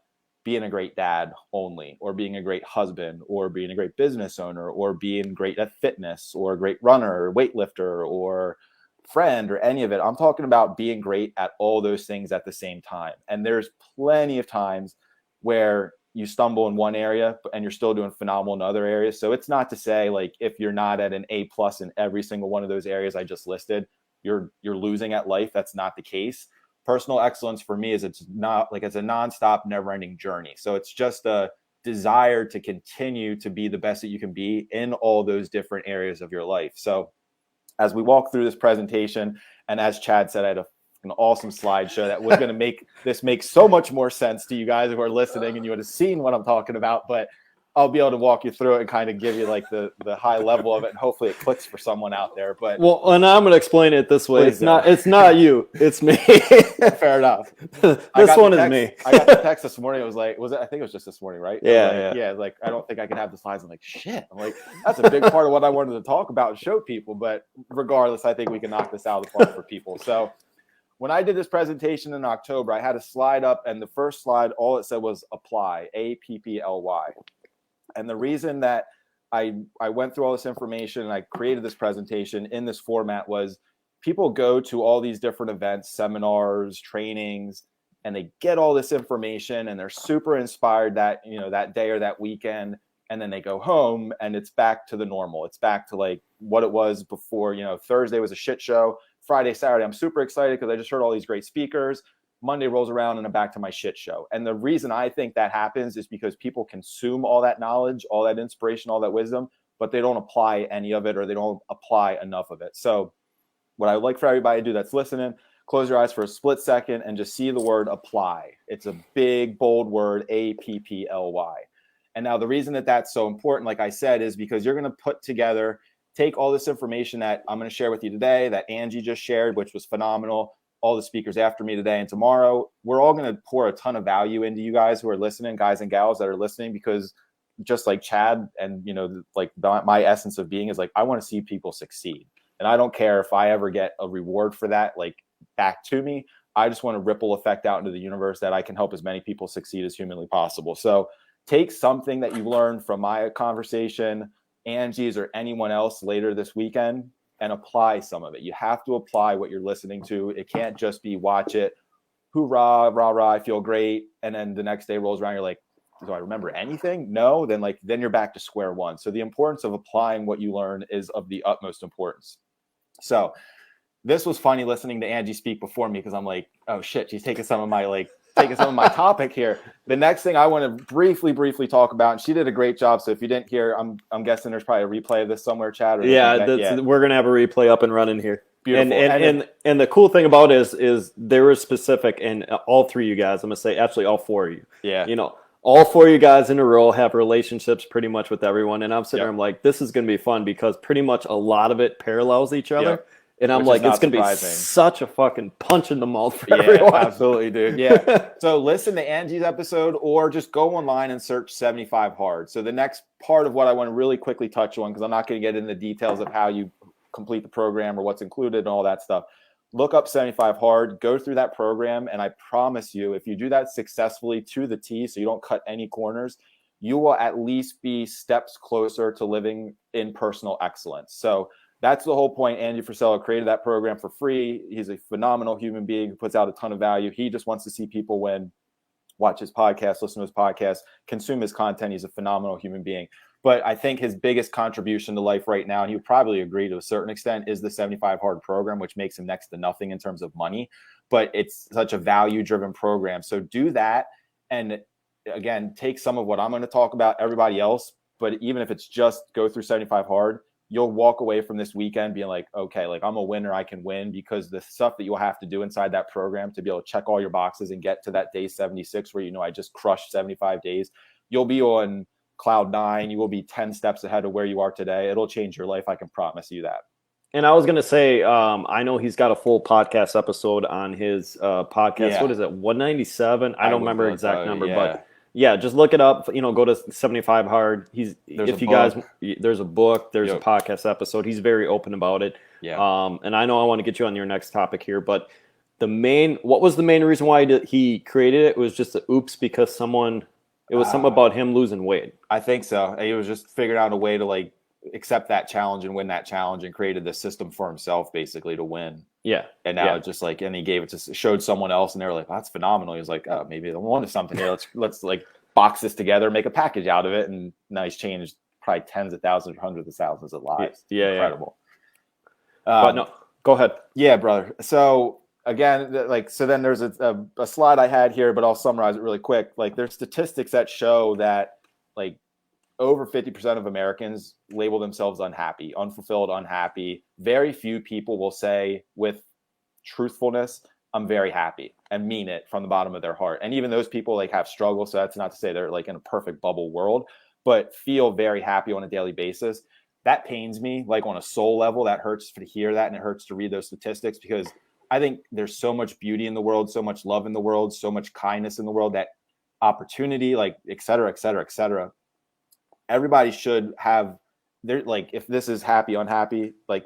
being a great dad only, or being a great husband, or being a great business owner, or being great at fitness, or a great runner, or weightlifter, or friend, or any of it. I'm talking about being great at all those things at the same time. And there's plenty of times where you stumble in one area and you're still doing phenomenal in other areas. So it's not to say like, if you're not at an A+ in every single one of those areas I just listed, you're losing at life. That's not the case. Personal excellence for me is it's a nonstop, never-ending journey. So it's just a desire to continue to be the best that you can be in all those different areas of your life. So as we walk through this presentation, and as Chad said, I had an awesome slideshow that was going to make this make so much more sense to you guys who are listening, and you would have seen what I'm talking about. But I'll be able to walk you through it and kind of give you like the high level of it, and hopefully it clicks for someone out there. But well, and I'm going to explain it this way. It's not you, it's me. Fair enough. This one is me. I got the text this morning. It was like, I think it was just this morning, right? Yeah. Like, I don't think I can have the slides. I'm like, shit. I'm like, that's a big part of what I wanted to talk about and show people. But regardless, I think we can knock this out of the park for people. So when I did this presentation in October, I had a slide up, and the first slide, all it said was apply, APPLY. And the reason that I went through all this information and I created this presentation in this format was people go to all these different events, seminars, trainings, and they get all this information and they're super inspired that, you know, that day or that weekend. And then they go home and it's back to the normal. It's back to like what it was before. You know, Thursday was a shit show. Friday, Saturday, I'm super excited because I just heard all these great speakers. Monday rolls around and I'm back to my shit show. And the reason I think that happens is because people consume all that knowledge, all that inspiration, all that wisdom, but they don't apply any of it, or they don't apply enough of it. So what I would like for everybody to do that's listening, close your eyes for a split second and just see the word apply. It's a big, bold word, APPLY. And now the reason that that's so important, like I said, is because you're going to put together, take all this information that I'm going to share with you today, that Angie just shared, which was phenomenal, all the speakers after me today and tomorrow. We're all going to pour a ton of value into you guys who are listening, guys and gals that are listening, because just like Chad and, you know, like my essence of being is like, I want to see people succeed. And I don't care if I ever get a reward for that, like back to me. I just want to ripple effect out into the universe that I can help as many people succeed as humanly possible. So take something that you've learned from my conversation, Angie's, or anyone else later this weekend, and apply some of it. You have to apply what you're listening to. It can't just be watch it, hoorah, rah, rah, I feel great. And then the next day rolls around, you're like, do I remember anything? No, then you're back to square one. So the importance of applying what you learn is of the utmost importance. So this was funny listening to Angie speak before me, because I'm like, oh shit, she's taking some of my topic here. The next thing I want to briefly talk about, and she did a great job. So if you didn't hear, I'm guessing there's probably a replay of this somewhere, Chad. Or Yeah, we're gonna have a replay up and running here. Beautiful. And the cool thing about it is there is specific, and all three of you guys, I'm gonna say actually all four of you. Yeah. You know, all four of you guys in a row have relationships pretty much with everyone, and I'm sitting there, I'm like, this is gonna be fun because pretty much a lot of it parallels each other. Yep. And I'm Which is like, it's not going to be surprising. such a fucking punch in the mouth for Yeah, everyone. absolutely, dude. Yeah. So listen to Angie's episode, or just go online and search 75 Hard. So the next part of what I want to really quickly touch on, because I'm not going to get into the details of how you complete the program or what's included and all that stuff. Look up 75 Hard, go through that program, and I promise you, if you do that successfully to the T, so you don't cut any corners, you will at least be steps closer to living in personal excellence. So that's the whole point. Andy Frisella created that program for free. He's a phenomenal human being who puts out a ton of value. He just wants to see people win, watch his podcast, listen to his podcast, consume his content. He's a phenomenal human being. But I think his biggest contribution to life right now, and he would probably agree to a certain extent, is the 75 Hard program, which makes him next to nothing in terms of money. But it's such a value-driven program. So do that. And again, take some of what I'm going to talk about, everybody else. But even if it's just go through 75 Hard, you'll walk away from this weekend being like, okay, like I'm a winner, I can win, because the stuff that you'll have to do inside that program to be able to check all your boxes and get to that day 76 where, you know, I just crushed 75 days. You'll be on cloud 9. You will be 10 steps ahead of where you are today. It'll change your life. I can promise you that. And I was going to say, I know he's got a full podcast episode on his podcast. Yeah. What is it? 197. I don't remember exact number, yeah. but yeah, just look it up. You know, go to 75 Hard. There's if a you guys, book. there's a book, there's Yep. a podcast episode. He's very open about it. Yeah. And I know I want to get you on your next topic here, but what was the main reason why he created it? It was just a oops because something about him losing weight. I think so. He was just figuring out a way to like accept that challenge and win that challenge, and created this system for himself basically to win. Yeah. And now it's just like, and he gave it to, showed someone else, and they were like, that's phenomenal. He was like, oh, maybe I'm onto something here. Let's like box this together, make a package out of it. And now he's changed probably tens of thousands or hundreds of thousands of lives. Yeah. Incredible. But no, go ahead. Yeah, brother. So again, so then there's a slide I had here, but I'll summarize it really quick. Like there's statistics that show that like over 50% of Americans label themselves unhappy, unfulfilled, unhappy. Very few people will say with truthfulness, I'm very happy, and mean it from the bottom of their heart. And even those people like have struggles. So that's not to say they're like in a perfect bubble world, but feel very happy on a daily basis. That pains me, like on a soul level. That hurts to hear that, and it hurts to read those statistics, because I think there's so much beauty in the world, so much love in the world, so much kindness in the world, that opportunity, like et cetera, et cetera, et cetera. Everybody should have their, like, if this is happy, unhappy, like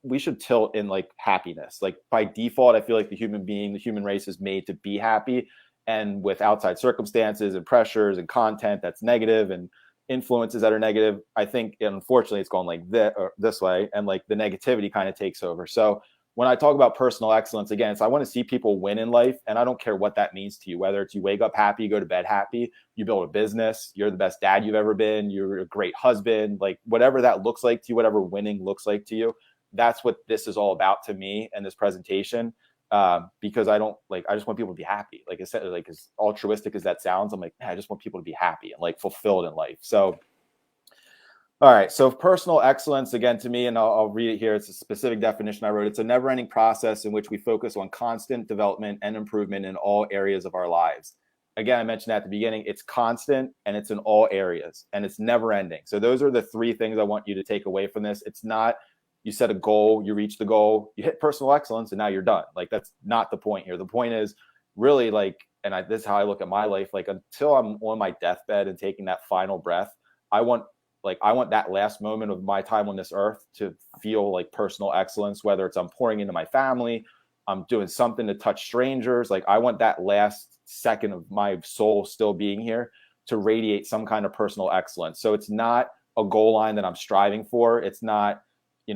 we should tilt in like happiness. Like by default, I feel like the human race is made to be happy, and with outside circumstances and pressures and content that's negative and influences that are negative, I think unfortunately it's going like this way, and like the negativity kind of takes over. So when I talk about personal excellence, again, it's I want to see people win in life, and I don't care what that means to you, whether it's you wake up happy, you go to bed happy, you build a business, you're the best dad you've ever been, you're a great husband, like whatever that looks like to you, whatever winning looks like to you, that's what this is all about to me and this presentation. Because I just want people to be happy. Like I said, like as altruistic as that sounds, I'm like, man, I just want people to be happy and like fulfilled in life. So, all right. So personal excellence, again, to me, and I'll read it here. It's a specific definition I wrote. It's a never-ending process in which we focus on constant development and improvement in all areas of our lives. Again, I mentioned at the beginning, it's constant and it's in all areas and it's never ending. So those are the three things I want you to take away from this. It's not, you set a goal, you reach the goal, you hit personal excellence, and now you're done. Like that's not the point here. The point is really like, and this is how I look at my life. Like until I'm on my deathbed and taking that final breath, I want that last moment of my time on this earth to feel like personal excellence, whether it's I'm pouring into my family, I'm doing something to touch strangers. Like I want that last second of my soul still being here to radiate some kind of personal excellence. So it's not a goal line that I'm striving for. It's not,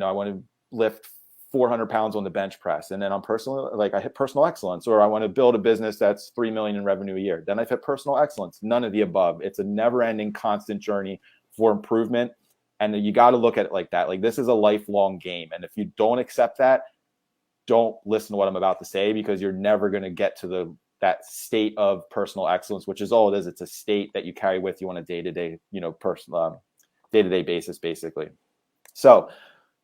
I want to lift 400 pounds on the bench press and then I'm I hit personal excellence, or I want to build a business that's 3 million in revenue a year. Then I've hit personal excellence. None of the above. It's a never ending constant journey for improvement. And you got to look at it like that. Like this is a lifelong game. And if you don't accept that, don't listen to what I'm about to say, because you're never going to get to that state of personal excellence, which is all it is. It's a state that you carry with you on a day-to-day, day-to-day basis, basically. So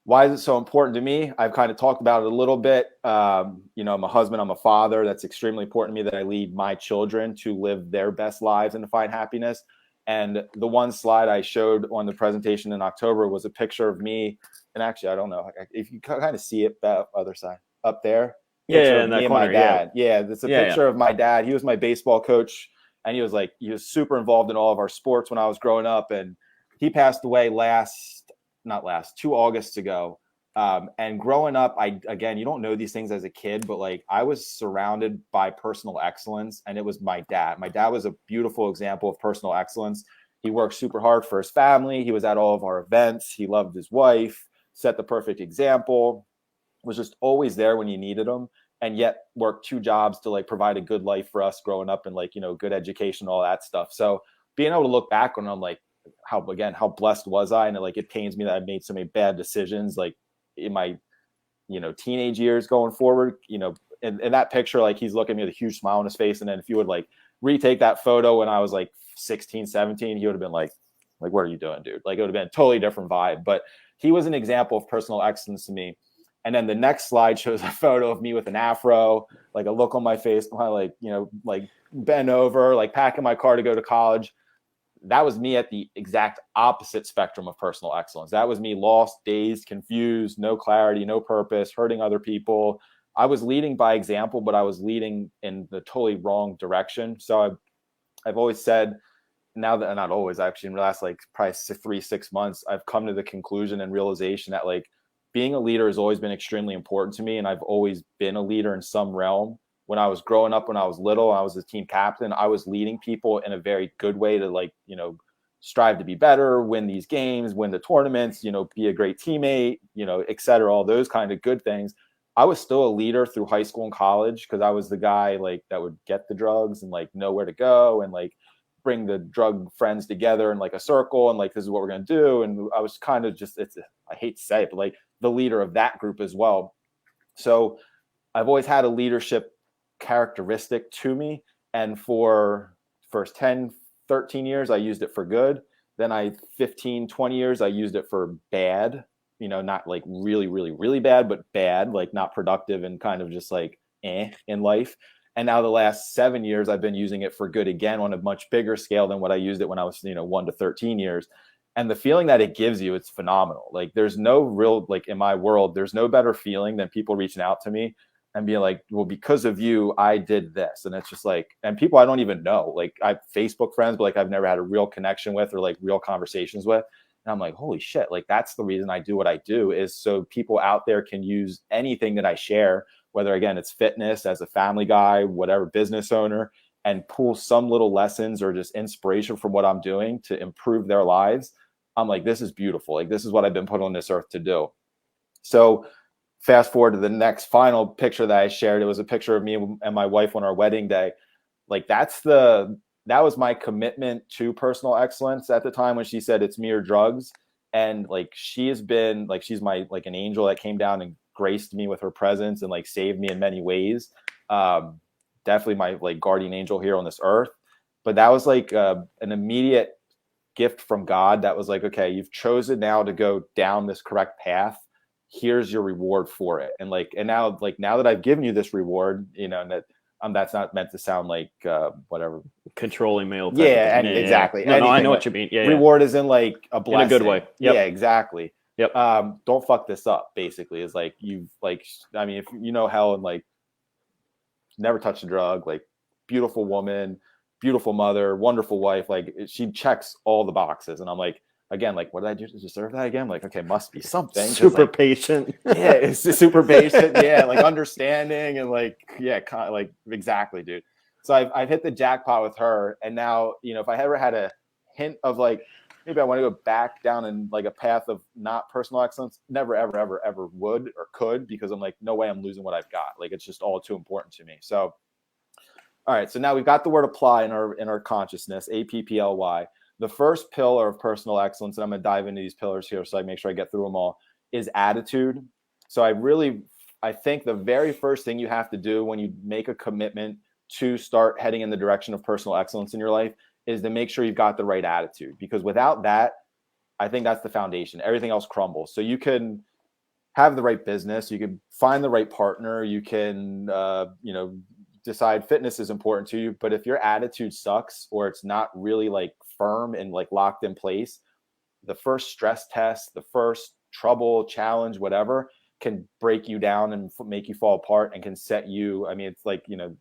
why is it so important to me? I've kind of talked about it a little bit. I'm a husband, I'm a father. That's extremely important to me that I lead my children to live their best lives and to find happiness. And the one slide I showed on the presentation in October was a picture of me. And actually, I don't know if you kind of see it, the other side up there. Yeah, in that corner, my dad. Yeah, it's a picture of my dad. He was my baseball coach, and he was super involved in all of our sports when I was growing up. And he passed away 2 Augusts ago. And growing up, you don't know these things as a kid, but like I was surrounded by personal excellence, and it was my dad. My dad was a beautiful example of personal excellence. He worked super hard for his family. He was at all of our events. He loved his wife, set the perfect example, was just always there when you needed him, and yet worked 2 jobs to like provide a good life for us growing up and like, good education, all that stuff. So being able to look back on him, like how blessed was I? And it pains me that I made so many bad decisions, like in my, teenage years going forward, in that picture, like he's looking at me with a huge smile on his face. And then if you would like retake that photo when I was like 16, 17, he would have been like, what are you doing, dude? Like it would have been a totally different vibe, but he was an example of personal excellence to me. And then the next slide shows a photo of me with an afro, like a look on my face, like bent over, like packing my car to go to college. That was me at the exact opposite spectrum of personal excellence. That was me lost, dazed, confused, no clarity, no purpose, hurting other people. I was leading by example, but I was leading in the totally wrong direction. So I've always said, now that, not always, actually, in the last probably 3-6 months, I've come to the conclusion and realization that being a leader has always been extremely important to me. And I've always been a leader in some realm. When I was growing up, when I was little, I was a team captain. I was leading people in a very good way to strive to be better, win these games, win the tournaments, be a great teammate, et cetera, all those kind of good things. I was still a leader through high school and college because I was the guy that would get the drugs and know where to go and bring the drug friends together in a circle and this is what we're going to do. And I was kind of just, I hate to say it, but the leader of that group as well. So I've always had a leadership characteristic to me. And for first 10, 13 years, I used it for good. Then 15, 20 years, I used it for bad, not really, really, really bad, but bad, not productive and kind of just in life. And now the last 7 years, I've been using it for good again on a much bigger scale than what I used it when I was, 1 to 13 years. And the feeling that it gives you, it's phenomenal. There's no real, in my world, there's no better feeling than people reaching out to me and being like, well, because of you, I did this. And it's just and people I don't even know, I have Facebook friends, but I've never had a real connection with or real conversations with. And I'm like, holy shit, that's the reason I do what I do, is so people out there can use anything that I share, whether again, it's fitness, as a family guy, whatever, business owner, and pull some little lessons or just inspiration from what I'm doing to improve their lives, I'm like, this is beautiful. Like, this is what I've been put on this earth to do. So fast forward to the next final picture that I shared. It was a picture of me and my wife on our wedding day. Like, that was my commitment to personal excellence at the time when she said it's me or drugs. And like, she has been like, she's my, like an angel that came down and graced me with her presence and like saved me in many ways. Definitely my like guardian angel here on this earth. But that was like an immediate gift from God that was like, okay, you've chosen now to go down this correct path. Here's your reward for it. And like, and now that I've given you this reward, you know, and that that's not meant to sound like whatever controlling male. Yeah, and exactly. No, I know what you mean. Yeah, reward is in like a blessing. In a good way. Yep. Yeah, exactly. Yep. Don't fuck this up. Basically, is like I mean, if you know Helen, like, never touched a drug, like, beautiful woman, beautiful mother, wonderful wife. Like, she checks all the boxes, and I'm like, again, like, what did I do to deserve that again? Like, okay, must be something. Super like, patient. Yeah, it's super patient. Yeah, like understanding and like, yeah, like exactly, dude. So I've hit the jackpot with her, and now, you know, if I ever had a hint of like, maybe I want to go back down in like a path of not personal excellence, never, ever, ever, ever would or could, because I'm like, no way I'm losing what I've got. Like, it's just all too important to me. So, all right. So now we've got the word apply in our consciousness, APPLY. The first pillar of personal excellence, and I'm going to dive into these pillars here so I make sure I get through them all, is attitude. So I think the very first thing you have to do when you make a commitment to start heading in the direction of personal excellence in your life is to make sure you've got the right attitude, because without that, I think that's the foundation. Everything else crumbles. So you can have the right business, you can find the right partner, you can, you know, decide fitness is important to you, but if your attitude sucks or it's not really like firm and like locked in place, the first stress test, the first trouble, challenge, whatever, can break you down and make you fall apart and can set you. I mean, it's like, you know,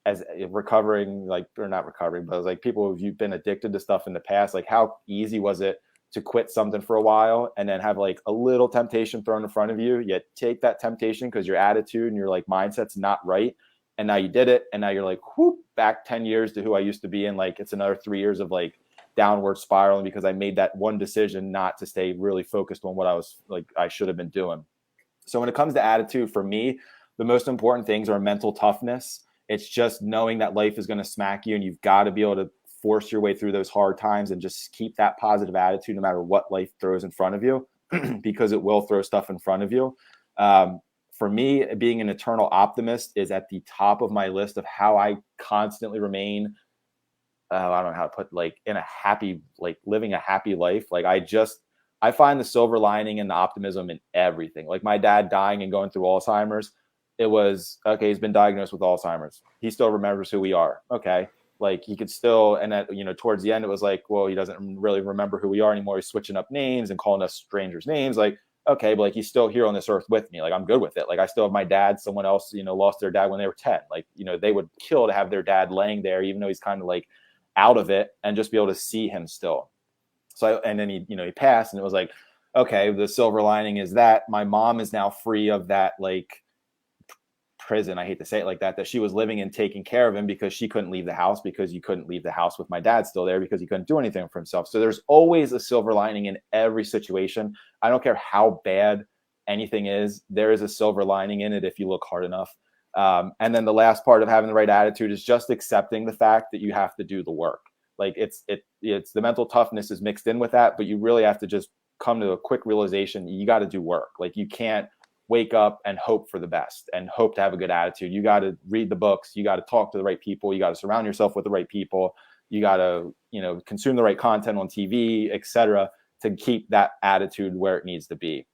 as recovering, like, or not recovering, but it's like people who've been addicted to stuff in the past, like, how easy was it to quit something for a while and then have like a little temptation thrown in front of you, yet take that temptation because your attitude and your like mindset's not right. And now you did it. And now you're like, whoop, back 10 years to who I used to be. And like, it's another 3 years of like downward spiraling because I made that one decision not to stay really focused on what I was like, I should have been doing. So when it comes to attitude, for me, the most important things are mental toughness. It's just knowing that life is going to smack you and you've got to be able to force your way through those hard times and just keep that positive attitude no matter what life throws in front of you, because it will throw stuff in front of you. For me, being an eternal optimist is at the top of my list of how I constantly remain, I don't know how to put, like, in a happy, like living a happy life. Like I find the silver lining and the optimism in everything. Like my dad dying and going through Alzheimer's, it was, okay, he's been diagnosed with Alzheimer's. He still remembers who we are. Okay. Like he could still, and that, you know, towards the end, it was like, well, he doesn't really remember who we are anymore. He's switching up names and calling us strangers' names. Like, okay, but like he's still here on this earth with me. Like I'm good with it. Like I still have my dad. Someone else, you know, lost their dad when they were 10. Like, you know, they would kill to have their dad laying there, even though he's kind of like out of it, and just be able to see him still. So, and then he, you know, he passed, and it was like, okay, the silver lining is that my mom is now free of that, like, prison, I hate to say it like that she was living in, taking care of him, because she couldn't leave the house, because you couldn't leave the house with my dad still there because he couldn't do anything for himself. So there's always a silver lining in every situation. I don't care how bad anything is, there is a silver lining in it if you look hard enough. And then the last part of having the right attitude is just accepting the fact that you have to do the work. Like it's the mental toughness is mixed in with that, but you really have to just come to a quick realization. You got to do work. Like you can't wake up and hope for the best and hope to have a good attitude. You got to read the books. You got to talk to the right people. You got to surround yourself with the right people. You got to, you know, consume the right content on TV, etc., to keep that attitude where it needs to be.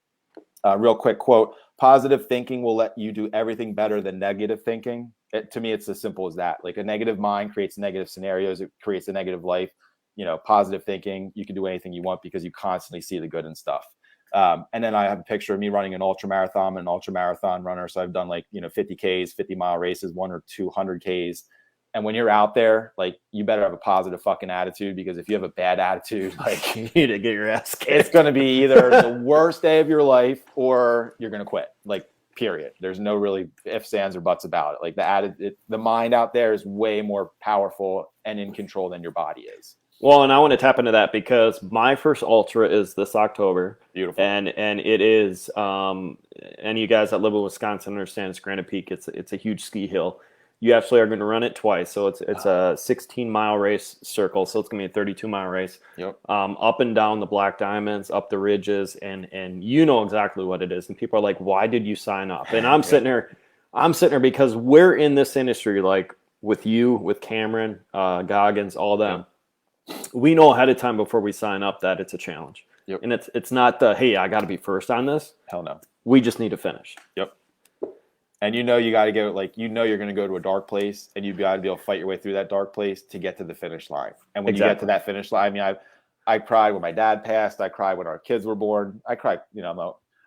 Real quick quote: positive thinking will let you do everything better than negative thinking. To me, it's as simple as that. Like a negative mind creates negative scenarios. It creates a negative life. You know, positive thinking, you can do anything you want because you constantly see the good in stuff. And then I have a picture of me running an ultra marathon. I'm an ultra marathon runner. So I've done like, you know, 50Ks, 50-mile races, 1 or 200 Ks. And when you're out there, like you better have a positive fucking attitude, because if you have a bad attitude, like You need to get your ass kicked. it's going to be either the worst day of your life or you're going to quit. Like period. There's no really ifs, ands, or buts about it. Like the mind out there is way more powerful and in control than your body is. Well, and I want to tap into that because my first ultra is this October. Beautiful. And it is, and you guys that live in Wisconsin understand it's Granite Peak. It's a huge ski hill. You actually are going to run it twice. So it's a 16-mile race circle. So it's going to be a 32-mile race. Yep. Up and down the Black Diamonds, up the ridges, and you know exactly what it is. And people are like, why did you sign up? And I'm sitting there because we're in this industry, like with you, with Cameron, Goggins, all them. Yep. We know ahead of time before we sign up that it's a challenge. Yep. And it's not the, hey, I got to be first on this. Hell no. We just need to finish. Yep. And you got to go, like, you're going to go to a dark place, and you've got to be able to fight your way through that dark place to get to the finish line. And when you get to that finish line, I mean, I cried when my dad passed. I cried when our kids were born. I cried,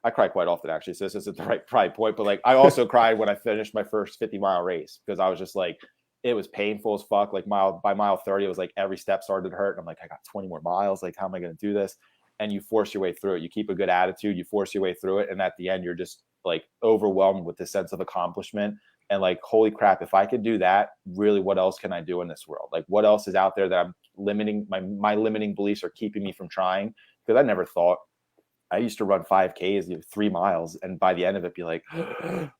I cry quite often, actually. So this isn't the right pride point, but like, I also cried when I finished my first 50-mile race because I was just like, it was painful as fuck. Like by mile 30, it was like every step started to hurt. And I'm like, I got 20 more miles. Like, how am I going to do this? And you force your way through it. You keep a good attitude. You force your way through it. And at the end, you're just like overwhelmed with the sense of accomplishment and like, holy crap, if I could do that, really, what else can I do in this world? Like, what else is out there that I'm limiting? My limiting beliefs are keeping me from trying, because I never thought. I used to run 5Ks, 3 miles, and by the end of it be like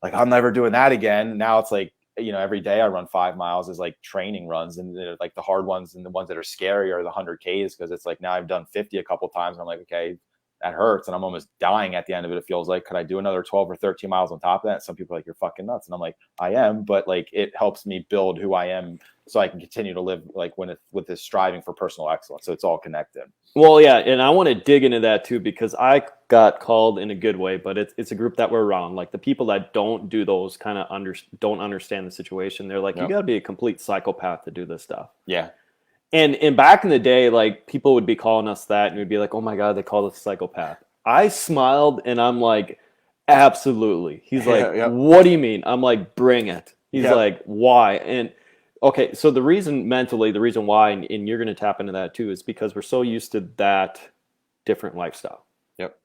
I'm never doing that again. Now it's like, every day I run 5 miles is like training runs, and like the hard ones and the ones that are scary are the 100Ks, because it's like, now I've done 50 a couple times and I'm like, okay, that hurts, and I'm almost dying at the end of it. It feels like, could I do another 12 or 13 miles on top of that? Some people are like, you're fucking nuts. And I'm like, I am, but like, it helps me build who I am so I can continue to live like with this striving for personal excellence. So it's all connected. Well, yeah. And I want to dig into that too, because I got called in a good way, but it's a group that we're around. Like the people that don't do those kind of don't understand the situation. They're like, you got to be a complete psychopath to do this stuff. Yeah. And back in the day, like people would be calling us that, and we'd be like, oh my God, they called us a psychopath. I smiled and I'm like, absolutely. He's like, what do you mean? I'm like, bring it. He's like, why? And okay, so the reason why, and you're going to tap into that too, is because we're so used to that different lifestyle. Yep.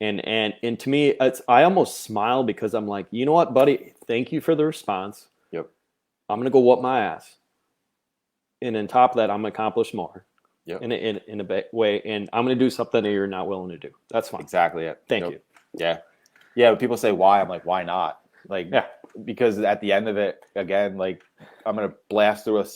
And to me, I almost smile because I'm like, you know what, buddy? Thank you for the response. Yep. I'm going to go whoop my ass. And on top of that, I'm going to accomplish more. Yep. In a way, and I'm going to do something that you're not willing to do. That's fine. Exactly it. Thank you. Yeah. When people say why, I'm like, why not? Like, because at the end of it, again, like I'm going to blast through a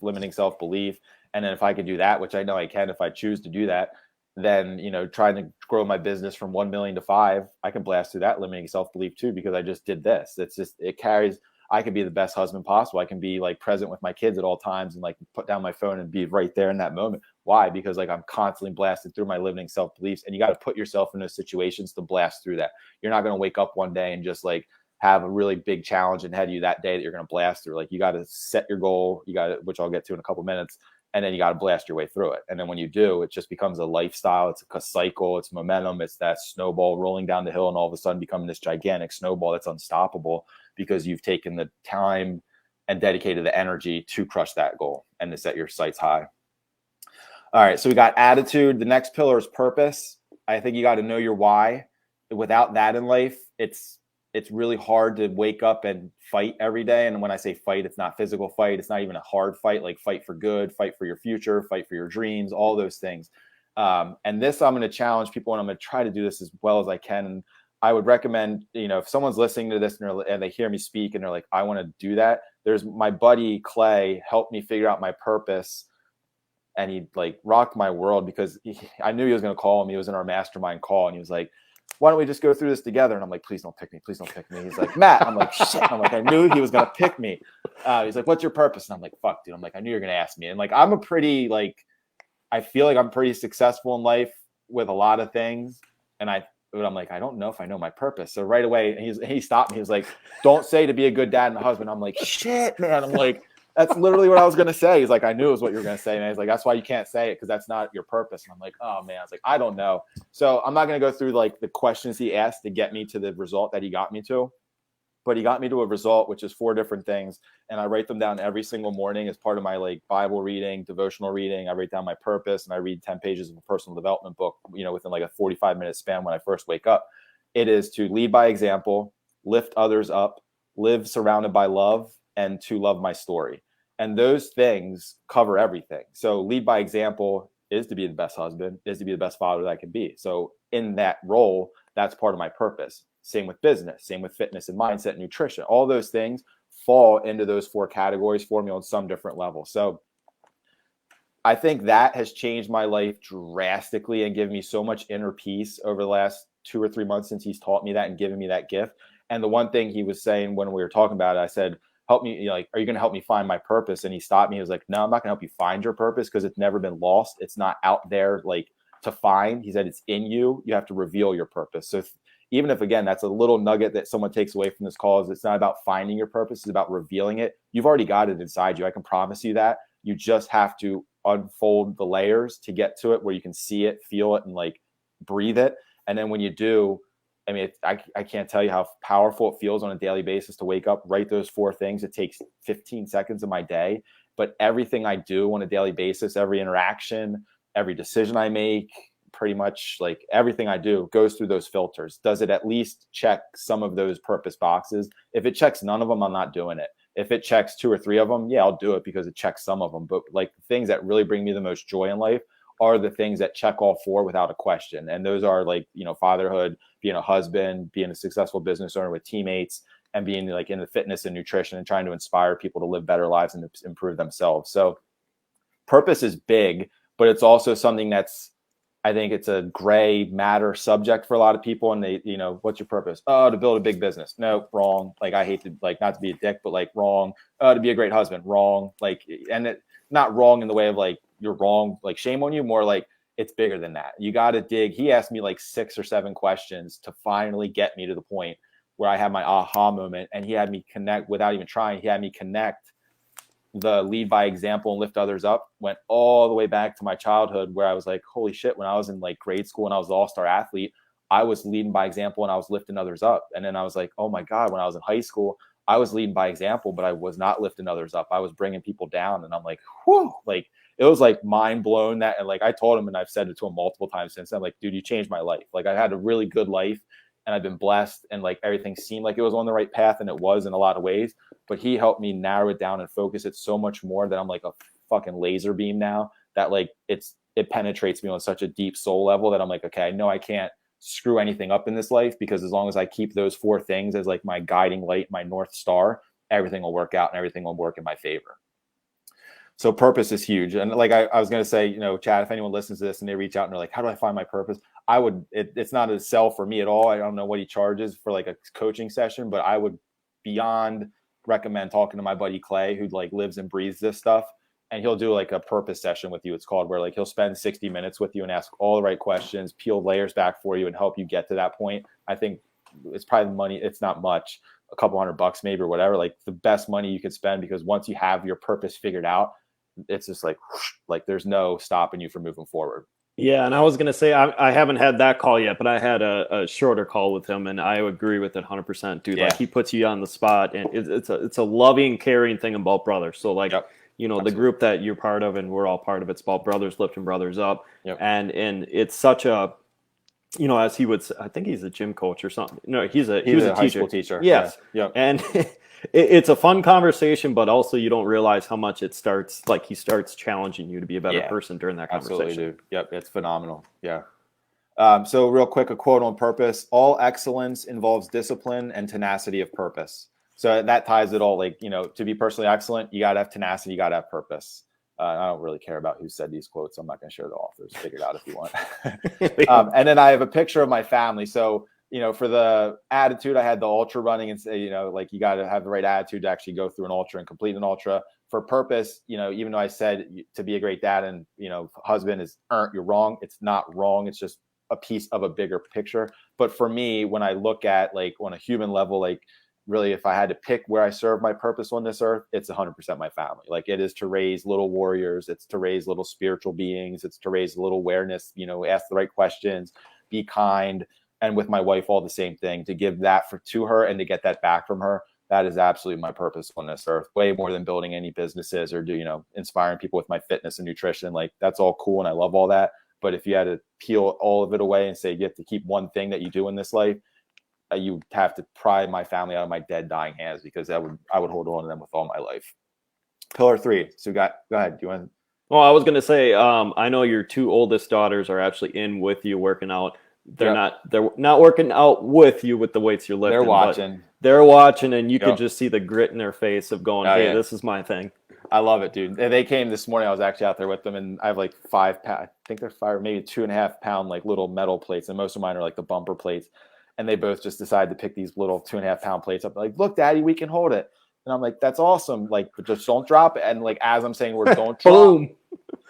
limiting self-belief. And then if I can do that, which I know I can, if I choose to do that, then, trying to grow my business from 1 million to 5, I can blast through that limiting self-belief too, because I just did this. It carries. I can be the best husband possible. I can be like present with my kids at all times and like put down my phone and be right there in that moment. Why? Because like I'm constantly blasted through my limiting self-beliefs, and you got to put yourself in those situations to blast through that. You're not going to wake up one day and just like have a really big challenge ahead of you that day that you're going to blast through. Like you got to set your goal, which I'll get to in a couple minutes, and then you got to blast your way through it. And then when you do, it just becomes a lifestyle. It's a cycle. It's momentum. It's that snowball rolling down the hill and all of a sudden becoming this gigantic snowball that's unstoppable, because you've taken the time and dedicated the energy to crush that goal and to set your sights high. All right, so we got attitude. The next pillar is purpose. I think you got to know your why. Without that in life, it's really hard to wake up and fight every day. And when I say fight, it's not physical fight. It's not even a hard fight, like fight for good, fight for your future, fight for your dreams, all those things. And this, I'm going to challenge people, and I'm going to try to do this as well as I can. And I would recommend, if someone's listening to this and they hear me speak and they're like, I want to do that. There's my buddy Clay helped me figure out my purpose, and he like rocked my world, because I knew he was going to call me. He was in our mastermind call, and he was like, why don't we just go through this together? And I'm like, please don't pick me. Please don't pick me. He's like, Matt. I'm like, shit. I'm like, I knew he was going to pick me. He's like, what's your purpose? And I'm like, fuck, dude. I'm like, I knew you were going to ask me. And like, I feel like I'm pretty successful in life with a lot of things. But I'm like, I don't know if I know my purpose. So right away, he stopped me. He was like, don't say to be a good dad and a husband. I'm like, shit, man. I'm like, that's literally what I was going to say. He's like, I knew it was what you were going to say, man. He's like, that's why you can't say it, because that's not your purpose. And I'm like, oh, man. I was like, I don't know. So I'm not going to go through like the questions he asked to get me to the result that he got me to. But he got me to a result, which is 4 different things. And I write them down every single morning as part of my like Bible reading, devotional reading. I write down my purpose, and I read 10 pages of a personal development book, within like a 45-minute span when I first wake up. It is to lead by example, lift others up, live surrounded by love, and to love my story. And those things cover everything. So lead by example is to be the best husband, is to be the best father that I can be. So in that role, that's part of my purpose. Same with business, same with fitness and mindset and nutrition. All those things fall into those 4 categories for me on some different level. So I think that has changed my life drastically and given me so much inner peace over the last 2 or 3 months since he's taught me that and given me that gift. And the one thing he was saying when we were talking about it, I said, help me, like, are you going to help me find my purpose? And he stopped me. He was like, no, I'm not going to help you find your purpose because it's never been lost. It's not out there like to find. He said, it's in you. You have to reveal your purpose. So even if, again, that's a little nugget that someone takes away from this call, is it's not about finding your purpose. It's about revealing it. You've already got it inside you. I can promise you that. You just have to unfold the layers to get to it where you can see it, feel it, and like breathe it. And then when you do, I mean, I can't tell you how powerful it feels on a daily basis to wake up, write those 4 things. It takes 15 seconds of my day, but everything I do on a daily basis, every interaction, every decision I make, pretty much like everything I do goes through those filters. Does it at least check some of those purpose boxes? If it checks none of them, I'm not doing it. If it checks 2 or 3 of them, yeah, I'll do it because it checks some of them. But like the things that really bring me the most joy in life are the things that check all 4 without a question. And those are like, you know, fatherhood, being a husband, being a successful business owner with teammates, and being like in the fitness and nutrition and trying to inspire people to live better lives and to improve themselves. So purpose is big, but it's also something that's, I think it's a gray matter subject for a lot of people. And they, you know, what's your purpose? Oh, to build a big business. No, wrong. Like, I hate to, like, not to be a dick, but like, wrong. To be a great husband. Wrong. Like, and it, not wrong in the way of like, you're wrong, like shame on you, more like it's bigger than that. You got to dig. He asked me like 6 or 7 questions to finally get me to the point where I had my aha moment, and he had me connect without even trying. He had me connect the lead by example and lift others up, went all the way back to my childhood where I was like, holy shit, when I was in like grade school and I was the all-star athlete, I was leading by example and I was lifting others up. And then I was like, oh my God, when I was in high school, I was leading by example, but I was not lifting others up. I was bringing people down. And I'm like, whew, like it was like mind blown that. And like, I told him, and I've said it to him multiple times since, I'm like, dude, you changed my life. Like, I had a really good life and I've been blessed, and like everything seemed like it was on the right path, and it was in a lot of ways, but he helped me narrow it down and focus it so much more that I'm like a fucking laser beam now, that like it penetrates me on such a deep soul level that I'm like, okay, I know I can't screw anything up in this life, because as long as I keep those 4 things as like my guiding light, my North Star, everything will work out and everything will work in my favor. So purpose is huge. And like I was going to say, you know, Chad, if anyone listens to this and they reach out and they're like, how do I find my purpose? I would, it's not a sell for me at all. I don't know what he charges for like a coaching session, but I would beyond recommend talking to my buddy Clay, who like lives and breathes this stuff. And he'll do like a purpose session with you, it's called, where like he'll spend 60 minutes with you and ask all the right questions, peel layers back for you and help you get to that point. I think it's probably the money. It's not much, a couple $100 maybe or whatever, like the best money you could spend, because once you have your purpose figured out, it's just like there's no stopping you from moving forward. Yeah, and I was going to say, I haven't had that call yet, but I had a shorter call with him, and I agree with it 100%, dude. Yeah. Like, he puts you on the spot, and it's a loving, caring thing about brothers. So like, Yep. you know, Absolutely. the group that you're part of and we're all part of, it's about brothers lifting brothers up. Yep. And it's such a, you know, as he would say, I think he's a gym coach or something. No, he was a high teacher. school teacher. Yes. Yeah. Yep. And it's a fun conversation, but also you don't realize how much it starts, like he starts challenging you to be a better Yeah. person during that conversation. Absolutely, dude. Yep, it's phenomenal. Yeah. So real quick, a quote on purpose: all excellence involves discipline and tenacity of purpose. So that ties it all. Like, you know, to be personally excellent, you got to have tenacity, you got to have purpose. I don't really care about who said these quotes. I'm not going to share the authors. Figure it out if you want. And then I have a picture of my family. So, you know, for the attitude, I had the ultra running, and say, you know, like you got to have the right attitude to actually go through an ultra and complete an ultra. For purpose, you know, even though I said to be a great dad and, you know, husband is you're wrong. It's not wrong. It's just a piece of a bigger picture. But for me, when I look at like on a human level, like really, if I had to pick where I serve my purpose on this earth, it's 100% my family. Like, it is to raise little warriors. It's to raise little spiritual beings. It's to raise a little awareness, you know, ask the right questions, be kind. And with my wife, all the same thing, to give that to her and to get that back from her. That is absolutely my purpose on this earth, way more than building any businesses or inspiring people with my fitness and nutrition. Like, that's all cool. And I love all that. But if you had to peel all of it away and say you have to keep one thing that you do in this life, you have to pry my family out of my dead, dying hands, because I would hold on to them with all my life. Pillar 3. So go ahead. Do you want? Well, I was going to say, I know your 2 oldest daughters are actually in with you working out. They're not working out with you with the weights you're lifting. They're watching. They're watching, and you could just see the grit in their face of going, "Hey, yeah. This is my thing." I love it, dude. They came this morning. I was actually out there with them, and I have like 5 pound, I think they're 5 or maybe 2.5 pound like little metal plates, and most of mine are like the bumper plates. And they both just decided to pick these little 2.5 pound plates up. Like, look, Daddy, we can hold it. And I'm like, that's awesome. Like, but just don't drop it. And like, as I'm saying, don't drop.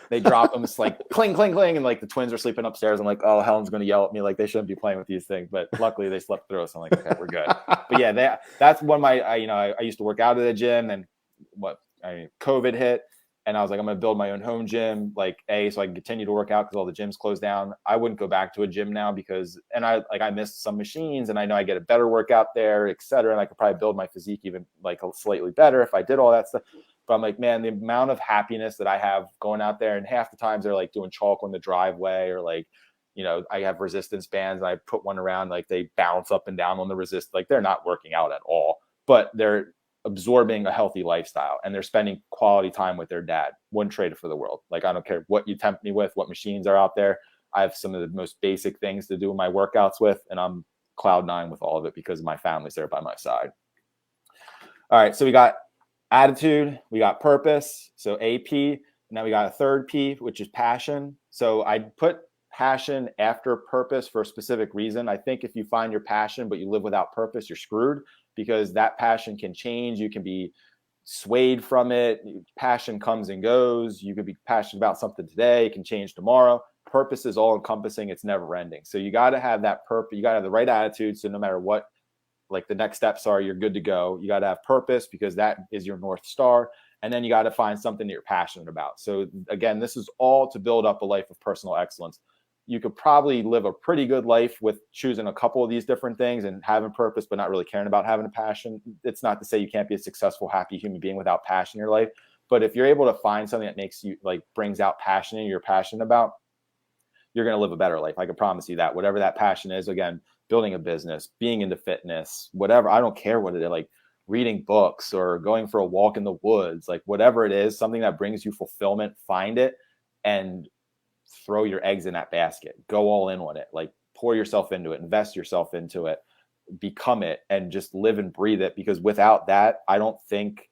They drop them. It's like cling, cling, cling. And like the twins are sleeping upstairs. I'm like, oh, Helen's going to yell at me. Like, they shouldn't be playing with these things. But luckily they slept through. So I'm like, okay, we're good. But yeah, that's one of my, I used to work out at the gym, and COVID hit. And I was like, I'm going to build my own home gym, so I can continue to work out because all the gyms closed down. I wouldn't go back to a gym now I missed some machines, and I know I get a better workout there, et cetera. And I could probably build my physique even like slightly better if I did all that stuff. But I'm like, man, the amount of happiness that I have going out there, and half the times they're like doing chalk on the driveway, or like, I have resistance bands and I put one around, like they bounce up and down on the resist. Like they're not working out at all, but they're absorbing a healthy lifestyle, and they're spending quality time with their dad. Wouldn't trade it for the world. Like, I don't care what you tempt me with, what machines are out there. I have some of the most basic things to do my workouts with, and I'm cloud 9 with all of it because my family's there by my side. All right. So we got attitude, we got purpose. So AP, now we got a third P, which is passion. So I put passion after purpose for a specific reason. I think if you find your passion, but you live without purpose, you're screwed, because that passion can change. You can be swayed from it. Passion comes and goes. You could be passionate about something today. It can change tomorrow. Purpose is all encompassing. It's never ending. So you got to have that purpose. You got to have the right attitude. So no matter what, like the next steps are, you're good to go. You got to have purpose, because that is your North Star. And then you got to find something that you're passionate about. So again, this is all to build up a life of personal excellence. You could probably live a pretty good life with choosing a couple of these different things and having purpose, but not really caring about having a passion. It's not to say you can't be a successful, happy human being without passion in your life. But if you're able to find something that makes you, like, brings out passion and you're passionate about, you're going to live a better life. I can promise you that. Whatever that passion is, again, building a business, being into fitness, whatever, I don't care what it is, like reading books or going for a walk in the woods, like whatever it is, something that brings you fulfillment, find it and throw your eggs in that basket. Go all in on it. Like, pour yourself into it, invest yourself into it, become it, and just live and breathe it. Because without that, I don't think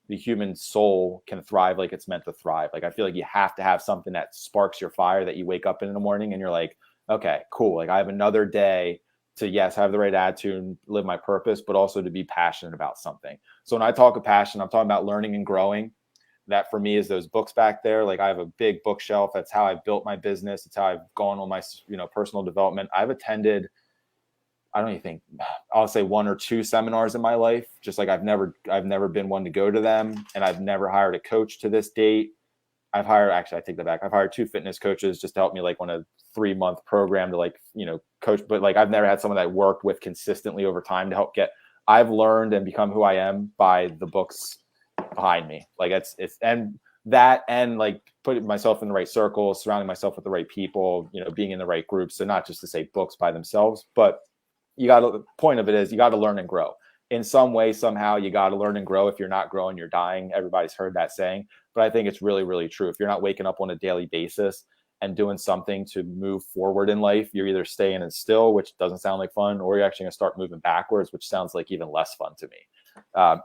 the human soul can thrive like it's meant to thrive. Like, I feel like you have to have something that sparks your fire, that you wake up in the morning and you're like, okay, cool. Like, I have another day to, yes, have the right attitude and live my purpose, but also to be passionate about something. So when I talk of passion, I'm talking about learning and growing. That for me is those books back there. Like, I have a big bookshelf. That's how I built my business. It's how I've gone on my, personal development. I've attended, I don't even think, I'll say 1 or 2 seminars in my life. Just like I've never been one to go to them, and I've never hired a coach to this date. I take that back. I've hired 2 fitness coaches just to help me, like, on a 3-month program to, like, coach. But like, I've never had someone that I worked with consistently over time to help get. I've learned and become who I am by the books behind me. Like, and like putting myself in the right circles, surrounding myself with the right people, being in the right groups. So not just to say books by themselves, but the point of it is you got to learn and grow in some way, somehow. You got to learn and grow. If you're not growing, you're dying. Everybody's heard that saying, but I think it's really, really true. If you're not waking up on a daily basis and doing something to move forward in life, you're either staying in still, which doesn't sound like fun, or you're actually going to start moving backwards, which sounds like even less fun to me.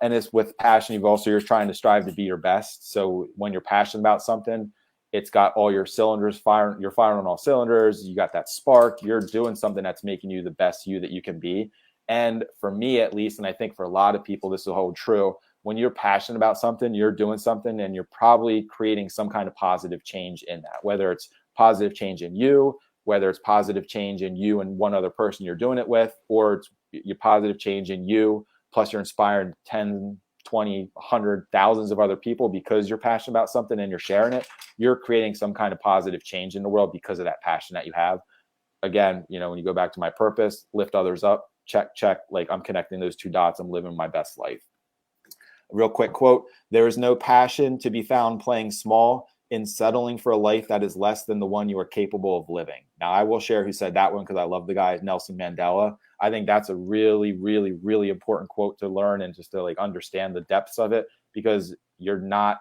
And it's with passion. You're trying to strive to be your best. So when you're passionate about something, it's got all your cylinders firing. You're firing on all cylinders. You got that spark. You're doing something that's making you the best you that you can be. And for me, at least, and I think for a lot of people, this will hold true. When you're passionate about something, you're doing something, and you're probably creating some kind of positive change in that, whether it's positive change in you, whether it's positive change in you and one other person you're doing it with, or it's your positive change in you, plus you're inspiring 10, 20, 100, thousands of other people because you're passionate about something and you're sharing it. You're creating some kind of positive change in the world because of that passion that you have. Again, when you go back to my purpose, lift others up, check, like, I'm connecting those 2 dots. I'm living my best life. A real quick quote: there is no passion to be found playing small. in settling for a life that is less than the one you are capable of living. Now, I will share who said that one because I love the guy, Nelson Mandela. I think that's a really, really, really important quote to learn and just to like understand the depths of it, because we're not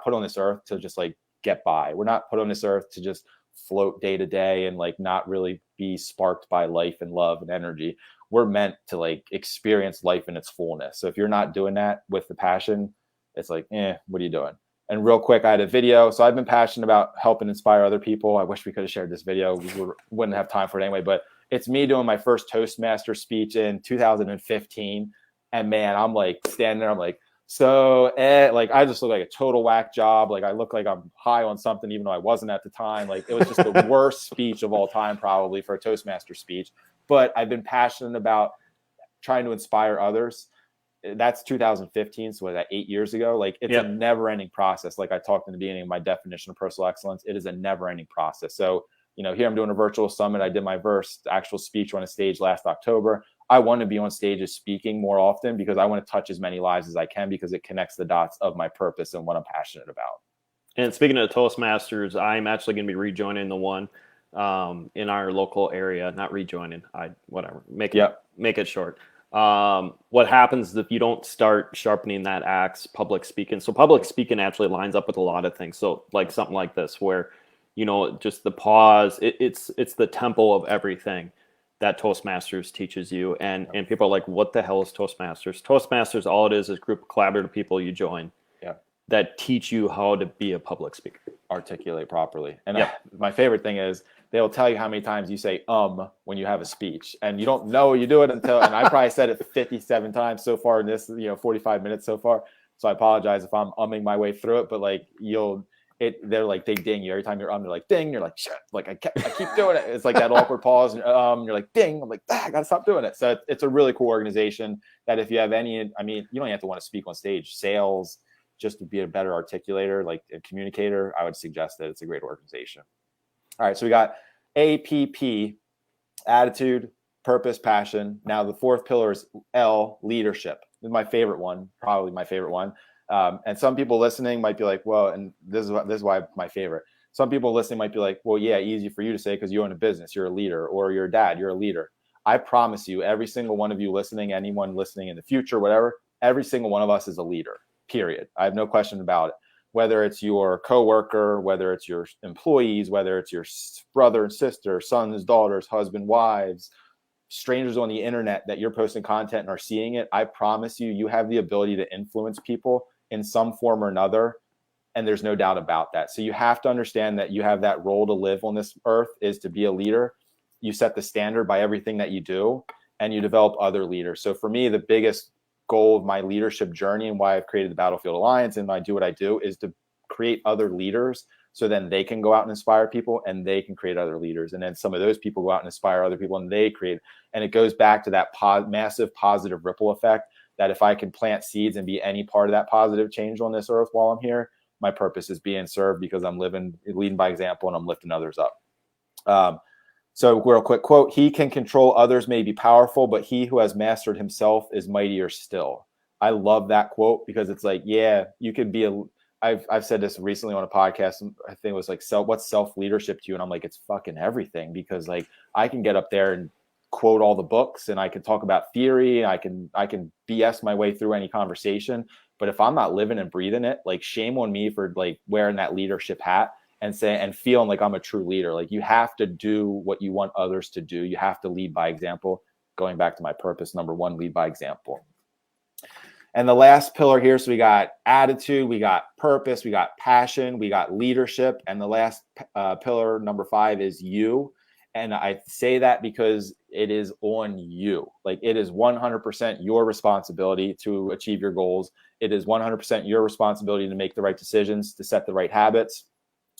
put on this earth to just like get by. We're not put on this earth to just float day to day and like not really be sparked by life and love and energy. We're meant to like experience life in its fullness. So if you're not doing that with the passion, it's like, what are you doing? And real quick, I had a video. So I've been passionate about helping inspire other people. I wish we could have shared this video. Wouldn't have time for it anyway, but it's me doing my first Toastmaster speech in 2015. And man, I'm like standing there. I'm like, like I just look like a total whack job. Like I look like I'm high on something, even though I wasn't at the time. Like it was just the worst speech of all time, probably for a Toastmaster speech. But I've been passionate about trying to inspire others. That's 2015. So was that 8 years ago? Like it's a never ending process. Like I talked in the beginning of my definition of personal excellence, it is a never ending process. So, here I'm doing a virtual summit. I did my first actual speech on a stage last October. I want to be on stages speaking more often because I want to touch as many lives as I can, because it connects the dots of my purpose and what I'm passionate about. And speaking of Toastmasters, I'm actually going to be rejoining the one in our local area. Not rejoining, make it short. What happens if you don't start sharpening that axe, public speaking? So public speaking actually lines up with a lot of things. So like something like this, where just the pause, it's the tempo of everything that Toastmasters teaches you. And people are like, what the hell is Toastmasters? Toastmasters, all it is a group of collaborative people you join that teach you how to be a public speaker. Articulate properly. And my favorite thing is they'll tell you how many times you say when you have a speech, and you don't know you do it until, and I probably said it 57 times so far in this, 45 minutes so far. So I apologize if I'm umming my way through it, but like they're like, they ding you every time you're they're like, ding, you're like, shit, like I keep doing it. It's like that awkward pause. And, you're like, ding. I'm like, I gotta stop doing it. So it's a really cool organization that if you have any, you don't have to want to speak on stage, sales, just to be a better articulator, like a communicator, I would suggest that it's a great organization. All right. So we got APP, attitude, purpose, passion. Now the fourth pillar is L, leadership. This is my favorite one, probably my favorite one. And some people listening might be like, well, and this is why my favorite. Some people listening might be like, well, yeah, easy for you to say because you own a business, you're a leader, or you're a dad, you're a leader. I promise you, every single one of you listening, anyone listening in the future, whatever, every single one of us is a leader, period. I have no question about it. Whether it's your coworker, whether it's your employees, whether it's your brother and sister, sons, daughters, husband, wives, strangers on the internet that you're posting content and are seeing it, I promise you, you have the ability to influence people in some form or another. And there's no doubt about that. So you have to understand that you have that role to live on this earth, is to be a leader. You set the standard by everything that you do, and you develop other leaders. So for me, the biggest goal of my leadership journey and why I've created the Battlefield Alliance and I do what I do is to create other leaders, so then they can go out and inspire people and they can create other leaders. And then some of those people go out and inspire other people and they create, and it goes back to that massive positive ripple effect that if I can plant seeds and be any part of that positive change on this earth while I'm here, my purpose is being served because I'm leading by example and I'm lifting others up. So real quick quote, he can control others may be powerful, but he who has mastered himself is mightier still. I love that quote because it's like, yeah, you could be I've said this recently on a podcast. I think it was like, what's self-leadership to you? And I'm like, it's fucking everything, because like I can get up there and quote all the books and I can talk about theory. I can BS my way through any conversation. But if I'm not living and breathing it, like shame on me for like wearing that leadership hat and feeling like I'm a true leader. Like you have to do what you want others to do. You have to lead by example. Going back to my purpose, number one, lead by example. And the last pillar here, so we got attitude, we got purpose, we got passion, we got leadership. And the last pillar, number 5, is you. And I say that because it is on you. Like it is 100% your responsibility to achieve your goals. It is 100% your responsibility to make the right decisions, to set the right habits.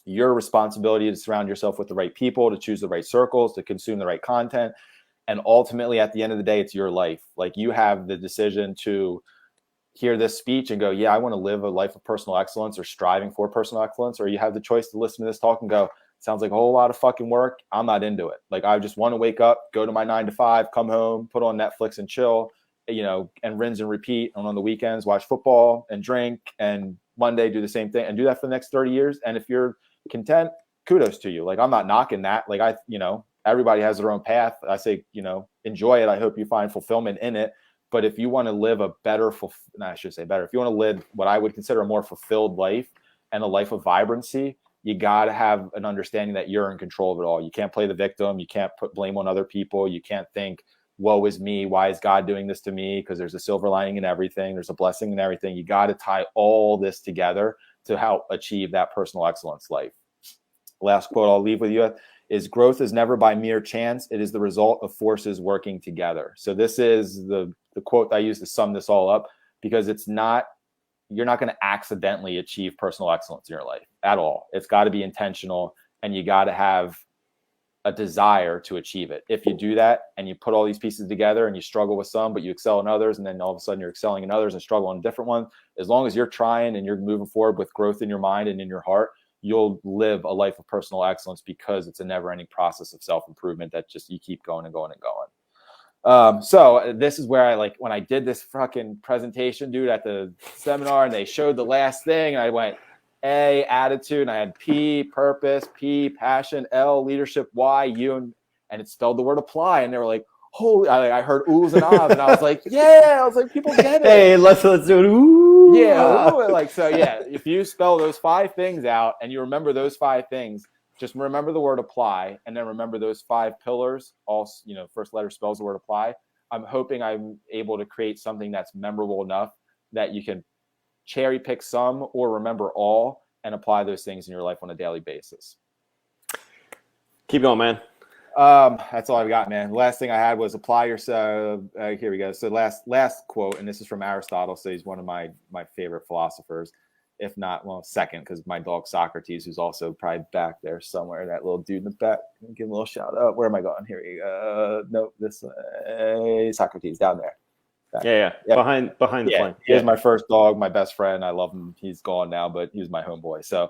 Your responsibility to surround yourself with the right people, to choose the right circles, to consume the right content. And ultimately, at the end of the day, it's your life. Like you have the decision to hear this speech and go, yeah, I want to live a life of personal excellence or striving for personal excellence. Or you have the choice to listen to this talk and go, sounds like a whole lot of fucking work. I'm not into it. Like I just want to wake up, go to my 9 to 5, come home, put on Netflix and chill, and rinse and repeat. And on the weekends, watch football and drink and Monday, do the same thing, and do that for the next 30 years. And if you're content, kudos to you. Like, I'm not knocking that. Like, everybody has their own path. I say, enjoy it. I hope you find fulfillment in it. But if you want to live a better, I should say better, if you want to live what I would consider a more fulfilled life and a life of vibrancy, you got to have an understanding that you're in control of it all. You can't play the victim. You can't put blame on other people. You can't think, woe is me. Why is God doing this to me? Because there's a silver lining in everything. There's a blessing in everything. You got to tie all this together to help achieve that personal excellence life. Last quote I'll leave with you is, growth is never by mere chance. It is the result of forces working together. So this is the quote that I use to sum this all up, because you're not going to accidentally achieve personal excellence in your life at all. It's got to be intentional, and you got to have a desire to achieve it. If you do that and you put all these pieces together and you struggle with some, but you excel in others, and then all of a sudden you're excelling in others and struggle on a different one, as long as you're trying and you're moving forward with growth in your mind and in your heart, you'll live a life of personal excellence, because it's a never-ending process of self-improvement that just you keep going and going and going. So this is where when I did this fucking presentation, dude, at the seminar, and they showed the last thing, and I went A, attitude, and I had P, purpose, P, passion, L, leadership, Y, U, and it spelled the word apply, and they were like, holy, I heard oohs and ahs, and I was like, yeah, I was like, people get it. Hey, let's do it. Ooh, yeah, ooh. So yeah, if you spell those 5 things out and you remember those 5 things, just remember the word apply, and then remember those 5 pillars. All, first letter spells the word apply. I'm hoping I'm able to create something that's memorable enough that you can cherry pick some or remember all and apply those things in your life on a daily basis. Keep going, man. That's all I've got, man. The last thing I had was apply yourself. Here we go. So last quote, and this is from Aristotle. So he's one of my favorite philosophers. If not, well, second, because my dog Socrates, who's also probably back there somewhere, that little dude in the back. Give him a little shout out. Where am I going? Here we go. Nope, this Socrates down there. Yeah. Behind the plane. He was my first dog, my best friend. I love him. He's gone now, but he was my homeboy. So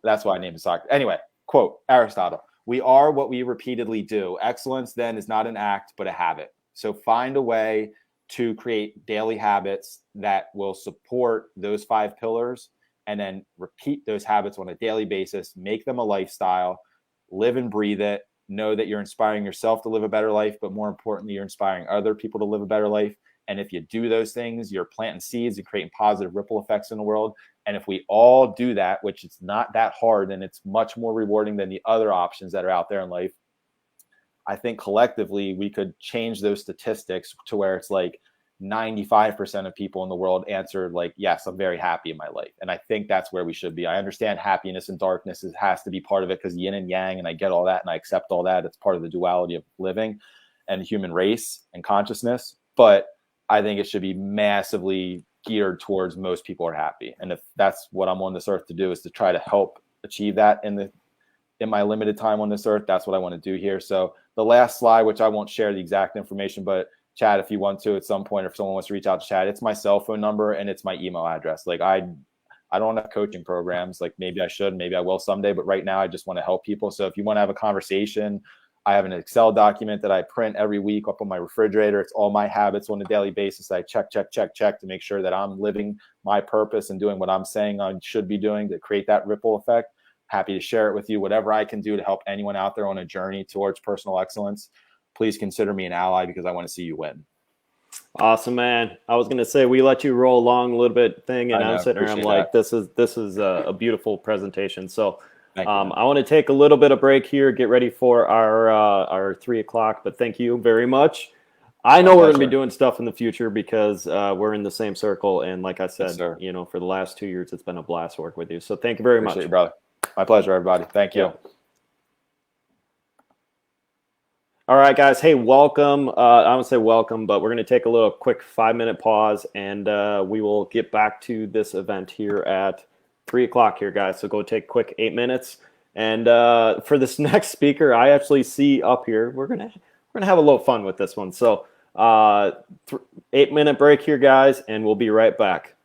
that's why I named him Socrates. Anyway, quote, Aristotle: "We are what we repeatedly do. Excellence then is not an act, but a habit. So find a way to create daily habits that will support those 5 pillars, and then repeat those habits on a daily basis, make them a lifestyle, live and breathe it, know that you're inspiring yourself to live a better life, but more importantly, you're inspiring other people to live a better life. And if you do those things, you're planting seeds and creating positive ripple effects in the world. And if we all do that, which it's not that hard, and it's much more rewarding than the other options that are out there in life, I think collectively we could change those statistics to where it's like 95% of people in the world answered like, yes, I'm very happy in my life. And I think that's where we should be. I understand happiness and darkness has to be part of it, because yin and yang, and I get all that and I accept all that. It's part of the duality of living and human race and consciousness. But I think it should be massively geared towards most people are happy. And if that's what I'm on this earth to do, is to try to help achieve that in my limited time on this earth, that's what I want to do here. So the last slide, which I won't share the exact information, but Chad, if you want to at some point, if someone wants to reach out to Chad, it's my cell phone number and it's my email address. Like I don't have coaching programs. Like maybe I should, maybe I will someday, but right now I just want to help people. So if you want to have a conversation, I have an Excel document that I print every week up on my refrigerator. It's all my habits on a daily basis. I check to make sure that I'm living my purpose and doing what I'm saying I should be doing to create that ripple effect. Happy to share it with you. Whatever I can do to help anyone out there on a journey towards personal excellence, please consider me an ally, because I want to see you win. Awesome, man. I was going to say, we let you roll along a little bit thing, and I'm sitting there, I'm like, this is a beautiful presentation. So I want to take a little bit of break here, get ready for our 3 o'clock, but thank you very much. I know we're going to be doing stuff in the future, because we're in the same circle. And like I said, for the last 2 years, it's been a blast to work with you. So thank you very much. You, brother. My pleasure, everybody. Thank you. Yeah. All right, guys. Hey, welcome. I would say welcome, but we're going to take a little quick 5-minute pause, and we will get back to this event here at 3 o'clock here, guys. So go take a quick 8 minutes. And for this next speaker, I actually see up here, we're gonna have a little fun with this one. So 8-minute break here, guys, and we'll be right back.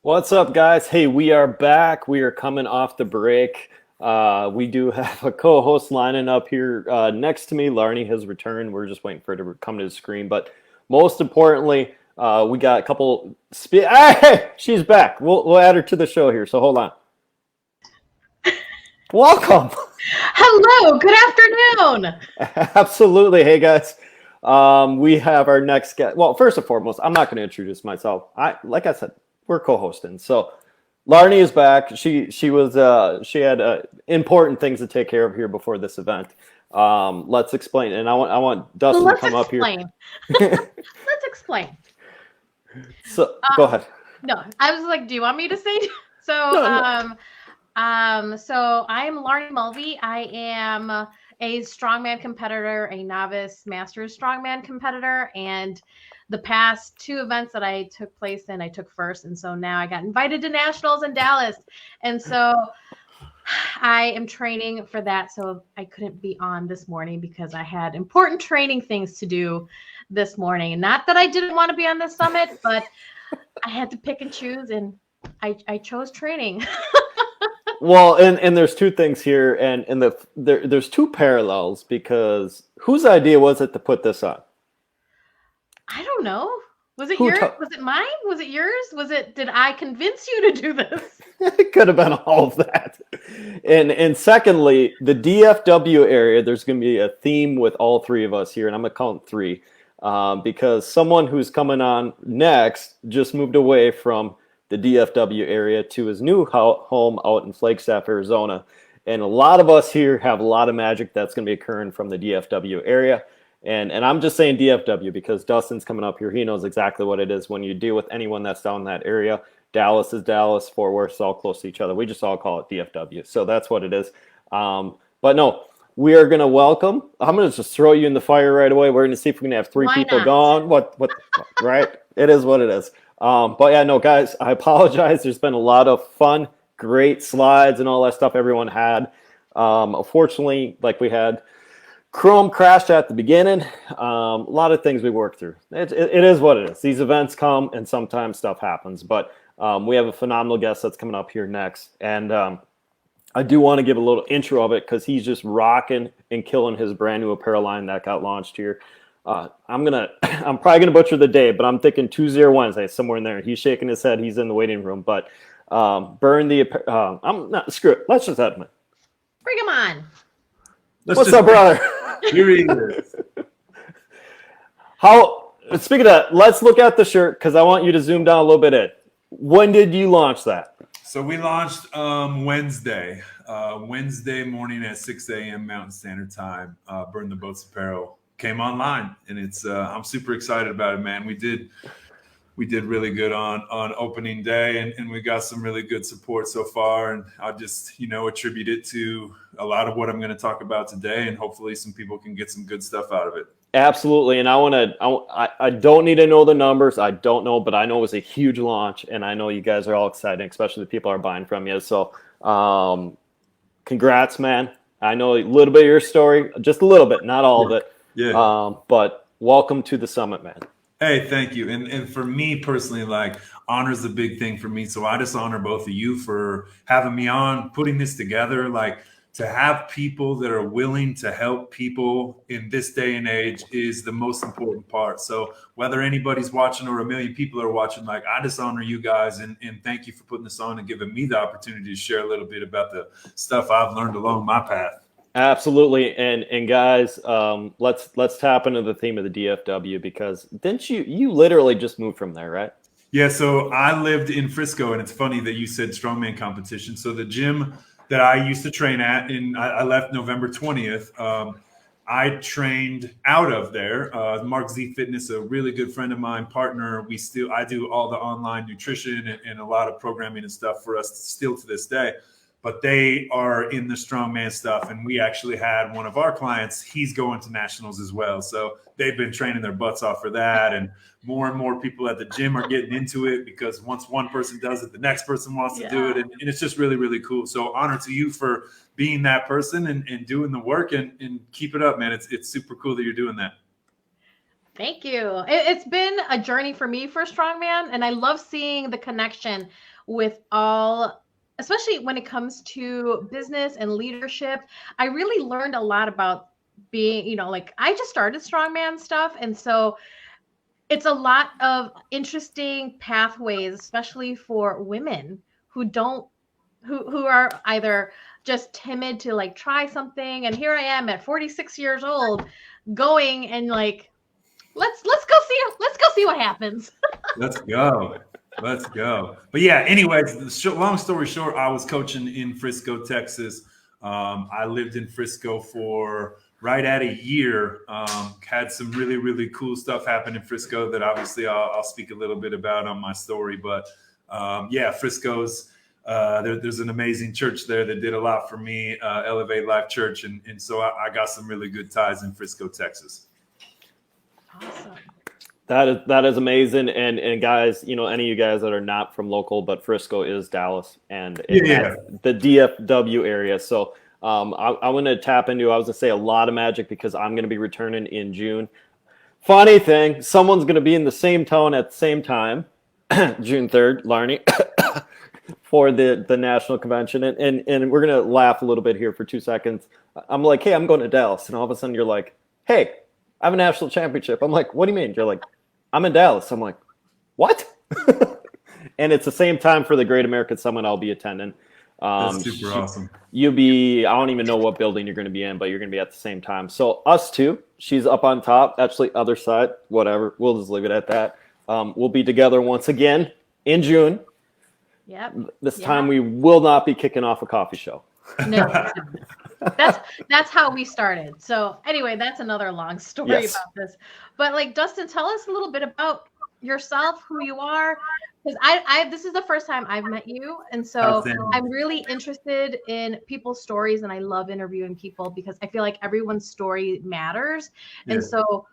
What's up, guys? Hey, we are back. We are coming off the break. We do have a co-host lining up here next to me. Larnie has returned. We're just waiting for her to come to the screen. But most importantly, we got a couple. Hey, she's back. We'll add her to the show here. So hold on. Welcome. Hello. Good afternoon. Absolutely. Hey, guys. We have our next guest. Well, first and foremost, I'm not going to introduce myself. Like I said, we're co-hosting. So Larnie is back. She had important things to take care of here before this event. Let's explain. And I want Dustin to come up here. Let's explain. So go ahead. No, I was like, do you want me to say? So, so I am Larnie Mulvey. I am a strongman competitor, a novice masters strongman competitor, and the past two events that I took place in, I took first. And so now I got invited to nationals in Dallas. And so I am training for that. So I couldn't be on this morning because I had important training things to do this morning. And not that I didn't want to be on the summit, but I had to pick and choose, and I chose training. Well, and there's two things here, and there's two parallels, because whose idea was it to put this on? I don't know. Was it yours? Was it mine? Was it yours? Did I convince you to do this? It could have been all of that. And secondly, the DFW area, there's going to be a theme with all three of us here, and I'm going to count three, because someone who's coming on next just moved away from the DFW area to his new home out in Flagstaff, Arizona. And a lot of us here have a lot of magic that's going to be occurring from the DFW area. And I'm just saying DFW because Dustin's coming up here. He knows exactly what it is when you deal with anyone that's down in that area. Dallas is Dallas, Fort Worth is all close to each other. We just all call it DFW. So that's what it is. But no, we are going to welcome. I'm going to just throw you in the fire right away. We're going to see if we can have three people gone. What, right? It is what it is. But yeah, no, guys, I apologize. There's been a lot of fun, great slides and all that stuff everyone had. Unfortunately, like we had Chrome crashed at the beginning. A lot of things we worked through. It is what it is. These events come and sometimes stuff happens. But we have a phenomenal guest that's coming up here next. And I do want to give a little intro of it because he's just rocking and killing his brand new apparel line that got launched here. I'm probably gonna butcher the day, but I'm thinking Tuesday or Wednesday, somewhere in there. He's shaking his head. He's in the waiting room. But I'm not screw it. Let's just have him. Bring him on. What's up, brother? Here he is. Speaking of that, let's look at the shirt because I want you to zoom down a little bit. When did you launch that? So we launched Wednesday morning at 6 a.m. Mountain Standard Time. Burn the Boats Apparel came online, and it's I'm super excited about it, man. We did really good on opening day, and we got some really good support so far. And I'll just attribute it to a lot of what I'm going to talk about today, and hopefully some people can get some good stuff out of it. Absolutely. And I don't need to know the numbers. I don't know, but I know it was a huge launch, and I know you guys are all excited, especially the people are buying from you. So congrats, man. I know a little bit of your story, just a little bit, not all of it. Yeah. But welcome to the summit, man. Hey, thank you. And for me personally, like, honor is a big thing for me. So I just honor both of you for having me on, putting this together. Like, to have people that are willing to help people in this day and age is the most important part. So whether anybody's watching or a million people are watching, like, I just honor you guys and thank you for putting this on and giving me the opportunity to share a little bit about the stuff I've learned along my path. Absolutely. And guys, let's tap into the theme of the DFW, because didn't you literally just moved from there, right? Yeah, so I lived in Frisco, and it's funny that you said strongman competition. So the gym that I used to train at, I left November 20th. I trained out of there. Mark Z Fitness, a really good friend of mine, partner. I do all the online nutrition and a lot of programming and stuff for us still to this day. But they are in the strongman stuff. And we actually had one of our clients, he's going to nationals as well. So they've been training their butts off for that. And more people at the gym are getting into it because once one person does it, the next person wants to do it. And it's just really, really cool. So honor to you for being that person and doing the work and keep it up, man. It's super cool that you're doing that. Thank you. It's been a journey for me for strongman, and I love seeing the connection with all, especially when it comes to business and leadership. I really learned a lot about being, like I just started strongman stuff. And so it's a lot of interesting pathways, especially for women who are either just timid to like try something. And here I am at 46 years old going and like, let's go see what happens. Let's go. But yeah, anyways, long story short, I was coaching in Frisco, Texas. I lived in Frisco for right at a year. Had some really, really cool stuff happen in Frisco that obviously I'll speak a little bit about on my story. But yeah, Frisco's, there's an amazing church there that did a lot for me, Elevate Life Church. And so I got some really good ties in Frisco, Texas. Awesome. That is amazing. And guys, any of you guys that are not from local, but Frisco is Dallas and the DFW area. So I want to tap into, I was going to say a lot of magic because I'm going to be returning in June. Funny thing, someone's going to be in the same town at the same time, June 3rd, Larney, for the national convention. And we're going to laugh a little bit here for 2 seconds. I'm like, hey, I'm going to Dallas. And all of a sudden you're like, hey, I have a national championship. I'm like, what do you mean? You're like, I'm in Dallas. I'm like, what? And it's the same time for the Great American Summit I'll be attending. That's super awesome. I don't even know what building you're going to be in, but you're going to be at the same time. So us two, she's up on top, actually other side, whatever. We'll just leave it at that. We'll be together once again in June. Yep. This time we will not be kicking off a coffee show. No. That's how we started. So anyway, that's another long story about this. But like, Dustin, tell us a little bit about yourself, who you are, because I this is the first time I've met you, and so I'm really interested in people's stories, and I love interviewing people because I feel like everyone's story matters. And so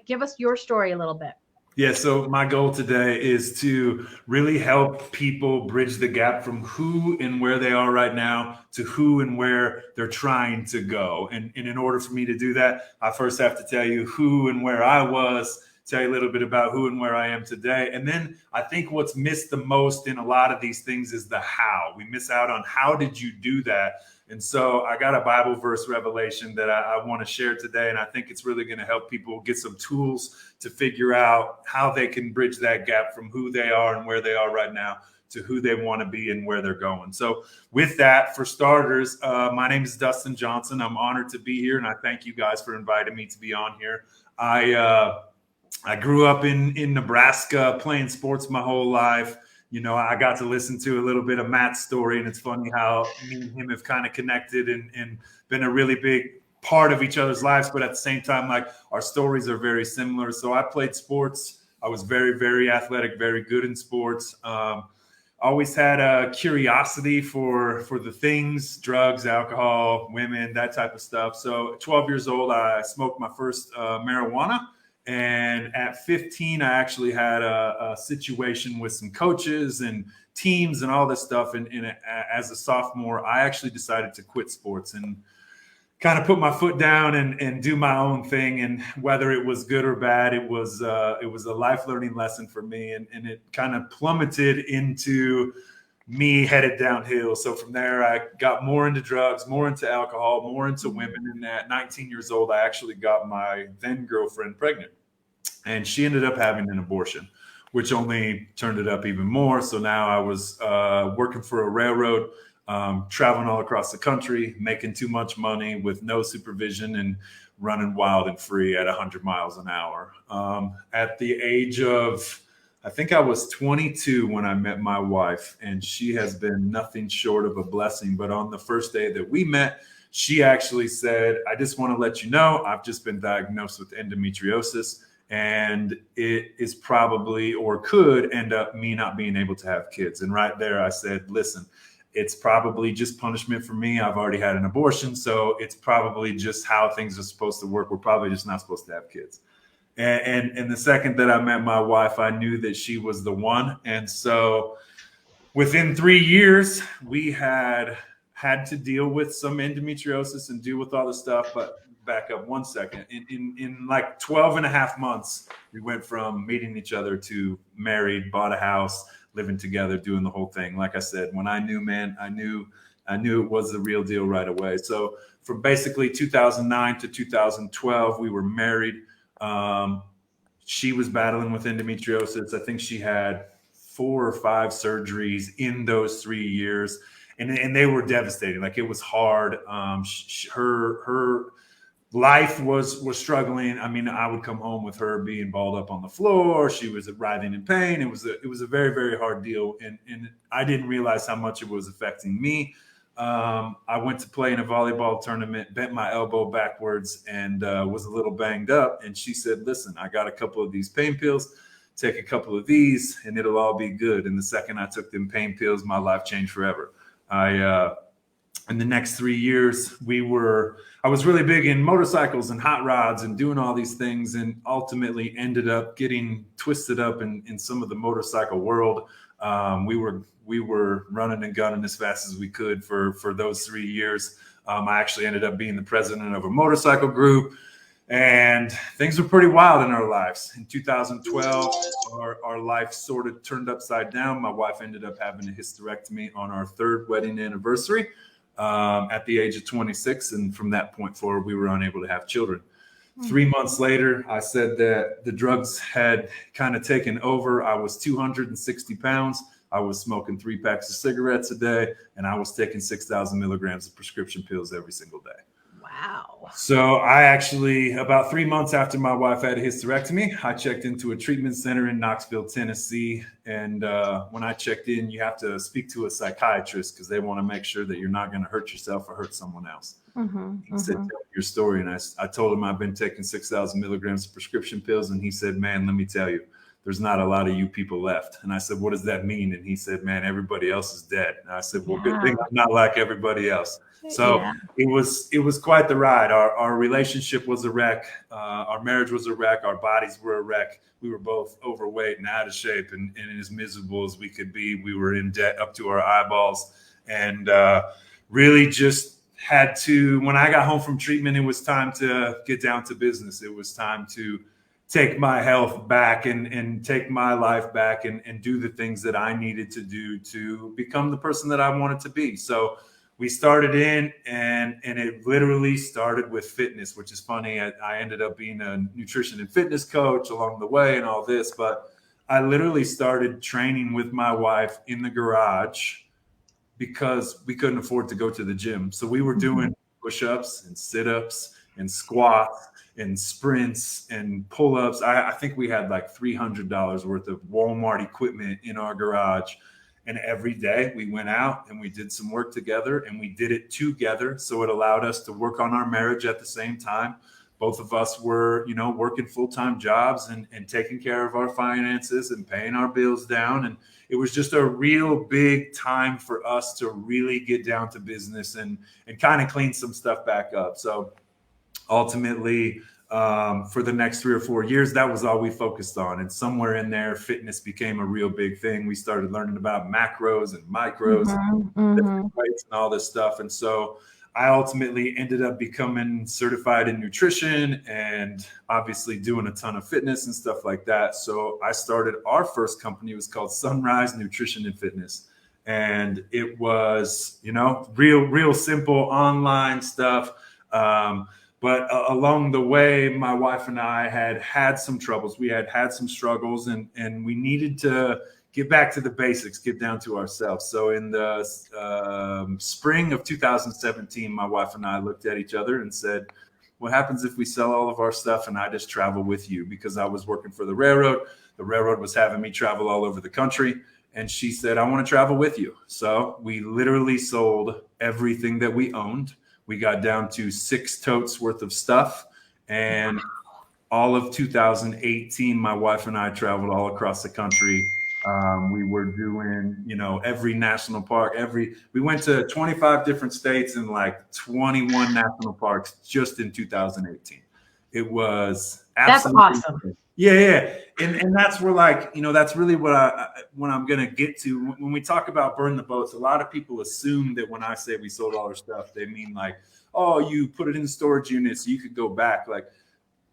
give us your story a little bit. Yeah, so my goal today is to really help people bridge the gap from who and where they are right now to who and where they're trying to go. And in order for me to do that, I first have to tell you who and where I was, tell you a little bit about who and where I am today. And then I think what's missed the most in a lot of these things is the how. We miss out on how did you do that? And so I got a Bible verse revelation that I want to share today. And I think it's really going to help people get some tools to figure out how they can bridge that gap from who they are and where they are right now to who they want to be and where they're going. So with that, for starters, my name is Dustin Johnson. I'm honored to be here. And I thank you guys for inviting me to be on here. I grew up in Nebraska playing sports my whole life. I got to listen to a little bit of Matt's story, and it's funny how me and him have kind of connected and been a really big part of each other's lives. But at the same time, like our stories are very similar. So I played sports. I was very, very athletic, very good in sports. Always had a curiosity for the things, drugs, alcohol, women, that type of stuff. So at 12 years old, I smoked my first marijuana. And at 15, I actually had a situation with some coaches and teams and all this stuff. And as a sophomore, I actually decided to quit sports and kind of put my foot down and do my own thing. And whether it was good or bad, it was a life learning lesson for me. And it kind of plummeted into me headed downhill. So from there, I got more into drugs, more into alcohol, more into women. And at 19 years old, I actually got my then girlfriend pregnant. And she ended up having an abortion, which only turned it up even more. So now I was working for a railroad, traveling all across the country, making too much money with no supervision and running wild and free at 100 miles an hour. At the age of I think I was 22 when I met my wife, and she has been nothing short of a blessing. But on the first day that we met, she actually said, I just want to let you know, I've just been diagnosed with endometriosis, and it is probably, or could end up me not being able to have kids. And right there, I said, listen, it's probably just punishment for me. I've already had an abortion, so it's probably just how things are supposed to work. We're probably just not supposed to have kids. And the second that I met my wife, I knew that she was the one. And so within 3 years, we had to deal with some endometriosis and deal with all the stuff. But back up 1 second. In like 12 and a half months, we went from meeting each other to married, bought a house, living together, doing the whole thing. Like I said, when I knew, man, I knew it was the real deal right away. So from basically 2009 to 2012, we were married. She was battling with endometriosis. I think she had 4 or 5 surgeries in those 3 years, and they were devastating. Like, it was hard. Her life was struggling. I mean, I would come home with her being balled up on the floor. She was writhing in pain. It was a very, very hard deal. And I didn't realize how much it was affecting me. I went to play in a volleyball tournament, bent my elbow backwards, and was a little banged up. And she said, listen, I got a couple of these pain pills. Take a couple of these and it'll all be good. And the second I took them pain pills, my life changed forever. In the next 3 years, I was really big in motorcycles and hot rods and doing all these things, and ultimately ended up getting twisted up in some of the motorcycle world. We were running and gunning as fast as we could for those 3 years. I actually ended up being the president of a motorcycle group, and things were pretty wild in our lives. In 2012, our life sort of turned upside down. My wife ended up having a hysterectomy on our 3rd wedding anniversary at the age of 26. And from that point forward, we were unable to have children. 3 months later, I said that the drugs had kind of taken over. I was 260 pounds. I was smoking 3 packs of cigarettes a day, and I was taking 6,000 milligrams of prescription pills every single day. Wow. So I actually, about 3 months after my wife had a hysterectomy, I checked into a treatment center in Knoxville, Tennessee. And when I checked in, you have to speak to a psychiatrist because they want to make sure that you're not going to hurt yourself or hurt someone else. He said, tell me your story. And I told him I've been taking 6,000 milligrams of prescription pills. And he said, man, let me tell you, there's not a lot of you people left. And I said, what does that mean? And he said, man, everybody else is dead. And I said, well, good thing I'm not like everybody else. So it was quite the ride. Our relationship was a wreck. Our marriage was a wreck. Our bodies were a wreck. We were both overweight and out of shape and as miserable as we could be. We were in debt up to our eyeballs, and really just had to, when I got home from treatment, it was time to get down to business. It was time to take my health back and take my life back and do the things that I needed to do to become the person that I wanted to be. So we started in, and it literally started with fitness, which is funny. I ended up being a nutrition and fitness coach along the way and all this, but I literally started training with my wife in the garage because we couldn't afford to go to the gym. So we were doing push-ups and sit-ups and squats and sprints and pull-ups. I think we had like $300 worth of Walmart equipment in our garage. And every day we went out and we did some work together, and we did it together. So it allowed us to work on our marriage at the same time. Both of us were, working full-time jobs and taking care of our finances and paying our bills down. And it was just a real big time for us to really get down to business and kind of clean some stuff back up. So ultimately, for the next 3 or 4 years, that was all we focused on. And somewhere in there, fitness became a real big thing. We started learning about macros and micros and different weights and all this stuff. And so I ultimately ended up becoming certified in nutrition and obviously doing a ton of fitness and stuff like that. So I started our first company. It was called Sunrise Nutrition and Fitness. And it was, real simple online stuff. But along the way, my wife and I had some troubles. We had some struggles, and we needed to get back to the basics, get down to ourselves. So in the spring of 2017, my wife and I looked at each other and said, what happens if we sell all of our stuff and I just travel with you? Because I was working for the railroad. The railroad was having me travel all over the country. And she said, I want to travel with you. So we literally sold everything that we owned. We got down to 6 totes worth of stuff. And all of 2018, my wife and I traveled all across the country. We were doing, every national park, we went to 25 different states and like 21 national parks just in 2018. It was absolutely That's awesome. Yeah. And that's where that's really what I'm going to get to. When we talk about burn the boats, a lot of people assume that when I say we sold all our stuff, they mean like, oh, you put it in storage units so you could go back. Like,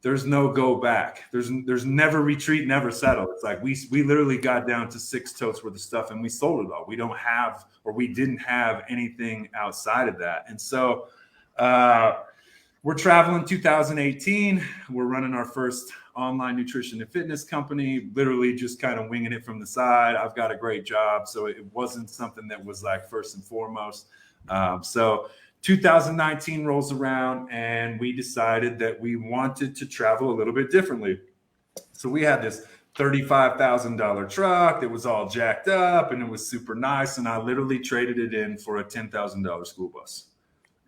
there's no go back. There's never retreat, never settle. It's like we literally got down to 6 totes worth of stuff and we sold it all. We don't have, or we didn't have anything outside of that. And so we're traveling 2018. We're running our first online nutrition and fitness company, literally just kind of winging it from the side. I've got a great job, so it wasn't something that was like first and foremost. So 2019 rolls around and we decided that we wanted to travel a little bit differently. So we had this $35,000 truck that was all jacked up and it was super nice. And I literally traded it in for a $10,000 school bus.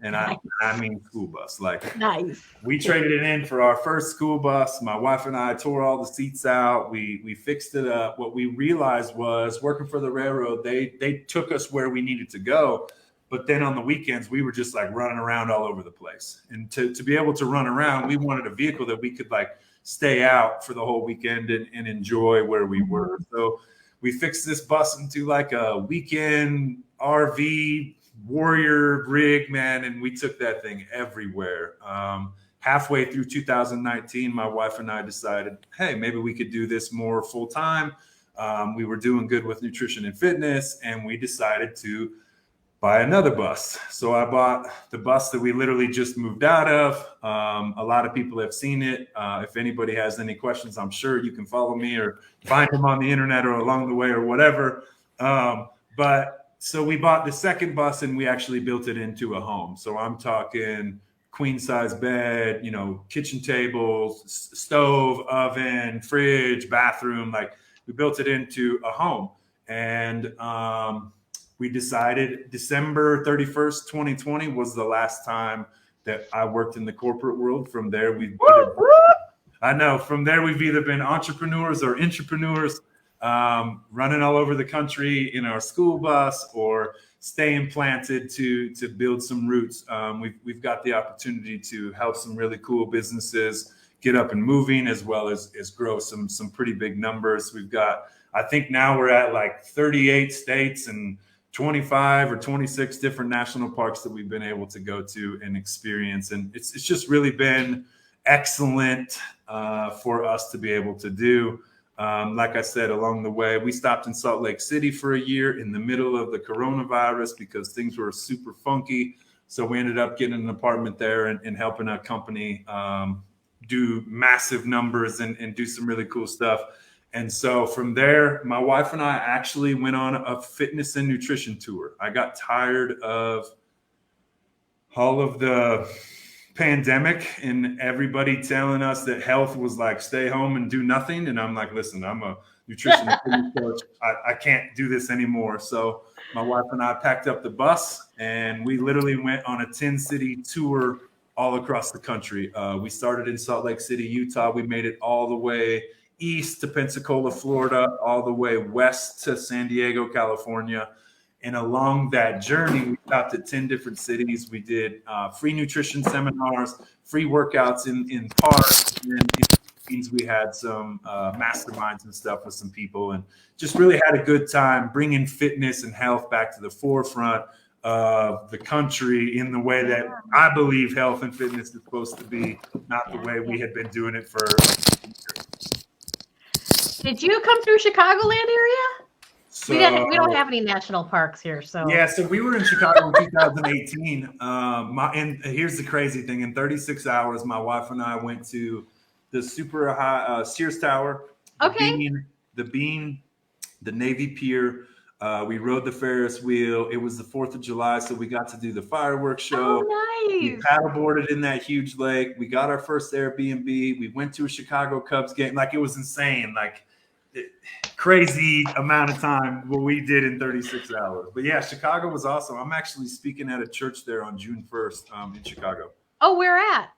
And I mean school bus. Like, Nice. we traded it in for our first school bus. My wife and I tore all the seats out. We fixed it up. What we realized was working for the railroad, they took us where we needed to go. But then on the weekends, we were just like running around all over the place. And to be able to run around, we wanted a vehicle that we could like stay out for the whole weekend and enjoy where we were. So we fixed this bus into like a weekend RV warrior rig, man. And we took that thing everywhere. Halfway through 2019, my wife and I decided, hey, maybe we could do this more full time. We were doing good with nutrition and fitness, and we decided to buy another bus. So I bought the bus that we literally just moved out of. A lot of people have seen it. If anybody has any questions, I'm sure you can follow me or find them on the internet or along the way or whatever. But so we bought the second bus and we actually built it into a home. So I'm talking queen size bed, kitchen table, stove, oven, fridge, bathroom. Like, we built it into a home. And we decided December 31st, 2020 was the last time that I worked in the corporate world. From there, we've either been entrepreneurs or intrapreneurs, running all over the country in our school bus or staying planted to build some roots. We've got the opportunity to help some really cool businesses get up and moving, as well as grow some pretty big numbers. We've got, I think now we're at like 38 states and 25 or 26 different national parks that we've been able to go to and experience. And it's just really been excellent for us to be able to do. Like I said, along the way, we stopped in Salt Lake City for a year in the middle of the coronavirus because things were super funky. So we ended up getting an apartment there and helping a company do massive numbers and do some really cool stuff. And so from there, my wife and I actually went on a fitness and nutrition tour. I got tired of all of the pandemic and everybody telling us that health was like stay home and do nothing. And I'm like, listen, I'm a nutrition and fitness coach. I can't do this anymore. So my wife and I packed up the bus and we literally went on a 10-city tour all across the country. We started in Salt Lake City, Utah. We made it all the way east to Pensacola, Florida, all the way west to San Diego, California. And along that journey, we stopped at 10 different cities. We did free nutrition seminars, free workouts in parks. And in we had some masterminds and stuff with some people, and just really had a good time bringing fitness and health back to the forefront of the country in the way that I believe health and fitness is supposed to be, not the way we had been doing it for. Did you come through Chicagoland area? So, we don't have any national parks here, so yeah. So we were in Chicago in 2018. And here's the crazy thing: in 36 hours, my wife and I went to the super high Sears Tower, the Bean, the Navy Pier. We rode the Ferris wheel. It was the 4th of July, so we got to do the fireworks show. Oh, nice. We paddleboarded in that huge lake. We got our first Airbnb. We went to a Chicago Cubs game. Like, it was insane. Like, crazy amount of time what we did in 36 hours. But yeah, Chicago was awesome. I'm actually speaking at a church there on June 1st in Chicago. Oh, where at?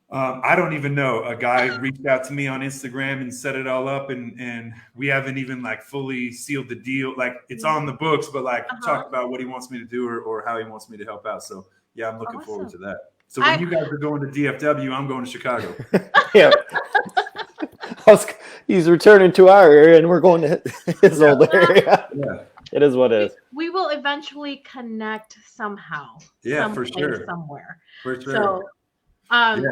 I don't even know. A guy reached out to me on Instagram and set it all up, and we haven't even like fully sealed the deal. Like it's on the books, but like talk about what he wants me to do or how he wants me to help out. So yeah, I'm looking forward to that. So when you guys are going to DFW, I'm going to Chicago. Yeah. He's returning to our area, and we're going to his old area. Yeah. It is what it is. We will eventually connect somehow. Yeah, for someplace, sure. Somewhere. For sure. So,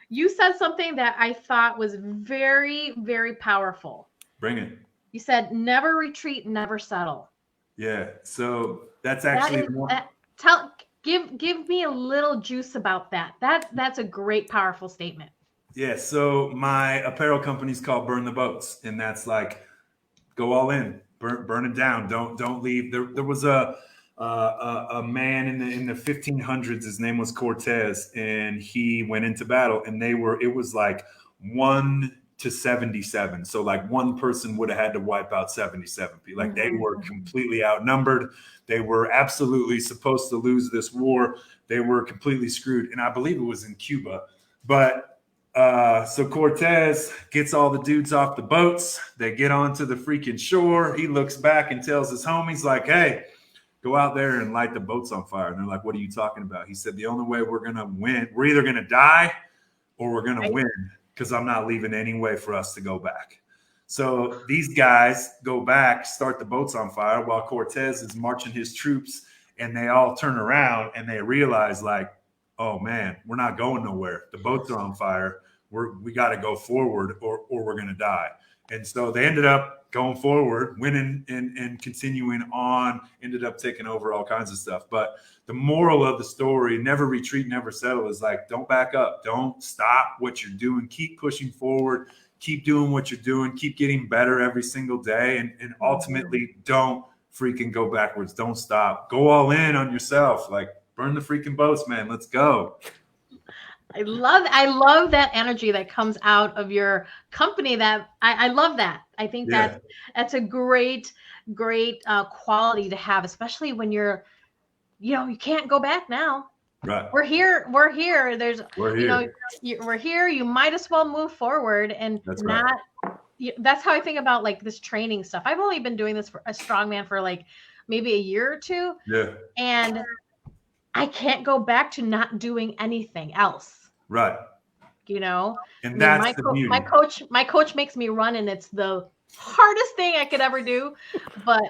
you said something that I thought was very, very powerful. Bring it. You said, never retreat, never settle. Yeah. So that's actually give me a little juice about that. That's a great, powerful statement. Yeah. So my apparel company is called Burn the Boats, and that's like go all in, burn it down. Don't leave. There was a man in the 1500s. His name was Cortez, and he went into battle, and it was like 1 to 77. So like one person would have had to wipe out 77 people. Like they were completely outnumbered. They were absolutely supposed to lose this war. They were completely screwed. And I believe it was in Cuba. But so Cortez gets all the dudes off the boats. They get onto the freaking shore. He looks back and tells his homies like, hey, go out there and light the boats on fire. And they're like, what are you talking about? He said, the only way we're going to win, we're either going to die or we're going to win, because I'm not leaving any way for us to go back. So these guys go back, start the boats on fire while Cortez is marching his troops, and they all turn around and they realize like, oh man, we're not going nowhere. The boats are on fire. We got to go forward or we're going to die. And so they ended up going forward, winning and continuing on, ended up taking over all kinds of stuff. But the moral of the story, never retreat, never settle, is like, don't back up. Don't stop what you're doing. Keep pushing forward. Keep doing what you're doing. Keep getting better every single day. And ultimately, don't freaking go backwards. Don't stop. Go all in on yourself. Like, burn the freaking boats, man. Let's go. I love that energy that comes out of your company. That I love that. I think that's a great quality to have, especially when you can't go back now. Right. We're here. We're here. We're here. You might as well move forward and that's how I think about like this training stuff. I've only been doing this for a strongman for like maybe a year or two. Yeah. And I can't go back to not doing anything else. Right. And that's the beauty. My coach makes me run, and it's the hardest thing I could ever do, but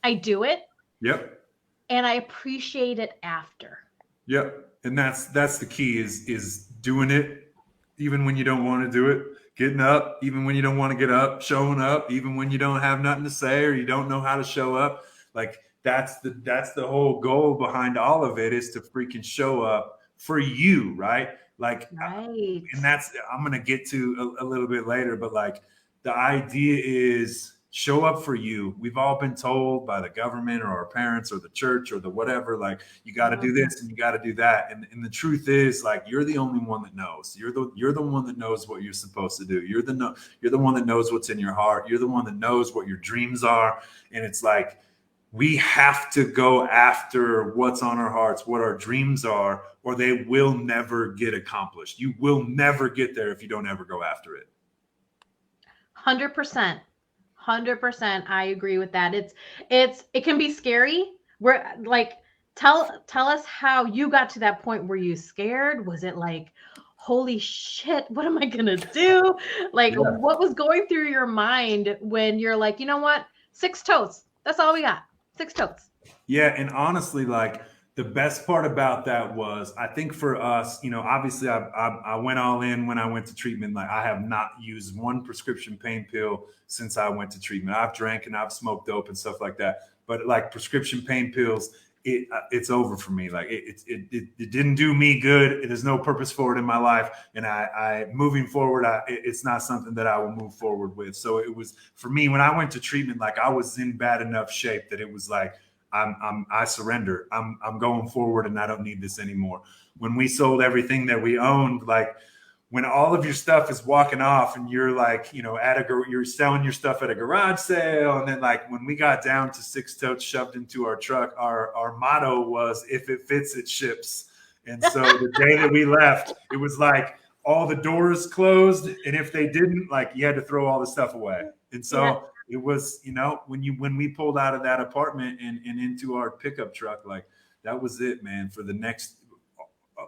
I do it. Yep. And I appreciate it after. Yep. And that's the key is doing it even when you don't want to do it, getting up even when you don't want to get up, showing up even when you don't have nothing to say or you don't know how to show up. Like that's the whole goal behind all of it, is to freaking show up for you, right? Like, and that's, I'm going to get to a little bit later, but like the idea is show up for you. We've all been told by the government or our parents or the church or the whatever, like you got to do this and you got to do that. And the truth is, like, you're the only one that knows. You're the one that knows what you're supposed to do. You're the one that knows what's in your heart. You're the one that knows what your dreams are. And it's like, we have to go after what's on our hearts, what our dreams are, or they will never get accomplished. You will never get there if you don't ever go after it. 100%. 100%. I agree with that. It can be scary. We're like, tell us how you got to that point. Were you scared? Was it like, holy shit, what am I going to do? Like, what was going through your mind when you're like, you know what? 6 totes. That's all we got. 6 totes. Yeah. And honestly, like the best part about that was, I think for us, obviously I went all in when I went to treatment. Like I have not used one prescription pain pill since I went to treatment. I've drank and I've smoked dope and stuff like that. But like prescription pain pills, it's over for me. Like it didn't do me good. There's no purpose for it in my life. And I moving forward, it's not something that I will move forward with. So it was for me when I went to treatment, like I was in bad enough shape that it was like, I surrender. I'm going forward and I don't need this anymore. When we sold everything that we owned, like when all of your stuff is walking off and you're like, you know, you're selling your stuff at a garage sale. And then like when we got down to 6 totes shoved into our truck, our motto was, if it fits, it ships. And so the day that we left, it was like all the doors closed. And if they didn't, like you had to throw all the stuff away. And so it was, you know, when we pulled out of that apartment and into our pickup truck, like that was it, man, for the next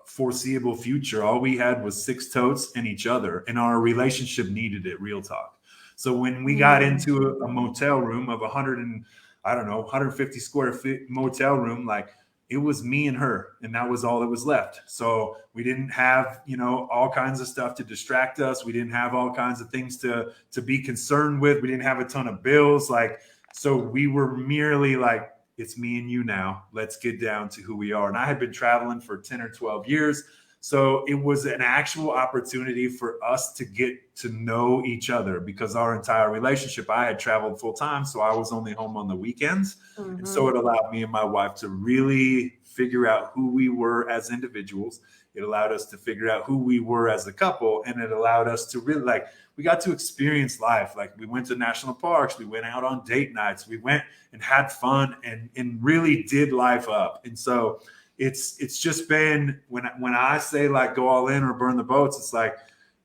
foreseeable future. All we had was 6 totes and each other, and our relationship needed it. Real talk. So when we got into a motel room of 150 square feet motel room, like it was me and her, and that was all that was left. So we didn't have, you know, all kinds of stuff to distract us. We didn't have all kinds of things to be concerned with. We didn't have a ton of bills. Like, so we were merely like, it's me and you now. Let's get down to who we are. And I had been traveling for 10 or 12 years. So it was an actual opportunity for us to get to know each other, because our entire relationship, I had traveled full time. So I was only home on the weekends. And so it allowed me and my wife to really figure out who we were as individuals. It allowed us to figure out who we were as a couple. And it allowed us to really, like, we got to experience life. Like we went to national parks, we went out on date nights, we went and had fun and really did life up. And so it's just been, when I say like go all in or burn the boats, it's like,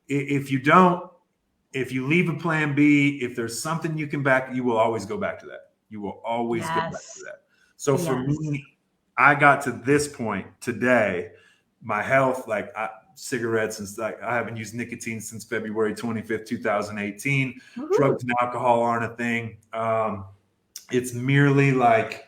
if you leave a plan B, if there's something you can back, you will always go back to that. You will always go back to that. So for me, I got to this point today, my health, like cigarettes and stuff, I haven't used nicotine since February 25th, 2018. Drugs and alcohol aren't a thing. It's merely like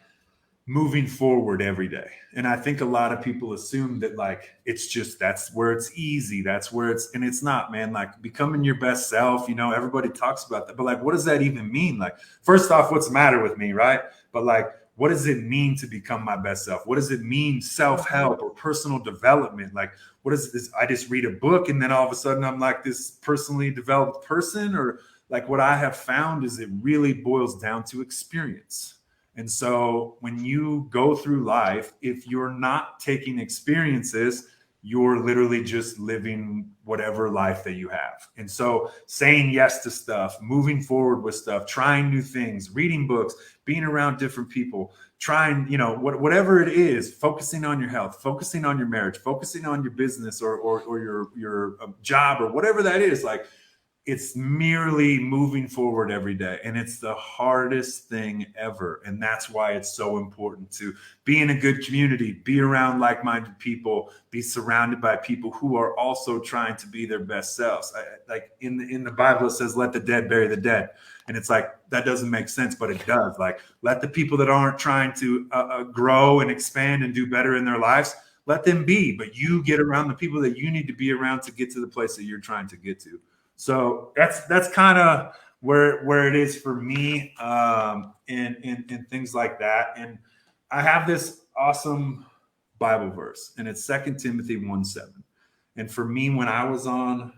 moving forward every day. And I think a lot of people assume that like, it's just, that's where it's easy. That's where and it's not, man. Like becoming your best self, you know, everybody talks about that, but like, what does that even mean? Like, first off, what's the matter with me? Right. But like, what does it mean to become my best self? What does it mean, self-help or personal development? Like, what is this? I just read a book and then all of a sudden I'm like this personally developed person? Or like, what I have found is it really boils down to experience. And so when you go through life, if you're not taking experiences, you're literally just living whatever life that you have. And so saying yes to stuff, moving forward with stuff, trying new things, reading books, being around different people, trying, you know, whatever it is, focusing on your health, focusing on your marriage, focusing on your business or your job or whatever that is, like, it's merely moving forward every day. And it's the hardest thing ever. And that's why it's so important to be in a good community, be around like-minded people, be surrounded by people who are also trying to be their best selves. Like in the Bible, it says, let the dead bury the dead. And it's like, that doesn't make sense, but it does. Like, let the people that aren't trying to grow and expand and do better in their lives, let them be. But you get around the people that you need to be around to get to the place that you're trying to get to. So that's kind of where it is for me, and things like that. And I have this awesome Bible verse, and it's 2 Timothy 1:7. And for me, when I was on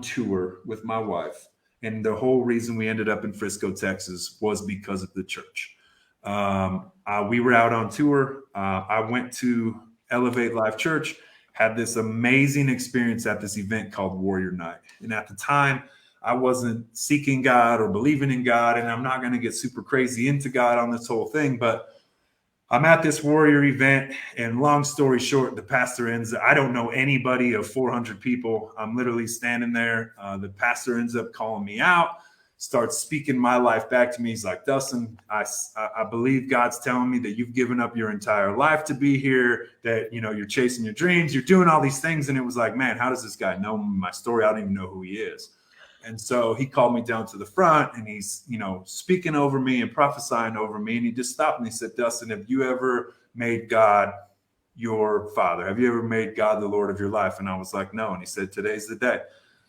tour with my wife, and the whole reason we ended up in Frisco, Texas, was because of the church. We were out on tour. I went to Elevate Life Church, had this amazing experience at this event called Warrior Night. And at the time, I wasn't seeking God or believing in God, and I'm not going to get super crazy into God on this whole thing, but I'm at this Warrior event, and long story short, the pastor ends, I don't know anybody of 400 people. I'm literally standing there. The pastor ends up calling me out, starts speaking my life back to me. He's like, Dustin, I believe God's telling me that you've given up your entire life to be here, that, you know, you're chasing your dreams, you're doing all these things. And it was like, man, how does this guy know my story? I don't even know who he is. And so he called me down to the front, and he's, you know, speaking over me and prophesying over me. And he just stopped me and said, Dustin, have you ever made God your father? Have you ever made God the Lord of your life? And I was like, no. And he said, today's the day.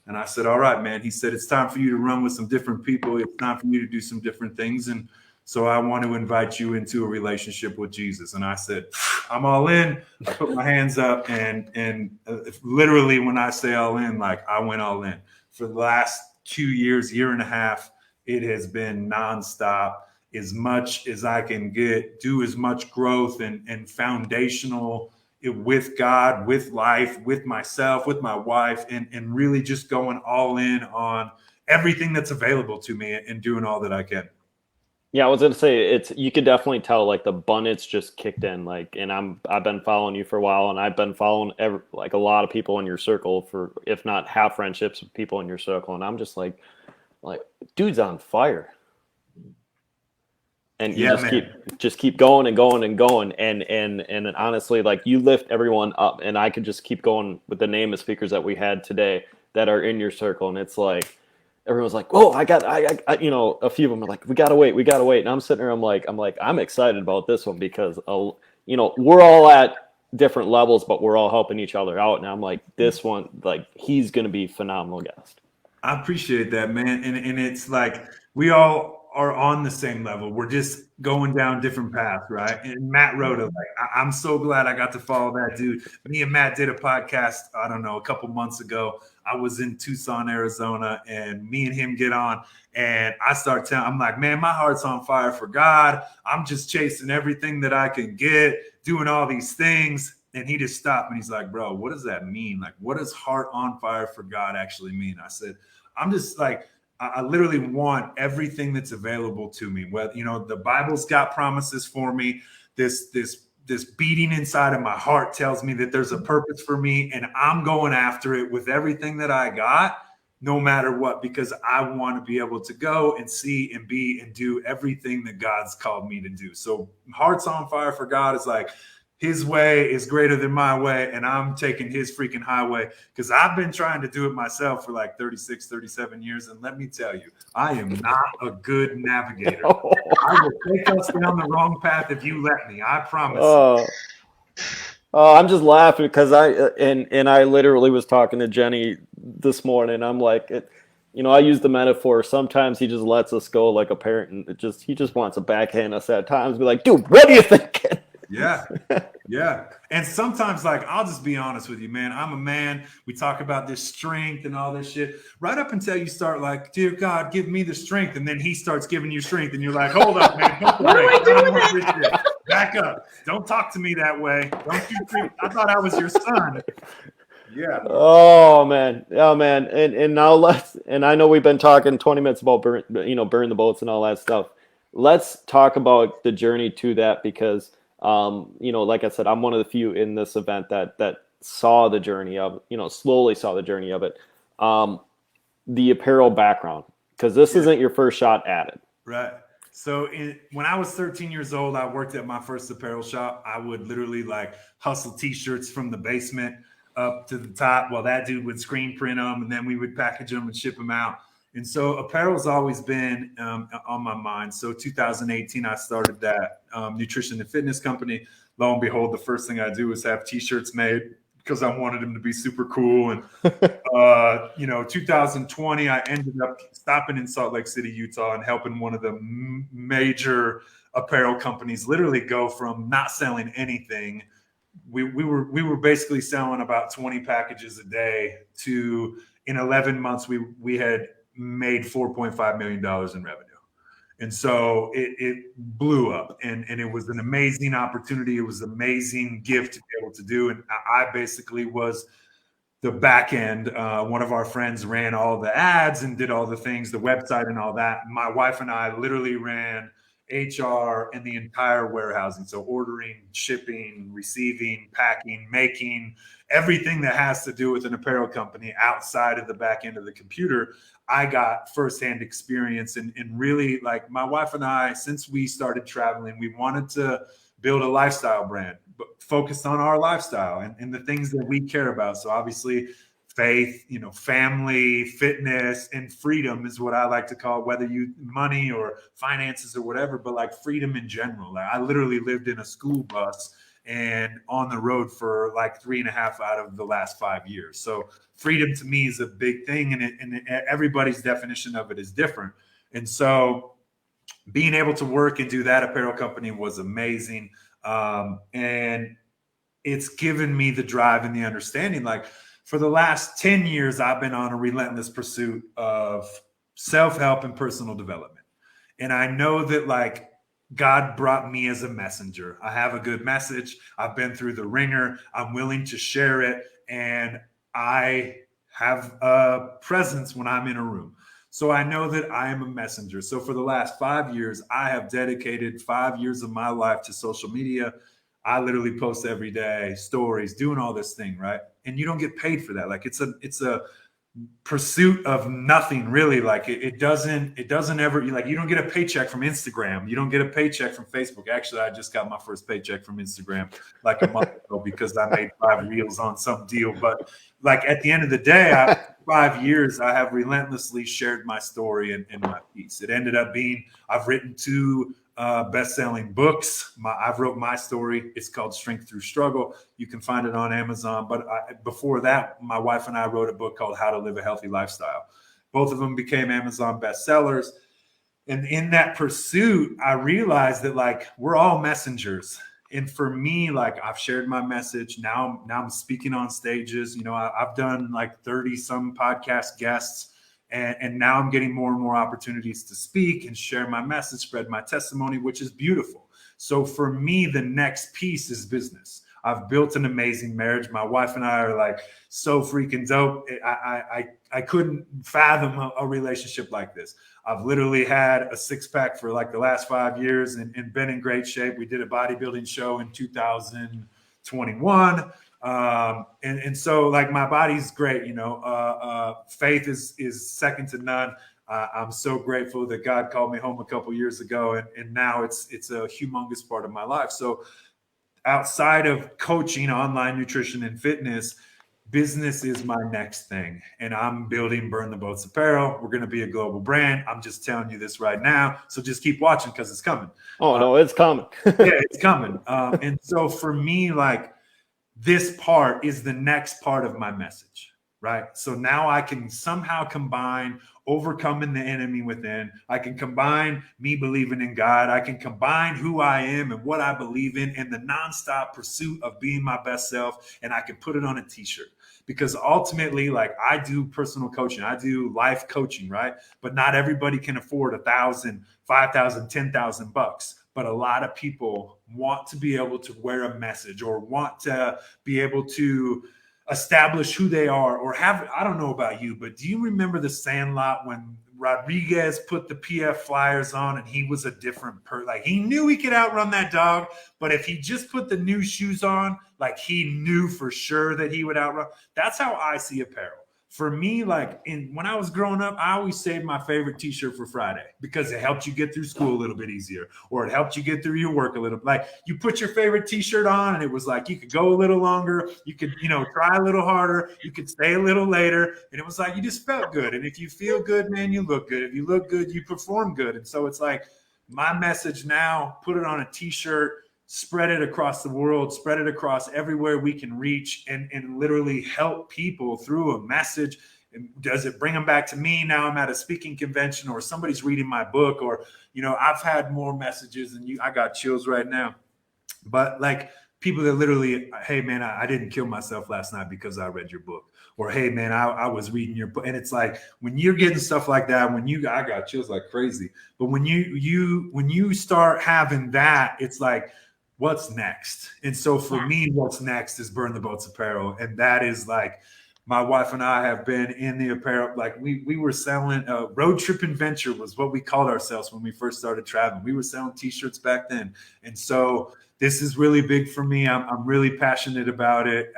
And I said, all right, man. He said, it's time for you to run with some different people. It's time for you to do some different things. And so I want to invite you into a relationship with Jesus. And I said, I'm all in. I put my hands up, and literally when I say all in, like, I went all in. For the last 2 years, year and a half, it has been nonstop. As much as I can get, do as much growth and foundational with God, with life, with myself, with my wife, and really just going all in on everything that's available to me and doing all that I can. Yeah, I was gonna say you could definitely tell like the abundance just kicked in. Like, and I've been following you for a while, and I've been following like a lot of people in your circle for, if not have friendships with people in your circle, and I'm just like dude's on fire. And you just keep going and going and going, and honestly, like, you lift everyone up, and I could just keep going with the name of speakers that we had today that are in your circle, and it's like everyone's like, "Oh, I you know, a few of them are like, we gotta wait," and I'm sitting there, I'm like, I'm excited about this one because you know, we're all at different levels, but we're all helping each other out, and I'm like, this one, like, he's gonna be a phenomenal guest. I appreciate that, man, and it's like we all are on the same level. We're just going down different paths, right? And Matt Rhoda, like, I'm so glad I got to follow that dude. Me and Matt did a podcast, I don't know, a couple months ago. I was in Tucson, Arizona, and me and him get on, and I start telling, I'm like, man, my heart's on fire for God. I'm just chasing everything that I can get, doing all these things. And he just stopped and he's like, bro, what does that mean? Like, what does heart on fire for God actually mean? I said, I'm just like, I literally want everything that's available to me. Whether, you know, the Bible's got promises for me. This beating inside of my heart tells me that there's a purpose for me, and I'm going after it with everything that I got, no matter what, because I want to be able to go and see and be and do everything that God's called me to do. So hearts on fire for God is like, his way is greater than my way, and I'm taking his freaking highway, because I've been trying to do it myself for like 36, 37 years. And let me tell you, I am not a good navigator. I will take us down the wrong path if you let me. I promise. Oh, I'm just laughing because I literally was talking to Jenny this morning. I'm like, you know, I use the metaphor. Sometimes he just lets us go like a parent, and he just wants to backhand us at times. Be like, dude, what are you thinking? Yeah. And sometimes, like, I'll just be honest with you, man. I'm a man. We talk about this strength and all this shit right up until you start like, dear God, give me the strength. And then he starts giving you strength. And you're like, hold up, man. What am I doing with this shit? Back up. Don't talk to me that way. Don't you treat. I thought I was your son. Yeah. Oh man. And now and I know we've been talking 20 minutes about burn the boats and all that stuff. Let's talk about the journey to that, because you know, like I said, I'm one of the few in this event that saw the journey of, you know, slowly saw the journey of it. The apparel background, because this isn't your first shot at it. Right. So when I was 13 years old, I worked at my first apparel shop. I would literally like hustle t-shirts from the basement up to the top while that dude would screen print them, and then we would package them and ship them out. And so apparel's always been on my mind. So 2018, I started that nutrition and fitness company. Lo and behold, the first thing I do was have t-shirts made because I wanted them to be super cool. And, you know, 2020, I ended up stopping in Salt Lake City, Utah, and helping one of the major apparel companies literally go from not selling anything. We were basically selling about 20 packages a day to, in 11 months, we had made $4.5 million in revenue. And so it blew up, and it was an amazing opportunity. It was an amazing gift to be able to do. And I basically was the back end. One of our friends ran all the ads and did all the things, the website and all that. My wife and I literally ran HR and the entire warehousing. So ordering, shipping, receiving, packing, making, everything that has to do with an apparel company outside of the back end of the computer. I got firsthand experience, and really, like, my wife and I, since we started traveling, we wanted to build a lifestyle brand, but focused on our lifestyle and the things that we care about. So obviously faith, you know, family, fitness, and freedom is what I like to call it, whether you money or finances or whatever, but like freedom in general. Like, I literally lived in a school bus and on the road for like 3.5 out of the last 5 years. So freedom to me is a big thing, and everybody's definition of it is different. And so being able to work and do that apparel company was amazing. And it's given me the drive and the understanding. Like, for the last 10 years, I've been on a relentless pursuit of self-help and personal development. And I know that, like, God brought me as a messenger. I have a good message. I've been through the ringer. I'm willing to share it. And I have a presence when I'm in a room. So I know that I am a messenger. So for the last 5 years, I have dedicated 5 years of my life to social media. I literally post every day, stories, doing all this thing, right? And you don't get paid for that. Like it's a pursuit of nothing really. Like it doesn't ever, like, you don't get a paycheck from Instagram. You don't get a paycheck from Facebook. Actually, I just got my first paycheck from Instagram like a month ago because I made 5 reels on some deal. But like at the end of the day, 5 years, I have relentlessly shared my story and my piece. It ended up being, I've written 2 best-selling books. I've wrote my story. It's called Strength Through Struggle. You can find it on Amazon. But before that, my wife and I wrote a book called How to Live a Healthy Lifestyle. Both of them became Amazon bestsellers. And in that pursuit, I realized that like we're all messengers. And for me, like I've shared my message. Now I'm speaking on stages. You know, I've done like 30 some podcast guests. And now I'm getting more and more opportunities to speak and share my message, spread my testimony, which is beautiful. So for me, the next piece is business. I've built an amazing marriage. My wife and I are like so freaking dope. I couldn't fathom a relationship like this. I've literally had a 6-pack for like the last 5 years and been in great shape. We did a bodybuilding show in 2021. And so like my body's great, you know, faith is second to none. I'm so grateful that God called me home a couple years ago and now it's a humongous part of my life. So outside of coaching, online nutrition and fitness, business is my next thing. And I'm building Burn the Boats Apparel. We're going to be a global brand. I'm just telling you this right now. So just keep watching because it's coming. Oh, no, it's coming. Yeah, it's coming. And so for me, like, this part is the next part of my message, right? So now I can somehow combine overcoming the enemy within. I can combine me believing in God. I can combine who I am and what I believe in and the nonstop pursuit of being my best self. And I can put it on a t-shirt because ultimately, like I do personal coaching, I do life coaching, right? But not everybody can afford $1,000, $5,000, $10,000. But a lot of people want to be able to wear a message or want to be able to establish who they are or have, I don't know about you, but do you remember the Sandlot when Rodriguez put the PF Flyers on and he was a different person? Like he knew he could outrun that dog, but if he just put the new shoes on, like he knew for sure that he would outrun. That's how I see apparel. For me, like when I was growing up, I always saved my favorite t-shirt for Friday because it helped you get through school a little bit easier, or it helped you get through your work a little. Like you put your favorite t-shirt on and it was like you could go a little longer, you could, you know, try a little harder, you could stay a little later, and it was like you just felt good. And if you feel good, man, you look good. If you look good, you perform good. And so it's like my message now, put it on a t-shirt, spread it across the world, spread it across everywhere we can reach and literally help people through a message. And does it bring them back to me? Now I'm at a speaking convention or somebody's reading my book or, you know, I've had more messages than you. I got chills right now. But like people that literally, hey, man, I didn't kill myself last night because I read your book. Or, hey, man, I was reading your book. And it's like when you're getting stuff like that, I got chills like crazy. But when you start having that, it's like, what's next? And so for me, what's next is Burn the Boats Apparel. And that is like, my wife and I have been in the apparel. Like we were selling Road Trip Adventure was what we called ourselves when we first started traveling. We were selling t-shirts back then. And so this is really big for me. I'm really passionate about it.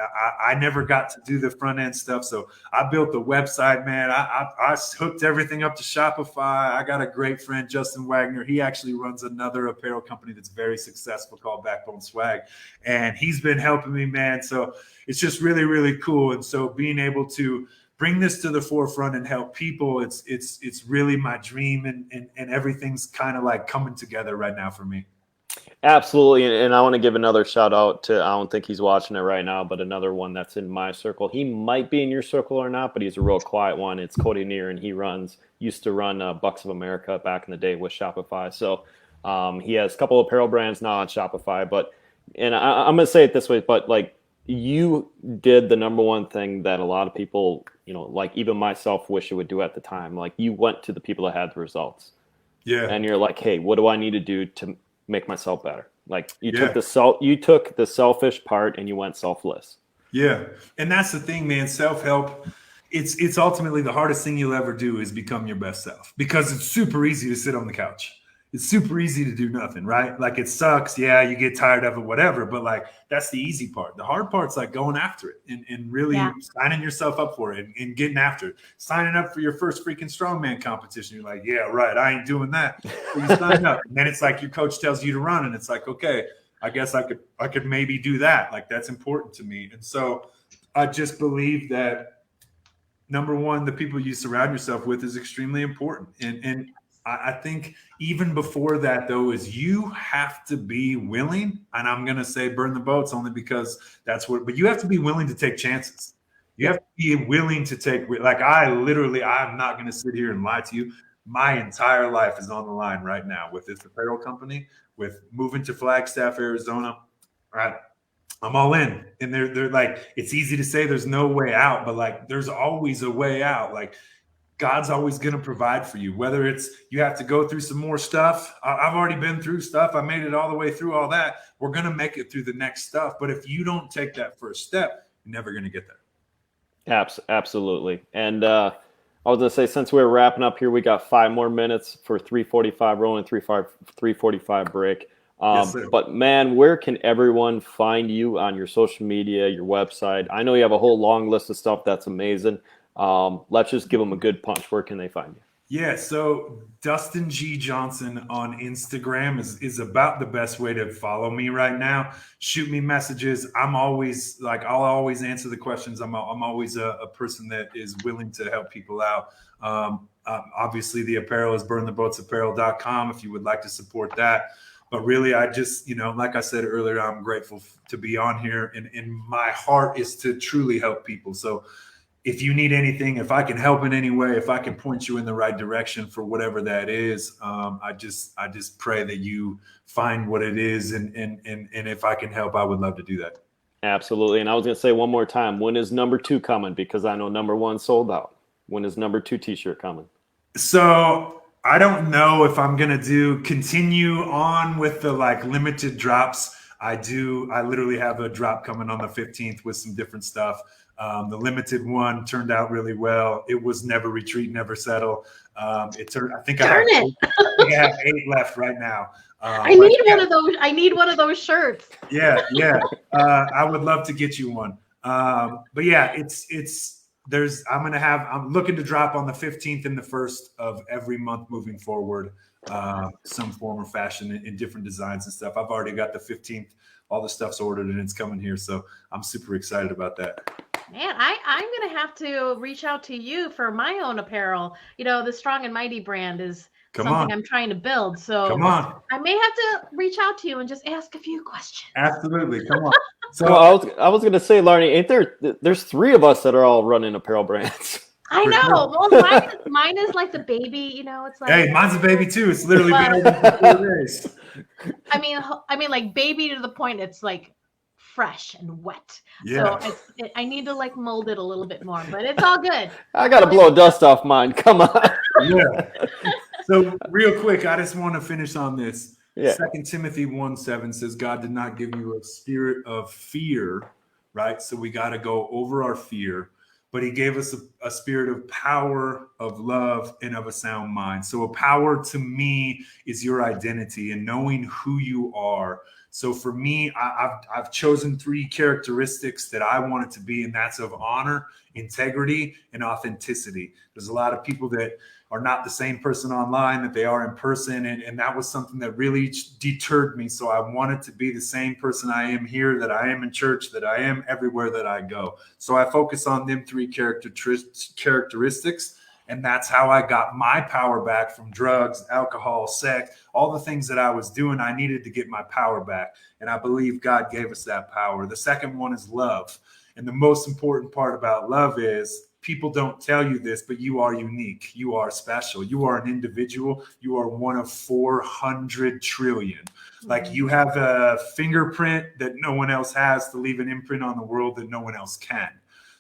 I never got to do the front end stuff. So I built the website, man. I hooked everything up to Shopify. I got a great friend, Justin Wagner. He actually runs another apparel company that's very successful called Backbone Swag. And he's been helping me, man. So it's just really, really cool. And so being able to bring this to the forefront and help people, it's really my dream. And everything's kind of like coming together right now for me. Absolutely. And I want to give another shout out to, I don't think he's watching it right now, but another one that's in my circle. He might be in your circle or not, but he's a real quiet one. It's Cody Neer, and he used to run Bucks of America back in the day with Shopify. So he has a couple of apparel brands now on Shopify, and I'm going to say it this way, but like you did the number one thing that a lot of people, you know, like even myself wish it would do at the time. Like you went to the people that had the results. Yeah. And you're like, hey, what do I need to do to make myself better. Like you Yeah. took the selfish part and you went selfless. Yeah. And that's the thing, man. Self-help, it's ultimately the hardest thing you'll ever do is become your best self, because it's super easy to sit on the couch. It's super easy to do nothing, right? Like it sucks. Yeah, you get tired of it, whatever. But like that's the easy part. The hard part's like going after it and really signing yourself up for it and getting after it. Signing up for your first freaking strongman competition. You're like, yeah, right. I ain't doing that. So you sign up. And then it's like your coach tells you to run, and it's like, okay, I guess I could maybe do that. Like that's important to me. And so I just believe that number one, the people you surround yourself with is extremely important. And I think even before that, though, is you have to be willing, and I'm going to say burn the boats only because that's what, but you have to be willing to take chances. You have to be willing to take, like I'm not going to sit here and lie to you. My entire life is on the line right now with this apparel company, with moving to Flagstaff, Arizona. Right. I'm all in. And they're like, it's easy to say there's no way out, but like there's always a way out. Like God's always going to provide for you, whether it's you have to go through some more stuff. I've already been through stuff. I made it all the way through all that. We're going to make it through the next stuff. But if you don't take that first step, you're never going to get there. Absolutely. And I was going to say, since we're wrapping up here, we got 5 more minutes for 3:45 rolling, 3:45 break. Yes, but man, where can everyone find you on your social media, your website? I know you have a whole long list of stuff that's amazing. Let's just give them a good punch. Where can they find you? Yeah, so Dustin G. Johnson on Instagram is about the best way to follow me right now. Shoot me messages. I'm always like, I'll always answer the questions. I'm always a person that is willing to help people out. Obviously, the apparel is burntheboatsapparel.com if you would like to support that. But really, I just, like I said earlier, I'm grateful to be on here. And my heart is to truly help people. So if you need anything, if I can help in any way, if I can point you in the right direction for whatever that is, I just pray that you find what it is. And if I can help, I would love to do that. Absolutely. And I was going to say one more time, when is number 2 coming? Because I know number 1 sold out. When is number 2 t-shirt coming? So I don't know if I'm going to continue on with the like limited drops. I literally have a drop coming on the 15th with some different stuff. The limited one turned out really well. It was never retreat, never settle. I think I have 8 left right now. I need one of those. I need one of those shirts. Yeah. I would love to get you one. But yeah, I'm looking to drop on the 15th and the 1st of every month moving forward, some form or fashion in different designs and stuff. I've already got the 15th. All the stuff's ordered and it's coming here. So I'm super excited about that. Man, I'm going to have to reach out to you for my own apparel. The Strong and Mighty brand is something I'm trying to build. So come on. I may have to reach out to you and just ask a few questions. Absolutely. Come on. So I was going to say, Larnie, there's 3 of us that are all running apparel brands. I know. Well, mine is like the baby, it's like. Hey, mine's a baby too. It's literally been over 4 days. I mean, like baby to the point it's like fresh and wet. Yeah. So I need to like mold it a little bit more, but it's all good. I got to blow dust off mine. Come on. Yeah. So real quick, I just want to finish on this. Yeah. 2 Timothy 1:7 says, God did not give you a spirit of fear, right? So we got to go over our fear. But he gave us a spirit of power, of love, and of a sound mind. So a power to me is your identity and knowing who you are. So for me, I've chosen 3 characteristics that I want it to be, and that's of honor, integrity, and authenticity. There's a lot of people that are not the same person online that they are in person. And that was something that really deterred me. So I wanted to be the same person I am here, that I am in church, that I am everywhere that I go. So I focus on them 3 characteristics. And that's how I got my power back from drugs, alcohol, sex, all the things that I was doing. I needed to get my power back. And I believe God gave us that power. The second one is love. And the most important part about love is, people don't tell you this, but you are unique. You are special. You are an individual. You are one of 400 trillion. Like you have a fingerprint that no one else has to leave an imprint on the world that no one else can.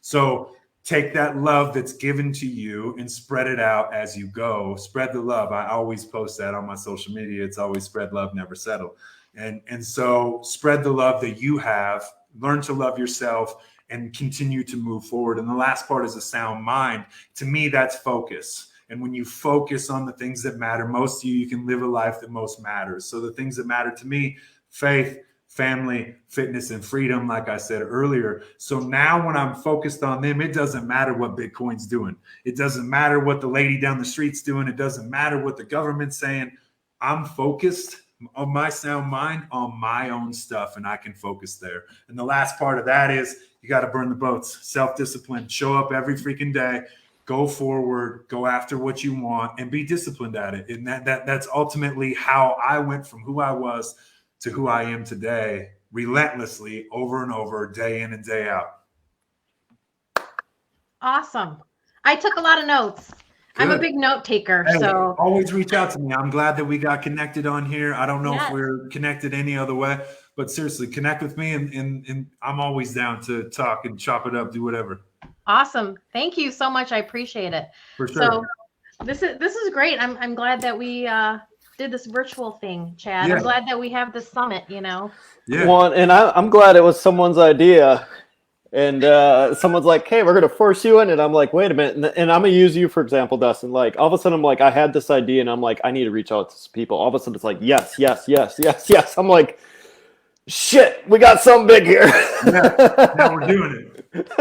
So take that love that's given to you and spread it out as you go. Spread the love. I always post that on my social media. It's always spread love, never settle. And so spread the love that you have, learn to love yourself, and continue to move forward. And the last part is a sound mind. To me, that's focus. And when you focus on the things that matter most to you, you can live a life that most matters. So the things that matter to me, faith, family, fitness, and freedom, like I said earlier. So now when I'm focused on them, it doesn't matter what Bitcoin's doing. It doesn't matter what the lady down the street's doing. It doesn't matter what the government's saying. I'm focused on my sound mind on my own stuff, and I can focus there. And the last part of that is you got to burn the boats, self-discipline, show up every freaking day, go forward, go after what you want, and be disciplined at it. And that's ultimately how I went from who I was to who I am today, relentlessly, over and over, day in and day out. Awesome. I took a lot of notes. I'm a Good. big note taker, Hey, so always reach out to me. I'm glad that we got connected on here. I don't know Yes. if we're connected any other way, but seriously, connect with me, and I'm always down to talk and chop it up, do whatever. awesome. Thank you so much. I appreciate it. For sure. So this is great. I'm glad that we did this virtual thing, Chad. Yeah. I'm glad that we have this summit, you know. Yeah. One, and I'm glad it was someone's idea. And someone's like, hey, we're going to force you in. And I'm like, wait a minute. And I'm going to use you, for example, Dustin. Like, all of a sudden, I'm like, I had this idea. And I'm like, I need to reach out to some people. All of a sudden, it's like, yes, yes, yes, yes, yes. I'm like, shit, we got something big here. Yeah, now we're doing it.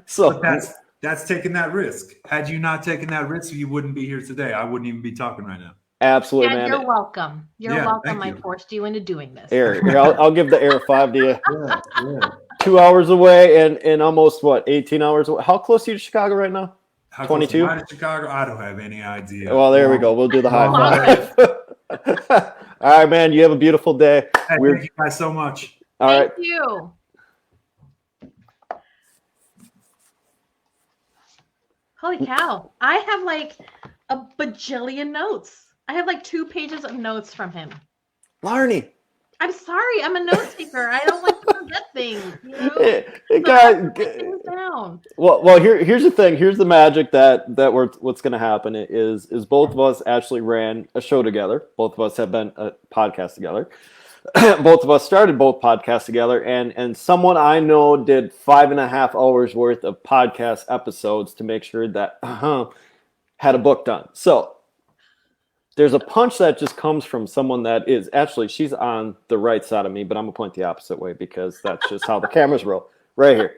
So But that's taking that risk. Had you not taken that risk, you wouldn't be here today. I wouldn't even be talking right now. absolutely, And man. you're welcome. You're Yeah, welcome. thank I you. forced you into doing this. Here, I'll give the Air 5 to you. Yeah, yeah. 2 hours away and almost, 18 hours away? How close are you to Chicago right now? How close 22? am I to Chicago? I don't have any idea. Well, there we go. We'll do the high Long five. All right, man. You have a beautiful day. Hey, We're- thank you guys so much. All right. Thank you. Holy cow. I have like a bajillion notes. I have like 2 pages of notes from him. Larney. I'm sorry. I'm a note taker. I don't like to forget things. You know? Hey, So I guys, have to write things down. well, here's the thing. Here's the magic that what's going to happen is both of us actually ran a show together. Both of us have been a podcast together. Both of us started both podcasts together, and someone I know did 5.5 hours worth of podcast episodes to make sure that had a book done. So there's a punch that just comes from someone that is actually, she's on the right side of me, but I'm gonna point the opposite way because that's just how the cameras roll right here.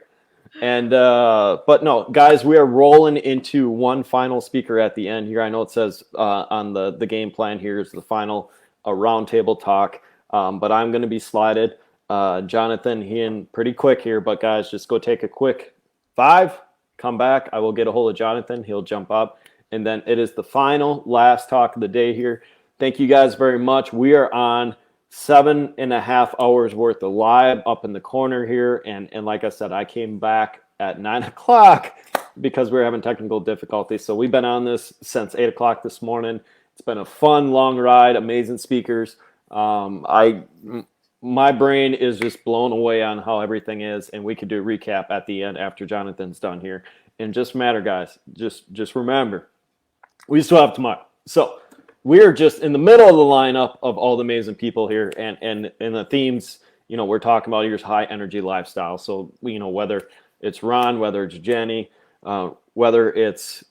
And but no, guys, we are rolling into one final speaker at the end here. I know it says on the game plan here is the final roundtable talk. But I'm going to be slided. Jonathan, he in pretty quick here, but guys, just go take a quick 5, come back. I will get a hold of Jonathan. He'll jump up. And then it is the final last talk of the day here. Thank you guys very much. We are on 7.5 hours worth of live up in the corner here. And like I said, I came back at 9 o'clock because we were having technical difficulties. So we've been on this since 8 o'clock this morning. It's been a fun, long ride, amazing speakers. My brain is just blown away on how everything is, and we could do a recap at the end after Jonathan's done here. And just matter, guys, just remember, we still have tomorrow. So we're just in the middle of the lineup of all the amazing people here, and the themes, we're talking about here's high energy lifestyle. So whether it's Ron, whether it's Jenny, whether it's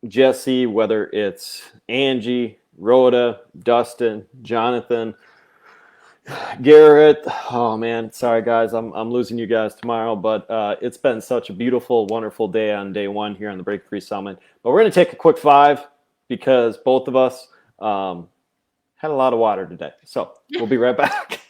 Jesse, whether it's Angie, Rhoda, Dustin, Jonathan, Garrett. Oh man, sorry guys, I'm losing you guys tomorrow, but it's been such a beautiful, wonderful day on day 1 here on the Break Free Summit. But we're gonna take a quick 5 because both of us had a lot of water today. So we'll be right back.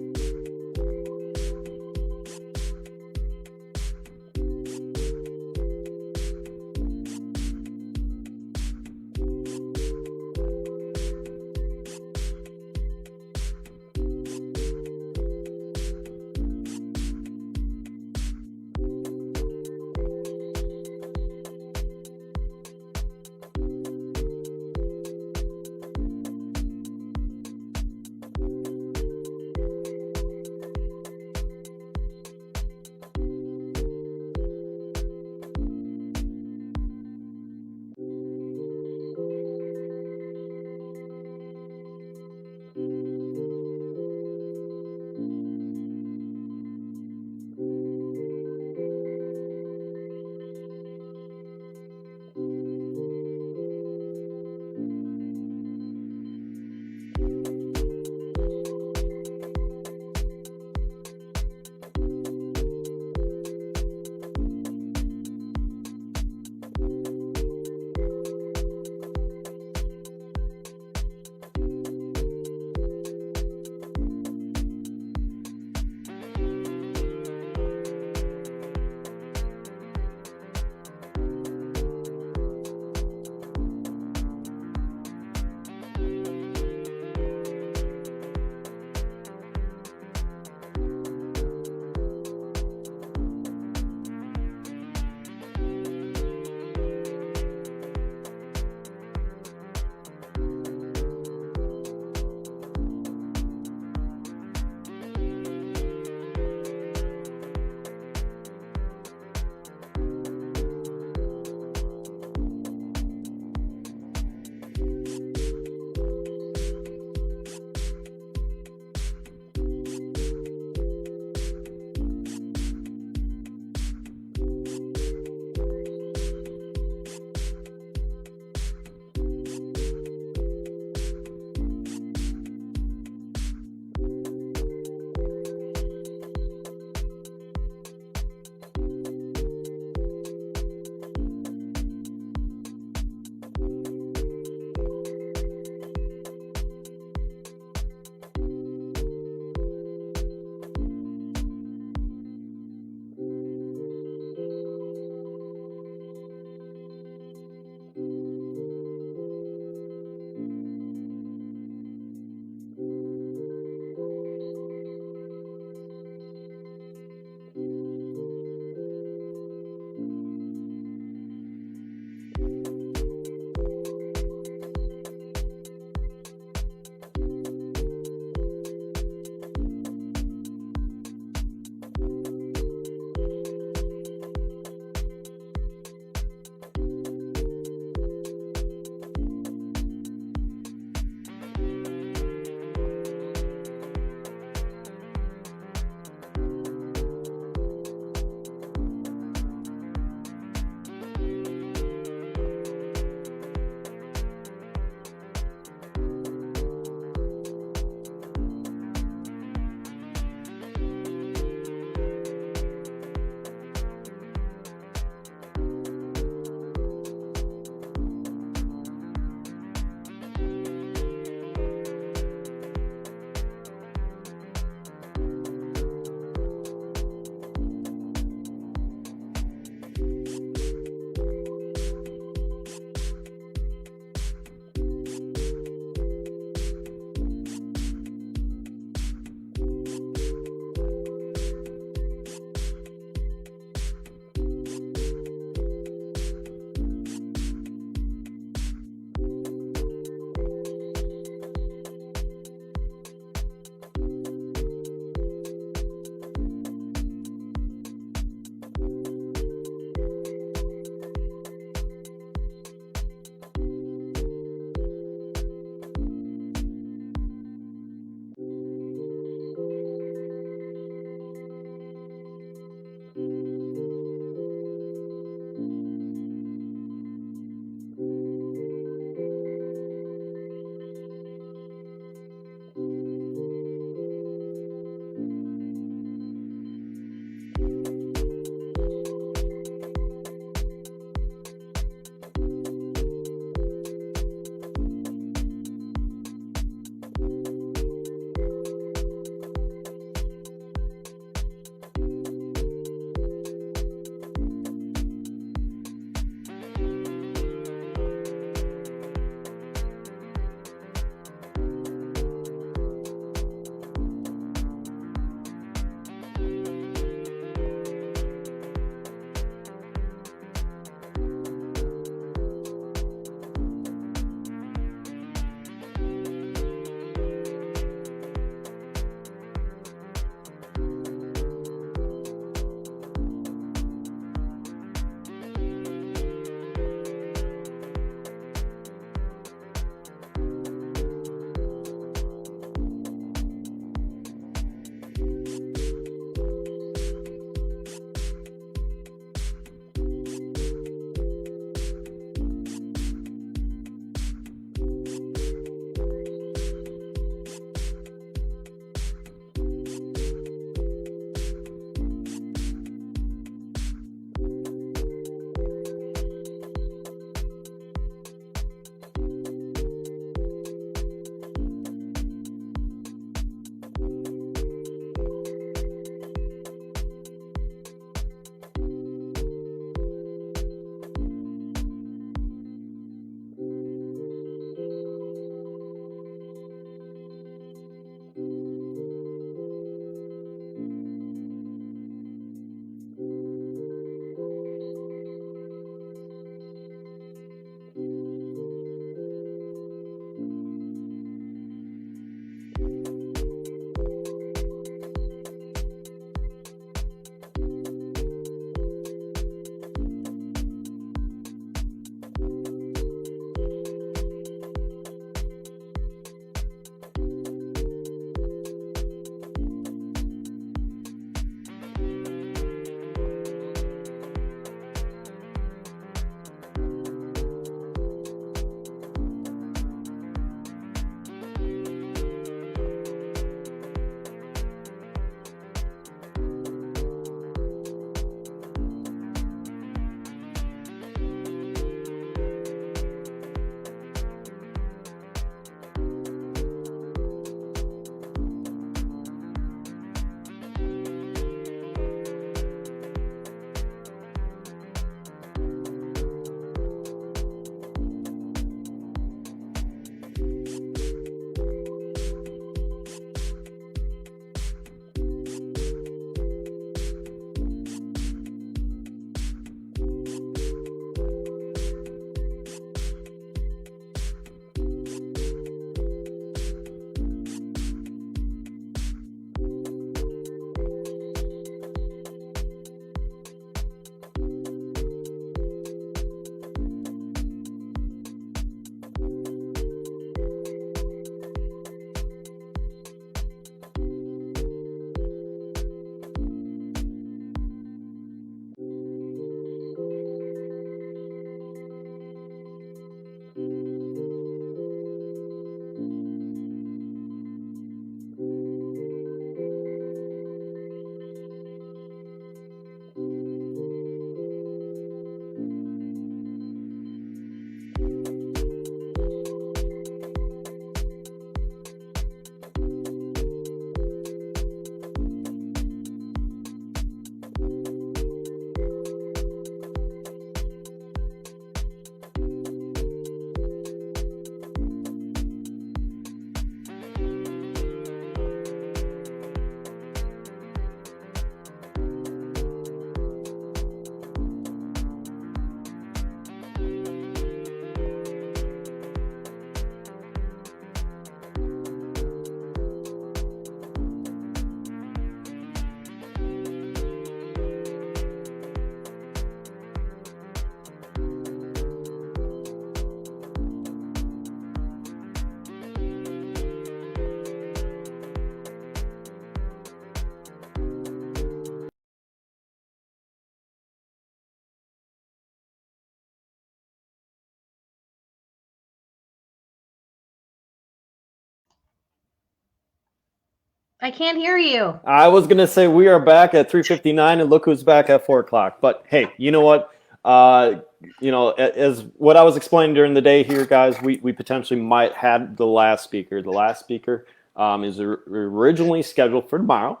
I can't hear you. I was gonna say we are back at 3:59, and look who's back at 4 o'clock. But hey, you know what? As what I was explaining during the day here, guys, we potentially might have the last speaker. The last speaker is originally scheduled for tomorrow,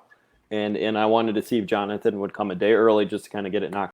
and I wanted to see if Jonathan would come a day early just to kind of get it knocked